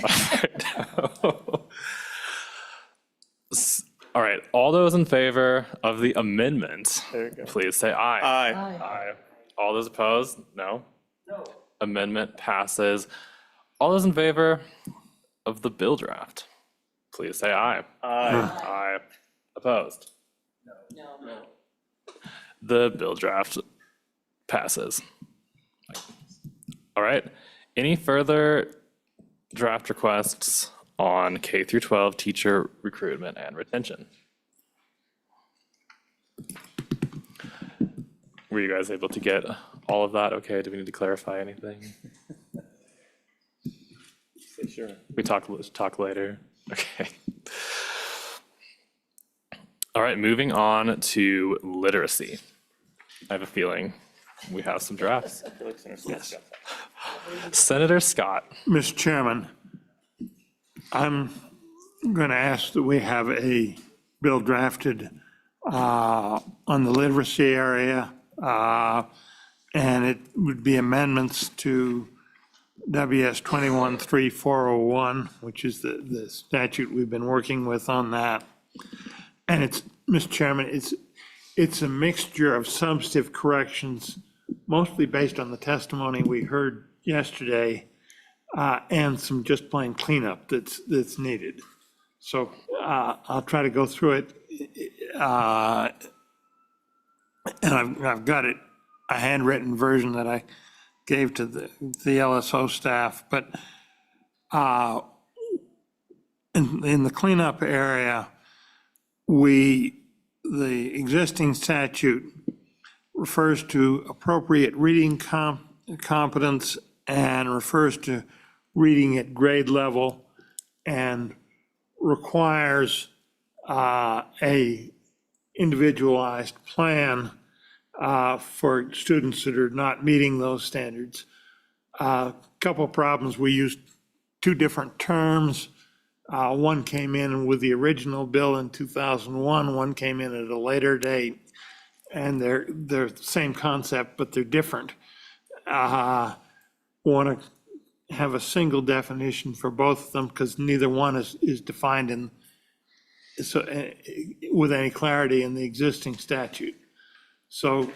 All right, all those in favor of the amendment, please say aye. Aye. Aye. All those opposed? No? No. Amendment passes. All those in favor of the bill draft, please say aye. Aye. Aye. Opposed? No. The bill draft passes. All right, any further draft requests on K through 12 teacher recruitment and retention? Were you guys able to get all of that? Okay, do we need to clarify anything? Sure. We talk later. Okay. All right, moving on to literacy. I have a feeling we have some drafts. I feel like Senator Scott's got that. Senator Scott. Mr. Chairman, I'm going to ask that we have a bill drafted on the literacy area, and it would be amendments to WS 21-3401, which is the statute we've been working with on that. And it's, Mr. Chairman, it's a mixture of substantive corrections, mostly based on the testimony we heard yesterday, and some just plain cleanup that's needed. So I'll try to go through it. And I've got it, a handwritten version that I gave to the LSO staff, but in the cleanup area, the existing statute refers to appropriate reading competence and refers to reading at grade level and requires a individualized plan for students that are not meeting those standards. Couple of problems, we used two different terms. One came in with the original bill in 2001, one came in at a later date, and they're the same concept, but they're different. Want to have a single definition for both of them because neither one is defined in with any clarity in the existing statute. So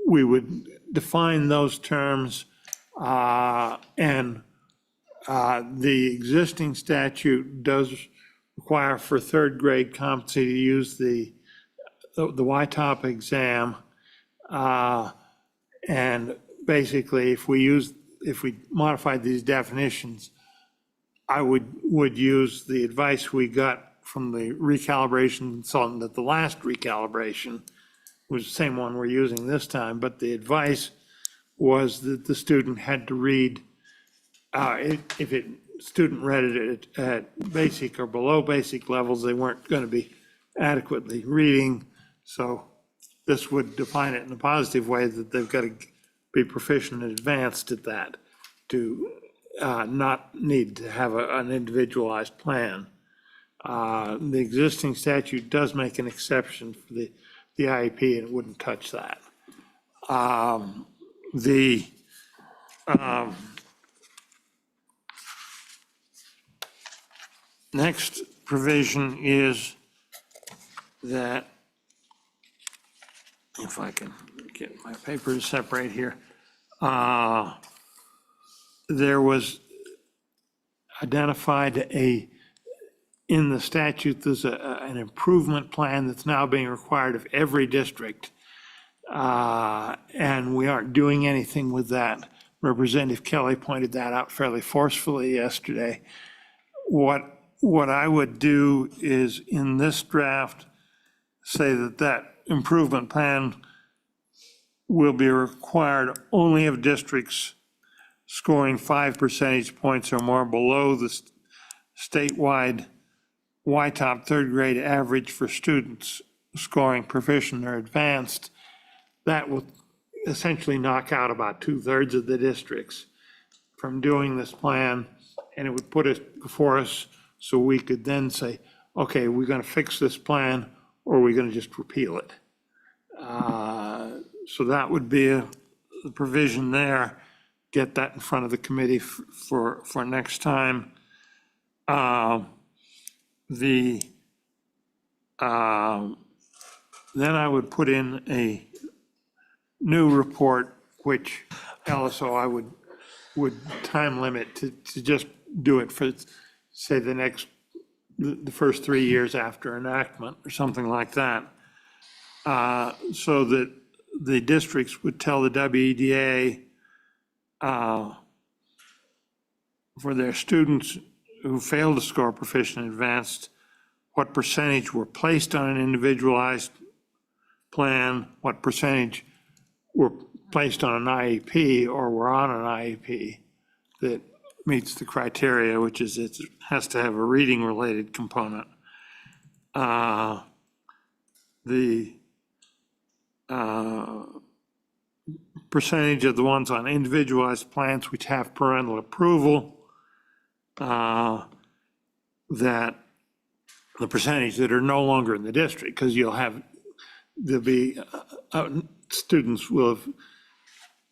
we would define those terms, and the existing statute does require for third grade competency to use the YTOP exam. And basically, if we modified these definitions, I would use the advice we got from the recalibration consultant at the last recalibration, was the same one we're using this time, but the advice was that the student had to read, if it, student read it at basic or below basic levels, they weren't going to be adequately reading. So this would define it in a positive way that they've got to be proficient and advanced at that to not need to have an individualized plan. The existing statute does make an exception for the IEP, and it wouldn't touch that. Next provision is that, if I can get my paper to separate here, there was identified in the statute, there's an improvement plan that's now being required of every district. And we aren't doing anything with that. Representative Kelly pointed that out fairly forcefully yesterday. What I would do is in this draft, say that improvement plan will be required only of districts scoring 5 percentage points or more below the statewide YTOP third grade average for students scoring proficient or advanced. That will essentially knock out about 2/3 of the districts from doing this plan, and it would put it before us so we could then say, okay, we're going to fix this plan, or we're going to just repeal it. So that would be a provision there. Get that in front of the committee for next time. Then I would put in a new report, which LSO I would time limit to just do it for, say, the first 3 years after enactment or something like that. So that the districts would tell the WEDA for their students who failed to score proficient and advanced, what percentage were placed on an individualized plan, what percentage were placed on an IEP or were on an IEP that meets the criteria, which is it has to have a reading related component. The percentage of the ones on individualized plans which have parental approval, that the percentage that are no longer in the district, because there'll be students will have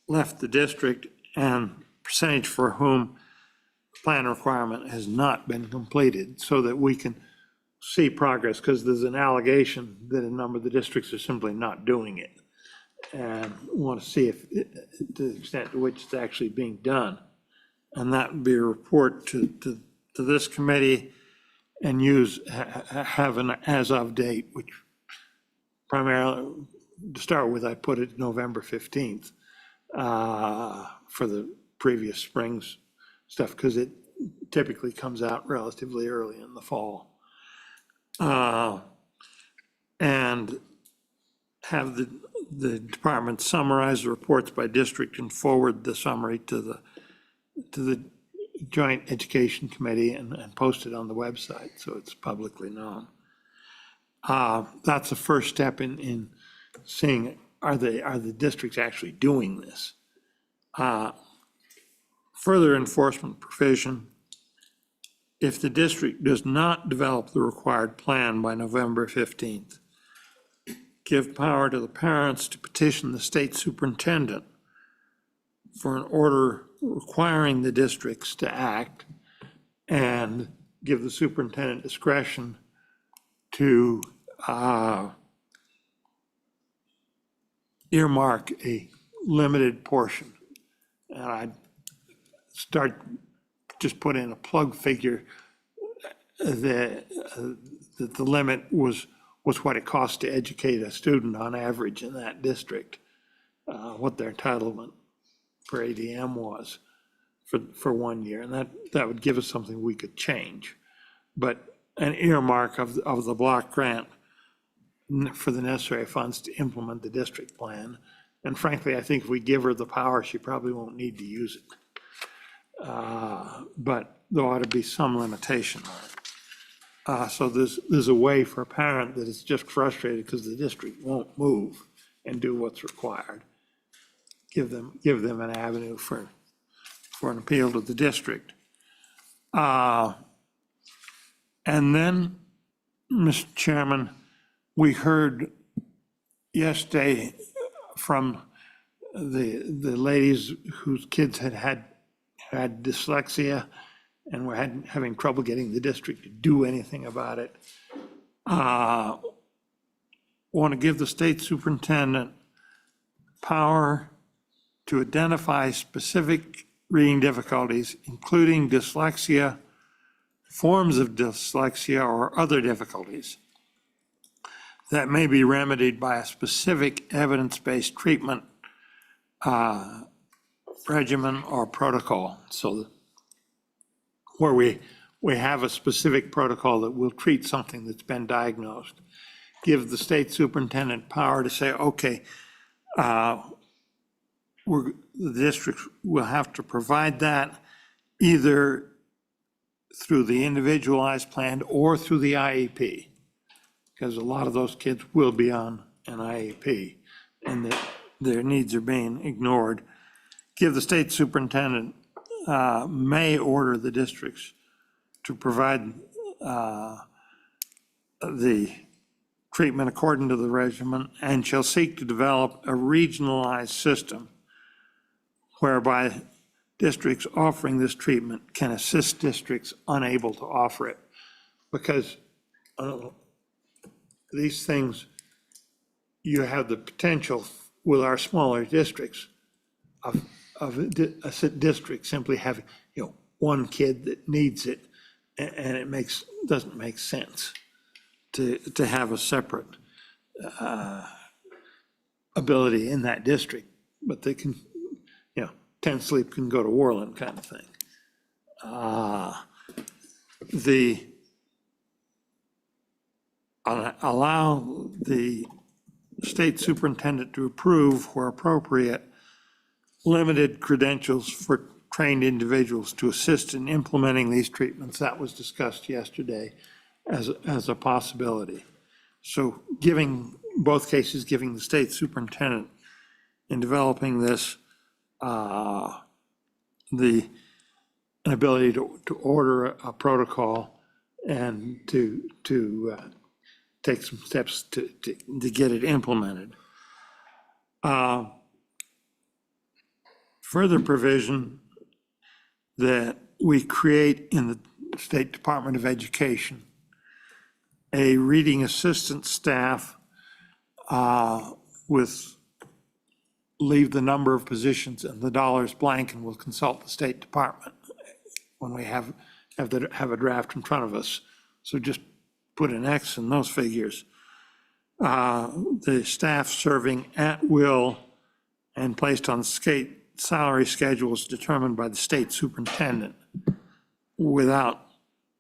left the district and percentage for whom plan requirement has not been completed, so that we can see progress, because there's an allegation that a number of the districts are simply not doing it. And want to see if, to the extent to which it's actually being done. And that would be a report to this committee and have an as-of date, which primarily, to start with, I put it November 15th for the previous spring's stuff, because it typically comes out relatively early in the fall. And have the department summarize the reports by district and forward the summary to the Joint Education Committee and post it on the website so it's publicly known. That's the first step in seeing are the districts actually doing this. Further enforcement provision: if the district does not develop the required plan by November 15th, give power to the parents to petition the state superintendent for an order requiring the districts to act, and give the superintendent discretion to earmark a limited portion. And I'd just put in a plug figure that the limit was what it costs to educate a student on average in that district, what their entitlement for ADM was for 1 year. And that would give us something we could change. But an earmark of the block grant for the necessary funds to implement the district plan. And frankly, I think if we give her the power, she probably won't need to use it. But there ought to be some limitation on it. So there's a way for a parent that is just frustrated because the district won't move and do what's required. Give them an avenue for an appeal to the district. And then, Mr. Chairman, we heard yesterday from the ladies whose kids had dyslexia and were having trouble getting the district to do anything about it. Want to give the state superintendent power to identify specific reading difficulties, including dyslexia, forms of dyslexia, or other difficulties that may be remedied by a specific evidence-based treatment regimen or protocol. So where we have a specific protocol that will treat something that's been diagnosed, give the state superintendent power to say, okay, the district will have to provide that either through the individualized plan or through the IEP, because a lot of those kids will be on an IEP and their needs are being ignored. Give the state superintendent may order the districts to provide the treatment according to the regimen and shall seek to develop a regionalized system whereby districts offering this treatment can assist districts unable to offer it. Because these things, you have the potential with our smaller districts of a district simply having, one kid that needs it, and it doesn't make sense to have a separate ability in that district, but they can, 10 sleep can go to Worland kind of thing. Allow the state superintendent to approve, where appropriate, limited credentials for trained individuals to assist in implementing these treatments. That was discussed yesterday as a possibility. So both cases, giving the state superintendent in developing this, an ability to order a protocol and to take some steps to get it implemented. Further provision that we create in the State Department of Education a reading assistant staff leave the number of positions and the dollars blank, and we'll consult the State Department when we have a draft in front of us. So just put an X in those figures. The staff serving at will and placed on state salary schedules determined by the state superintendent without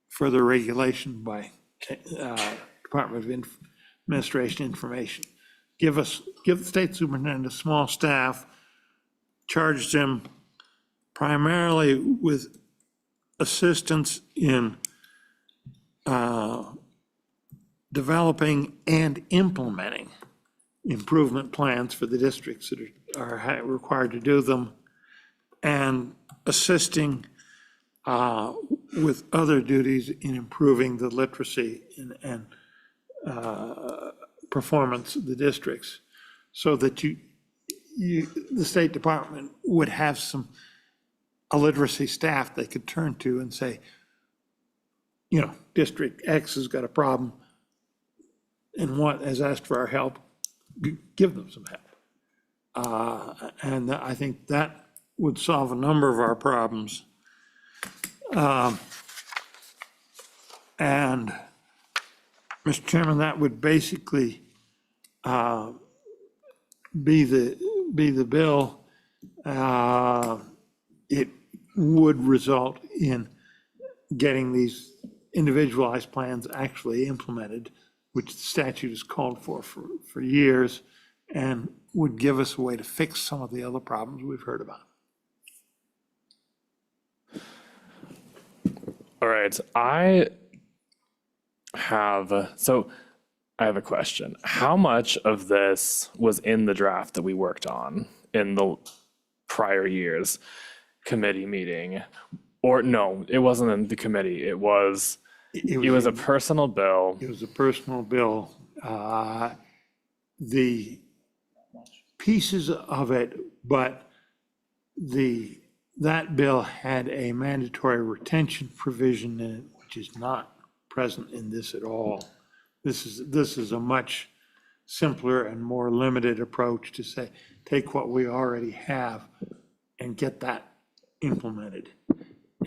further regulation by Department of Administration information. Give the state superintendent a small staff, charge them primarily with assistance in developing and implementing improvement plans for the districts that are required to do them, and assisting with other duties in improving the literacy and performance of the districts, so that the State Department would have a literacy staff they could turn to and say, District X has got a problem and has asked for our help, give them some help. And I think that would solve a number of our problems. And Mr. Chairman, that would basically be the bill. It would result in getting these individualized plans actually implemented which the statute has called for years, and would give us a way to fix some of the other problems we've heard about. All right, I have a question. How much of this was in the draft that we worked on in the prior year's committee meeting? Or no, it wasn't in the committee. It was a personal bill. It was a personal bill. The pieces of it, but that bill had a mandatory retention provision in it, which is not present in this at all. This is a much simpler and more limited approach to say, take what we already have and get that implemented,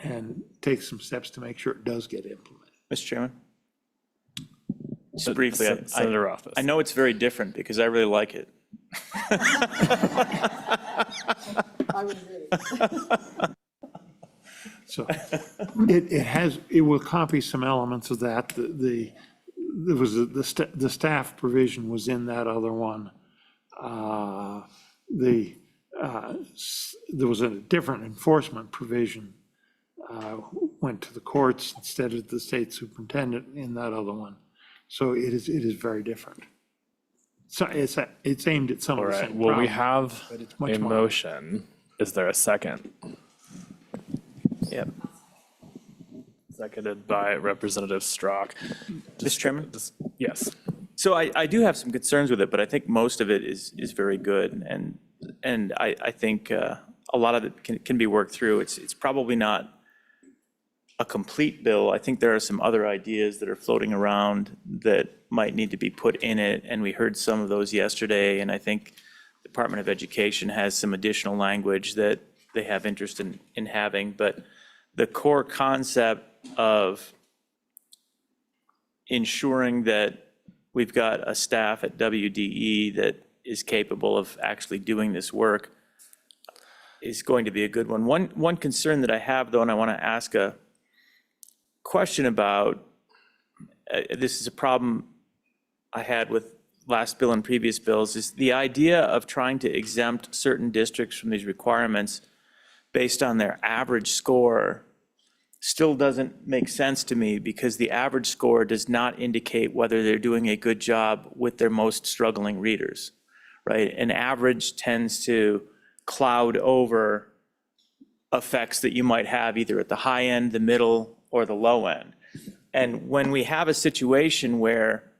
and take some steps to make sure it does get implemented. Mr. Chairman? Just briefly, Senator Rothfuss. I know it's very different because I really like it. So it will copy some elements of that. The staff provision was in that other one. There was a different enforcement provision, went to the courts instead of the state superintendent in that other one. So it is very different. So it's aimed at some All of the right, same well, we problems, have but it's much a more. motion. Is there a second? Yep. Seconded by Representative Strzok. Mr. Chairman? Yes. So I do have some concerns with it, but I think most of it is very good. And I think a lot of it can be worked through. It's probably not a complete bill. I think there are some other ideas that are floating around that might need to be put in it. And we heard some of those yesterday. And I think the Department of Education has some additional language that they have interest in having. But the core concept of ensuring that we've got a staff at WDE that is capable of actually doing this work is going to be a good one. One concern that I have, though, and I want to ask a question about, this is a problem I had with last bill and previous bills, is the idea of trying to exempt certain districts from these requirements based on their average score still doesn't make sense to me, because the average score does not indicate whether they're doing a good job with their most struggling readers, right? An average tends to cloud over effects that you might have either at the high end, the middle, or the low end. And when we have a situation where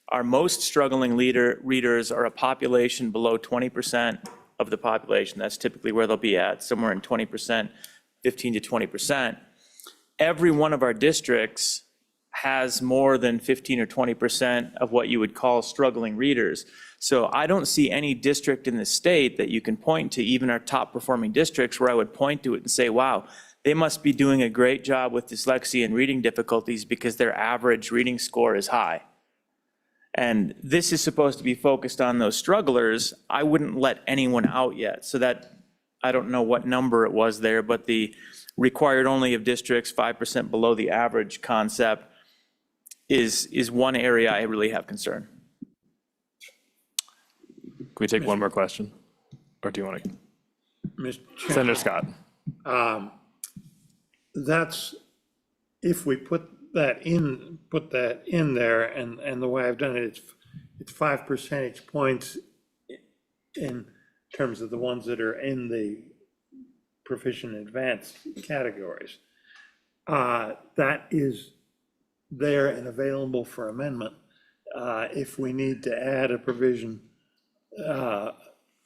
our most struggling readers are a population below 20% of the population, that's typically where they'll be at, somewhere in 20%, 15 to 20%. Every one of our districts has more than 15 or 20% of what you would call struggling readers. So I don't see any district in the state that you can point to, even our top performing districts, where I would point to it and say, wow, they must be doing a great job with dyslexia and reading difficulties because their average reading score is high. And this is supposed to be focused on those strugglers. I wouldn't let anyone out yet. So that, I don't know what number it was there, but the required only of districts 5% below the average concept is one area I really have concern. Can we take one more question? Or do you want to? Mr. Senator Scott. That's, if we put that in there, and the way I've done it, it's 5 percentage points in terms of the ones that are in the proficient advanced categories. That is there and available for amendment. If we need to add a provision,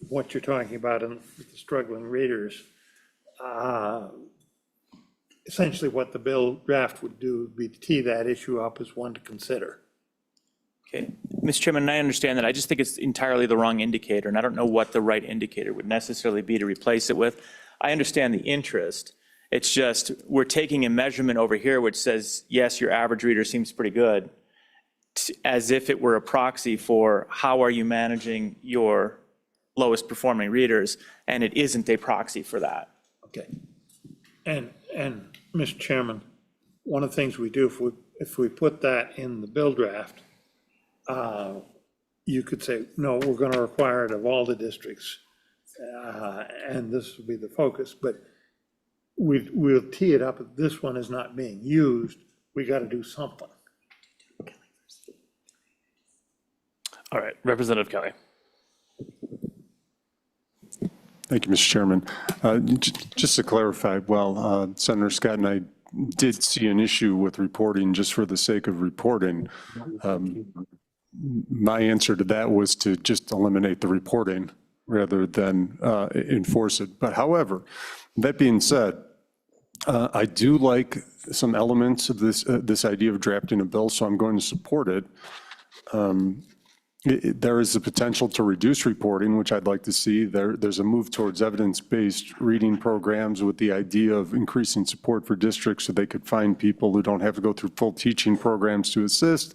what you're talking about in the struggling readers, essentially what the bill draft would do would be to tee that issue up as one to consider. Okay, Mr. Chairman, I understand that. I just think it's entirely the wrong indicator, and I don't know what the right indicator would necessarily be to replace it with. I understand the interest. It's just we're taking a measurement over here which says, yes, your average reader seems pretty good, as if it were a proxy for how are you managing your lowest performing readers, and it isn't a proxy for that. Okay. And Mr. Chairman, one of the things we do if we put that in the bill draft, you could say, no, we're going to require it of all the districts, and this will be the focus. But we'll tee it up. If this one is not being used, we got to do something. All right, Representative Kelly. Thank you, Mr. Chairman. Just to clarify, well, Senator Scott and I did see an issue with reporting just for the sake of reporting. My answer to that was to just eliminate the reporting rather than enforce it. But however, that being said, I do like some elements of this idea of drafting a bill, so I'm going to support it. There is the potential to reduce reporting, which I'd like to see. There's a move towards evidence-based reading programs with the idea of increasing support for districts so they could find people who don't have to go through full teaching programs to assist.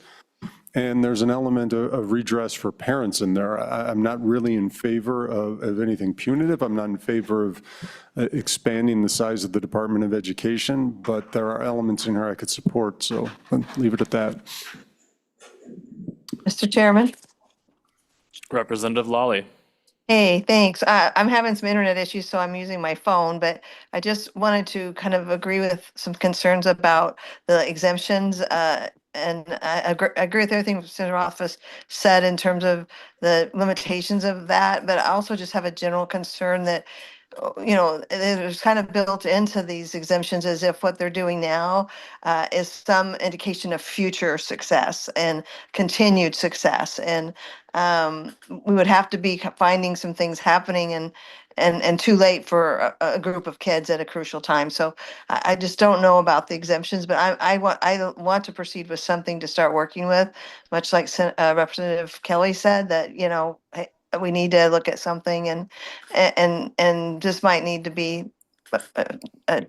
And there's an element of redress for parents in there. I'm not really in favor of anything punitive. I'm not in favor of expanding the size of the Department of Education, but there are elements in here I could support, so I'll leave it at that. Mr. Chairman? Representative Lawley. Hey, thanks. I'm having some internet issues, so I'm using my phone, but I just wanted to kind of agree with some concerns about the exemptions. And I agree with everything Senator Rothfuss said in terms of the limitations of that, but I also just have a general concern that, you know, it's kind of built into these exemptions as if what they're doing now is some indication of future success and continued success. And we would have to be finding some things happening and too late for a group of kids at a crucial time. So I just don't know about the exemptions, but I want to proceed with something to start working with, much like Representative Kelly said, that, you know, hey, we need to look at something and this might need to be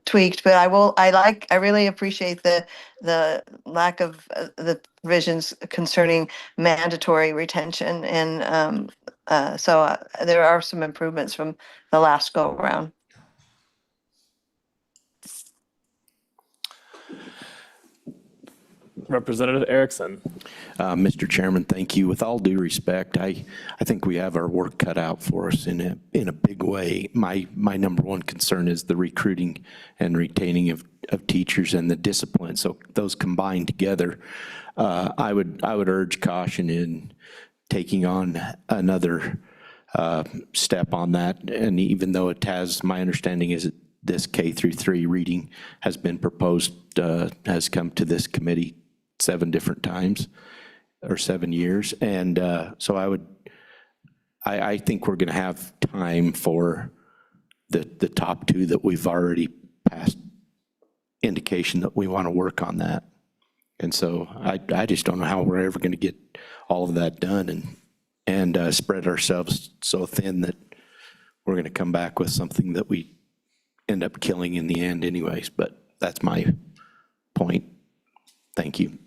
tweaked, but I really appreciate the lack of the provisions concerning mandatory retention. And so there are some improvements from the last go around. Representative Erickson. Mr. Chairman, thank you. With all due respect, I think we have our work cut out for us in a big way. My number one concern is the recruiting and retaining of teachers and the discipline. So those combined together, I would urge caution in taking on another step on that. And even though it has, my understanding is that this K through 3 reading has been proposed, has come to this committee 7 different times or 7 years. And so I think we're going to have time for the top 2 that we've already passed indication that we want to work on that. And so I just don't know how we're ever going to get all of that done and spread ourselves so thin that we're going to come back with something that we end up killing in the end anyways. But that's my point. Thank you.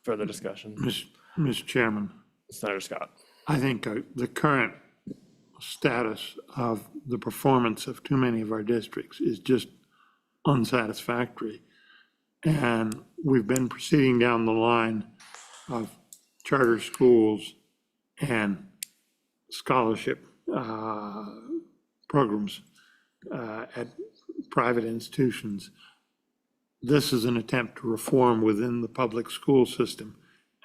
Further discussion. Mr. Chairman. Senator Scott. I think the current status of the performance of too many of our districts is just unsatisfactory. And we've been proceeding down the line of charter schools and scholarship programs at private institutions. This is an attempt to reform within the public school system.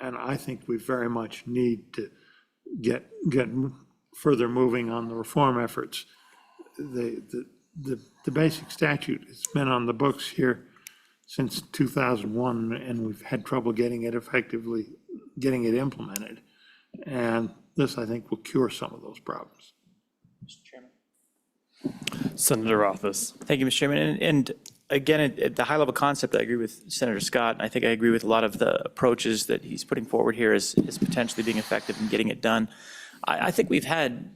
And I think we very much need to get further moving on the reform efforts. The basic statute has been on the books here since 2001, and we've had trouble getting it implemented. And this, I think, will cure some of those problems. Mr. Chairman. Senator Rothfuss. Thank you, Mr. Chairman. And again, at the high level concept, I agree with Senator Scott. And I think I agree with a lot of the approaches that he's putting forward here as potentially being effective in getting it done. I think we've had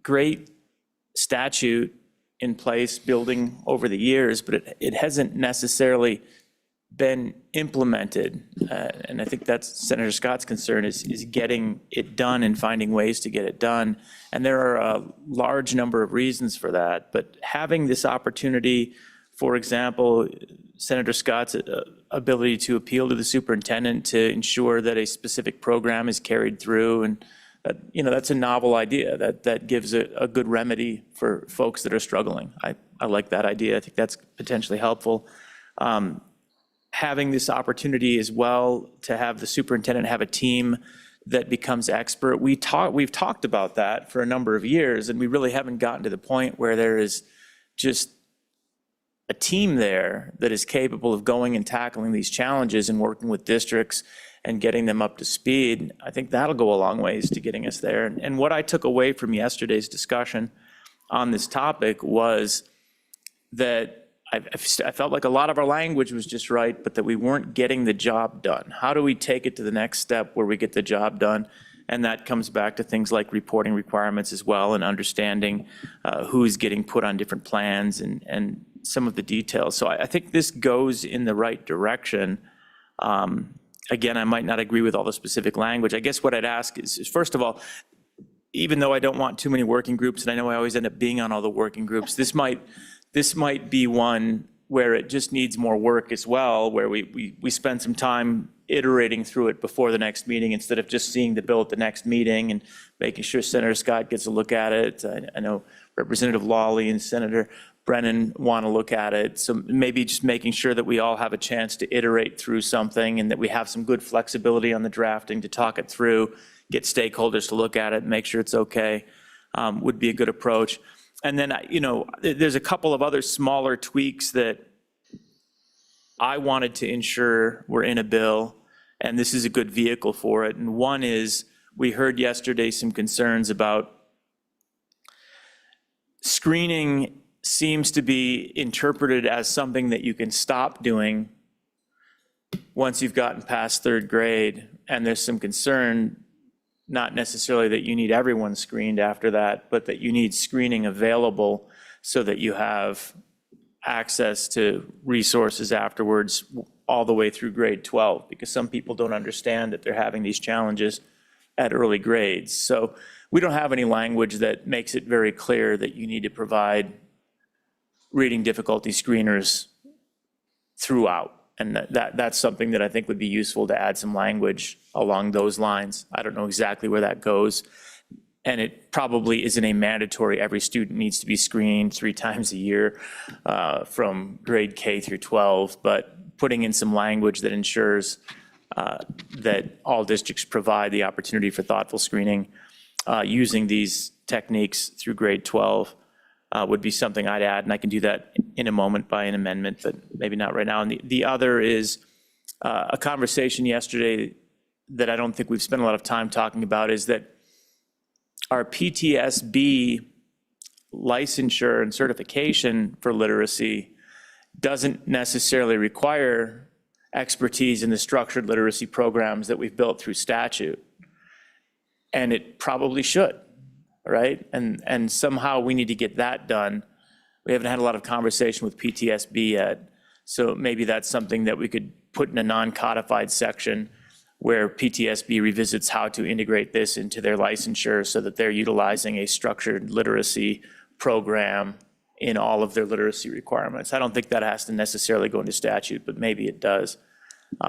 great statute in place building over the years, but it hasn't necessarily been implemented. And I think that's Senator Scott's concern is getting it done and finding ways to get it done. And there are a large number of reasons for that, but having this opportunity For example, Senator Scott's ability to appeal to the superintendent to ensure that a specific program is carried through, and that, that's a novel idea that gives a good remedy for folks that are struggling. I like that idea. I think that's potentially helpful. Having this opportunity as well to have the superintendent have a team that becomes expert. We've talked about that for a number of years, and we really haven't gotten to the point where there is just a team there that is capable of going and tackling these challenges and working with districts and getting them up to speed. I think that'll go a long ways to getting us there. And what I took away from yesterday's discussion on this topic was that I felt like a lot of our language was just right, but that we weren't getting the job done. How do we take it to the next step where we get the job done? And that comes back to things like reporting requirements as well, and understanding who's getting put on different plans and some of the details. So I think this goes in the right direction. Again, I might not agree with all the specific language. I guess what I'd ask is first of all, even though I don't want too many working groups, and I know I always end up being on all the working groups, this might be one where it just needs more work as well, where we spend some time iterating through it before the next meeting instead of just seeing the bill at the next meeting and making sure Senator Scott gets a look at it. I know Representative Lawley and Senator Brennan want to look at it. So maybe just making sure that we all have a chance to iterate through something and that we have some good flexibility on the drafting to talk it through, get stakeholders to look at it, make sure it's okay, would be a good approach. And then, there's a couple of other smaller tweaks that I wanted to ensure were in a bill, and this is a good vehicle for it. And one is, we heard yesterday some concerns about screening seems to be interpreted as something that you can stop doing once you've gotten past third grade. And there's some concern, not necessarily that you need everyone screened after that, but that you need screening available so that you have access to resources afterwards all the way through grade 12, because some people don't understand that they're having these challenges at early grades. So we don't have any language that makes it very clear that you need to provide reading difficulty screeners throughout. And that's something that I think would be useful to add some language along those lines. I don't know exactly where that goes. And it probably isn't a mandatory, every student needs to be screened 3 times a year from grade K through 12, but putting in some language that ensures that all districts provide the opportunity for thoughtful screening using these techniques through grade 12 would be something I'd add, and I can do that in a moment by an amendment, but maybe not right now. And the other is a conversation yesterday that I don't think we've spent a lot of time talking about, is that our PTSB licensure and certification for literacy doesn't necessarily require expertise in the structured literacy programs that we've built through statute. And it probably should, right? And somehow we need to get that done. We haven't had a lot of conversation with PTSB yet. So maybe that's something that we could put in a non-codified section where PTSB revisits how to integrate this into their licensure so that they're utilizing a structured literacy program in all of their literacy requirements. I don't think that has to necessarily go into statute, but maybe it does.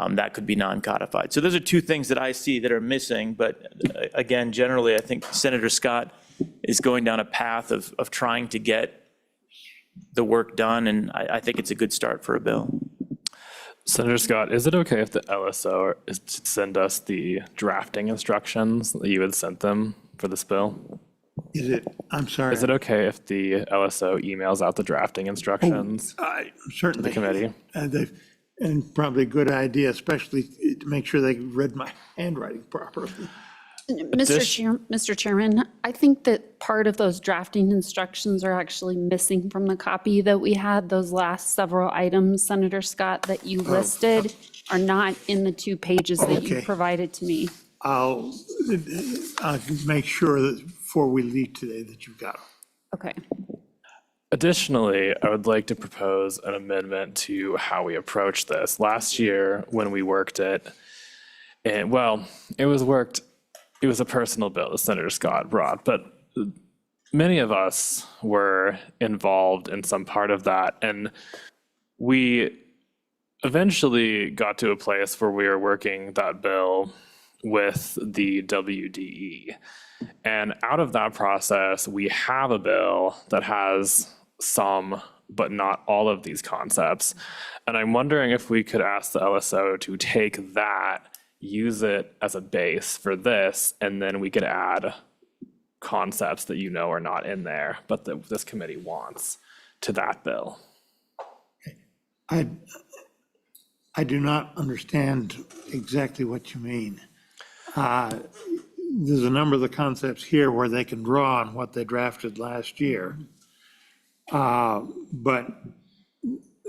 That could be non-codified. So those are 2 things that I see that are missing. But again, generally, I think Senator Scott is going down a path of trying to get the work done, and I think it's a good start for a bill. Senator Scott, is it okay if the LSO is to send us the drafting instructions that you had sent them for this bill? I'm sorry. Is it okay if the LSO emails out the drafting instructions Certainly. to the committee? And probably a good idea, especially to make sure they read my handwriting properly. Mr. Chairman, I think that part of those drafting instructions are actually missing from the copy that we had. Those last several items, Senator Scott, that you listed are not in the 2 pages that you provided to me. I'll make sure that before we leave today that you've got them. Okay. Additionally, I would like to propose an amendment to how we approach this. Last year, when we worked it, and well, it was a personal bill that Senator Scott brought, but many of us were involved in some part of that. And we eventually got to a place where we were working that bill with the WDE. And out of that process, we have a bill that has some, but not all of these concepts. And I'm wondering if we could ask the LSO to take that, use it as a base for this, and then we could add concepts that are not in there, but that this committee wants to that bill. I do not understand exactly what you mean. There's a number of the concepts here where they can draw on what they drafted last year. But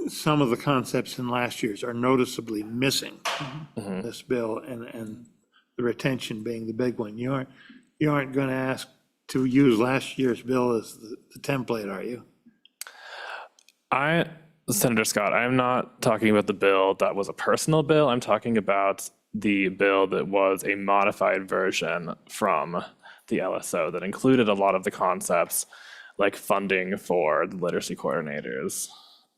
some of the concepts in last year's are noticeably missing in this bill, and the retention being the big one. You aren't going to ask to use last year's bill as the template, are you? Senator Scott, I'm not talking about the bill that was a personal bill. I'm talking about the bill that was a modified version from the LSO that included a lot of the concepts, like funding for the literacy coordinators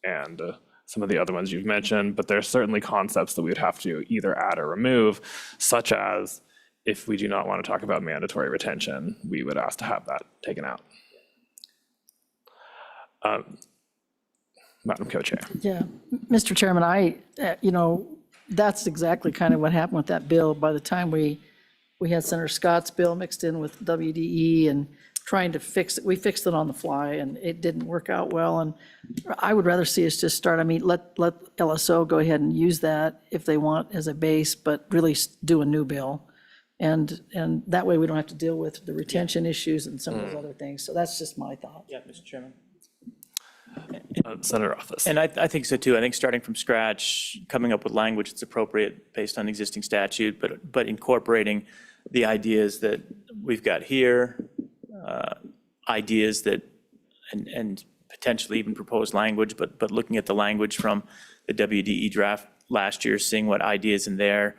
and some of the other ones you've mentioned. But there's certainly concepts that we would have to either add or remove, such as if we do not want to talk about mandatory retention, we would ask to have that taken out. Madam Co-Chair. Yeah, Mr. Chairman, that's exactly kind of what happened with that bill. By the time we had Senator Scott's bill mixed in with WDE and trying to fix it, we fixed it on the fly and it didn't work out well. And I would rather see us just start, let LSO go ahead and use that if they want as a base, but really do a new bill. And that way we don't have to deal with the retention issues and some of those other things. So that's just my thought. Yeah, Mr. Chairman. Senator Office. And I think so too. I think starting from scratch, coming up with language that's appropriate based on existing statute, but incorporating the ideas that we've got here, ideas that, and potentially even proposed language, but looking at the language from the WDE draft last year, seeing what ideas in there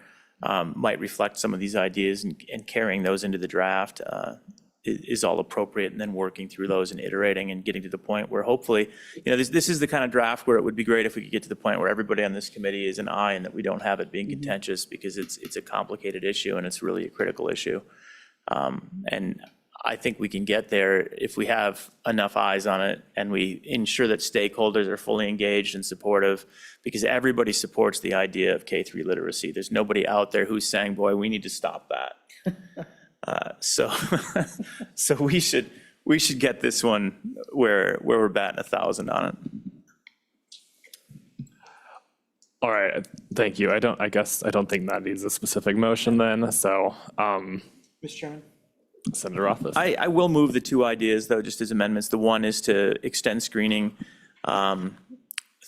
might reflect some of these ideas and carrying those into the draft is all appropriate, and then working through those and iterating and getting to the point where hopefully, this is the kind of draft where it would be great if we could get to the point where everybody on this committee is an aye and that we don't have it being contentious, because it's a complicated issue and it's really a critical issue. And I think we can get there if we have enough eyes on it and we ensure that stakeholders are fully engaged and supportive, because everybody supports the idea of K-3 literacy. There's nobody out there who's saying, boy, we need to stop that. So we should get this one where we're batting 1,000 on it. All right, thank you. I don't think that needs a specific motion then, so. Mr. Chairman? Senator Office. I will move the two ideas, though, just as amendments. The one is to extend screening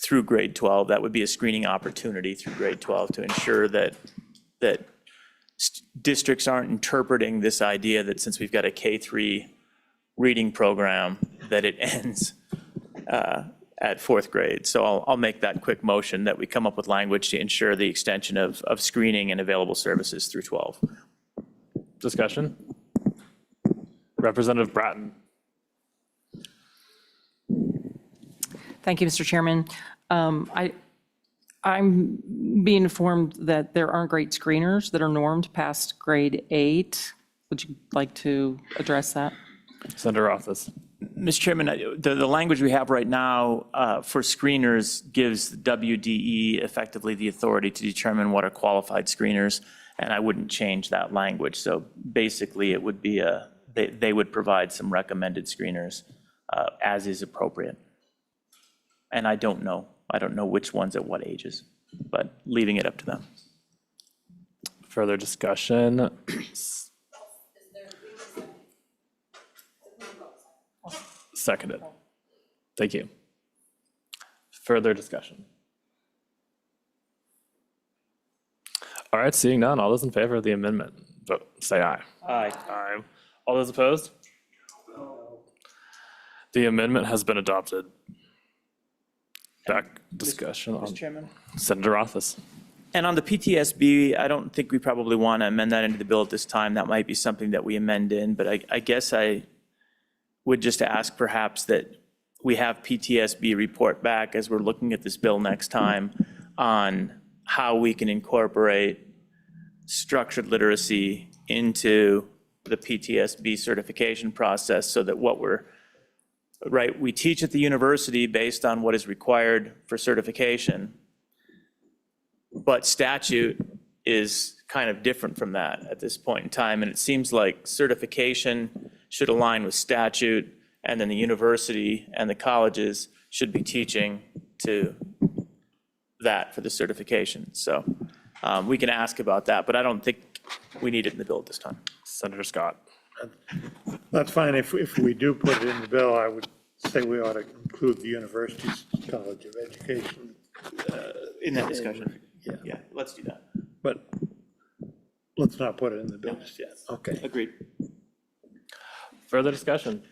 through grade 12. That would be a screening opportunity through grade 12 to ensure that districts aren't interpreting this idea that since we've got a K-3 reading program, that it ends at fourth grade. So I'll make that quick motion that we come up with language to ensure the extension of screening and available services through 12. Discussion? Representative Bratton. Thank you, Mr. Chairman. I'm being informed that there aren't grade screeners that are normed past grade 8. Would you like to address that? Senator Office. Mr. Chairman, the language we have right now for screeners gives WDE effectively the authority to determine what are qualified screeners, and I wouldn't change that language. So basically, it would be they would provide some recommended screeners as is appropriate. And I don't know which ones at what ages, but leaving it up to them. Further discussion? Seconded. Thank you. Further discussion? All right, seeing none, all those in favor of the amendment, vote, say aye. Aye. Aye. All those opposed? The amendment has been adopted. Back discussion on Mr. Chairman? Senator Office. And on the PTSB, I don't think we probably want to amend that into the bill at this time. That might be something that we amend in, but I guess I would just ask perhaps that we have PTSB report back as we're looking at this bill next time on how we can incorporate structured literacy into the PTSB certification process so that we teach at the university based on what is required for certification, but statute is kind of different from that at this point in time. And it seems like certification should align with statute, and then the university and the colleges should be teaching to that for the certification. So we can ask about that, but I don't think we need it in the bill at this time. Senator Scott. That's fine. If we do put it in the bill, I would say we ought to include the University's College of Education. In that discussion. Yeah. Yeah, let's do that. But let's not put it in the bill just yet. Okay. Agreed. Further discussion?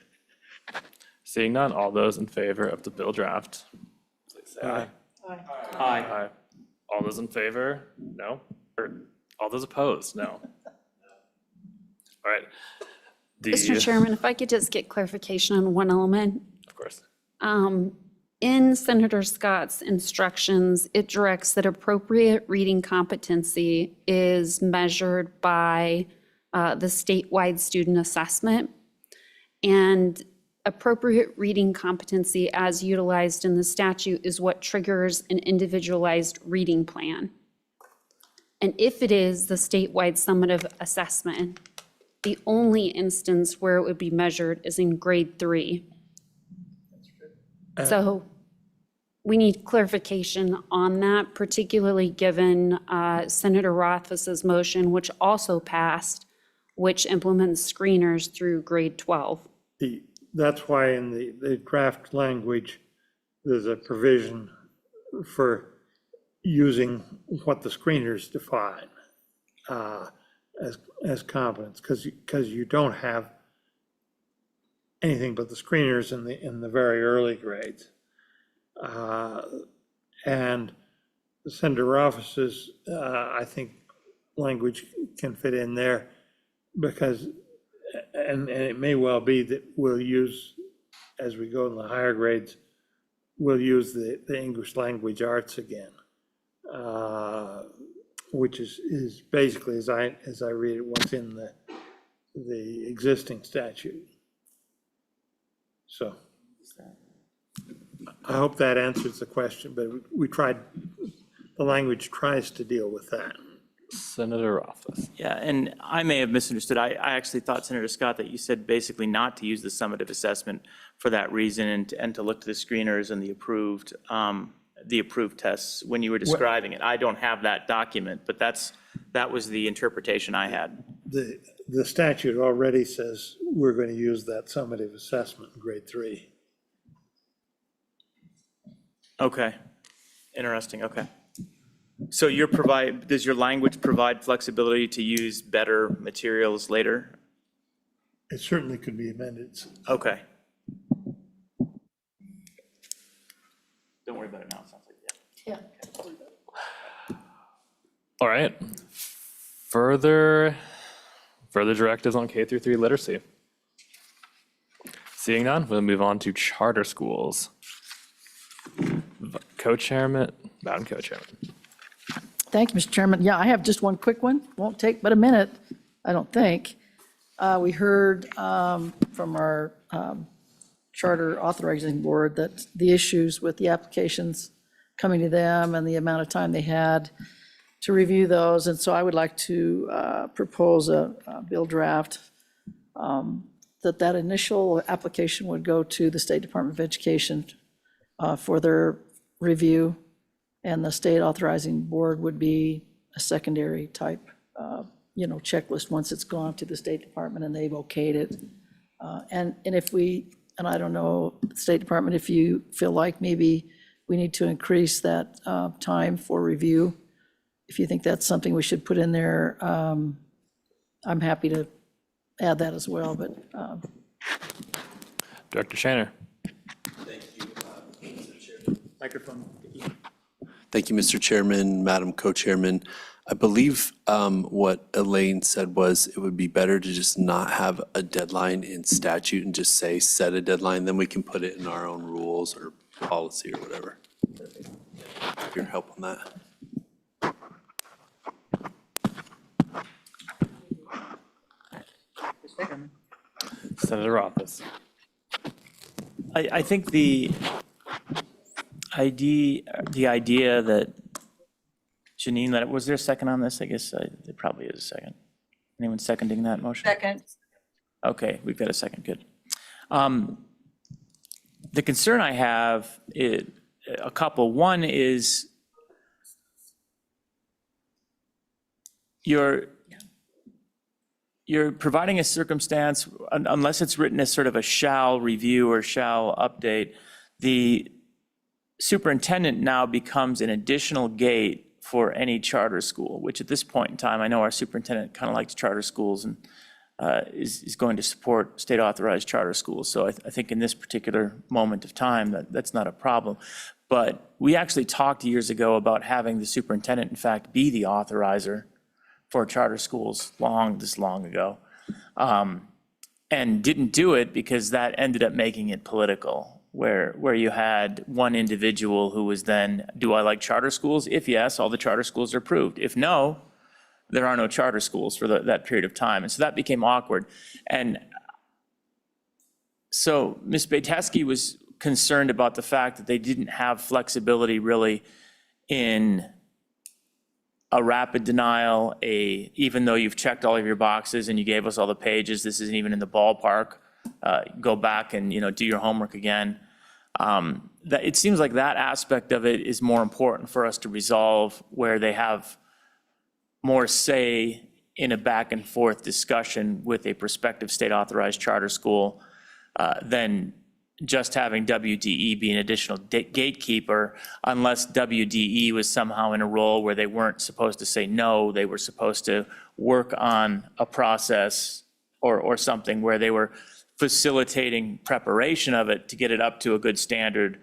Seeing none, all those in favor of the bill draft, please say aye. Aye. All those in favor? No? Or all those opposed? No. All right. Mr. Chairman, if I could just get clarification on one element. Of course. In Senator Scott's instructions, it directs that appropriate reading competency is measured by the statewide student assessment. And appropriate reading competency as utilized in the statute is what triggers an individualized reading plan. And if it is the statewide summative assessment, the only instance where it would be measured is in grade 3. So we need clarification on that, particularly given Senator Rothfuss's motion, which also passed, which implements screeners through grade 12. That's why in the draft language, there's a provision for using what the screeners define as competence, because you don't have anything but the screeners in the very early grades. And Senator Rothfuss's, I think, language can fit in there because, and it may well be that we'll use, as we go in the higher grades, we'll use the English language arts again, which is basically, as I read it, what's in the existing statute. So I hope that answers the question, but the language tries to deal with that. Senator Rothfuss. Yeah, and I may have misunderstood. I actually thought, Senator Scott, that you said basically not to use the summative assessment for that reason and to look to the screeners and the approved tests when you were describing it. I don't have that document, but that was the interpretation I had. The statute already says we're going to use that summative assessment in grade 3. Okay, interesting, okay. So does your language provide flexibility to use better materials later? It certainly could be amended. Okay. Don't worry about it now, it sounds like, yeah. All right. Further directives on K through 3 literacy. Seeing none, we'll move on to charter schools. Co-chairman, Madam Co-chairman. Thank you, Mr. Chairman. Yeah, I have just one quick one. Won't take but a minute, I don't think. We heard from our charter authorizing board that the issues with the applications coming to them and the amount of time they had to review those. And so I would like to propose a bill draft that initial application would go to the State Department of Education for their review, and the state authorizing board would be a secondary type, checklist once it's gone to the State Department and they've okayed it. And I don't know, State Department, if you feel like maybe we need to increase that time for review, if you think that's something we should put in there, I'm happy to add that as well, but. Director Shaner. Microphone. Thank you, Mr. Chairman, Madam Co-Chairman. I believe what Elaine said was it would be better to just not have a deadline in statute and just say set a deadline, then we can put it in our own rules or policy or whatever. Your help on that. Senator Rothfuss. I think the idea that Janine, was there a second on this? I guess there probably is a second. Anyone seconding that motion? Second. Okay, we've got a second, good. The concern I have is a couple. One is you're providing a circumstance, unless it's written as sort of a shall review or shall update, the superintendent now becomes an additional gate for any charter school, which at this point in time, I know our superintendent kind of likes charter schools and is going to support state authorized charter schools. So I think in this particular moment of time, that's not a problem. But we actually talked years ago about having the superintendent, in fact, be the authorizer for charter schools this long ago, and didn't do it because that ended up making it political, where you had one individual who was then, do I like charter schools? If yes, all the charter schools are approved. If no, there are no charter schools for that period of time. And so that became awkward. And so Ms. Bateski was concerned about the fact that they didn't have flexibility really in a rapid denial, even though you've checked all of your boxes and you gave us all the pages, this isn't even in the ballpark, go back and do your homework again. That it seems like that aspect of it is more important for us to resolve, where they have more say in a back and forth discussion with a prospective state authorized charter school than just having WDE be an additional gatekeeper, unless WDE was somehow in a role where they weren't supposed to say no, they were supposed to work on a process or something where they were facilitating preparation of it to get it up to a good standard,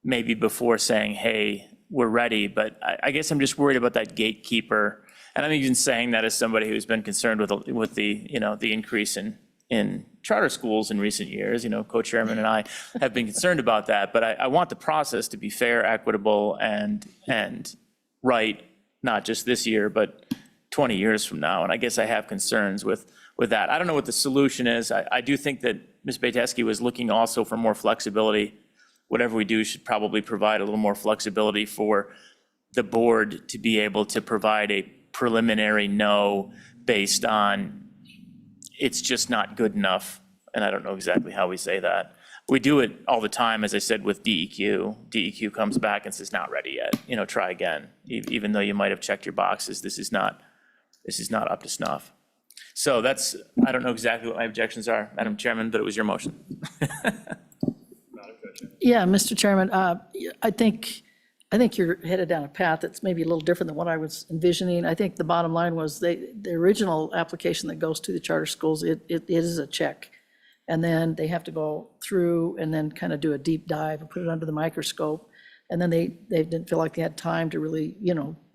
maybe before saying, hey, we're ready. But I guess I'm just worried about that gatekeeper. And I'm even saying that as somebody who's been concerned with the increase in charter schools in recent years. Co-chairman and I have been concerned about that, but I want the process to be fair, equitable, and right, not just this year, but 20 years from now. And I guess I have concerns with that. I don't know what the solution is. I do think that Ms. Bateski was looking also for more flexibility. Whatever we do should probably provide a little more flexibility for the board to be able to provide a preliminary no based on it's just not good enough. And I don't know exactly how we say that. We do it all the time, as I said, with DEQ. DEQ comes back and says, not ready yet, try again. Even though you might have checked your boxes, this is not up to snuff. So I don't know exactly what my objections are, Madam Chairman, but it was your motion. Yeah, Mr. Chairman, I think you're headed down a path that's maybe a little different than what I was envisioning. I think the bottom line was the original application that goes to the charter schools, it is a check. And then they have to go through and then kind of do a deep dive and put it under the microscope. And then they didn't feel like they had time to really,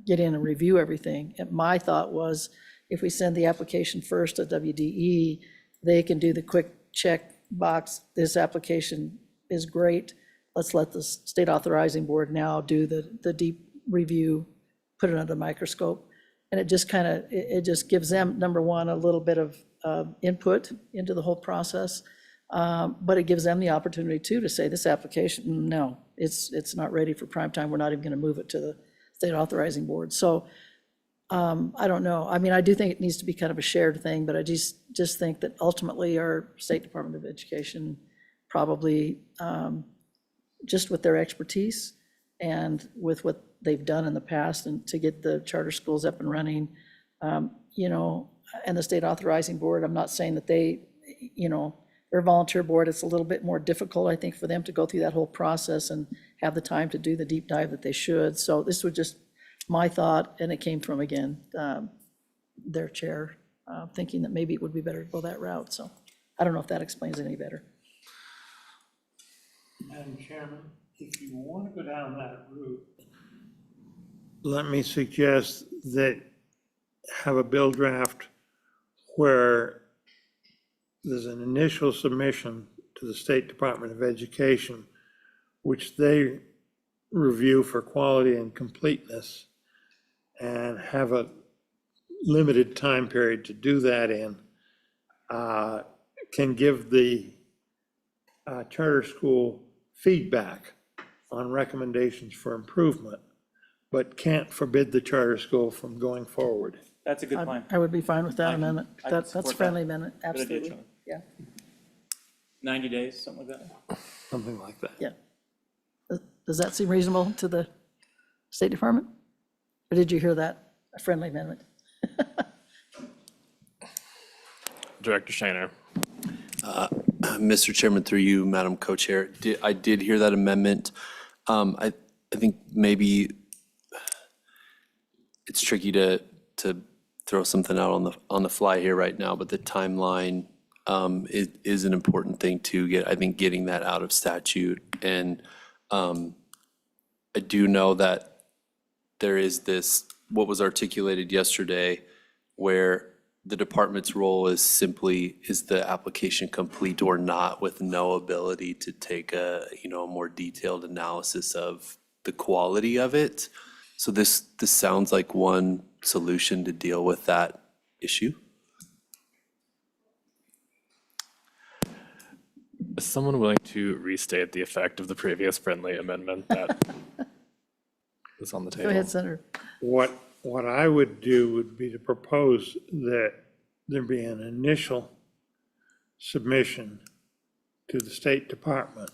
get in and review everything. And my thought was, if we send the application first to WDE, they can do the quick check box. This application is great. Let's let the state authorizing board now do the deep review, put it under the microscope. And it just it just gives them, number one, a little bit of input into the whole process. But it gives them the opportunity too to say, this application, no, it's not ready for prime time. We're not even going to move it to the state authorizing board. So I don't know. I mean, I do think it needs to be kind of a shared thing, but I just think that ultimately our State Department of Education probably, just with their expertise and with what they've done in the past and to get the charter schools up and running, and the state authorizing board, I'm not saying that they're a volunteer board. It's a little bit more difficult, I think, for them to go through that whole process and have the time to do the deep dive that they should. So this was just my thought, and it came from, again, their chair, thinking that maybe it would be better to go that route. So I don't know if that explains it any better. Madam Chairman, if you want to go down that route, let me suggest that have a bill draft where there's an initial submission to the State Department of Education, which they review for quality and completeness and have a limited time period to do that in, can give the charter school feedback on recommendations for improvement, but can't forbid the charter school from going forward. That's a good plan. I would be fine with that amendment. I can That's support that. friendly amendment, Good idea, absolutely. Charlie. Yeah, 90 days, something like that. Something like that. yeah. Does that seem reasonable to the State Department? Or did you hear that, a friendly amendment? Director Shaner. Mr. Chairman, through you, Madam Co-Chair, I did hear that amendment. I think maybe it's tricky to throw something out on the fly here right now, but the timeline is an important thing to get, I think, getting that out of statute. And I do know that there is this, what was articulated yesterday, where the department's role is simply, is the application complete or not, with no ability to take a more detailed analysis of the quality of it. So this sounds like one solution to deal with that issue. Is someone willing to restate the effect of the previous friendly amendment that was on the table? Go ahead, Senator. What I would do would be to propose that there be an initial submission to the State Department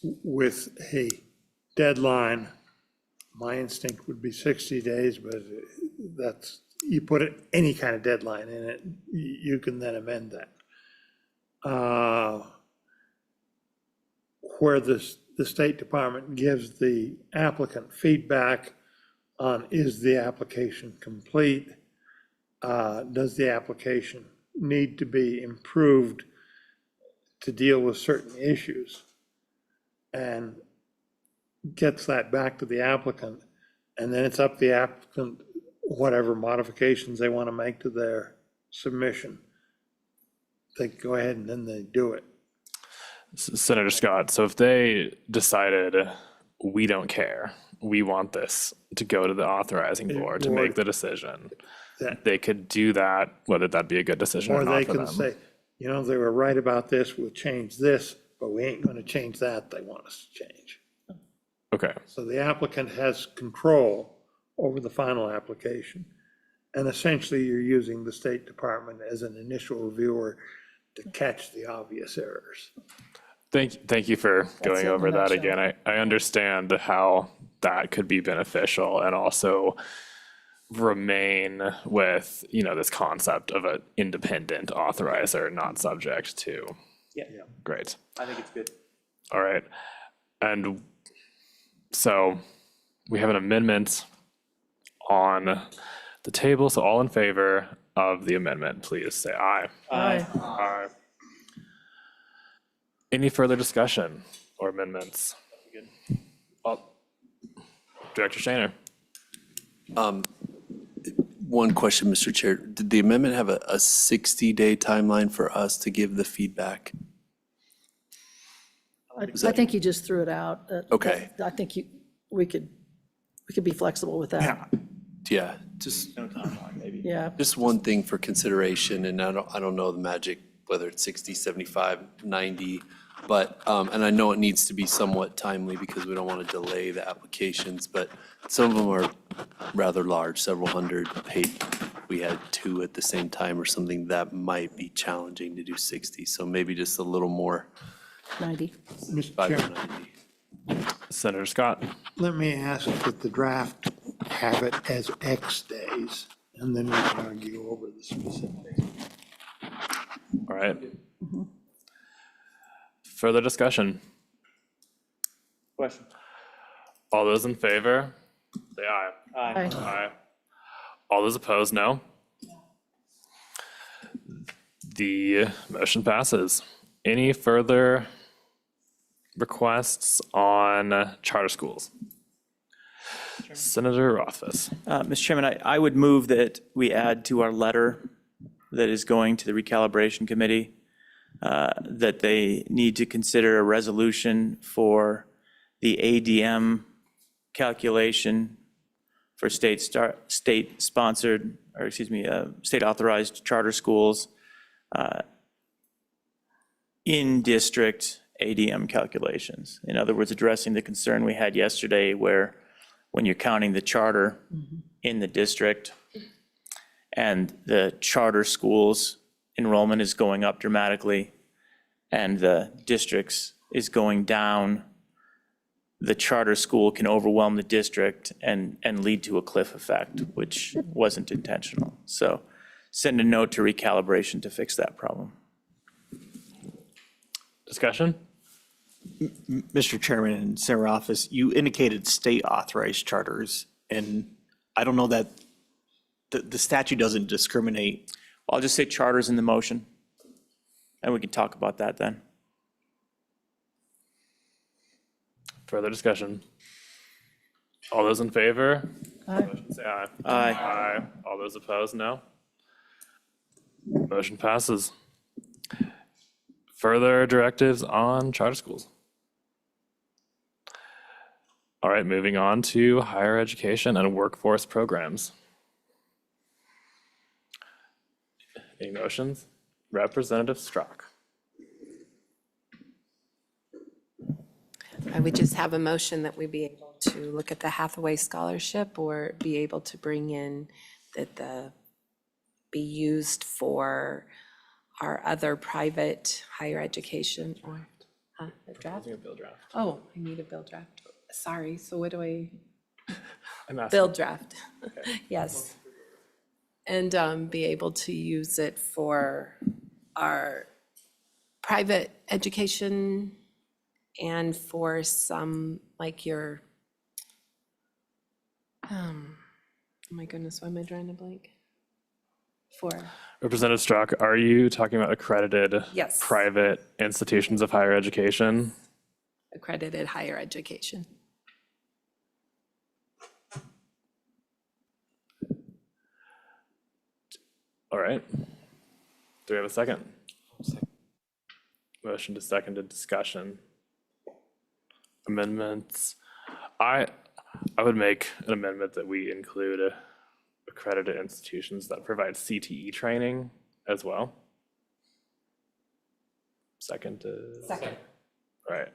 with a deadline. My instinct would be 60 days, but that's, you put any kind of deadline in it, you can then amend that. Where the State Department gives the applicant feedback on, is the application complete? Does the application need to be improved to deal with certain issues? And gets that back to the applicant, and then it's up to the applicant, whatever modifications they want to make to their submission. They go ahead and then they do it. Senator Scott, so if they decided, we don't care, we want this to go to the authorizing board to make the decision, they could do that, whether that be a good decision or Or not they for can them. say, you know, they were right about this, we'll change this, but we ain't going to change that, they want us to change. Okay, So the applicant has control over the final application. And essentially, you're using the State Department as an initial reviewer to catch the obvious errors. thank you for going it in a over that nutshell. again. I understand how that could be beneficial and also remain with, this concept of an independent authorizer, not subject to. Yeah, Great. I think it's good. All right. And so we have an amendment on the table. So all in favor of the amendment, please say aye. Aye. Aye. Any further discussion or amendments? Director Shaner. One question, Mr. Chair. Did the amendment have a 60-day timeline for us to give the feedback? I think you just threw it out. Okay. I think we could be flexible with that. Yeah, just, Yeah. just one thing for consideration, and I don't know the magic, whether it's 60, 75, 90, but, and I know it needs to be somewhat timely because we don't want to delay the applications, but some of them are rather large, several hundred paid. We had 2 at the same time or something, that might be challenging to do 60, so maybe just a little more. 90. Mr. 5 to Chairman, 90. Senator Scott. let me ask that the draft have it as X days, and then we can argue over the specifics. All right. Further discussion? Question. All those in favor, say aye. Aye. Aye. All those opposed, no. The motion passes. Any further requests on charter schools? Senator Rothfuss. Mr. Chairman, I would move that we add to our letter that is going to the recalibration committee that they need to consider a resolution for the ADM calculation for state-sponsored, or excuse me, state-authorized charter schools in district ADM calculations. In other words, addressing the concern we had yesterday where when you're counting the charter in the district and the charter schools enrollment is going up dramatically and the districts is going down, the charter school can overwhelm the district and lead to a cliff effect, which wasn't intentional. So send a note to recalibration to fix that problem. Discussion? Mr. Chairman and Senator Office, you indicated state authorized charters, and I don't know that the statute doesn't discriminate. I'll just say charters in the motion, and we can talk about that then. Further discussion? All those in favor? Aye. Motion say aye. Aye. Aye. All those opposed, no? Motion passes. Further directives on charter schools. All right, moving on to higher education and workforce programs. Any motions? Representative Strzok. I would just have a motion that we be able to look at the Hathaway scholarship or be able to bring in that be used for our other private higher education or a draft? Bill draft. Oh, I need a bill draft. Sorry, so what do I? I'm asking. Bill draft, Okay. yes. And be able to use it for our private education and for some, like your, oh my goodness, why am I drawing a blank? For, Representative Strzok, are you talking about accredited Yes. private institutions of higher education? accredited higher education. All right. Do we have a second? Motion to seconded discussion. Amendments. I would make an amendment that we include accredited institutions that provide CTE training as well. Second. Second. All right.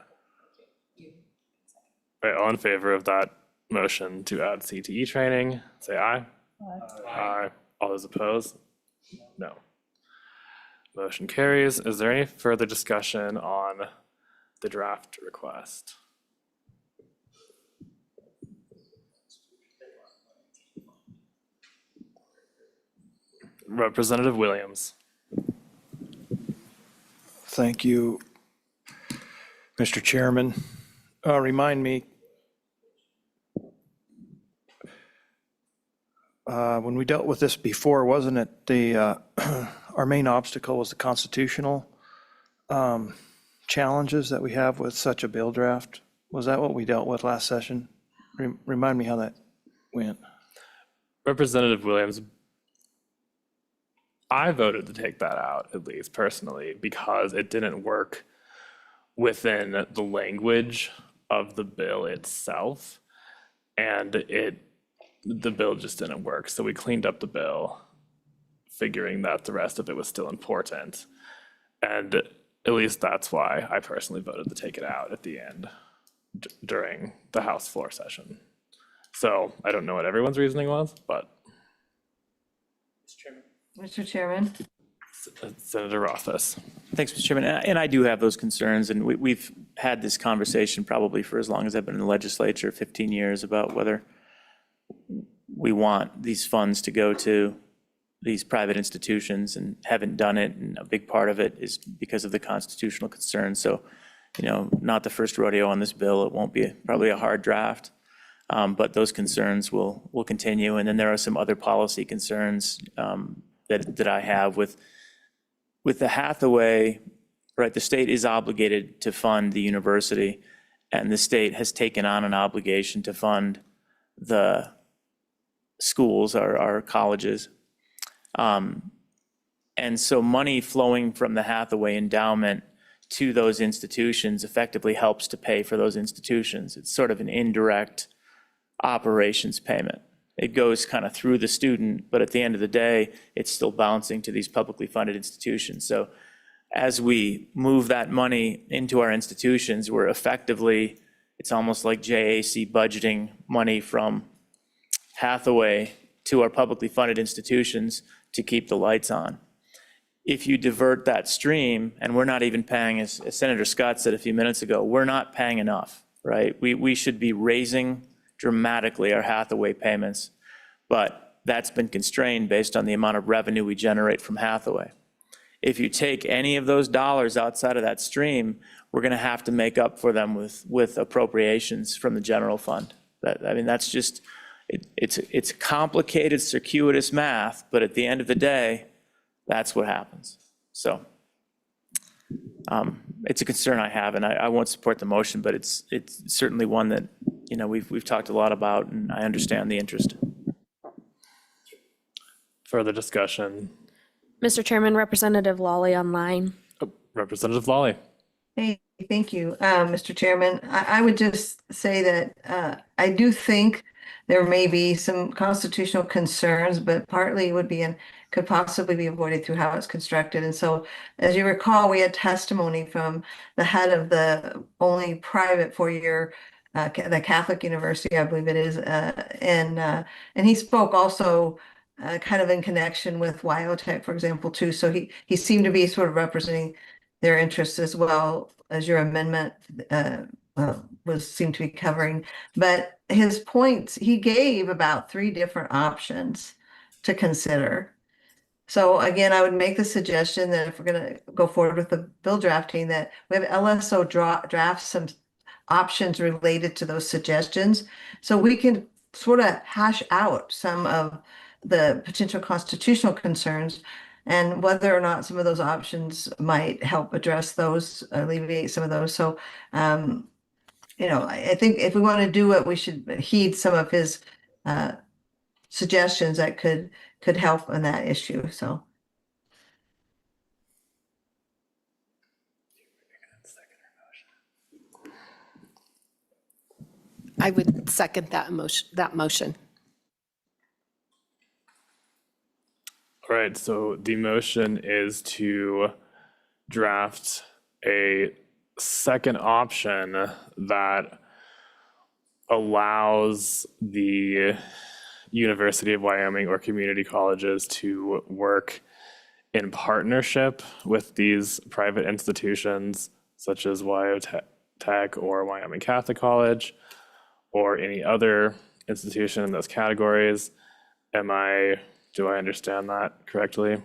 All right, all in favor of that motion to add CTE training, say aye. Aye. Aye. All those opposed? No. Motion carries. Is there any further discussion on the draft request? Representative Williams. Thank you, Mr. Chairman. Remind me, when we dealt with this before, wasn't it the, our main obstacle was the constitutional challenges that we have with such a bill draft? Was that what we dealt with last session? Remind me how that went. Representative Williams, I voted to take that out, at least personally, because it didn't work within the language of the bill itself. And the bill just didn't work. So we cleaned up the bill, figuring that the rest of it was still important. And at least that's why I personally voted to take it out at the end during the House floor session. So I don't know what everyone's reasoning was, but. Mr. Chairman. Senator Rothfuss. Thanks, Mr. Chairman. And I do have those concerns, and we've had this conversation probably for as long as I've been in the legislature, 15 years, about whether we want these funds to go to these private institutions and haven't done it. And a big part of it is because of the constitutional concerns. So, not the first rodeo on this bill. It won't be probably a hard draft, but those concerns will continue. And then there are some other policy concerns that I have with the Hathaway, right? The state is obligated to fund the university, and the state has taken on an obligation to fund the schools, our colleges. And so money flowing from the Hathaway endowment to those institutions effectively helps to pay for those institutions. It's sort of an indirect operations payment. It goes kind of through the student, but at the end of the day, it's still bouncing to these publicly funded institutions. So as we move that money into our institutions, we're effectively, it's almost like JAC budgeting money from Hathaway to our publicly funded institutions to keep the lights on. If you divert that stream, and we're not even paying, as Senator Scott said a few minutes ago, we're not paying enough, right? We should be raising dramatically our Hathaway payments, but that's been constrained based on the amount of revenue we generate from Hathaway. If you take any of those dollars outside of that stream, we're going to have to make up for them with appropriations from the general fund. That's just, it's complicated, circuitous math, but at the end of the day, that's what happens. So it's a concern I have, and I won't support the motion, but it's certainly one that, you know, we've talked a lot about, and I understand the interest. Further discussion? Mr. Chairman, Representative Lawley online. Representative Lawley. Hey, thank you, Mr. Chairman. I would just say that I do think there may be some constitutional concerns, but partly it would be and could possibly be avoided through how it's constructed. And so, as you recall, we had testimony from the head of the only private four-year, the Catholic University, I believe it is, and he spoke also kind of in connection with Wyotech, for example, too. So he seemed to be sort of representing their interests as well as your amendment seemed to be covering. But his points, he gave about 3 different options to consider. So again, I would make the suggestion that if we're going to go forward with the bill drafting, that we have LSO draft some options related to those suggestions, so we can sort of hash out some of the potential constitutional concerns and whether or not some of those options might help address those, alleviate some of those. So, you know, I think if we want to do it, we should heed some of his suggestions that could help on that issue. So. I would second that motion. All right, so the motion is to draft a second option that allows the University of Wyoming or community colleges to work in partnership with these private institutions such as Wyotech or Wyoming Catholic College or any other institution in those categories. Do I understand that correctly?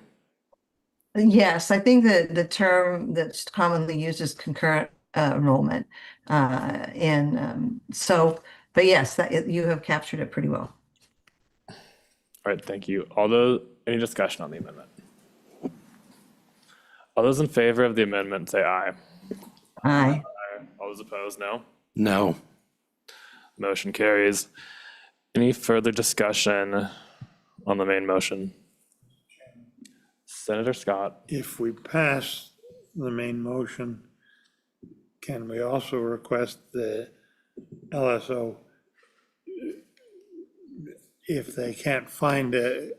Yes, I think that the term that's commonly used is concurrent enrollment. But yes, you have captured it pretty well. All right, thank you. Any discussion on the amendment? All those in favor of the amendment say aye. Aye. All those opposed, no? No. Motion carries. Any further discussion on the main motion? Senator Scott. If we pass the main motion, can we also request the LSO, if they can't find a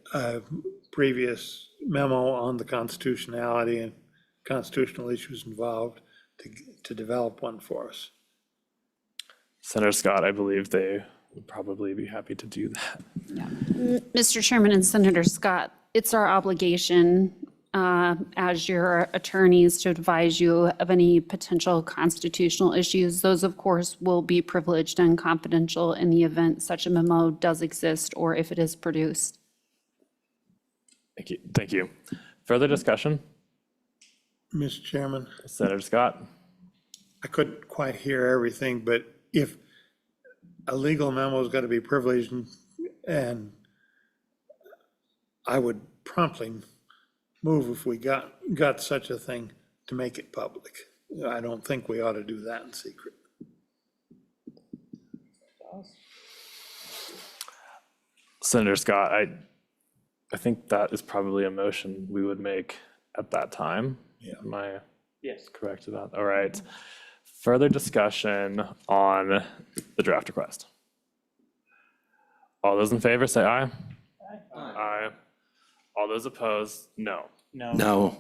previous memo on the constitutionality and constitutional issues involved, to develop one for us? Senator Scott, I believe they would probably be happy to do that. Mr. Chairman and Senator Scott, it's our obligation as your attorneys to advise you of any potential constitutional issues. Those, of course, will be privileged and confidential in the event such a memo does exist or if it is produced. Thank you. Thank you. Further discussion? Mr. Chairman, Senator Scott. I couldn't quite hear everything, but if a legal memo has got to be privileged, and I would promptly move if we got such a thing to make it public. I don't think we ought to do that in secret. Senator Scott, I think that is probably a motion we would make at that time. Yeah. Am I correct about? All right. Further discussion on the draft request. All those in favor say aye. Aye. Aye. All those opposed, no. No.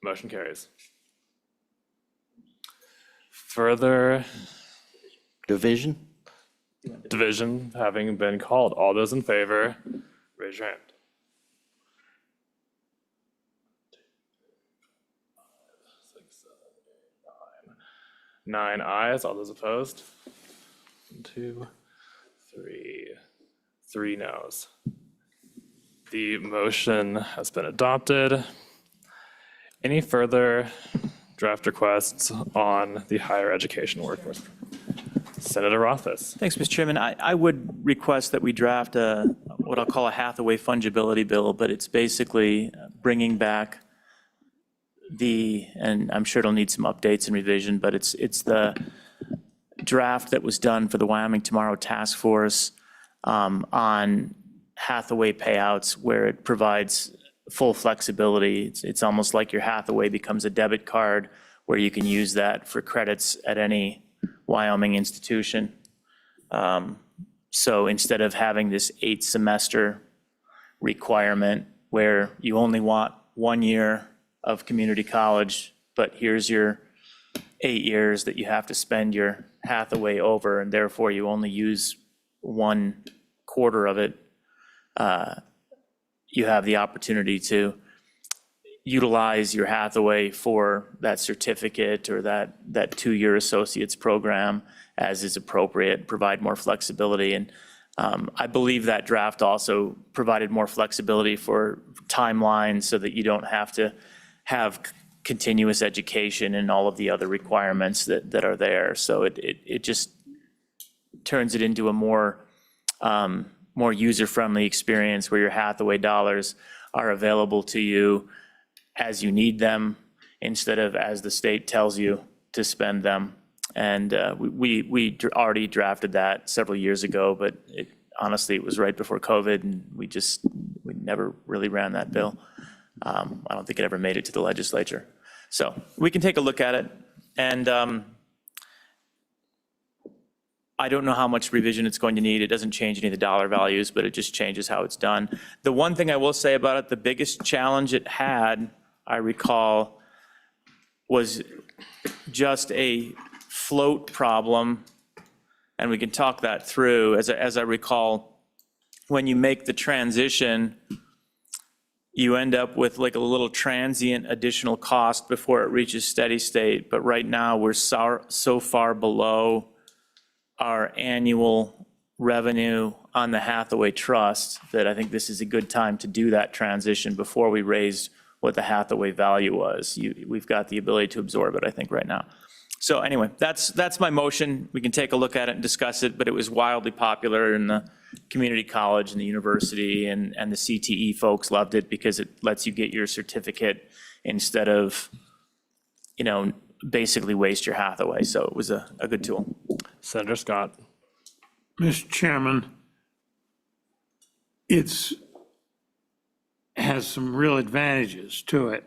Motion carries. Further Division? division having been called. All those in favor, raise your hand. 9 ayes. All those opposed? 1, 2, 3. 3 noes. The motion has been adopted. Any further draft requests on the higher education workforce? Senator Rothfuss. Thanks, Mr. Chairman. I would request that we draft what I'll call a Hathaway fungibility bill, but it's basically bringing back and I'm sure it'll need some updates and revision, but it's the draft that was done for the Wyoming Tomorrow Task Force on Hathaway payouts, where it provides full flexibility. It's almost like your Hathaway becomes a debit card where you can use that for credits at any Wyoming institution. So instead of having this 8-semester requirement where you only want 1 year of community college, but here's your 8 years that you have to spend your Hathaway over, and therefore you only use 1/4 of it, you have the opportunity to utilize your Hathaway for that certificate or that 2-year associate's program as is appropriate, provide more flexibility. And I believe that draft also provided more flexibility for timelines so that you don't have to have continuous education and all of the other requirements that are there. So it just turns it into a more user-friendly experience where your Hathaway dollars are available to you as you need them instead of as the state tells you to spend them. And we already drafted that several years ago, but honestly, it was right before COVID, and we never really ran that bill. I don't think it ever made it to the legislature. So we can take a look at it. And I don't know how much revision it's going to need. It doesn't change any of the dollar values, but it just changes how it's done. The one thing I will say about it, the biggest challenge it had, I recall, was just a float problem. And we can talk that through. As I recall, when you make the transition, you end up with like a little transient additional cost before it reaches steady state. But right now, we're so far below our annual revenue on the Hathaway Trust that I think this is a good time to do that transition before we raise what the Hathaway value was. We've got the ability to absorb it, I think, right now. So anyway, that's my motion. We can take a look at it and discuss it, but it was wildly popular in the community college and the university, and the CTE folks loved it because it lets you get your certificate instead of, basically waste your Hathaway. So it was a good tool. Senator Scott. Mr. Chairman, has some real advantages to it,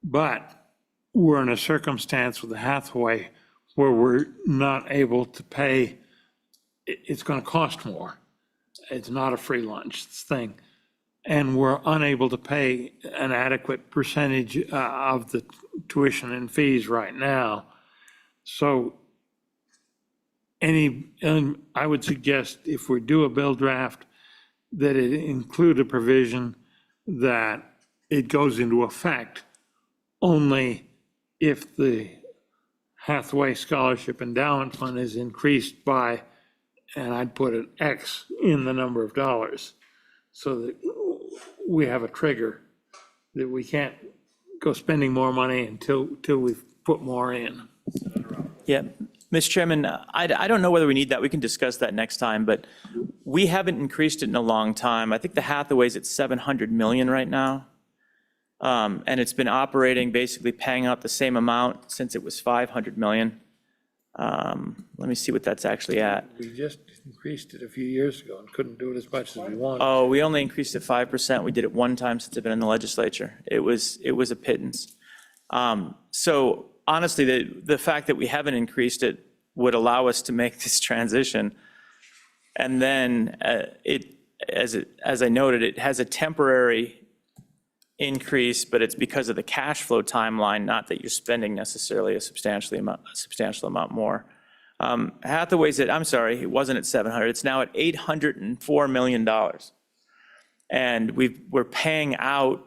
but we're in a circumstance with the Hathaway where we're not able to pay. It's going to cost more. It's not a free lunch thing. And we're unable to pay an adequate percentage of the tuition and fees right now. So I would suggest if we do a bill draft, that it include a provision that it goes into effect only if the Hathaway Scholarship Endowment Fund is increased by, and I'd put an X in the number of dollars, so that we have a trigger that we can't go spending more money until we've put more in. Yeah, Mr. Chairman, I don't know whether we need that. We can discuss that next time, but we haven't increased it in a long time. I think the Hathaway's at 700 million right now. And it's been operating, basically paying out the same amount since it was 500 million. Let me see what that's actually at. We just increased it a few years ago and couldn't do it as much as we wanted. Oh, we only increased it 5%. We did it one time since I've been in the legislature. It was a pittance. So honestly, the fact that we haven't increased it would allow us to make this transition. And then as I noted, it has a temporary increase, but it's because of the cash flow timeline, not that you're spending necessarily a substantial amount more. Hathaway's I'm sorry, it wasn't at 700, it's now at $804 million. And we're paying out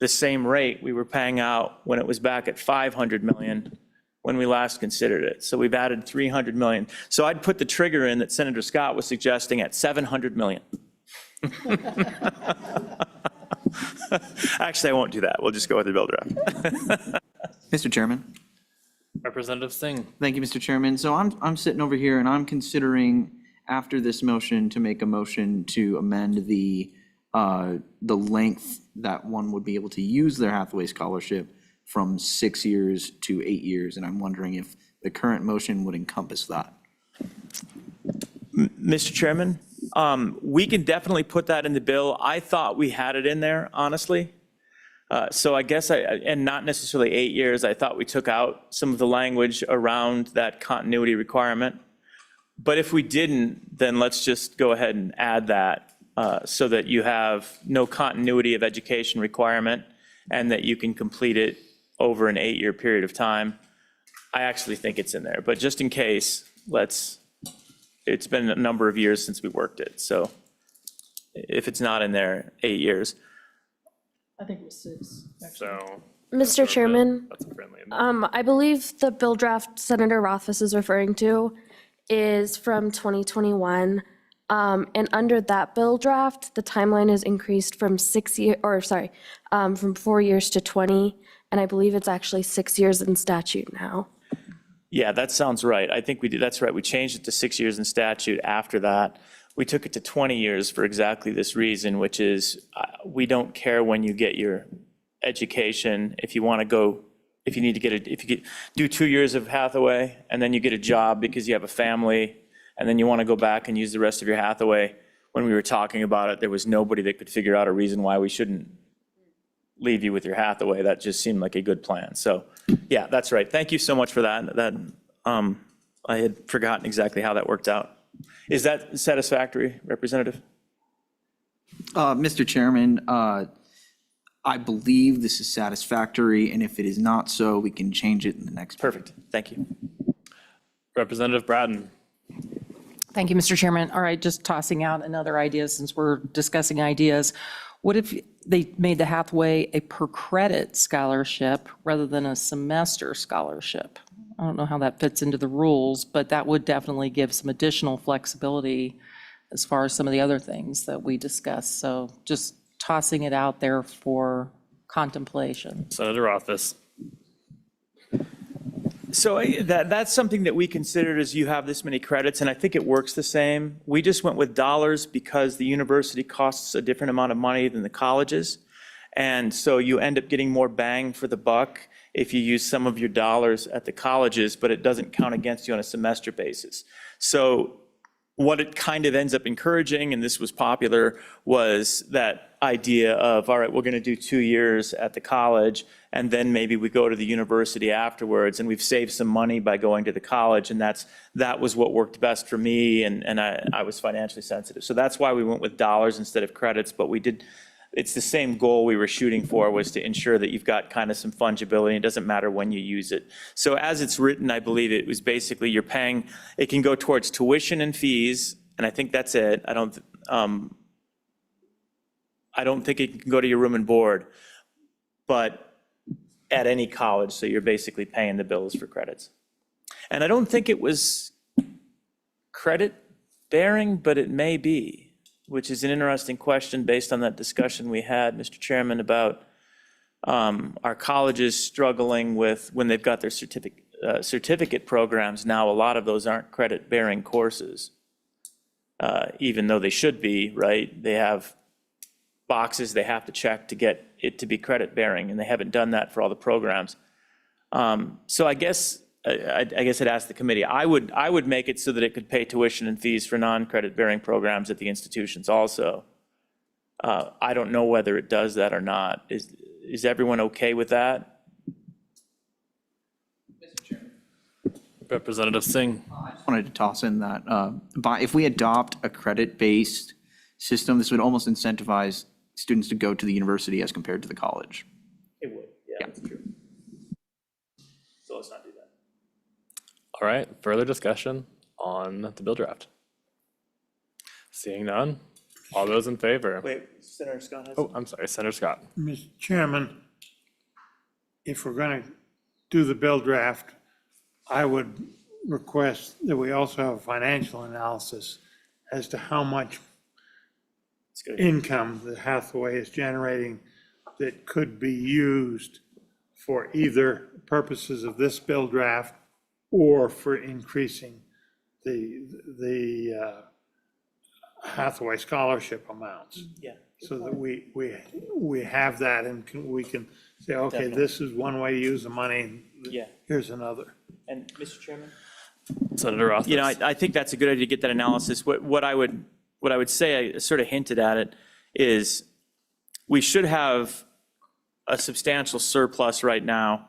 the same rate we were paying out when it was back at 500 million when we last considered it. So we've added 300 million. So I'd put the trigger in that Senator Scott was suggesting at 700 million. Actually, I won't do that. We'll just go with the bill draft. Mr. Chairman. Representative Singh. Thank you, Mr. Chairman. So I'm sitting over here and I'm considering after this motion to make a motion to amend the length that one would be able to use their Hathaway scholarship from 6 years to 8 years. And I'm wondering if the current motion would encompass that. Mr. Chairman, we can definitely put that in the bill. I thought we had it in there, honestly. So I guess and not necessarily 8 years, I thought we took out some of the language around that continuity requirement. But if we didn't, then let's just go ahead and add that so that you have no continuity of education requirement and that you can complete it over an 8-year period of time. I actually think it's in there, but just in case, it's been a number of years since we worked it. So if it's not in there, 8 years. I think it was 6. So. Mr. Chairman, That's a friendly amendment. I believe the bill draft Senator Rothfuss is referring to is from 2021. And under that bill draft, the timeline is increased from from 4 years to 20. And I believe it's actually 6 years in statute now. Yeah, that sounds right. I think we did, that's right. We changed it to 6 years in statute after that. We took it to 20 years for exactly this reason, which is we don't care when you get your education. If you want to go, if you do 2 years of Hathaway and then you get a job because you have a family and then you want to go back and use the rest of your Hathaway. When we were talking about it, there was nobody that could figure out a reason why we shouldn't leave you with your Hathaway. That just seemed like a good plan. So yeah, that's right. Thank you so much for that. I had forgotten exactly how that worked out. Is that satisfactory, Representative? Mr. Chairman, I believe this is satisfactory, and if it is not so, we can change it in the next. Perfect. Thank you. Representative Bratton. Thank you, Mr. Chairman. All right, just tossing out another idea since we're discussing ideas. What if they made the Hathaway a per credit scholarship rather than a semester scholarship? I don't know how that fits into the rules, but that would definitely give some additional flexibility as far as some of the other things that we discussed. So just tossing it out there for contemplation. Senator Rothfuss. So that's something that we considered as you have this many credits, and I think it works the same. We just went with dollars because the university costs a different amount of money than the colleges. And so you end up getting more bang for the buck if you use some of your dollars at the colleges, but it doesn't count against you on a semester basis. So what it kind of ends up encouraging, and this was popular, was that idea of, all right, we're going to do 2 years at the college, and then maybe we go to the university afterwards, and we've saved some money by going to the college, and that was what worked best for me, and I was financially sensitive. So that's why we went with dollars instead of credits, but it's the same goal we were shooting for, was to ensure that you've got kind of some fungibility. It doesn't matter when you use it. So as it's written, I believe it was basically you're paying, it can go towards tuition and fees, and I think that's it. I don't think it can go to your room and board, but at any college, so you're basically paying the bills for credits. And I don't think it was credit bearing, but it may be, which is an interesting question based on that discussion we had, Mr. Chairman, about our colleges struggling with when they've got their certificate programs. Now, a lot of those aren't credit-bearing courses, even though they should be, right? They have boxes they have to check to get it to be credit-bearing, and they haven't done that for all the programs. So I guess I guess I'd ask the committee. I would make it so that it could pay tuition and fees for non-credit bearing programs at the institutions also. I don't know whether it does that or not. Is everyone okay with that? Representative Singh. I just wanted to toss in that if we adopt a credit-based system, this would almost incentivize students to go to the university as compared to the college. It would, yeah, that's true. So let's not do that. All right, further discussion on the bill draft? Seeing none, all those in favor? Wait, Senator Scott has. Oh, I'm sorry, Senator Scott. Mr. Chairman, if we're going to do the bill draft, I would request that we also have a financial analysis as to how much income that Hathaway is generating that could be used for either purposes of this bill draft or for increasing the Hathaway scholarship amounts. Yeah. So that we have that and we can say, okay, Definitely. this is one way to use the money, and Yeah. here's another. And Mr. Chairman? Senator Roth. You know, I think that's a good idea to get that analysis. What I would say, I sort of hinted at it, is we should have a substantial surplus right now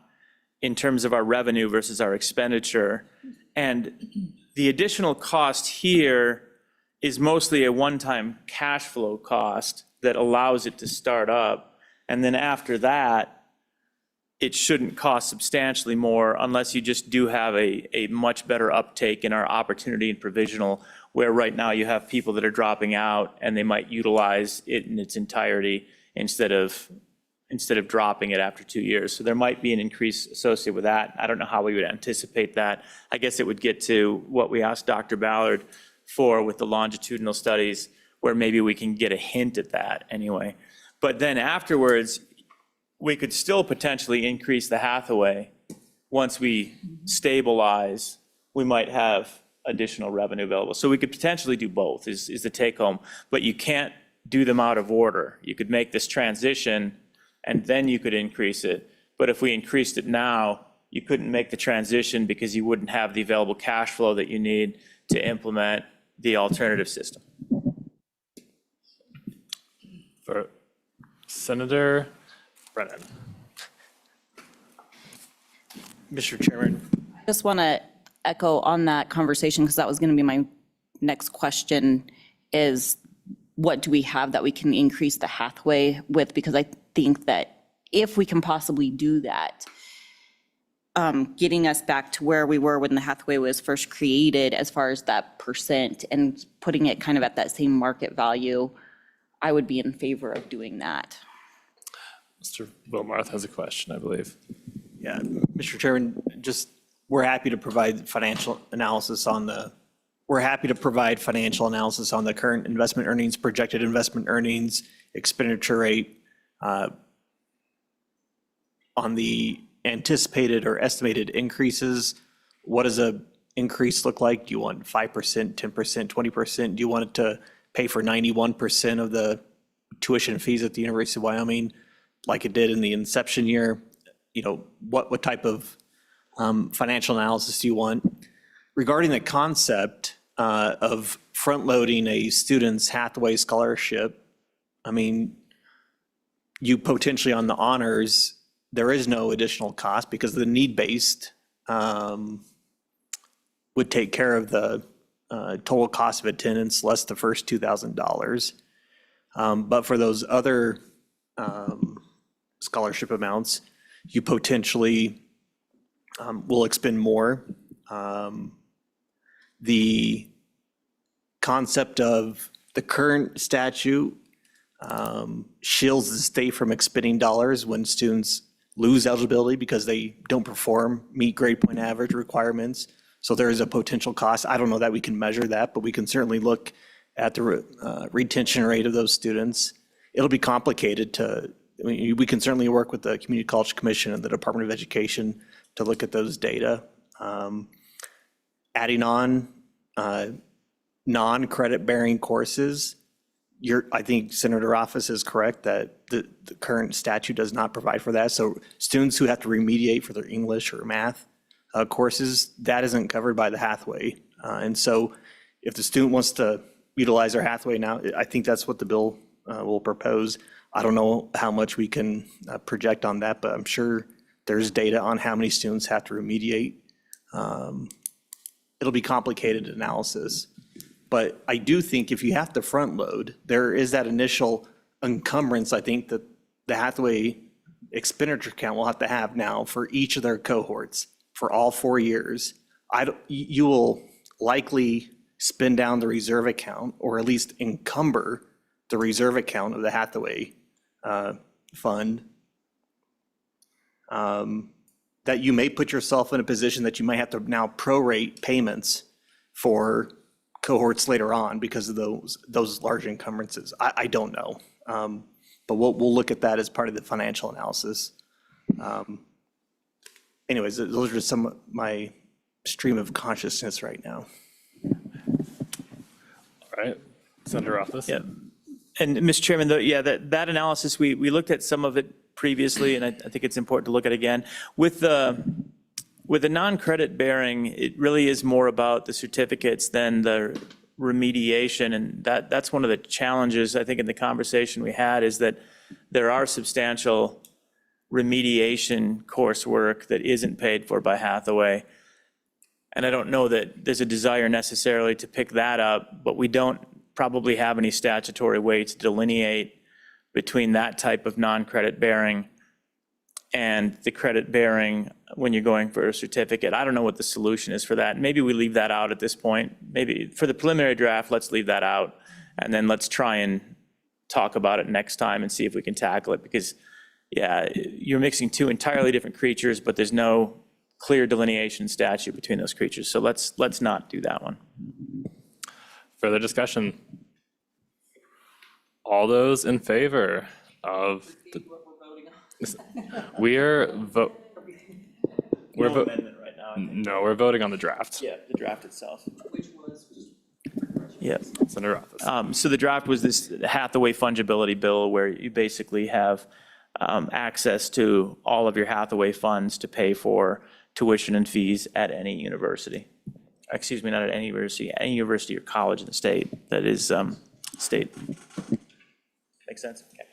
in terms of our revenue versus our expenditure. And the additional cost here is mostly a one-time cash flow cost that allows it to start up. And then after that, it shouldn't cost substantially more unless you just do have a much better uptake in our opportunity and provisional, where right now you have people that are dropping out and they might utilize it in its entirety instead of dropping it after 2 years. So there might be an increase associated with that. I don't know how we would anticipate that. I guess it would get to what we asked Dr. Ballard for with the longitudinal studies, where maybe we can get a hint at that anyway. But then afterwards, we could still potentially increase the Hathaway. Once we stabilize, we might have additional revenue available. So we could potentially do both, is the take home. But you can't do them out of order. You could make this transition and then you could increase it. But if we increased it now, you couldn't make the transition because you wouldn't have the available cash flow that you need to implement the alternative system. For Senator Brennan. Mr. Chairman. I just want to echo on that conversation, because that was going to be my next question, is what do we have that we can increase the Hathaway with? Because I think that if we can possibly do that, getting us back to where we were when the Hathaway was first created, as far as that percent, and putting it kind of at that same market value, I would be in favor of doing that. Mr. Wilmarth has a question, I believe. Yeah, Mr. Chairman, we're happy to provide financial analysis on the current investment earnings, projected investment earnings, expenditure rate, on the anticipated or estimated increases. What does a increase look like? Do you want 5%, 10%, 20%? Do you want it to pay for 91% of the tuition fees at the University of Wyoming, like it did in the inception year? You know, what type of financial analysis do you want? Regarding the concept of front-loading a student's Hathaway scholarship, I mean, you potentially on the honors, there is no additional cost because the need-based would take care of the total cost of attendance less the first $2,000. But for those other scholarship amounts, you potentially will expend more. The concept of the current statute shields the state from expending dollars when students lose eligibility because they don't meet grade point average requirements. So there is a potential cost. I don't know that we can measure that, but we can certainly look at the retention rate of those students. It'll be complicated we can certainly work with the Community College Commission and the Department of Education to look at those data. Adding on non-credit bearing courses, I think Senator Office is correct that the current statute does not provide for that. So students who have to remediate for their English or math courses, that isn't covered by the Hathaway. And so if the student wants to utilize their Hathaway now, I think that's what the bill will propose. I don't know how much we can project on that, but I'm sure there's data on how many students have to remediate. It'll be complicated analysis. But I do think if you have to front load, there is that initial encumbrance, I think, that the Hathaway expenditure account will have to have now for each of their cohorts for all 4 years. You will likely spend down the reserve account, or at least encumber the reserve account of the Hathaway fund, that you may put yourself in a position that you might have to now prorate payments for cohorts later on because of those large encumbrances. I don't know. But we'll look at that as part of the financial analysis. Anyways, those are some of my stream of consciousness right now. All right, Senator Rothfuss. Yeah. And Mr. Chairman, that analysis, we looked at some of it previously, and I think it's important to look at again. With the non-credit bearing, it really is more about the certificates than the remediation, and that's one of the challenges, I think, in the conversation we had, is that there are substantial remediation coursework that isn't paid for by Hathaway. And I don't know that there's a desire necessarily to pick that up, but we don't probably have any statutory way to delineate between that type of non-credit bearing and the credit bearing when you're going for a certificate. I don't know what the solution is for that. Maybe we leave that out at this point. Maybe for the preliminary draft, let's leave that out, and then let's try and talk about it next time and see if we can tackle it, because you're mixing two entirely different creatures, but there's no clear delineation statute between those creatures. So let's not do that one. Further discussion? All those in favor of we're voting right now. No, we're voting on the draft. Yeah, the draft itself. Which was Senator Rothfuss. So the draft was this Hathaway fungibility bill, where you basically have access to all of your Hathaway funds to pay for tuition and fees at any university. Excuse me, not at any university or college in the state that is state. Makes sense? Okay.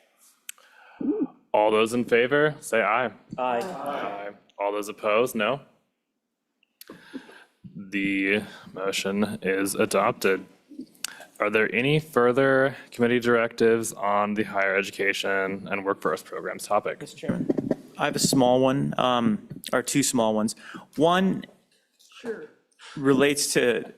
All those in favor, say aye. Aye. Aye. All those opposed, no. The motion is adopted. Are there any further committee directives on the higher education and workforce programs topic? Mr. Chairman, I have a small one, or two small ones. One relates to,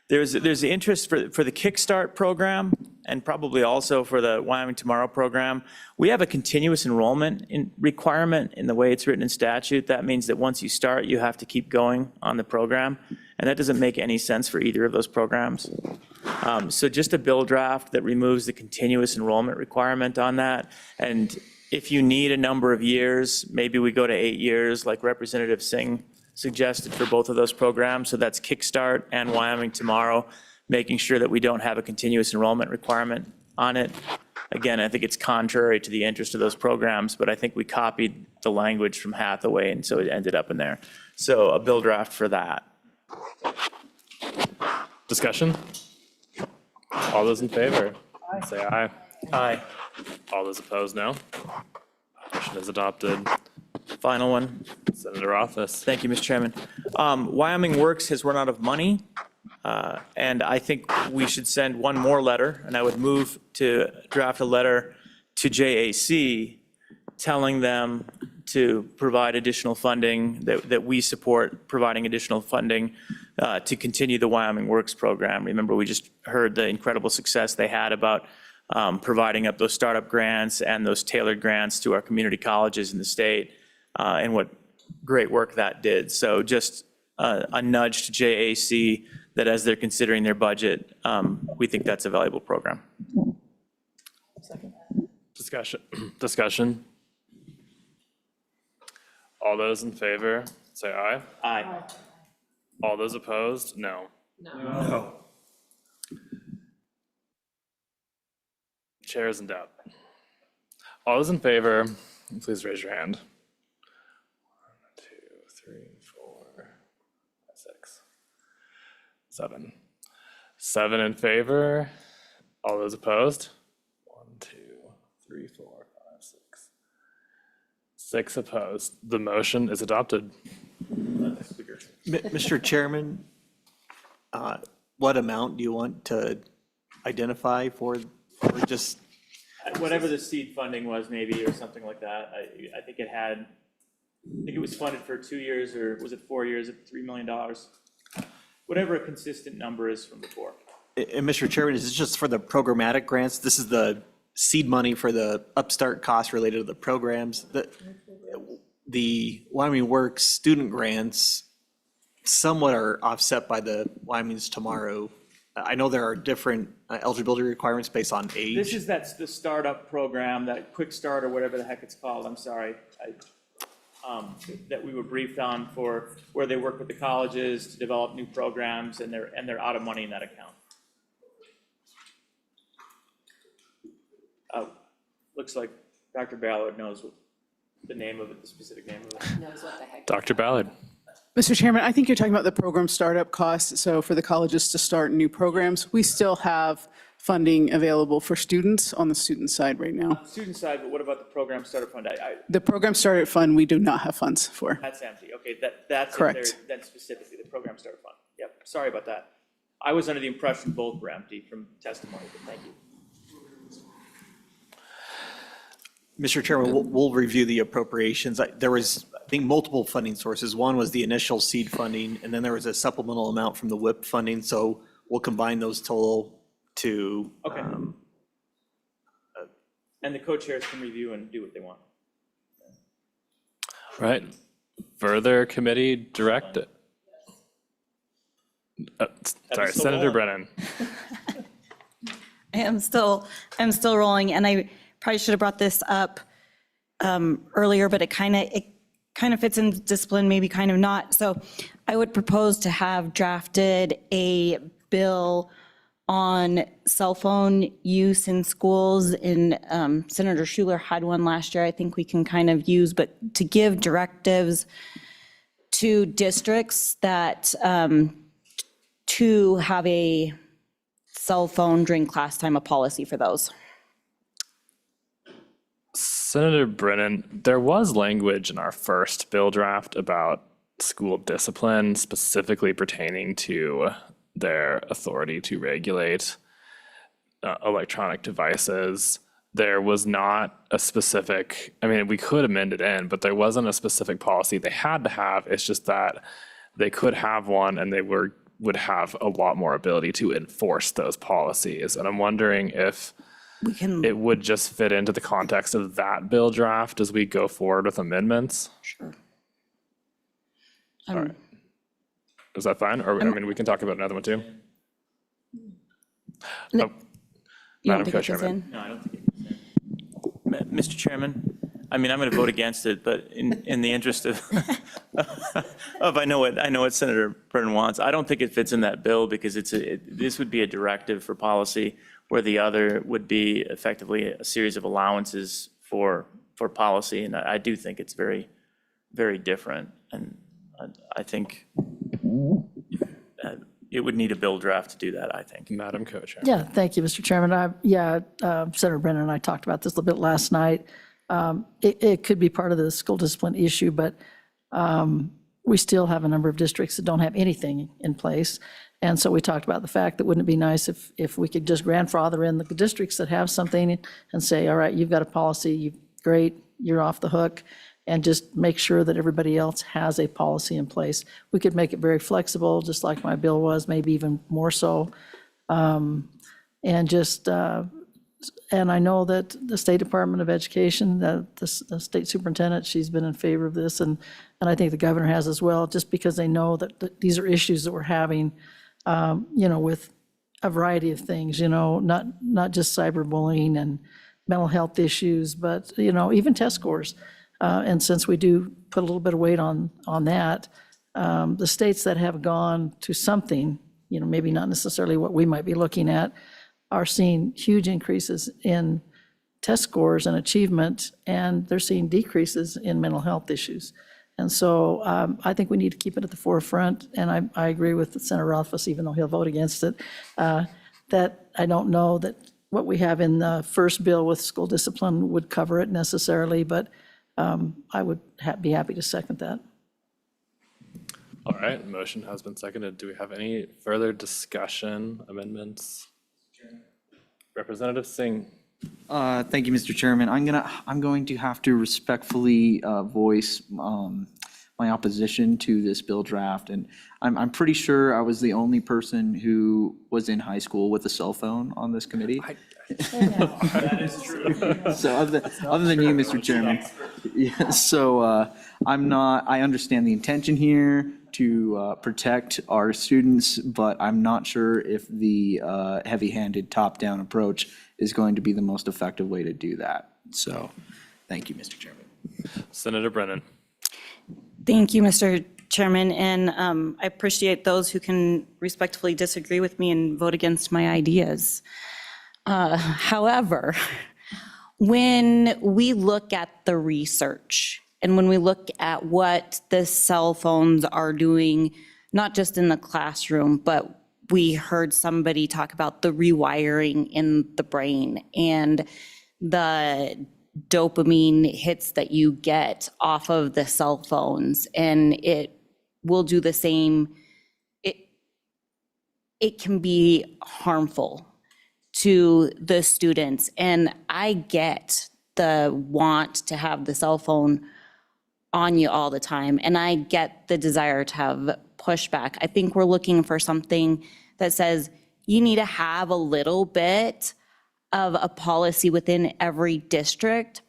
there's the interest for the Kickstart program, and probably also for the Wyoming Tomorrow program. We have a continuous enrollment requirement in the way it's written in statute. That means that once you start, you have to keep going on the program, and that doesn't make any sense for either of those programs. So just a bill draft that removes the continuous enrollment requirement on that. And if you need a number of years, maybe we go to 8 years, like Representative Singh suggested for both of those programs. So that's Kickstart and Wyoming Tomorrow, making sure that we don't have a continuous enrollment requirement on it. Again, I think it's contrary to the interest of those programs, but I think we copied the language from Hathaway, and so it ended up in there. So a bill draft for that. Discussion? All those in favor, say aye. Aye. All those opposed, no. Motion is adopted. Final one. Senator Rothfuss. Thank you, Mr. Chairman. Wyoming Works has run out of money, and I think we should send one more letter, and I would move to draft a letter to JAC telling them to provide additional funding, that we support providing additional funding to continue the Wyoming Works program. Remember, we just heard the incredible success they had about providing up those startup grants and those tailored grants to our community colleges in the state, and what great work that did. So just a nudge to JAC that as they're considering their budget, we think that's a valuable program. Discussion. All those in favor, say aye. Aye. All those opposed, no. No. Chair is in doubt. All those in favor, please raise your hand. 1, 2, 3, 4. 7. 7 in favor. All those opposed? 1, 2, 3, 4, 5, 6. 6 opposed. The motion is adopted. Mr. Chairman, what amount do you want to identify for just? Whatever the seed funding was maybe, or something like that. I think it was funded for 2 years, or was it 4 years at $3 million? Whatever a consistent number is from before. And Mr. Chairman, is this just for the programmatic grants? This is the seed money for the upstart costs related to the programs. The Wyoming Works student grants somewhat are offset by the Wyoming's Tomorrow. I know there are different eligibility requirements based on age. That's the startup program, that quick start or whatever the heck it's called, I'm sorry. That we were briefed on for where they work with the colleges to develop new programs, and they're out of money in that account. Looks like Dr. Ballard knows what the name of it, the specific name of it. Knows what the heck. Dr. Ballard. Mr. Chairman, I think you're talking about the program startup costs. So for the colleges to start new programs, we still have funding available for students on the student side right now. Student side, but what about the program startup fund? The program startup fund, we do not have funds for. That's empty. Okay, that's Correct. in there, then specifically the program startup fund. Yep, sorry about that. I was under the impression both were empty from testimony, but thank you. Mr. Chairman, we'll review the appropriations. There was, I think, multiple funding sources. One was the initial seed funding, and then there was a supplemental amount from the WIP funding. So we'll combine those total to. Okay. And the co-chairs can review and do what they want. Right. Further committee directed. Sorry, Senator Brennan. I'm still rolling, and I probably should have brought this up earlier, but it kind of fits in discipline, maybe kind of not. So I would propose to have drafted a bill on cell phone use in schools. Senator Schuler had one last year. I think we can kind of use, but to give directives to districts that to have a cell phone during class time, a policy for those. Senator Brennan, there was language in our first bill draft about school discipline specifically pertaining to their authority to regulate electronic devices. There was not a specific, I mean, we could amend it in, but there wasn't a specific policy they had to have. It's just that they could have one, and they would have a lot more ability to enforce those policies. And I'm wondering if it would just fit into the context of that bill draft as we go forward with amendments. Sure. All right. Is that fine? Or, I mean, we can talk about another one too. You Madam don't think it fits Co-Chairman. in? No, I don't think it Mr. Chairman, I mean, I'm going to vote against it, but in the interest of, I know what Senator Brennan wants. I don't think it fits in that bill because this would be a directive for policy, where the other would be effectively a series of allowances for policy. And I do think it's very, very different. And I think it would need a bill draft to do that, I think. Madam Co-Chair. Yeah, thank you, Mr. Chairman. Senator Brennan and I talked about this a little bit last night. It could be part of the school discipline issue, but we still have a number of districts that don't have anything in place. And so we talked about the fact that wouldn't it be nice if we could just grandfather in the districts that have something and say, all right, you've got a policy, great, you're off the hook, and just make sure that everybody else has a policy in place. We could make it very flexible, just like my bill was, maybe even more so. And I know that the State Department of Education, the state superintendent, she's been in favor of this, and I think the governor has as well, just because they know that these are issues that we're having, with a variety of things, not just cyberbullying and mental health issues, but, even test scores. And since we do put a little bit of weight on that, the states that have gone to something, maybe not necessarily what we might be looking at, are seeing huge increases in test scores and achievement, and they're seeing decreases in mental health issues. And so I think we need to keep it at the forefront, and I agree with Senator Rothfuss, even though he'll vote against it, that I don't know that what we have in the first bill with school discipline would cover it necessarily, but I would be happy to second that. All right, motion has been seconded. Do we have any further discussion, amendments? Representative Singh. Thank you, Mr. Chairman. I'm going to have to respectfully voice my opposition to this bill draft. And I'm pretty sure I was the only person who was in high school with a cell phone on this committee. That is true. So other than you, Mr. Chairman. Yeah, so I understand the intention here to protect our students, but I'm not sure if the heavy-handed top-down approach is going to be the most effective way to do that. So thank you, Mr. Chairman. Senator Brennan. Thank you, Mr. Chairman, and I appreciate those who can respectfully disagree with me and vote against my ideas. However, when we look at the research and when we look at what the cell phones are doing, not just in the classroom, but we heard somebody talk about the rewiring in the brain and the dopamine hits that you get off of the cell phones, and it will do the same. It can be harmful to the students, and I get the want to have the cell phone on you all the time, and I get the desire to have pushback. I think we're looking for something that says you need to have a little bit of a policy within every district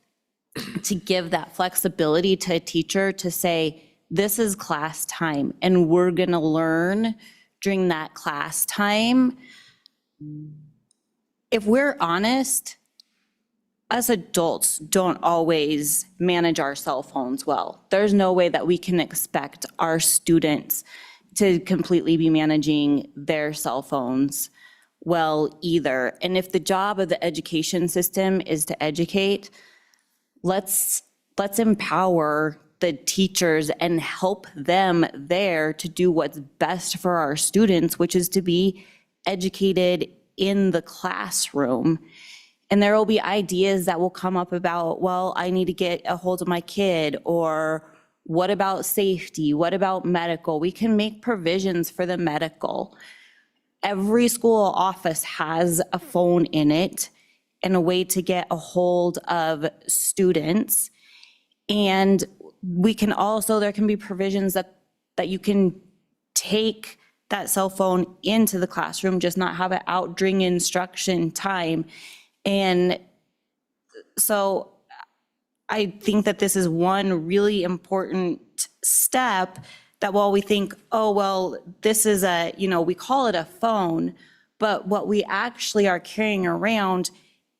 to give that flexibility to a teacher to say, this is class time, and we're gonna learn during that class time. If we're honest, us adults don't always manage our cell phones well. There's no way that we can expect our students to completely be managing their cell phones well either. And if the job of the education system is to educate, let's empower the teachers and help them there to do what's best for our students, which is to be educated in the classroom. And there will be ideas that will come up about, well, I need to get a hold of my kid, or what about safety? What about medical? We can make provisions for the medical. Every school office has a phone in it and a way to get a hold of students. And we can also, there can be provisions that you can take that cell phone into the classroom, just not have it out during instruction time. And so I think that this is one really important step that while we think, oh, well, this is we call it a phone, but what we actually are carrying around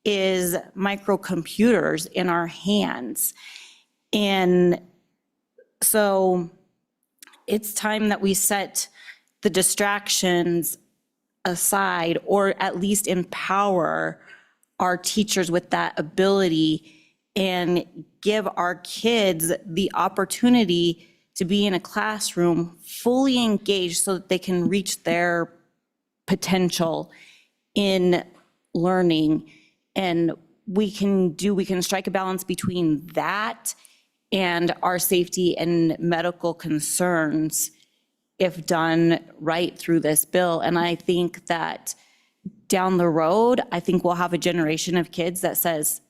is microcomputers in our hands. And so it's time that we set the distractions aside, or at least empower our teachers with that ability and give our kids the opportunity to be in a classroom fully engaged so that they can reach their potential in learning. And we can strike a balance between that and our safety and medical concerns if done right through this bill. And I think that down the road, I think we'll have a generation of kids that says,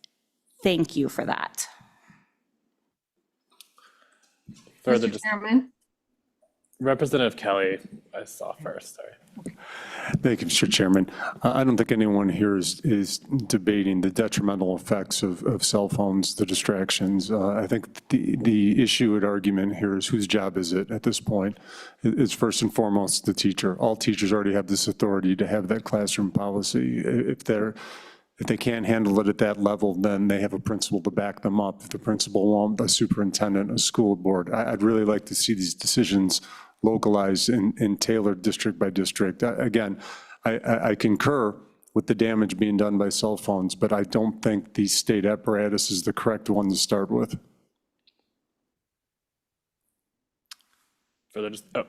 thank you for that. Further Mr. Chairman? Representative Kelly, I saw first, sorry. Thank you, Mr. Chairman. I don't think anyone here is debating the detrimental effects of cell phones, the distractions. I think the issue at argument here is whose job is it at this point? It's first and foremost the teacher. All teachers already have this authority to have that classroom policy. If they can't handle it at that level, then they have a principal to back them up. If the principal won't, a superintendent, a school board. I'd really like to see these decisions localized and tailored district by district. Again, I concur with the damage being done by cell phones, but I don't think the state apparatus is the correct one to start with.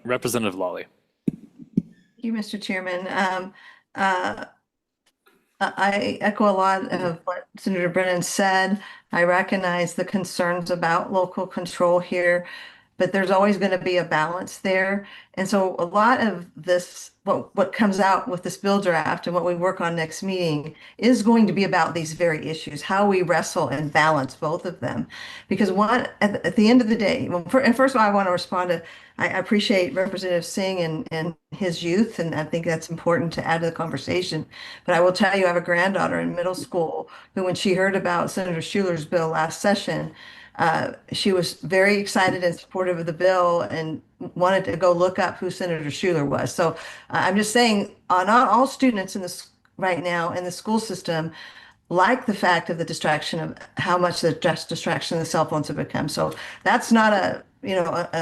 Representative Lawley. Thank you, Mr. Chairman. I echo a lot of what Senator Brennan said. I recognize the concerns about local control here, but there's always going to be a balance there. And so a lot of this, what comes out with this bill draft and what we work on next meeting is going to be about these very issues, how we wrestle and balance both of them. Because one, at the end of the day, and first of all, I want to respond to, I appreciate Representative Singh and his youth, and I think that's important to add to the conversation. But I will tell you, I have a granddaughter in middle school who, when she heard about Senator Schuler's bill last session, she was very excited and supportive of the bill and wanted to go look up who Senator Schuler was. So I'm just saying, not all students in this right now in the school system like the fact of the distraction of how much the distraction the cell phones have become. So that's not a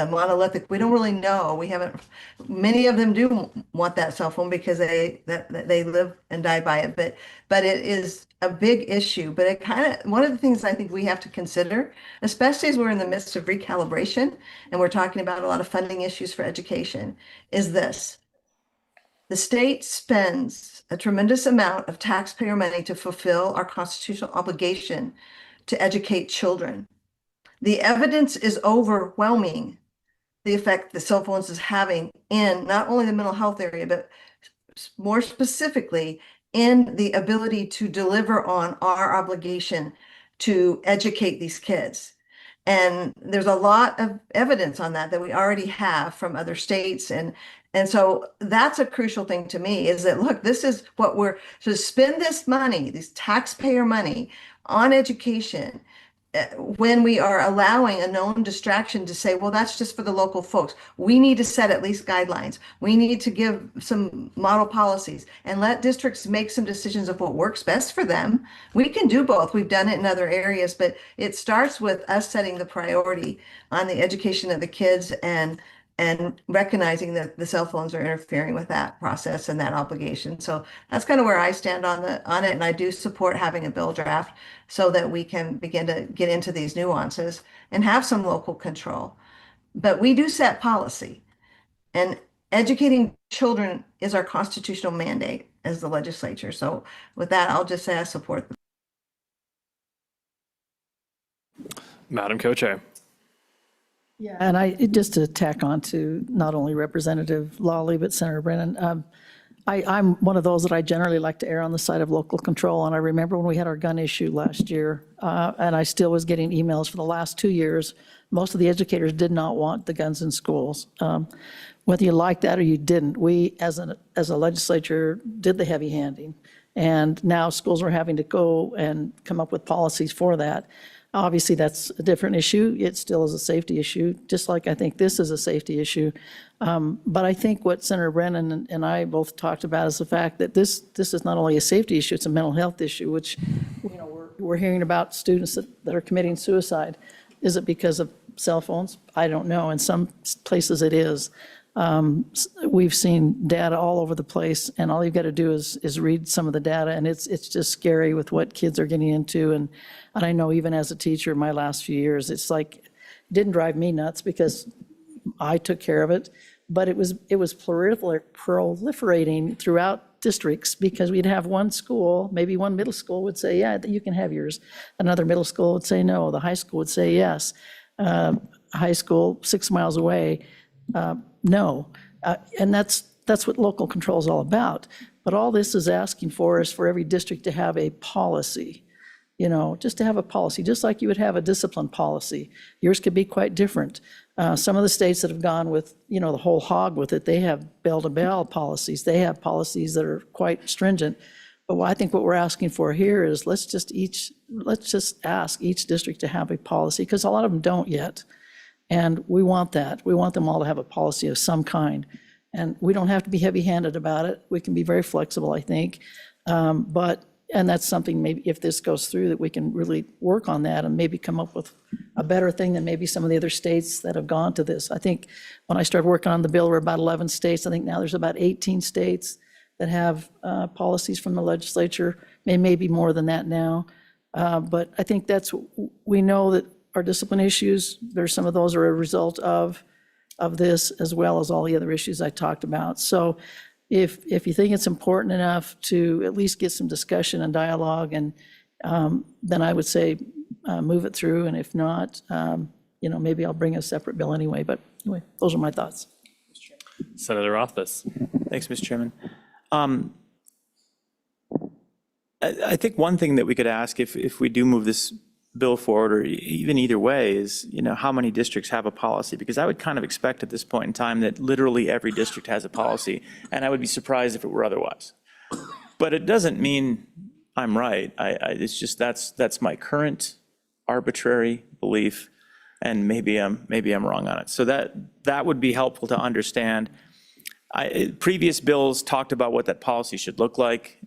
monolithic. We don't really know. We haven't. Many of them do want that cell phone because they live and die by it. But it is a big issue. But it kind of, one of the things I think we have to consider, especially as we're in the midst of recalibration and we're talking about a lot of funding issues for education, is this. The state spends a tremendous amount of taxpayer money to fulfill our constitutional obligation to educate children. The evidence is overwhelming, the effect the cell phones is having in not only the mental health area, but more specifically in the ability to deliver on our obligation to educate these kids. And there's a lot of evidence on that we already have from other states. And so that's a crucial thing to me, is that, look, this is what we're to spend this money, this taxpayer money on education, when we are allowing a known distraction to say, well, that's just for the local folks. We need to set at least guidelines. We need to give some model policies and let districts make some decisions of what works best for them. We can do both. We've done it in other areas, but it starts with us setting the priority on the education of the kids and recognizing that the cell phones are interfering with that process and that obligation. So that's kind of where I stand on it. And I do support having a bill draft so that we can begin to get into these nuances and have some local control. But we do set policy, and educating children is our constitutional mandate as the legislature. So with that, I'll just say I support the Madam Co-Chair. Yeah, and just to tack on to not only Representative Lawley, but Senator Brennan, I'm one of those that I generally like to err on the side of local control. And I remember when we had our gun issue last year, and I still was getting emails for the last 2 years. Most of the educators did not want the guns in schools. Whether you liked that or you didn't, we as a legislature did the heavy handing. And now schools are having to go and come up with policies for that. Obviously, that's a different issue. It still is a safety issue, just like I think this is a safety issue. But I think what Senator Brennan and I both talked about is the fact that this is not only a safety issue, it's a mental health issue, which we're hearing about students that are committing suicide. Is it because of cell phones? I don't know. In some places it is. We've seen data all over the place, and all you've got to do is read some of the data, and it's just scary with what kids are getting into. And I know even as a teacher, my last few years, it's like, it didn't drive me nuts because I took care of it, but it was proliferating throughout districts because we'd have one school, maybe one middle school would say, yeah, you can have yours. Another middle school would say no. The high school would say yes. High school 6 miles away, no. And that's what local control is all about. But all this is asking for is for every district to have a policy, just to have a policy, just like you would have a discipline policy. Yours could be quite different. Some of the states that have gone with, the whole hog with it, they have bell-to-bell policies. They have policies that are quite stringent. But I think what we're asking for here is let's just ask each district to have a policy, because a lot of them don't yet. And we want that. We want them all to have a policy of some kind. And we don't have to be heavy-handed about it. We can be very flexible, I think. And that's something, maybe if this goes through, that we can really work on that and maybe come up with a better thing than maybe some of the other states that have gone to this. I think when I started working on the bill, there were about 11 states. I think now there's about 18 states that have policies from the legislature, maybe more than that now. But I think we know that our discipline issues, some of those are a result of of this, as well as all the other issues I talked about. So if you think it's important enough to at least get some discussion and dialogue, and then I would say move it through, and if not, maybe I'll bring a separate bill anyway. But anyway, those are my thoughts. Senator Rothfuss. Thanks, Mr. Chairman. I think one thing that we could ask if we do move this bill forward, or even either way, is, how many districts have a policy? Because I would kind of expect at this point in time that literally every district has a policy, and I would be surprised if it were otherwise. But it doesn't mean I'm right. It's just that's my current arbitrary belief, and maybe I'm wrong on it. So that would be helpful to understand. Previous bills talked about what that policy should look like.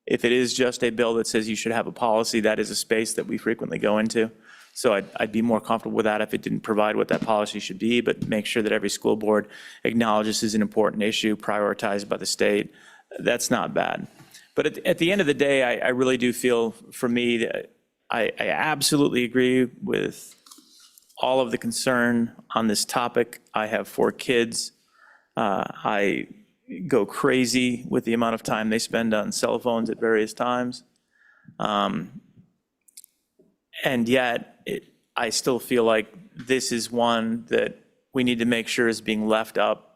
If it is just a bill that says you should have a policy, that is a space that we frequently go into. So I'd be more comfortable with that if it didn't provide what that policy should be, but make sure that every school board acknowledges this is an important issue, prioritized by the state. That's not bad. But at the end of the day, I really do feel, for me, that I absolutely agree with all of the concern on this topic. I have 4 kids. I go crazy with the amount of time they spend on cell phones at various times. And yet, I still feel like this is one that we need to make sure is being left up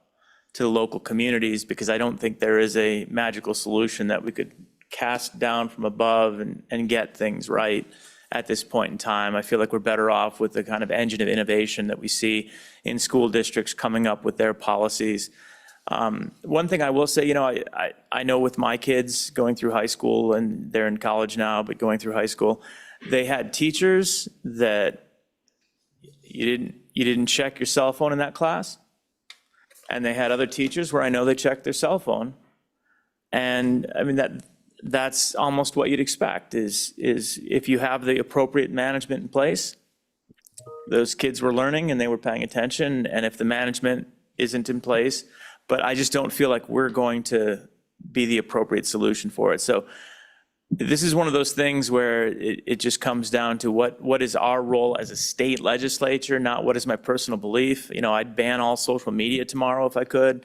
to the local communities, because I don't think there is a magical solution that we could cast down from above and get things right at this point in time. I feel like we're better off with the kind of engine of innovation that we see in school districts coming up with their policies. One thing I will say, I know with my kids going through high school, and they're in college now, but going through high school, they had teachers that you didn't check your cell phone in that class. And they had other teachers where I know they checked their cell phone. And I mean, that's almost what you'd expect is if you have the appropriate management in place, those kids were learning and they were paying attention. And if the management isn't in place, but I just don't feel like we're going to be the appropriate solution for it. So this is one of those things where it just comes down to what is our role as a state legislature, not what is my personal belief. I'd ban all social media tomorrow if I could,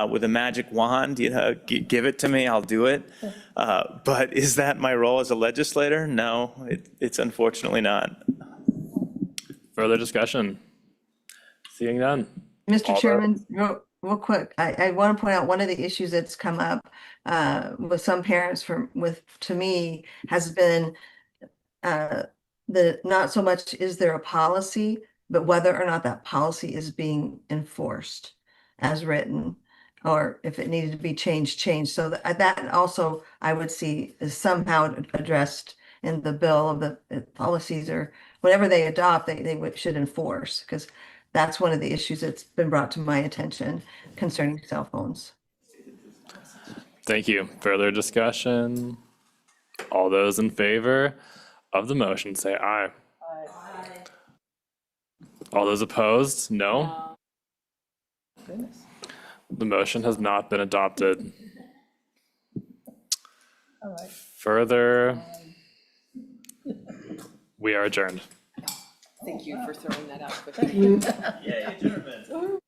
with a magic wand, give it to me, I'll do it. But is that my role as a legislator? No, it's unfortunately not. Further discussion? Seeing none. Mr. Chairman, real quick, I want to point out one of the issues that's come up with some parents to me has been not so much is there a policy, but whether or not that policy is being enforced as written, or if it needed to be changed. So that also I would see is somehow addressed in the bill of the policies, or whatever they adopt, they should enforce, because that's one of the issues that's been brought to my attention concerning cell phones. Thank you. Further discussion? All those in favor of the motion say aye. Aye. All those opposed, no? Goodness. The motion has not been adopted. All right. Further, we are adjourned. Thank you for throwing that out quickly. Thank you. Yeah, adjournment.